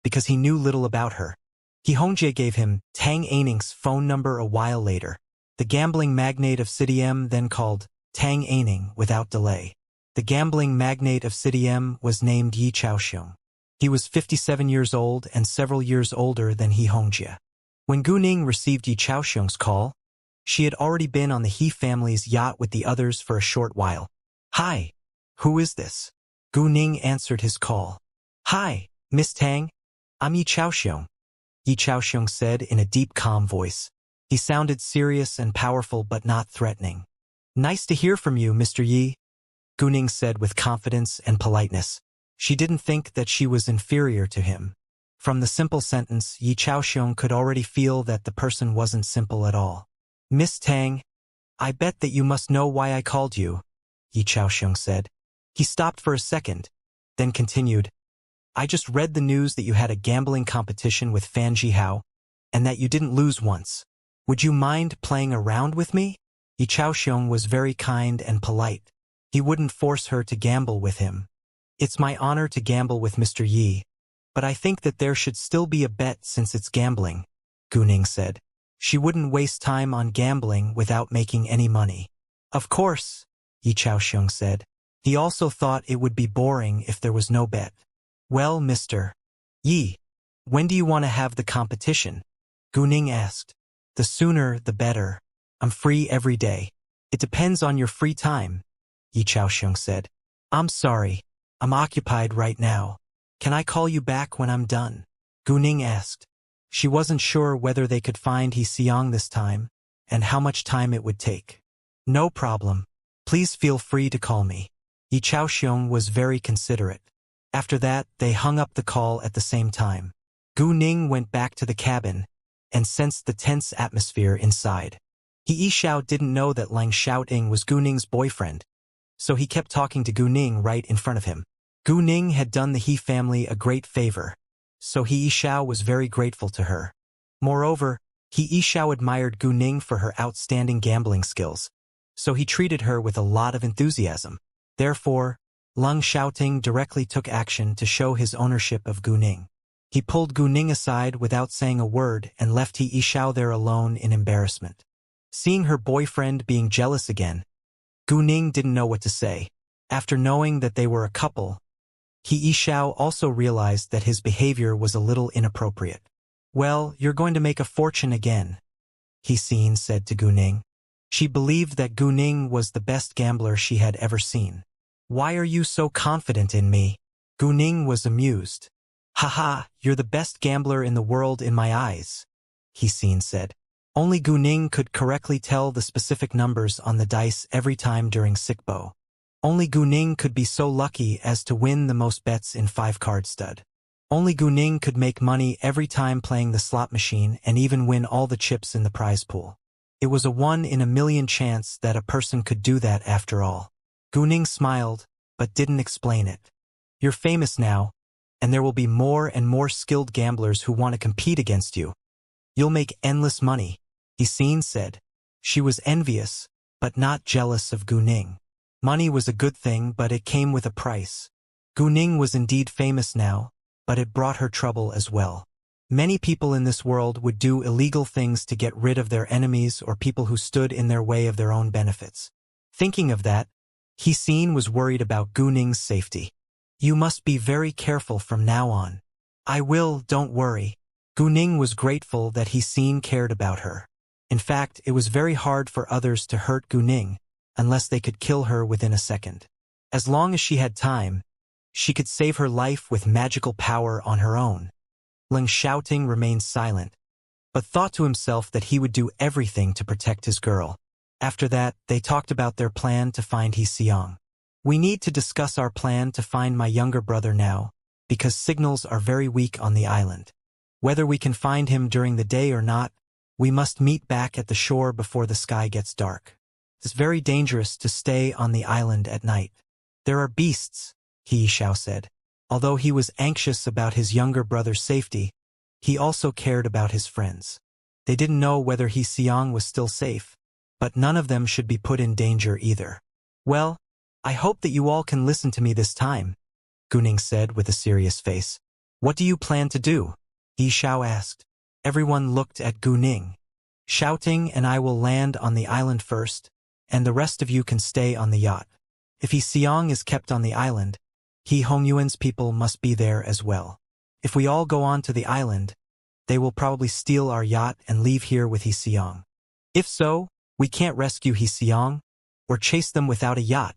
because he knew little about her. He Hongjie gave him Tang Aining's phone number a while later. The gambling magnate of City M then called Tang Aining without delay. The gambling magnate of City M was named Yi Chaoxiong. He was 57 years old and several years older than He Hongjie. When Gu Ning received Yi Chaoxiong's call, she had already been on the He family's yacht with the others for a short while. "Hi, who is this?" Gu Ning answered his call. "Hi, Miss Tang. I'm Yi Chaoxiong," Yi Chaoxiong said in a deep, calm voice. He sounded serious and powerful but not threatening. "Nice to hear from you, Mr. Yi," Gu Ning said with confidence and politeness. She didn't think that she was inferior to him. From the simple sentence, Yi Chaoxiong could already feel that the person wasn't simple at all. "Miss Tang, I bet that you must know why I called you," Yi Chaoxiong said. He stopped for a second, then continued, "I just read the news that you had a gambling competition with Fan Jihao, and that you didn't lose once. Would you mind playing around with me?" Yi Chaoxiong was very kind and polite. He wouldn't force her to gamble with him. "It's my honor to gamble with Mr. Yi, but I think that there should still be a bet since it's gambling," Gu Ning said. She wouldn't waste time on gambling without making any money. "Of course," Yi Chaoxiong said. He also thought it would be boring if there was no bet. "Well, Mr. Yi, when do you want to have the competition?" Gu Ning asked. "The sooner, the better. I'm free every day." "It depends on your free time," Yi Chaoxiong said. "I'm sorry. I'm occupied right now. Can I call you back when I'm done?" Gu Ning asked. She wasn't sure whether they could find He Xiang this time, and how much time it would take. "No problem. Please feel free to call me." Yi Chaoxiong was very considerate. After that, they hung up the call at the same time. Gu Ning went back to the cabin and sensed the tense atmosphere inside. He Yishao didn't know that Lang Xiaoting was Gu Ning's boyfriend, so he kept talking to Gu Ning right in front of him. Gu Ning had done the He family a great favor, so He Yishao was very grateful to her. Moreover, He Yishao admired Gu Ning for her outstanding gambling skills, so he treated her with a lot of enthusiasm. Therefore, Lang Xiaoting directly took action to show his ownership of Gu Ning. He pulled Gu Ning aside without saying a word and left He Yishao there alone in embarrassment. Seeing her boyfriend being jealous again, Gu Ning didn't know what to say. After knowing that they were a couple, He Yishao also realized that his behavior was a little inappropriate. "Well, you're going to make a fortune again," He Xin said to Gu Ning. She believed that Gu Ning was the best gambler she had ever seen. "Why are you so confident in me?" Gu Ning was amused. "Haha, you're the best gambler in the world in my eyes," He Xin said. Only Gu Ning could correctly tell the specific numbers on the dice every time during Sickbo. Only Gu Ning could be so lucky as to win the most bets in 5-card stud. Only Gu Ning could make money every time playing the slot machine and even win all the chips in the prize pool. It was a 1 in a million chance that a person could do that after all. Gu Ning smiled, but didn't explain it. "You're famous now, and there will be more and more skilled gamblers who want to compete against you. You'll make endless money," He Xin said. She was envious, but not jealous of Gu Ning. Money was a good thing, but it came with a price. Gu Ning was indeed famous now, but it brought her trouble as well. Many people in this world would do illegal things to get rid of their enemies or people who stood in their way of their own benefits. Thinking of that, He Xin was worried about Gu Ning's safety. "You must be very careful from now on." "I will, don't worry." Gu Ning was grateful that He Xin cared about her. In fact, it was very hard for others to hurt Gu Ning, unless they could kill her within a second. As long as she had time, she could save her life with magical power on her own. Lang Xiaoting remained silent, but thought to himself that he would do everything to protect his girl. After that, they talked about their plan to find He Xiang. "We need to discuss our plan to find my younger brother now, because signals are very weak on the island. Whether we can find him during the day or not, we must meet back at the shore before the sky gets dark. It's very dangerous to stay on the island at night. There are beasts," He Yishao said. Although he was anxious about his younger brother's safety, he also cared about his friends. They didn't know whether He Xiang was still safe, but none of them should be put in danger either. "Well, I hope that you all can listen to me this time, Gunning said with a serious face. What do you plan to do? Yi Xiao asked. Everyone looked at Gunning. Shouting and I will land on the island first, and the rest of you can stay on the yacht. If Yi Xiong is kept on the island, He Hongyuan's people must be there as well. If we all go on to the island, they will probably steal our yacht and leave here with Yi Xiong. If so, we can't rescue Yi Xiong or chase them without a yacht,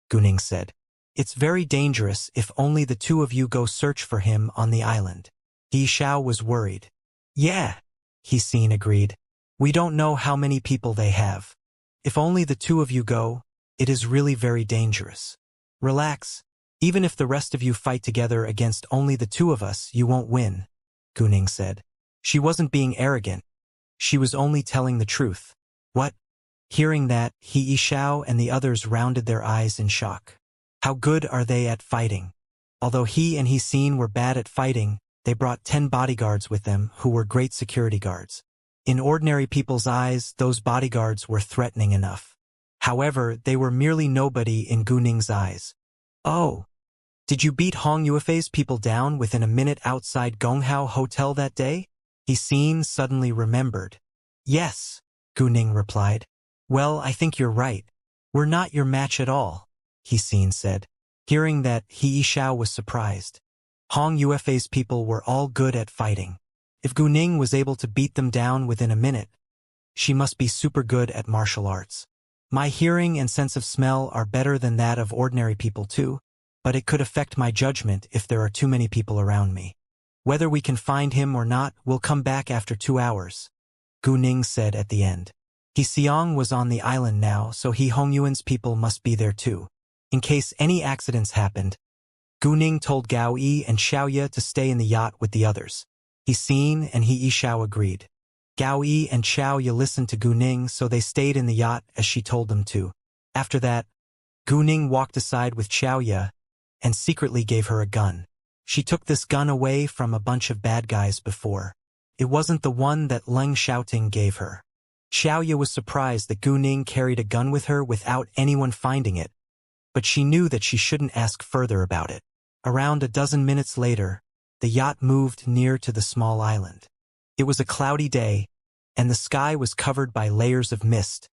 Gunning said. It's very dangerous if only the two of you go search for him on the island. Yi Xiao was worried. Yeah, He Xin agreed. We don't know how many people they have. If only the two of you go, it is really very dangerous. Relax. Even if the rest of you fight together against only the two of us, you won't win, Gunning said. She wasn't being arrogant. She was only telling the truth. What? Hearing that, Yi Xiao and the others rounded their eyes in shock. How good are they at fighting? Although he and Yi Xin were bad at fighting, they brought 10 bodyguards with them who were great security guards. In ordinary people's eyes, those bodyguards were threatening enough. However, they were merely nobody in Gunning's eyes. Oh, did you beat Hong Yuefei's people down within a minute outside Gonghao Hotel that day? Yi Xin suddenly remembered. Yes, Gunning replied. Well, I think you're right. We're not your match at all, Yi Xin said. Hearing that, Yi Xiao was surprised. Hong Yuefei's people were all good at fighting. If Gunning was able to beat them down within a minute, she must be super good at martial arts. My hearing and sense of smell are better than that of ordinary people too, but it could affect my judgment if there are too many people around me. Whether we can find him or not, we'll come back after 2 hours, Gunning said at the end. Yi Xiong was on the island now, so He Hongyuan's people must be there too. In case any accidents happened, Gunning told Gao Yi and Xiaoye to stay in the yacht with the others. Yi Xin and Yi Xiao agreed. Gao Yi and Xiaoye listened to Gunning, so they stayed in the yacht as she told them to. After that, Gunning walked aside with Xiaoye and secretly gave her a gun. She took this gun away from a bunch of bad guys before. It wasn't the one that Leng Xiaoting gave her. Xiaoye was surprised that Gunning carried a gun with her without anyone finding it, but she knew that she shouldn't ask further about it. Around a dozen minutes later, the yacht moved near to the small island. It was a cloudy day, and the sky was covered by layers of mist,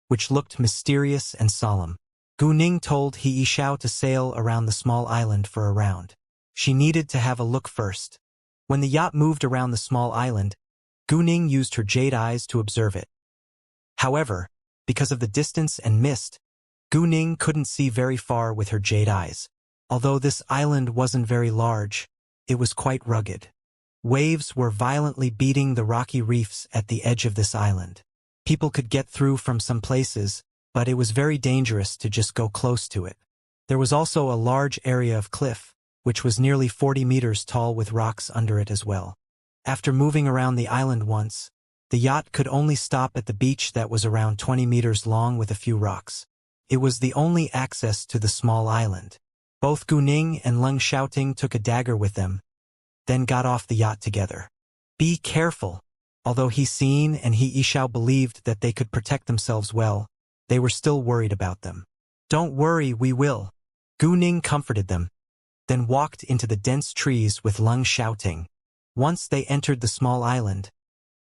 which looked mysterious and solemn. Gunning told Yi Xiao to sail around the small island for a round. She needed to have a look first. When the yacht moved around the small island, Gunning used her jade eyes to observe it. However, because of the distance and mist, Gunning couldn't see very far with her jade eyes. Although this island wasn't very large, it was quite rugged. Waves were violently beating the rocky reefs at the edge of this island. People could get through from some places, but it was very dangerous to just go close to it. There was also a large area of cliff, which was nearly 40 meters tall with rocks under it as well. After moving around the island once, the yacht could only stop at the beach that was around 20 meters long with a few rocks. It was the only access to the small island. Both Gunning and Leng Xiaoting took a dagger with them, then got off the yacht together. Be careful. Although Yi Xin and Yi Xiao believed that they could protect themselves well, they were still worried about them. Don't worry, we will. Gunning comforted them, then walked into the dense trees with Leng Xiaoting. Once they entered the small island,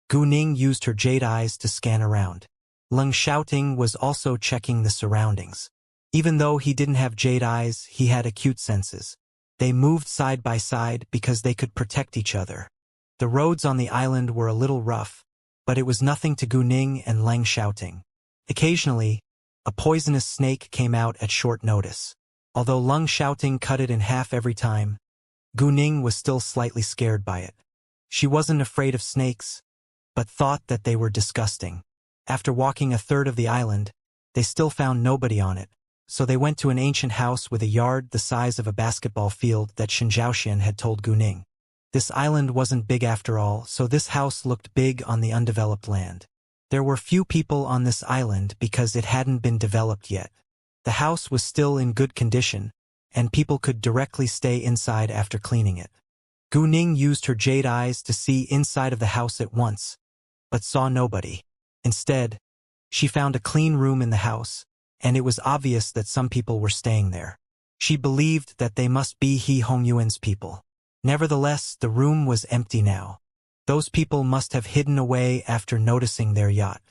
Gunning used her jade eyes to scan around. Leng Xiaoting was also checking the surroundings. Even though he didn't have jade eyes, he had acute senses. They moved side by side because they could protect each other. The roads on the island were a little rough, but it was nothing to Gunning and Leng Xiaoting. Occasionally, a poisonous snake came out at short notice. Although Leng Xiaoting cut it in half every time, Gunning was still slightly scared by it. She wasn't afraid of snakes, but thought that they were disgusting. After walking a third of the island, they still found nobody on it, so they went to an ancient house with a yard the size of a basketball field that Shen Zhaoxian had told Gunning. This island wasn't big after all, so this house looked big on the undeveloped land. There were few people on this island because it hadn't been developed yet. The house was still in good condition, and people could directly stay inside after cleaning it. Gunning used her jade eyes to see inside of the house at once, but saw nobody. Instead, she found a clean room in the house, and it was obvious that some people were staying there. She believed that they must be He Hongyuan's people. Nevertheless, the room was empty now. Those people must have hidden away after noticing their yacht.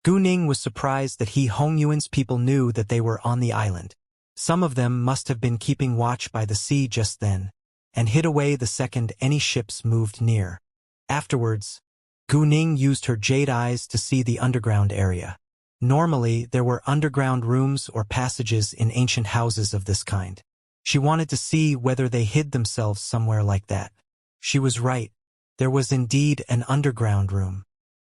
Gu Ning was surprised that He Hongyuan's people knew that they were on the island. Some of them must have been keeping watch by the sea just then, and hid away the second any ships moved near. Afterwards, Gu Ning used her jade eyes to see the underground area. Normally, there were underground rooms or passages in ancient houses of this kind. She wanted to see whether they hid themselves somewhere like that. She was right. There was indeed an underground room.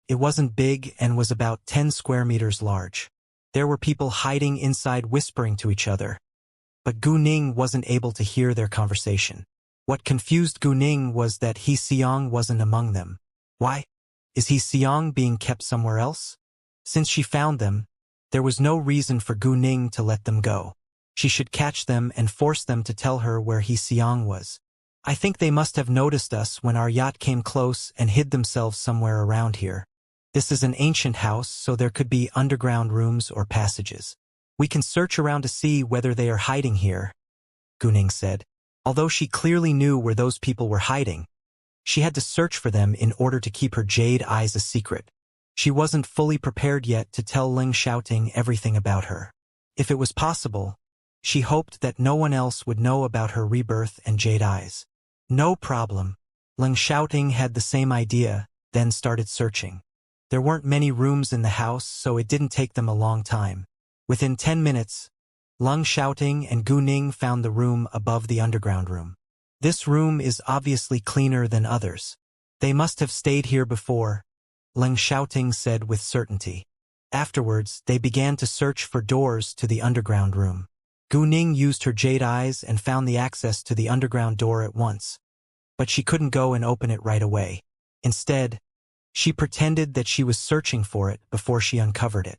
It wasn't big and was about 10 square meters large. There were people hiding inside whispering to each other. But Gu Ning wasn't able to hear their conversation. What confused Gu Ning was that He Xiang wasn't among them. Why? Is He Xiang being kept somewhere else? Since she found them, there was no reason for Gu Ning to let them go. She should catch them and force them to tell her where He Xiang was. I think they must have noticed us when our yacht came close and hid themselves somewhere around here. This is an ancient house, so there could be underground rooms or passages. We can search around to see whether they are hiding here, Gu Ning said. Although she clearly knew where those people were hiding, she had to search for them in order to keep her jade eyes a secret. She wasn't fully prepared yet to tell Ling Xiaoting everything about her. If it was possible, she hoped that no one else would know about her rebirth and jade eyes. No problem. Ling Xiaoting had the same idea, then started searching. There weren't many rooms in the house, so it didn't take them a long time. Within 10 minutes, Ling Xiaoting and Gu Ning found the room above the underground room. This room is obviously cleaner than others. They must have stayed here before, Ling Xiaoting said with certainty. Afterwards, they began to search for doors to the underground room. Gu Ning used her jade eyes and found the access to the underground door at once. But she couldn't go and open it right away. Instead, she pretended that she was searching for it before she uncovered it.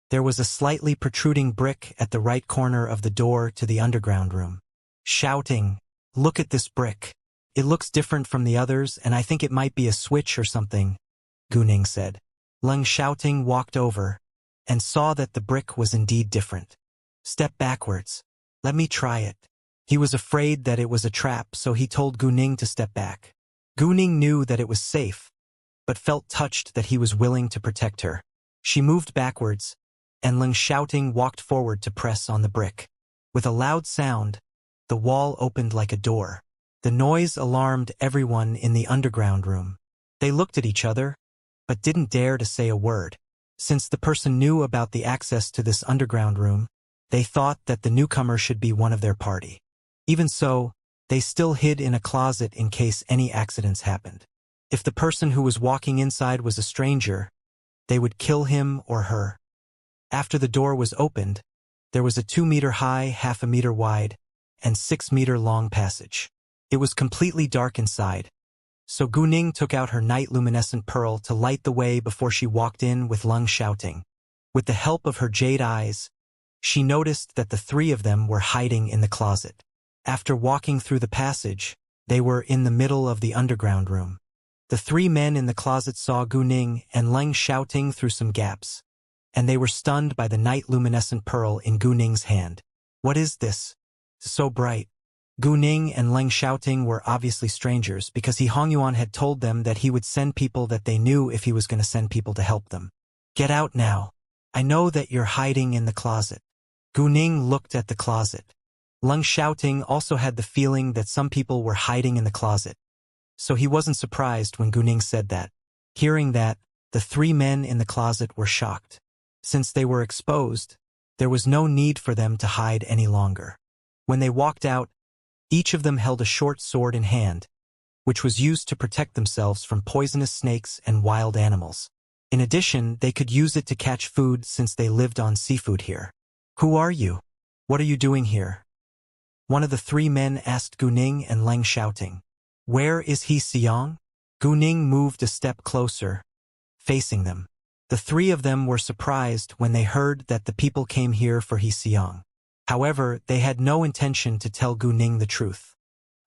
There was a slightly protruding brick at the right corner of the door to the underground room. Shouting, "Look at this brick. It looks different from the others, and I think it might be a switch or something," Gu Ning said. Ling Xiaoting walked over and saw that the brick was indeed different. "Step backwards. Let me try it." He was afraid that it was a trap, so he told Gu Ning to step back. Gu Ning knew that it was safe, but felt touched that he was willing to protect her. She moved backwards, and Ling Xiaoting walked forward to press on the brick. With a loud sound, the wall opened like a door. The noise alarmed everyone in the underground room. They looked at each other, but didn't dare to say a word. Since the person knew about the access to this underground room, they thought that the newcomer should be one of their party. Even so, they still hid in a closet in case any accidents happened. If the person who was walking inside was a stranger, they would kill him or her. After the door was opened, there was a 2-meter-high, half-a-meter-wide, and 6-meter-long passage. It was completely dark inside, so Gu Ning took out her night-luminescent pearl to light the way before she walked in with Ling Xiaoting. With the help of her jade eyes, she noticed that the three of them were hiding in the closet. After walking through the passage, they were in the middle of the underground room. The three men in the closet saw Gu Ning and Ling Xiaoting through some gaps, and they were stunned by the night-luminescent pearl in Gu Ning's hand. "What is this? So bright." Gu Ning and Ling Xiaoting were obviously strangers because He Hongyuan had told them that he would send people that they knew if he was going to send people to help them. "Get out now. I know that you're hiding in the closet." Gu Ning looked at the closet. Ling Xiaoting also had the feeling that some people were hiding in the closet, so he wasn't surprised when Gu Ning said that. Hearing that, the three men in the closet were shocked. Since they were exposed, there was no need for them to hide any longer. When they walked out, each of them held a short sword in hand, which was used to protect themselves from poisonous snakes and wild animals. In addition, they could use it to catch food since they lived on seafood here. "Who are you? What are you doing here?" one of the three men asked Gu Ning and Ling Xiaoting. "Where is He Xiang?" Gu Ning moved a step closer, facing them. The three of them were surprised when they heard that the people came here for He Xiang. However, they had no intention to tell Gu Ning the truth.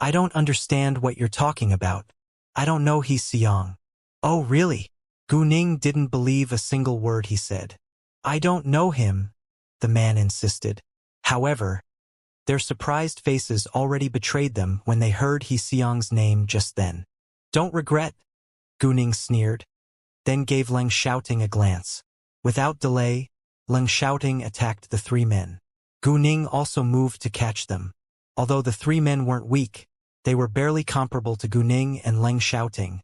"I don't understand what you're talking about. I don't know He Xiang." "Oh, really?" Gu Ning didn't believe a single word he said. "I don't know him. the man insisted. However, their surprised faces already betrayed them when they heard He Xiang's name just then. Don't regret, Gu Ning sneered, then gave Leng Xiaoting a glance. Without delay, Leng Xiaoting attacked the three men. Gu Ning also moved to catch them. Although the three men weren't weak, they were barely comparable to Gu Ning and Leng Xiaoting,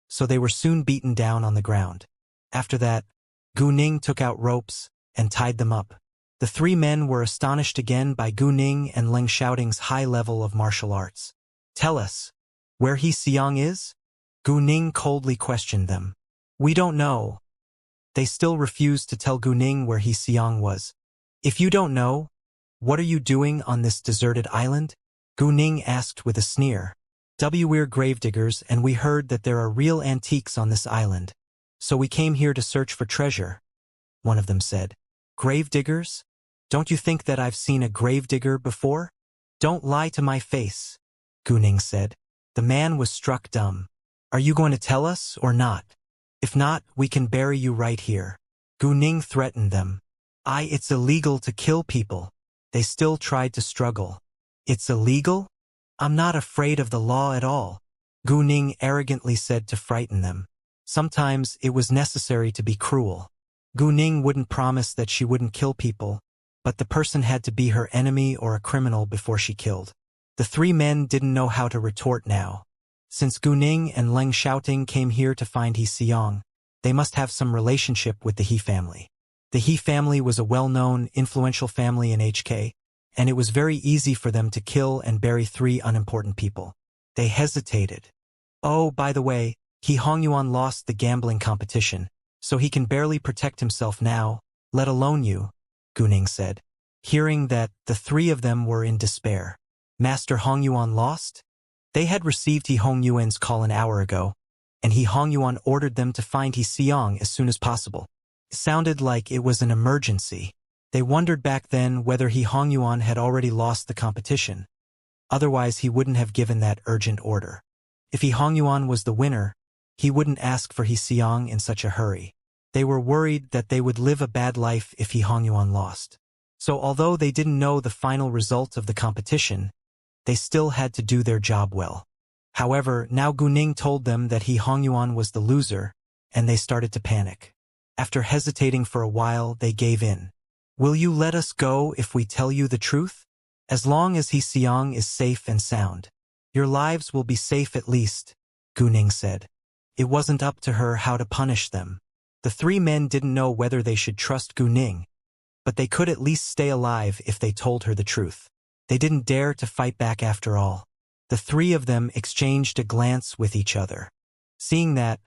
so they were soon beaten down on the ground. After that, Gu Ning took out ropes and tied them up. The three men were astonished again by Gu Ning and Leng Xiaoting's high level of martial arts. Tell us, where He Xiang is? Gu Ning coldly questioned them. We don't know. They still refused to tell Gu Ning where He Xiang was. If you don't know, what are you doing on this deserted island? Gu Ning asked with a sneer. We're gravediggers and we heard that there are real antiques on this island. So we came here to search for treasure, one of them said. Gravediggers? Don't you think that I've seen a gravedigger before? Don't lie to my face, Gu Ning said. The man was struck dumb. Are you going to tell us or not? If not, we can bury you right here. Gu Ning threatened them. It's illegal to kill people. They still tried to struggle. It's illegal? I'm not afraid of the law at all, Gu Ning arrogantly said to frighten them. Sometimes it was necessary to be cruel. Gu Ning wouldn't promise that she wouldn't kill people, but the person had to be her enemy or a criminal before she killed. The three men didn't know how to retort now. Since Gu Ning and Leng Xiaoting came here to find He Xiang, they must have some relationship with the He family. The He family was a well-known, influential family in HK, and it was very easy for them to kill and bury three unimportant people. They hesitated. Oh, by the way, He Hongyuan lost the gambling competition, so he can barely protect himself now, let alone you, Gu Ning said. Hearing that, the three of them were in despair. Master Hongyuan lost? They had received He Hongyuan's call an hour ago, and He Hongyuan ordered them to find He Xiang as soon as possible. It sounded like it was an emergency. They wondered back then whether He Hongyuan had already lost the competition. Otherwise he wouldn't have given that urgent order. If He Hongyuan was the winner, he wouldn't ask for He Xiang in such a hurry. They were worried that they would live a bad life if He Hongyuan lost. So although they didn't know the final result of the competition, they still had to do their job well. However, now Gu Ning told them that He Hongyuan was the loser, and they started to panic. After hesitating for a while, they gave in. Will you let us go if we tell you the truth? As long as He Xiang is safe and sound. Your lives will be safe at least, Gu Ning said. It wasn't up to her how to punish them. The three men didn't know whether they should trust Gu Ning, but they could at least stay alive if they told her the truth. They didn't dare to fight back after all. The three of them exchanged a glance with each other. Seeing that,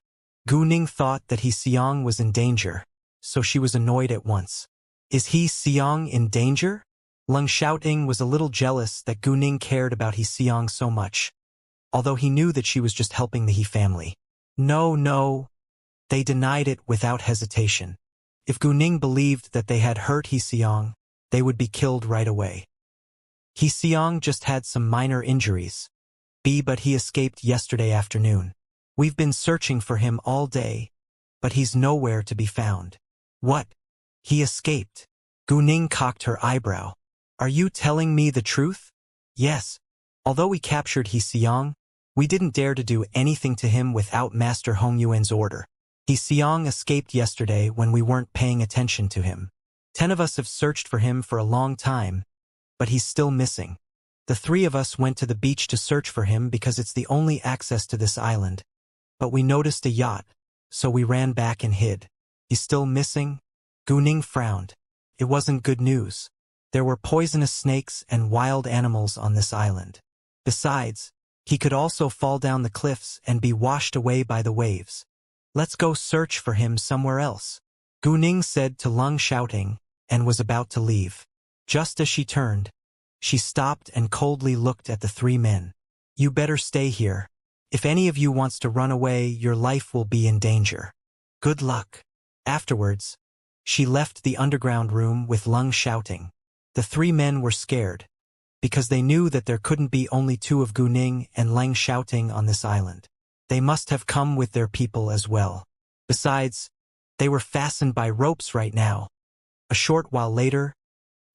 Gu Ning thought that He Xiang was in danger, so she was annoyed at once. Is He Xiang in danger? Leng Xiaoting was a little jealous that Gu Ning cared about He Xiang so much, although he knew that she was just helping the He family. No. They denied it without hesitation. If Gu Ning believed that they had hurt He Xiang, they would be killed right away. He Xiang just had some minor injuries. But he escaped yesterday afternoon. We've been searching for him all day, but he's nowhere to be found. What? He escaped? Gu Ning cocked her eyebrow. Are you telling me the truth? Yes. Although we captured He Xiang, we didn't dare to do anything to him without Master Hongyuan's order. He Xiang escaped yesterday when we weren't paying attention to him. 10 of us have searched for him for a long time, but he's still missing. The 3 of us went to the beach to search for him because it's the only access to this island. But we noticed a yacht, so we ran back and hid. He's still missing? Gu Ning frowned. It wasn't good news. There were poisonous snakes and wild animals on this island. Besides, he could also fall down the cliffs and be washed away by the waves. Let's go search for him somewhere else, Gu Ning said to Leng Xiaoting, and was about to leave. Just as she turned, she stopped and coldly looked at the 3 men. You better stay here. If any of you wants to run away, your life will be in danger. Good luck. Afterwards, she left the underground room with Leng Xiaoting. The 3 men were scared, because they knew that there couldn't be only 2 of Gu Ning and Leng Xiaoting on this island. They must have come with their people as well. Besides, they were fastened by ropes right now. A short while later,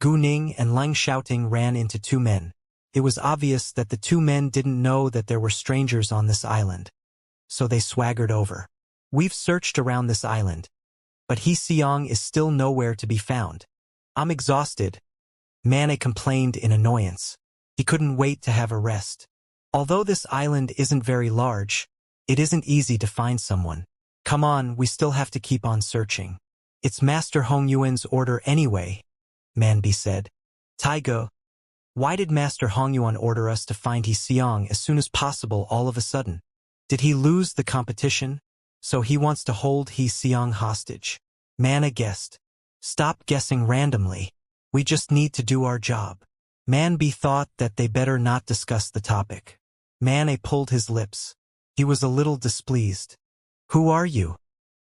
Gu Ning and Leng Xiaoting ran into two men. It was obvious that the two men didn't know that there were strangers on this island. So they swaggered over. "We've searched around this island, but He Xiong is still nowhere to be found. I'm exhausted," Mane complained in annoyance. He couldn't wait to have a rest. "Although this island isn't very large, it isn't easy to find someone. Come on, we still have to keep on searching." "It's Master Hong Yuan's order anyway," Manbi said. "Taigo, why did Master Hong Yuan order us to find He Xiong as soon as possible all of a sudden? Did he lose the competition? So he wants to hold He Xiong hostage?" Mana guessed. "Stop guessing randomly. We just need to do our job." Manbi thought that they better not discuss the topic. Mane pulled his lips. He was a little displeased. "Who are you?"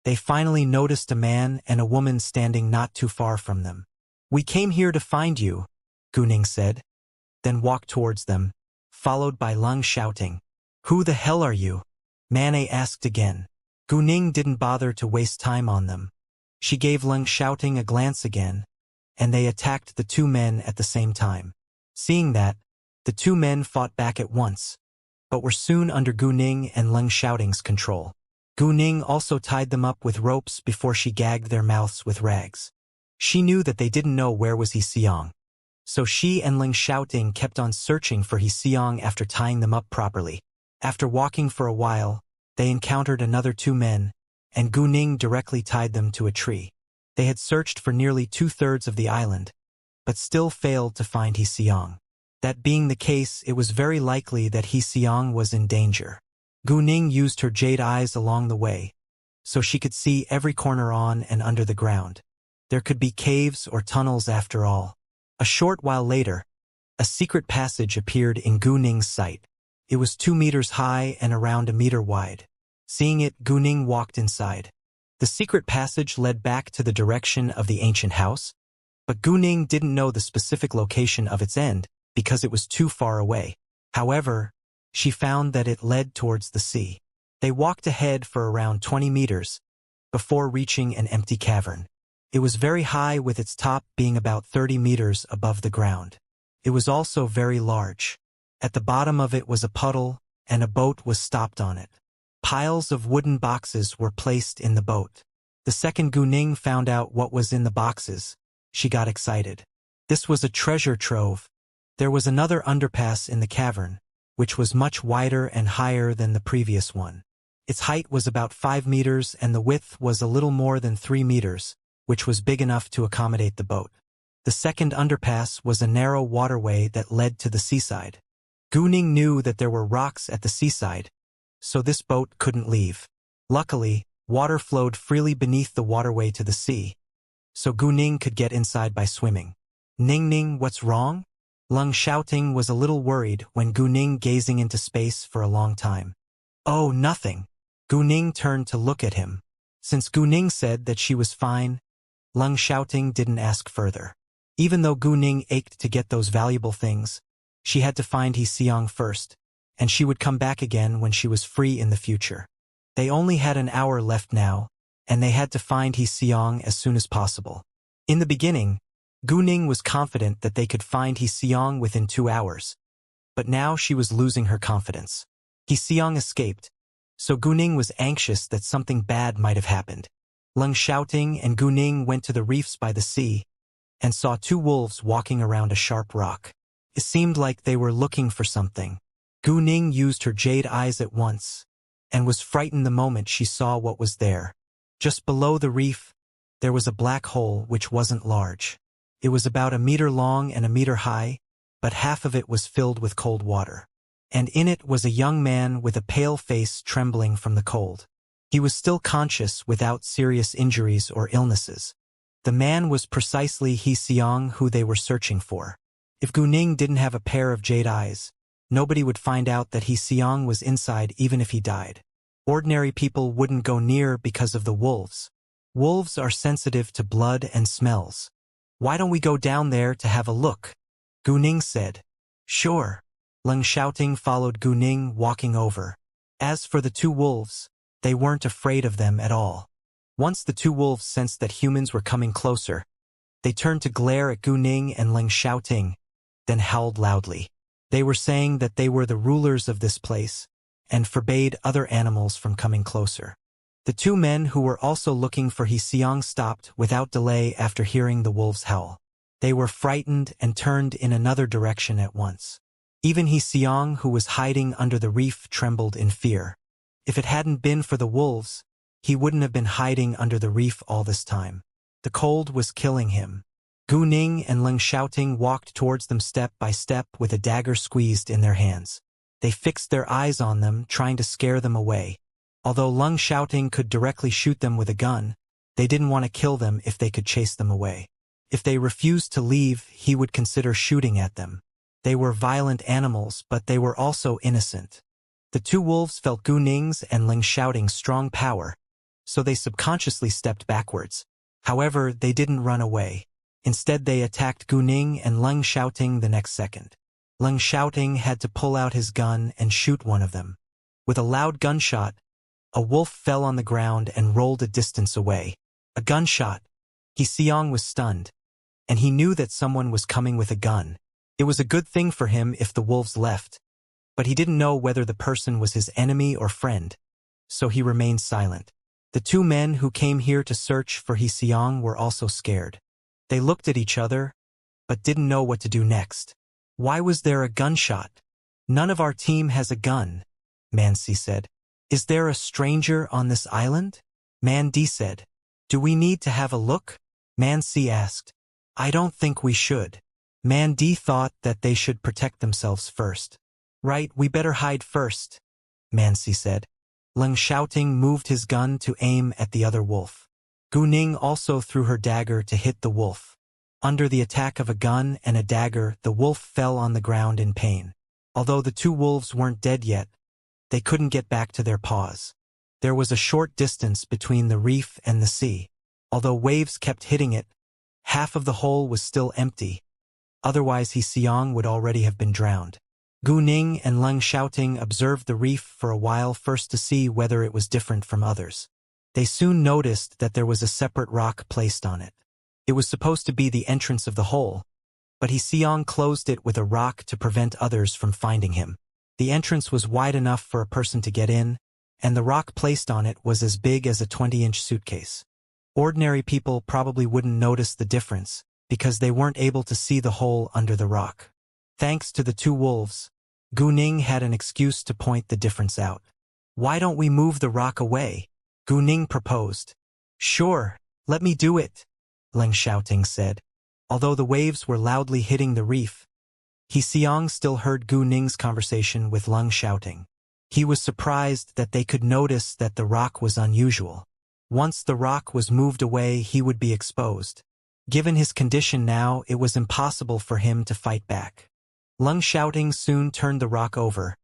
They finally noticed a man and a woman standing not too far from them. "We came here to find you," Gu Ning said, then walked towards them, followed by Leng shouting. "Who the hell are you?" Mane asked again. Gu Ning didn't bother to waste time on them. She gave Leng shouting a glance again, and they attacked the two men at the same time. Seeing that, the two men fought back at once, but were soon under Gu Ning and Leng shouting's control. Gu Ning also tied them up with ropes before she gagged their mouths with rags. She knew that they didn't know where was He Xiong. So she and Leng shouting kept on searching for He Xiong after tying them up properly. After walking for a while, they encountered another two men, and Gu Ning directly tied them to a tree. They had searched for nearly 2/3 of the island, but still failed to find He Xiong. That being the case, it was very likely that He Xiong was in danger. Gu Ning used her jade eyes along the way, so she could see every corner on and under the ground. There could be caves or tunnels after all. A short while later, a secret passage appeared in Gu Ning's sight. It was 2 meters high and around a meter wide. Seeing it, Gu Ning walked inside. The secret passage led back to the direction of the ancient house, but Gu Ning didn't know the specific location of its end because it was too far away. However, she found that it led towards the sea. They walked ahead for around 20 meters before reaching an empty cavern. It was very high, with its top being about 30 meters above the ground. It was also very large. At the bottom of it was a puddle, and a boat was stopped on it. Piles of wooden boxes were placed in the boat. The second Gu Ning found out what was in the boxes, she got excited. This was a treasure trove. There was another underpass in the cavern, which was much wider and higher than the previous one. Its height was about 5 meters and the width was a little more than 3 meters, which was big enough to accommodate the boat. The second underpass was a narrow waterway that led to the seaside. Gu Ning knew that there were rocks at the seaside, so this boat couldn't leave. Luckily, water flowed freely beneath the waterway to the sea, so Gu Ning could get inside by swimming. "Ning Ning, what's wrong?" Leng shouting was a little worried when Gu Ning gazing into space for a long time. "Oh, nothing." Gu Ning turned to look at him. Since Gu Ning said that she was fine, Leng shouting didn't ask further. Even though Gu Ning ached to get those valuable things, she had to find He Xiong first, and she would come back again when she was free in the future. They only had an hour left now, and they had to find He Xiong as soon as possible. In the beginning, Gu Ning was confident that they could find He Xiong within 2 hours, but now she was losing her confidence. He Xiong escaped, so Gu Ning was anxious that something bad might have happened. Leng shouting and Gu Ning went to the reefs by the sea and saw 2 wolves walking around a sharp rock. It seemed like they were looking for something. Gu Ning used her jade eyes at once and was frightened the moment she saw what was there. Just below the reef, there was a black hole which wasn't large. It was about 1 meter long and 1 meter high, but half of it was filled with cold water. And in it was a young man with a pale face trembling from the cold. He was still conscious without serious injuries or illnesses. The man was precisely He Xiong, who they were searching for. If Gu Ning didn't have a pair of jade eyes, nobody would find out that He Xiong was inside even if he died. Ordinary people wouldn't go near because of the wolves. Wolves are sensitive to blood and smells. "Why don't we go down there to have a look?" Gu Ning said. "Sure." Leng shouting followed Gu Ning, walking over. As for the 2 wolves, they weren't afraid of them at all. Once the 2 wolves sensed that humans were coming closer, They turned to glare at Gu Ning and Ling Xiaoting, then howled loudly. They were saying that they were the rulers of this place, and forbade other animals from coming closer. The two men who were also looking for He Xiong stopped without delay after hearing the wolves howl. They were frightened and turned in another direction at once. Even He Xiong, who was hiding under the reef, trembled in fear. If it hadn't been for the wolves, he wouldn't have been hiding under the reef all this time. The cold was killing him. Gu Ning and Ling Xiaoting walked towards them step by step with a dagger squeezed in their hands. They fixed their eyes on them, trying to scare them away. Although Ling Xiaoting could directly shoot them with a gun, they didn't want to kill them if they could chase them away. If they refused to leave, he would consider shooting at them. They were violent animals, but they were also innocent. The two wolves felt Gu Ning's and Ling Xiaoting's strong power, so they subconsciously stepped backwards. However, they didn't run away. Instead, they attacked Gu Ning and Ling Xiaoting the next second. Ling Xiaoting had to pull out his gun and shoot one of them. With a loud gunshot, a wolf fell on the ground and rolled a distance away. A gunshot. He Xiong was stunned, and he knew that someone was coming with a gun. It was a good thing for him if the wolves left, but he didn't know whether the person was his enemy or friend, so he remained silent. The two men who came here to search for He Xiong were also scared. They looked at each other, but didn't know what to do next. Why was there a gunshot? None of our team has a gun, Man Si said. Is there a stranger on this island? Man Di said. Do we need to have a look? Man Si asked. I don't think we should. Man Di thought that they should protect themselves first. Right, we better hide first, Man Si said. Ling Xiaoting moved his gun to aim at the other wolf. Gu Ning also threw her dagger to hit the wolf. Under the attack of a gun and a dagger, the wolf fell on the ground in pain. Although the two wolves weren't dead yet, they couldn't get back to their paws. There was a short distance between the reef and the sea. Although waves kept hitting it, half of the hole was still empty. Otherwise, He Xiong would already have been drowned. Gu Ning and Ling Xiaoting observed the reef for a while first to see whether it was different from others. They soon noticed that there was a separate rock placed on it. It was supposed to be the entrance of the hole, but He Xiong closed it with a rock to prevent others from finding him. The entrance was wide enough for a person to get in, and the rock placed on it was as big as a 20-inch suitcase. Ordinary people probably wouldn't notice the difference, because they weren't able to see the hole under the rock. Thanks to the two wolves, Gu Ning had an excuse to point the difference out. Why don't we move the rock away? Gu Ning proposed. Sure, let me do it, Ling Xiaoting said. Although the waves were loudly hitting the reef, He Xiong still heard Gu Ning's conversation with Ling Xiaoting. He was surprised that they could notice that the rock was unusual. Once the rock was moved away, he would be exposed. Given his condition now, it was impossible for him to fight back. Ling Xiaoting soon turned the rock over,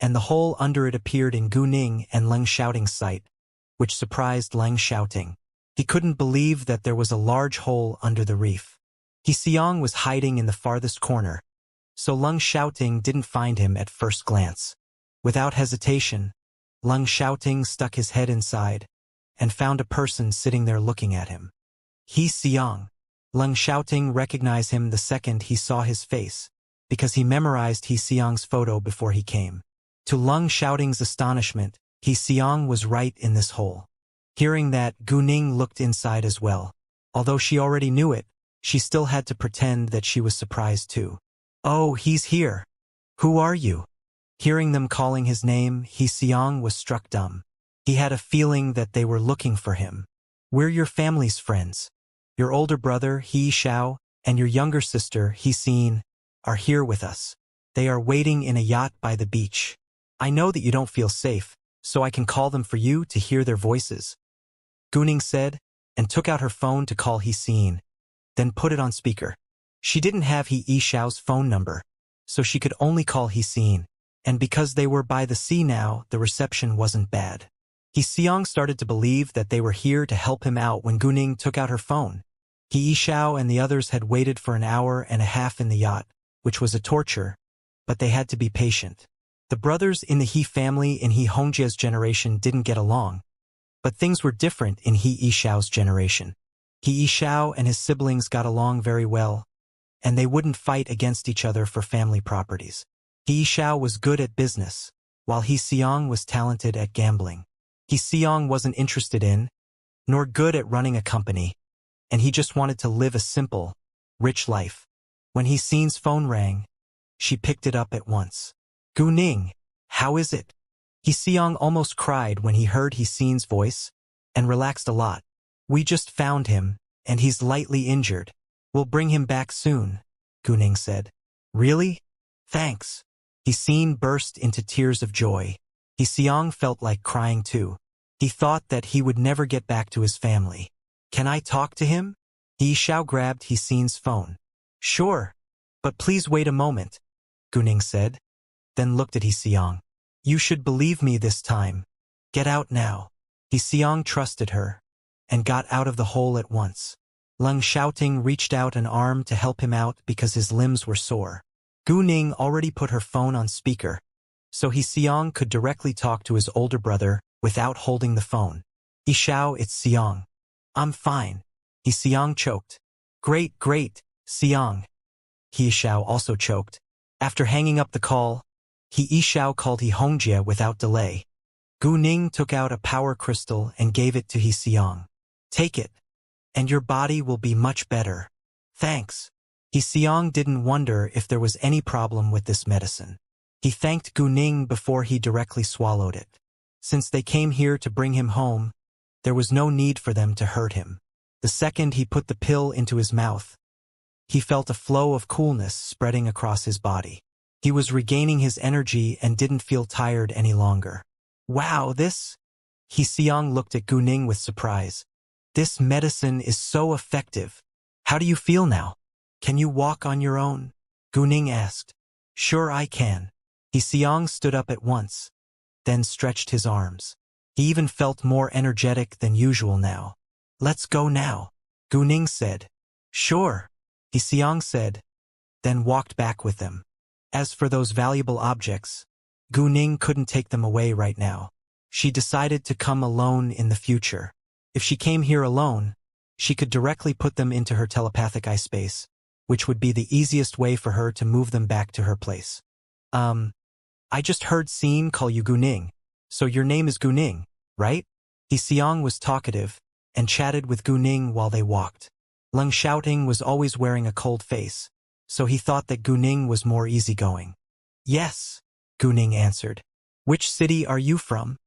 and the hole under it appeared in Gu Ning and Ling Xiaoting's sight, which surprised Ling Xiaoting. He couldn't believe that there was a large hole under the reef. He Xiong was hiding in the farthest corner, so Ling Xiaoting didn't find him at first glance. Without hesitation, Ling Xiaoting stuck his head inside and found a person sitting there looking at him. He Xiong. Ling Xiaoting recognized him the second he saw his face, because he memorized He Xiong's photo before he came. To Ling Xiaoting's astonishment, He Xiong was right in this hole. Hearing that, Gu Ning looked inside as well. Although she already knew it, she still had to pretend that she was surprised too. Oh, he's here. Who are you? Hearing them calling his name, He Xiong was struck dumb. He had a feeling that they were looking for him. We're your family's friends. Your older brother, He Xiao, and your younger sister, He Xin, are here with us. They are waiting in a yacht by the beach. I know that you don't feel safe, so I can call them for you to hear their voices, Gu Ning said, and took out her phone to call He Xin, then put it on speaker. She didn't have He Xiao's phone number, so she could only call He Xin, and because they were by the sea now, the reception wasn't bad. He Xiong started to believe that they were here to help him out when Gu Ning took out her phone. He Xiao and the others had waited for an hour and a half in the yacht, which was a torture, but they had to be patient. The brothers in the He family in He Hongjia's generation didn't get along, but things were different in He Xiao's generation. He Yishao and his siblings got along very well, and they wouldn't fight against each other for family properties. He Yishao was good at business, while He Xiong was talented at gambling. He Xiong wasn't interested in, nor good at running a company, and he just wanted to live a simple, rich life. When He Xian's phone rang, she picked it up at once. "Gu Ning, how is it?" He Xiong almost cried when he heard He Xian's voice, and relaxed a lot. "We just found him, and he's lightly injured. We'll bring him back soon," Gu Ning said. "Really? Thanks." He Xian burst into tears of joy. He Xiong felt like crying too. He thought that he would never get back to his family. "Can I talk to him?" He Xiao grabbed He Xian's phone. "Sure, but please wait a moment," Gu Ning said, then looked at He Xiong. "You should believe me this time. Get out now." He Xiong trusted her, and got out of the hole at once. Leng Xiaoting reached out an arm to help him out because his limbs were sore. Gu Ning already put her phone on speaker, so He Xiong could directly talk to his older brother without holding the phone. "Yishao, it's Xiong. I'm fine." He Xiong choked. "Great, Xiong." He Yishao also choked. After hanging up the call, He Yishao called He Hongjie without delay. Gu Ning took out a power crystal and gave it to He Xiong. "Take it, and your body will be much better." "Thanks." He Xiong didn't wonder if there was any problem with this medicine. He thanked Gu Ning before he directly swallowed it. Since they came here to bring him home, there was no need for them to hurt him. The second he put the pill into his mouth, he felt a flow of coolness spreading across his body. He was regaining his energy and didn't feel tired any longer. "Wow, this..." He Xiong looked at Gu Ning with surprise. "This medicine is so effective. How do you feel now? Can you walk on your own?" Gu Ning asked. "Sure I can." He Xiong stood up at once, then stretched his arms. He even felt more energetic than usual now. "Let's go now," Gu Ning said. "Sure," He Xiong said, then walked back with them. As for those valuable objects, Gu Ning couldn't take them away right now. She decided to come alone in the future. If she came here alone, she could directly put them into her telepathic eye space, which would be the easiest way for her to move them back to her place. I just heard Xin call you Gu Ning, so your name is Gu Ning, right?" He Xiong was talkative, and chatted with Gu Ning while they walked. Leng Xiaoting was always wearing a cold face, so he thought that Gu Ning was more easygoing. "Yes," Gu Ning answered. "Which city are you from?"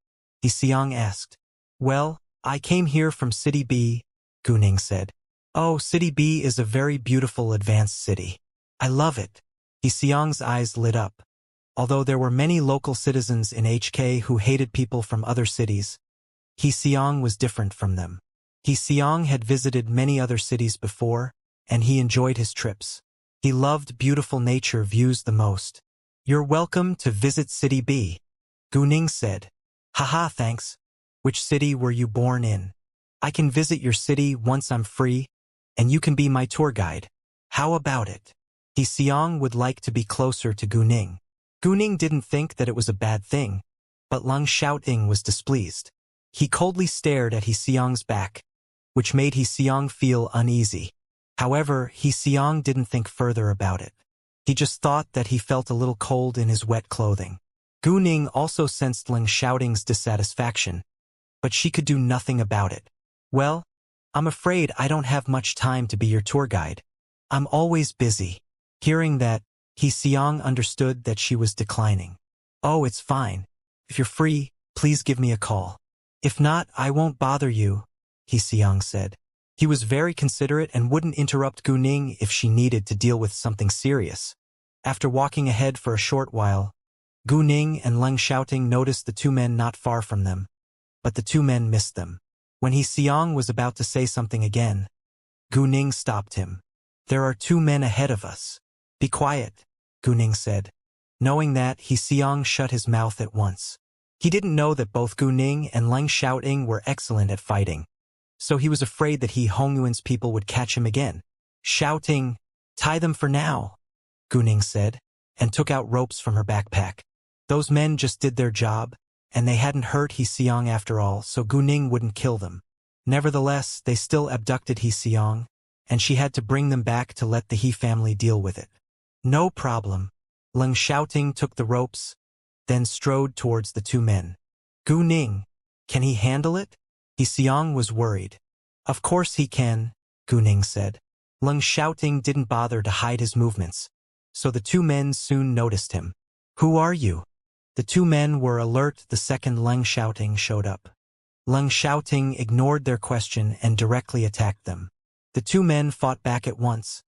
He Xiong asked. "Well, I came here from City B," Gu Ning said. "Oh, City B is a very beautiful advanced city. I love it." He Xiong's eyes lit up. Although there were many local citizens in HK who hated people from other cities, He Xiong was different from them. He Xiong had visited many other cities before, and he enjoyed his trips. He loved beautiful nature views the most. "You're welcome to visit City B," Gu Ning said. "Haha, thanks. Which city were you born in? I can visit your city once I'm free, and you can be my tour guide. How about it?" He Xiong would like to be closer to Gu Ning. Gu Ning didn't think that it was a bad thing, but Leng Xiaoting was displeased. He coldly stared at He Xiong's back, which made He Xiong feel uneasy. However, He Xiong didn't think further about it. He just thought that he felt a little cold in his wet clothing. Gu Ning also sensed Leng Xiaoting's dissatisfaction, but she could do nothing about it. "Well, I'm afraid I don't have much time to be your tour guide. I'm always busy." Hearing that, He Xiong understood that she was declining. "Oh, it's fine. If you're free, please give me a call. If not, I won't bother you," He Xiong said. He was very considerate and wouldn't interrupt Gu Ning if she needed to deal with something serious. After walking ahead for a short while, Gu Ning and Leng Xiaoting noticed the two men not far from them, but the two men missed them. When He Xiong was about to say something again, Gu Ning stopped him. "There are two men ahead of us." "Be quiet," Gu Ning said. Knowing that, He Xiong shut his mouth at once. He didn't know that both Gu Ning and Leng Xiaoting were excellent at fighting, so he was afraid that He Hongyuan's people would catch him again. Shouting, "Tie them for now," Gu Ning said, and took out ropes from her backpack. Those men just did their job, and they hadn't hurt He Xiong after all, so Gu Ning wouldn't kill them. Nevertheless, they still abducted He Xiong, and she had to bring them back to let the He family deal with it. No problem. Leng Xiaoting took the ropes, then strode towards the two men. Gu Ning, can he handle it? He Xiong was worried. Of course he can, Gu Ning said. Leng Xiaoting didn't bother to hide his movements, so the two men soon noticed him. Who are you? The two men were alert the second Leng Xiaoting showed up. Leng Xiaoting ignored their question and directly attacked them. The two men fought back at once,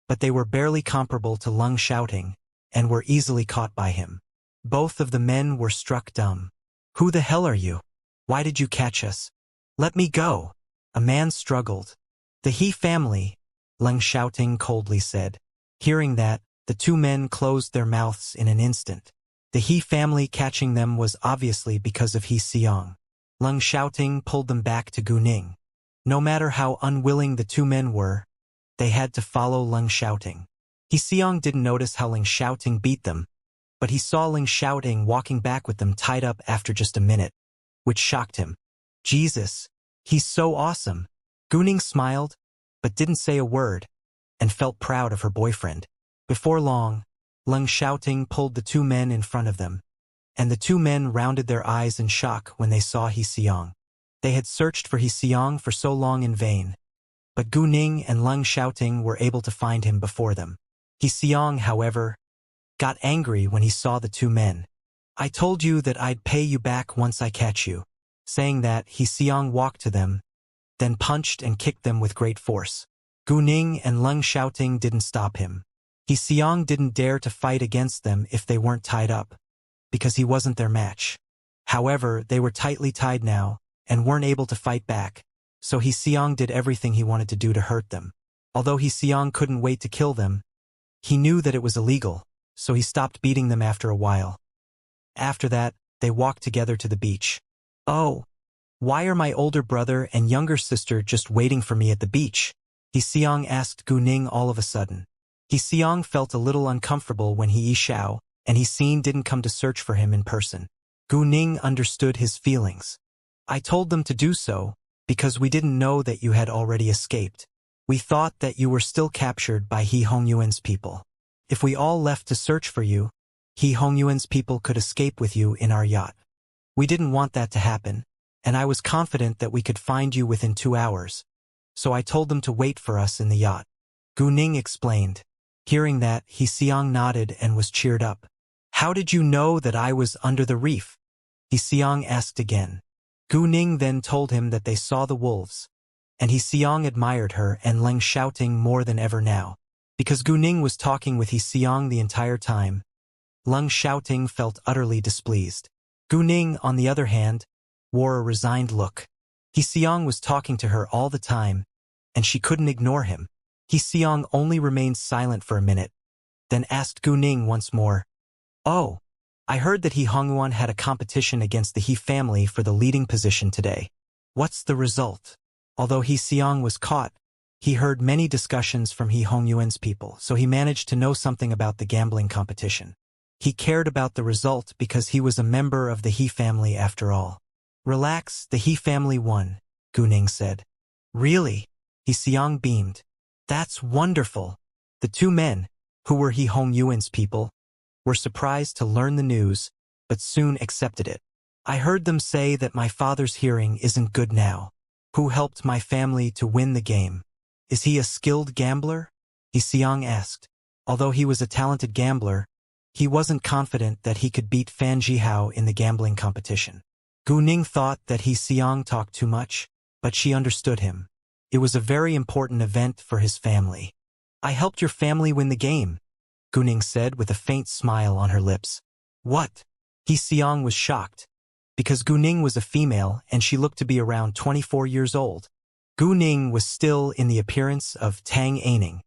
but they were barely comparable to Leng Xiaoting and were easily caught by him. Both of the men were struck dumb. Who the hell are you? Why did you catch us? Let me go. A man struggled. The He family, Leng Xiaoting coldly said. Hearing that, the two men closed their mouths in an instant. The He family catching them was obviously because of He Xiong. Leng Xiaoting pulled them back to Gu Ning. No matter how unwilling the two men were, they had to follow Leng Xiaoting. He Xiong didn't notice how Leng Xiaoting beat them, but he saw Leng Xiaoting walking back with them tied up after just a minute, which shocked him. Jesus, he's so awesome. Gu Ning smiled, but didn't say a word, and felt proud of her boyfriend. Before long, Leng Xiaoting pulled the two men in front of them, and the two men rounded their eyes in shock when they saw He Xiong. They had searched for He Xiong for so long in vain, but Gu Ning and Leng Xiaoting were able to find him before them. He Xiong, however, got angry when he saw the two men. I told you that I'd pay you back once I catch you. Saying that, He Xiong walked to them, then punched and kicked them with great force. Gu Ning and Leng Xiaoting didn't stop him. He Xiong didn't dare to fight against them if they weren't tied up, because he wasn't their match. However, they were tightly tied now, and weren't able to fight back, so He Xiong did everything he wanted to do to hurt them. Although He Xiong couldn't wait to kill them, he knew that it was illegal, so he stopped beating them after a while. After that, they walked together to the beach. Oh, why are my older brother and younger sister just waiting for me at the beach? He Xiong asked Gu Ning all of a sudden. He Xiong felt a little uncomfortable when He Yishao and He Xin didn't come to search for him in person. Gu Ning understood his feelings. I told them to do so, because we didn't know that you had already escaped. We thought that you were still captured by He Hongyuan's people. If we all left to search for you, He Hongyuan's people could escape with you in our yacht. We didn't want that to happen, and I was confident that we could find you within 2 hours, so I told them to wait for us in the yacht. Gu Ning explained. Hearing that, He Xiong nodded and was cheered up. How did you know that I was under the reef? He Xiong asked again. Gu Ning then told him that they saw the wolves, and He Xiong admired her and Leng Xiaoting more than ever now. Because Gu Ning was talking with He Xiong the entire time, Leng Xiaoting felt utterly displeased. Gu Ning, on the other hand, wore a resigned look. He Xiong was talking to her all the time, and she couldn't ignore him. He Xiong only remained silent for a minute, then asked Gu Ning once more. Oh, I heard that He Hongyuan had a competition against the He family for the leading position today. What's the result? Although He Xiong was caught, he heard many discussions from He Hongyuan's people, so he managed to know something about the gambling competition. He cared about the result because he was a member of the He family after all. Relax, the He family won, Gu Ning said. Really? He Xiong beamed. That's wonderful. The two men, who were He Hongyuan's people, were surprised to learn the news, but soon accepted it. I heard them say that my father's hearing isn't good now. Who helped my family to win the game? Is he a skilled gambler? He Xiong asked. Although he was a talented gambler, he wasn't confident that he could beat Fan Jihao in the gambling competition. Gu Ning thought that He Xiong talked too much, but she understood him. It was a very important event for his family. I helped your family win the game, Gu Ning said with a faint smile on her lips. What? He Xiong was shocked, because Gu Ning was a female and she looked to be around 24 years old. Gu Ning was still in the appearance of Tang Aining.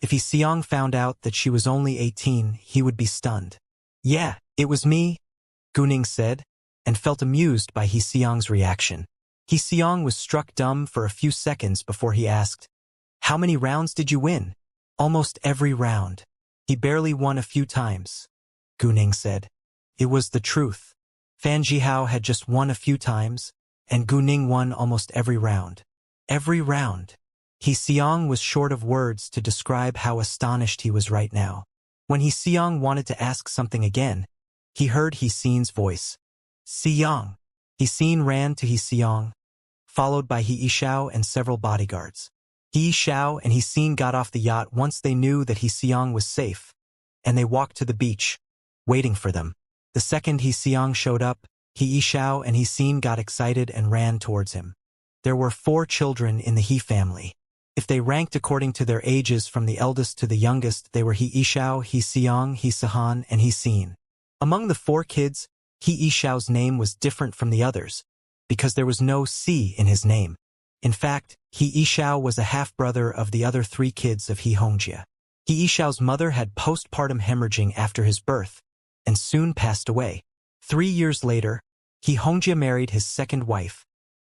If He Xiong found out that she was only 18, he would be stunned. Yeah, it was me, Gu Ning said, and felt amused by He Xiong's reaction. He Xiong was struck dumb for a few seconds before he asked, How many rounds did you win? Almost every round. He barely won a few times, Gu Ning said. It was the truth. Fan Jihao had just won a few times, and Gu Ning won almost every round. Every round. He Seong was short of words to describe how astonished he was right now. When He Seong wanted to ask something again, he heard He Seen's voice. Seong. He Seen ran to He Seong, followed by He Ishao and several bodyguards. He Ishao and He Seen got off the yacht once they knew that He Seong was safe, and they walked to the beach, waiting for them. The second He Seong showed up, He Ishao and He Seen got excited and ran towards him. There were 4 children in the He family. If they ranked according to their ages from the eldest to the youngest, they were He Ishao, He Seong, He Sehan, and He Seen. Among the 4 kids, He Ishao's name was different from the others, because there was no C in his name. In fact, He Ishao was a half-brother of the other 3 kids of He Hongjia. He Ishao's mother had postpartum hemorrhaging after his birth, and soon passed away. 3 years later, He Hongjia married his second wife,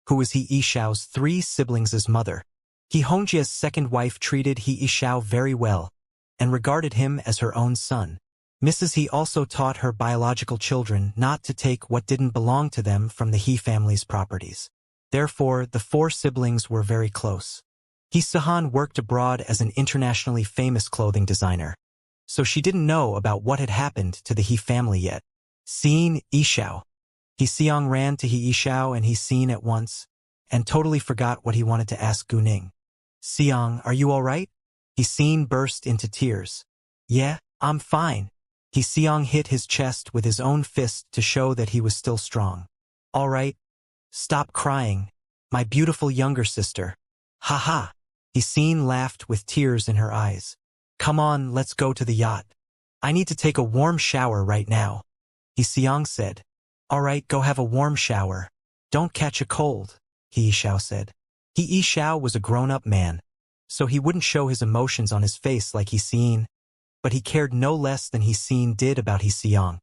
who was He Ishao's 3 siblings' mother. He Hongjia's second wife treated He Ishao very well, and regarded him as her own son. Mrs. He also taught her biological children not to take what didn't belong to them from the He family's properties. Therefore, the 4 siblings were very close. He Sehan worked abroad as an internationally famous clothing designer, so she didn't know about what had happened to the He family yet. Seeing Ishao. He Seong ran to He Ishao and He Seen at once, and totally forgot what he wanted to ask Guning. Seong, are you all right? He Seen burst into tears. Yeah, I'm fine. He Seong hit his chest with his own fist to show that he was still strong. All right. Stop crying, my beautiful younger sister. Ha ha. He Seen laughed with tears in her eyes. Come on, let's go to the yacht. I need to take a warm shower right now. He Seong said. All right, go have a warm shower. Don't catch a cold, He Ishao said. He Ishao was a grown-up man, so he wouldn't show his emotions on his face like He Seen, but he cared no less than He Seen did about He Seong.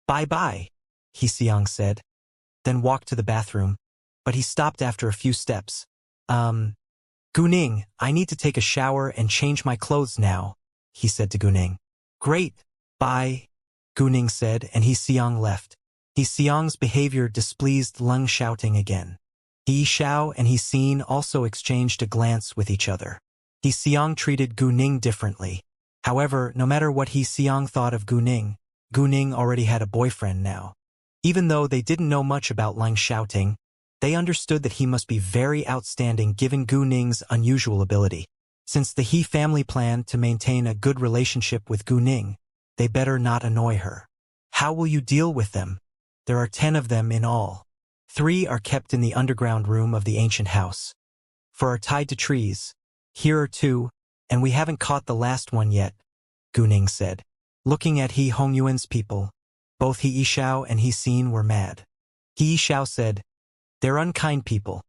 Bye-bye, He Seong said, then walked to the bathroom, but he stopped after a few steps. Guning, I need to take a shower and change my clothes now, he said to Guning. Great, bye, Guning said, and He Seong left. He Seong's behavior displeased Leng shouting again. He Ishao and He Seen also exchanged a glance with each other. He Seong treated Guning differently. However, no matter what He Seong thought of Guning already had a boyfriend now. Even though they didn't know much about Leng shouting, they understood that he must be very outstanding given Guning's unusual ability. Since the He family planned to maintain a good relationship with Guning, they better not annoy her. How will you deal with them? There are 10 of them in all. 3 are kept in the underground room of the ancient house. 4 are tied to trees. Here are 2, and we haven't caught the last one yet, Guning said. Looking at He Hongyuan's people, both He Ishao and He Seen were mad. He Ishao said, they're unkind people,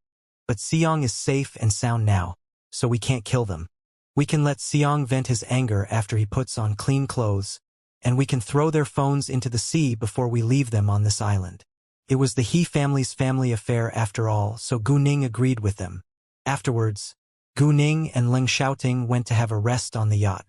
but Seong is safe and sound now, so we can't kill them. We can let Seong vent his anger after he puts on clean clothes, and we can throw their phones into the sea before we leave them on this island. It was the He family's family affair after all, so Guning agreed with them. Afterwards, Guning and Leng Shouting went to have a rest on the yacht.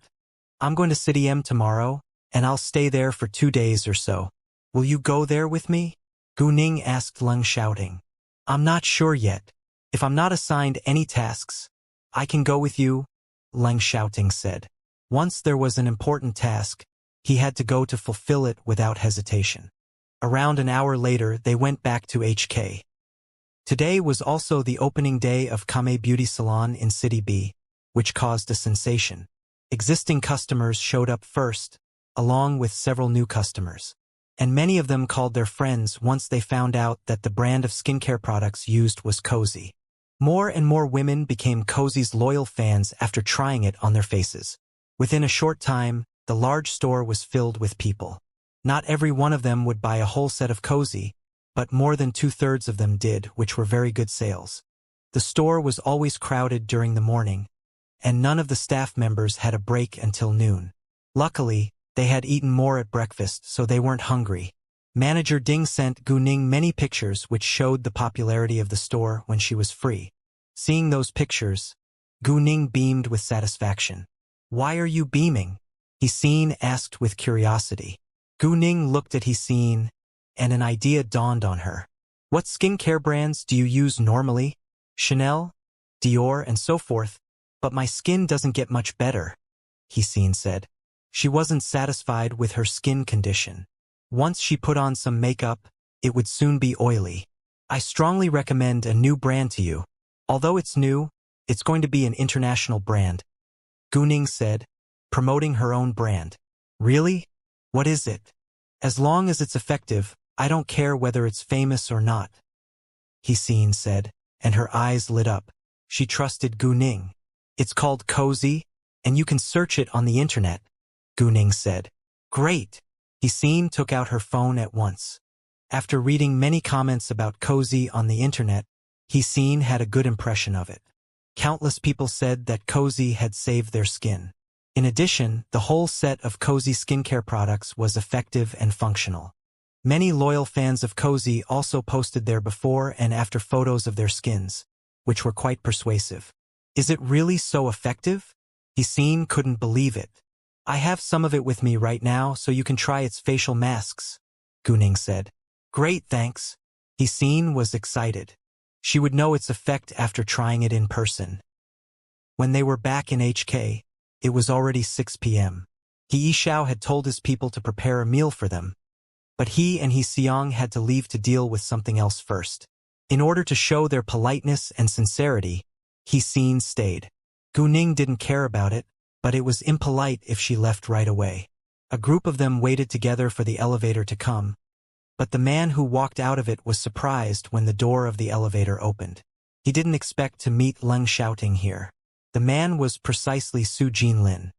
I'm going to City M tomorrow, and I'll stay there for 2 days or so. Will you go there with me? Guning asked Leng Shouting. I'm not sure yet. If I'm not assigned any tasks, I can go with you, Leng Shouting said. Once there was an important task, he had to go to fulfill it without hesitation. Around an hour later, they went back to HK. Today was also the opening day of Kame Beauty Salon in City B, which caused a sensation. Existing customers showed up first, along with several new customers. And many of them called their friends once they found out that the brand of skincare products used was Cozy. More and more women became Cozy's loyal fans after trying it on their faces. Within a short time, the large store was filled with people. Not every one of them would buy a whole set of Cozy, but more than 2/3 of them did, which were very good sales. The store was always crowded during the morning, and none of the staff members had a break until noon. Luckily, they had eaten more at breakfast, so they weren't hungry. Manager Ding sent Guning many pictures which showed the popularity of the store when she was free. Seeing those pictures, Guning beamed with satisfaction. Why are you beaming? He Seen asked with curiosity. Guning looked at He Seen, and an idea dawned on her. What skincare brands do you use normally? Chanel? Dior, and so forth, but my skin doesn't get much better, He said. She wasn't satisfied with her skin condition. Once she put on some makeup, it would soon be oily. I strongly recommend a new brand to you. Although it's new, it's going to be an international brand, Ning said, promoting her own brand. Really? What is it? As long as it's effective, I don't care whether it's famous or not, He said, and her eyes lit up. She trusted Ning. It's called Cozy, and you can search it on the internet, Ning said. Great. He took out her phone at once. After reading many comments about Cozy on the internet, He had a good impression of it. Countless people said that Cozy had saved their skin. In addition, the whole set of Cozy skincare products was effective and functional. Many loyal fans of Cozy also posted their before and after photos of their skins, which were quite persuasive. Is it really so effective? He couldn't believe it. I have some of it with me right now so you can try its facial masks, Ning said. Great, thanks. He was excited. She would know its effect after trying it in person. When they were back in HK, it was already 6 p.m. He Yishao had told his people to prepare a meal for them, but he and He had to leave to deal with something else first. In order to show their politeness and sincerity, He stayed. Ning didn't care about it, but it was impolite if she left right away. A group of them waited together for the elevator to come, but the man who walked out of it was surprised when the door of the elevator opened. He didn't expect to meet Leng Xiaoting here. The man was precisely Su Jinlin.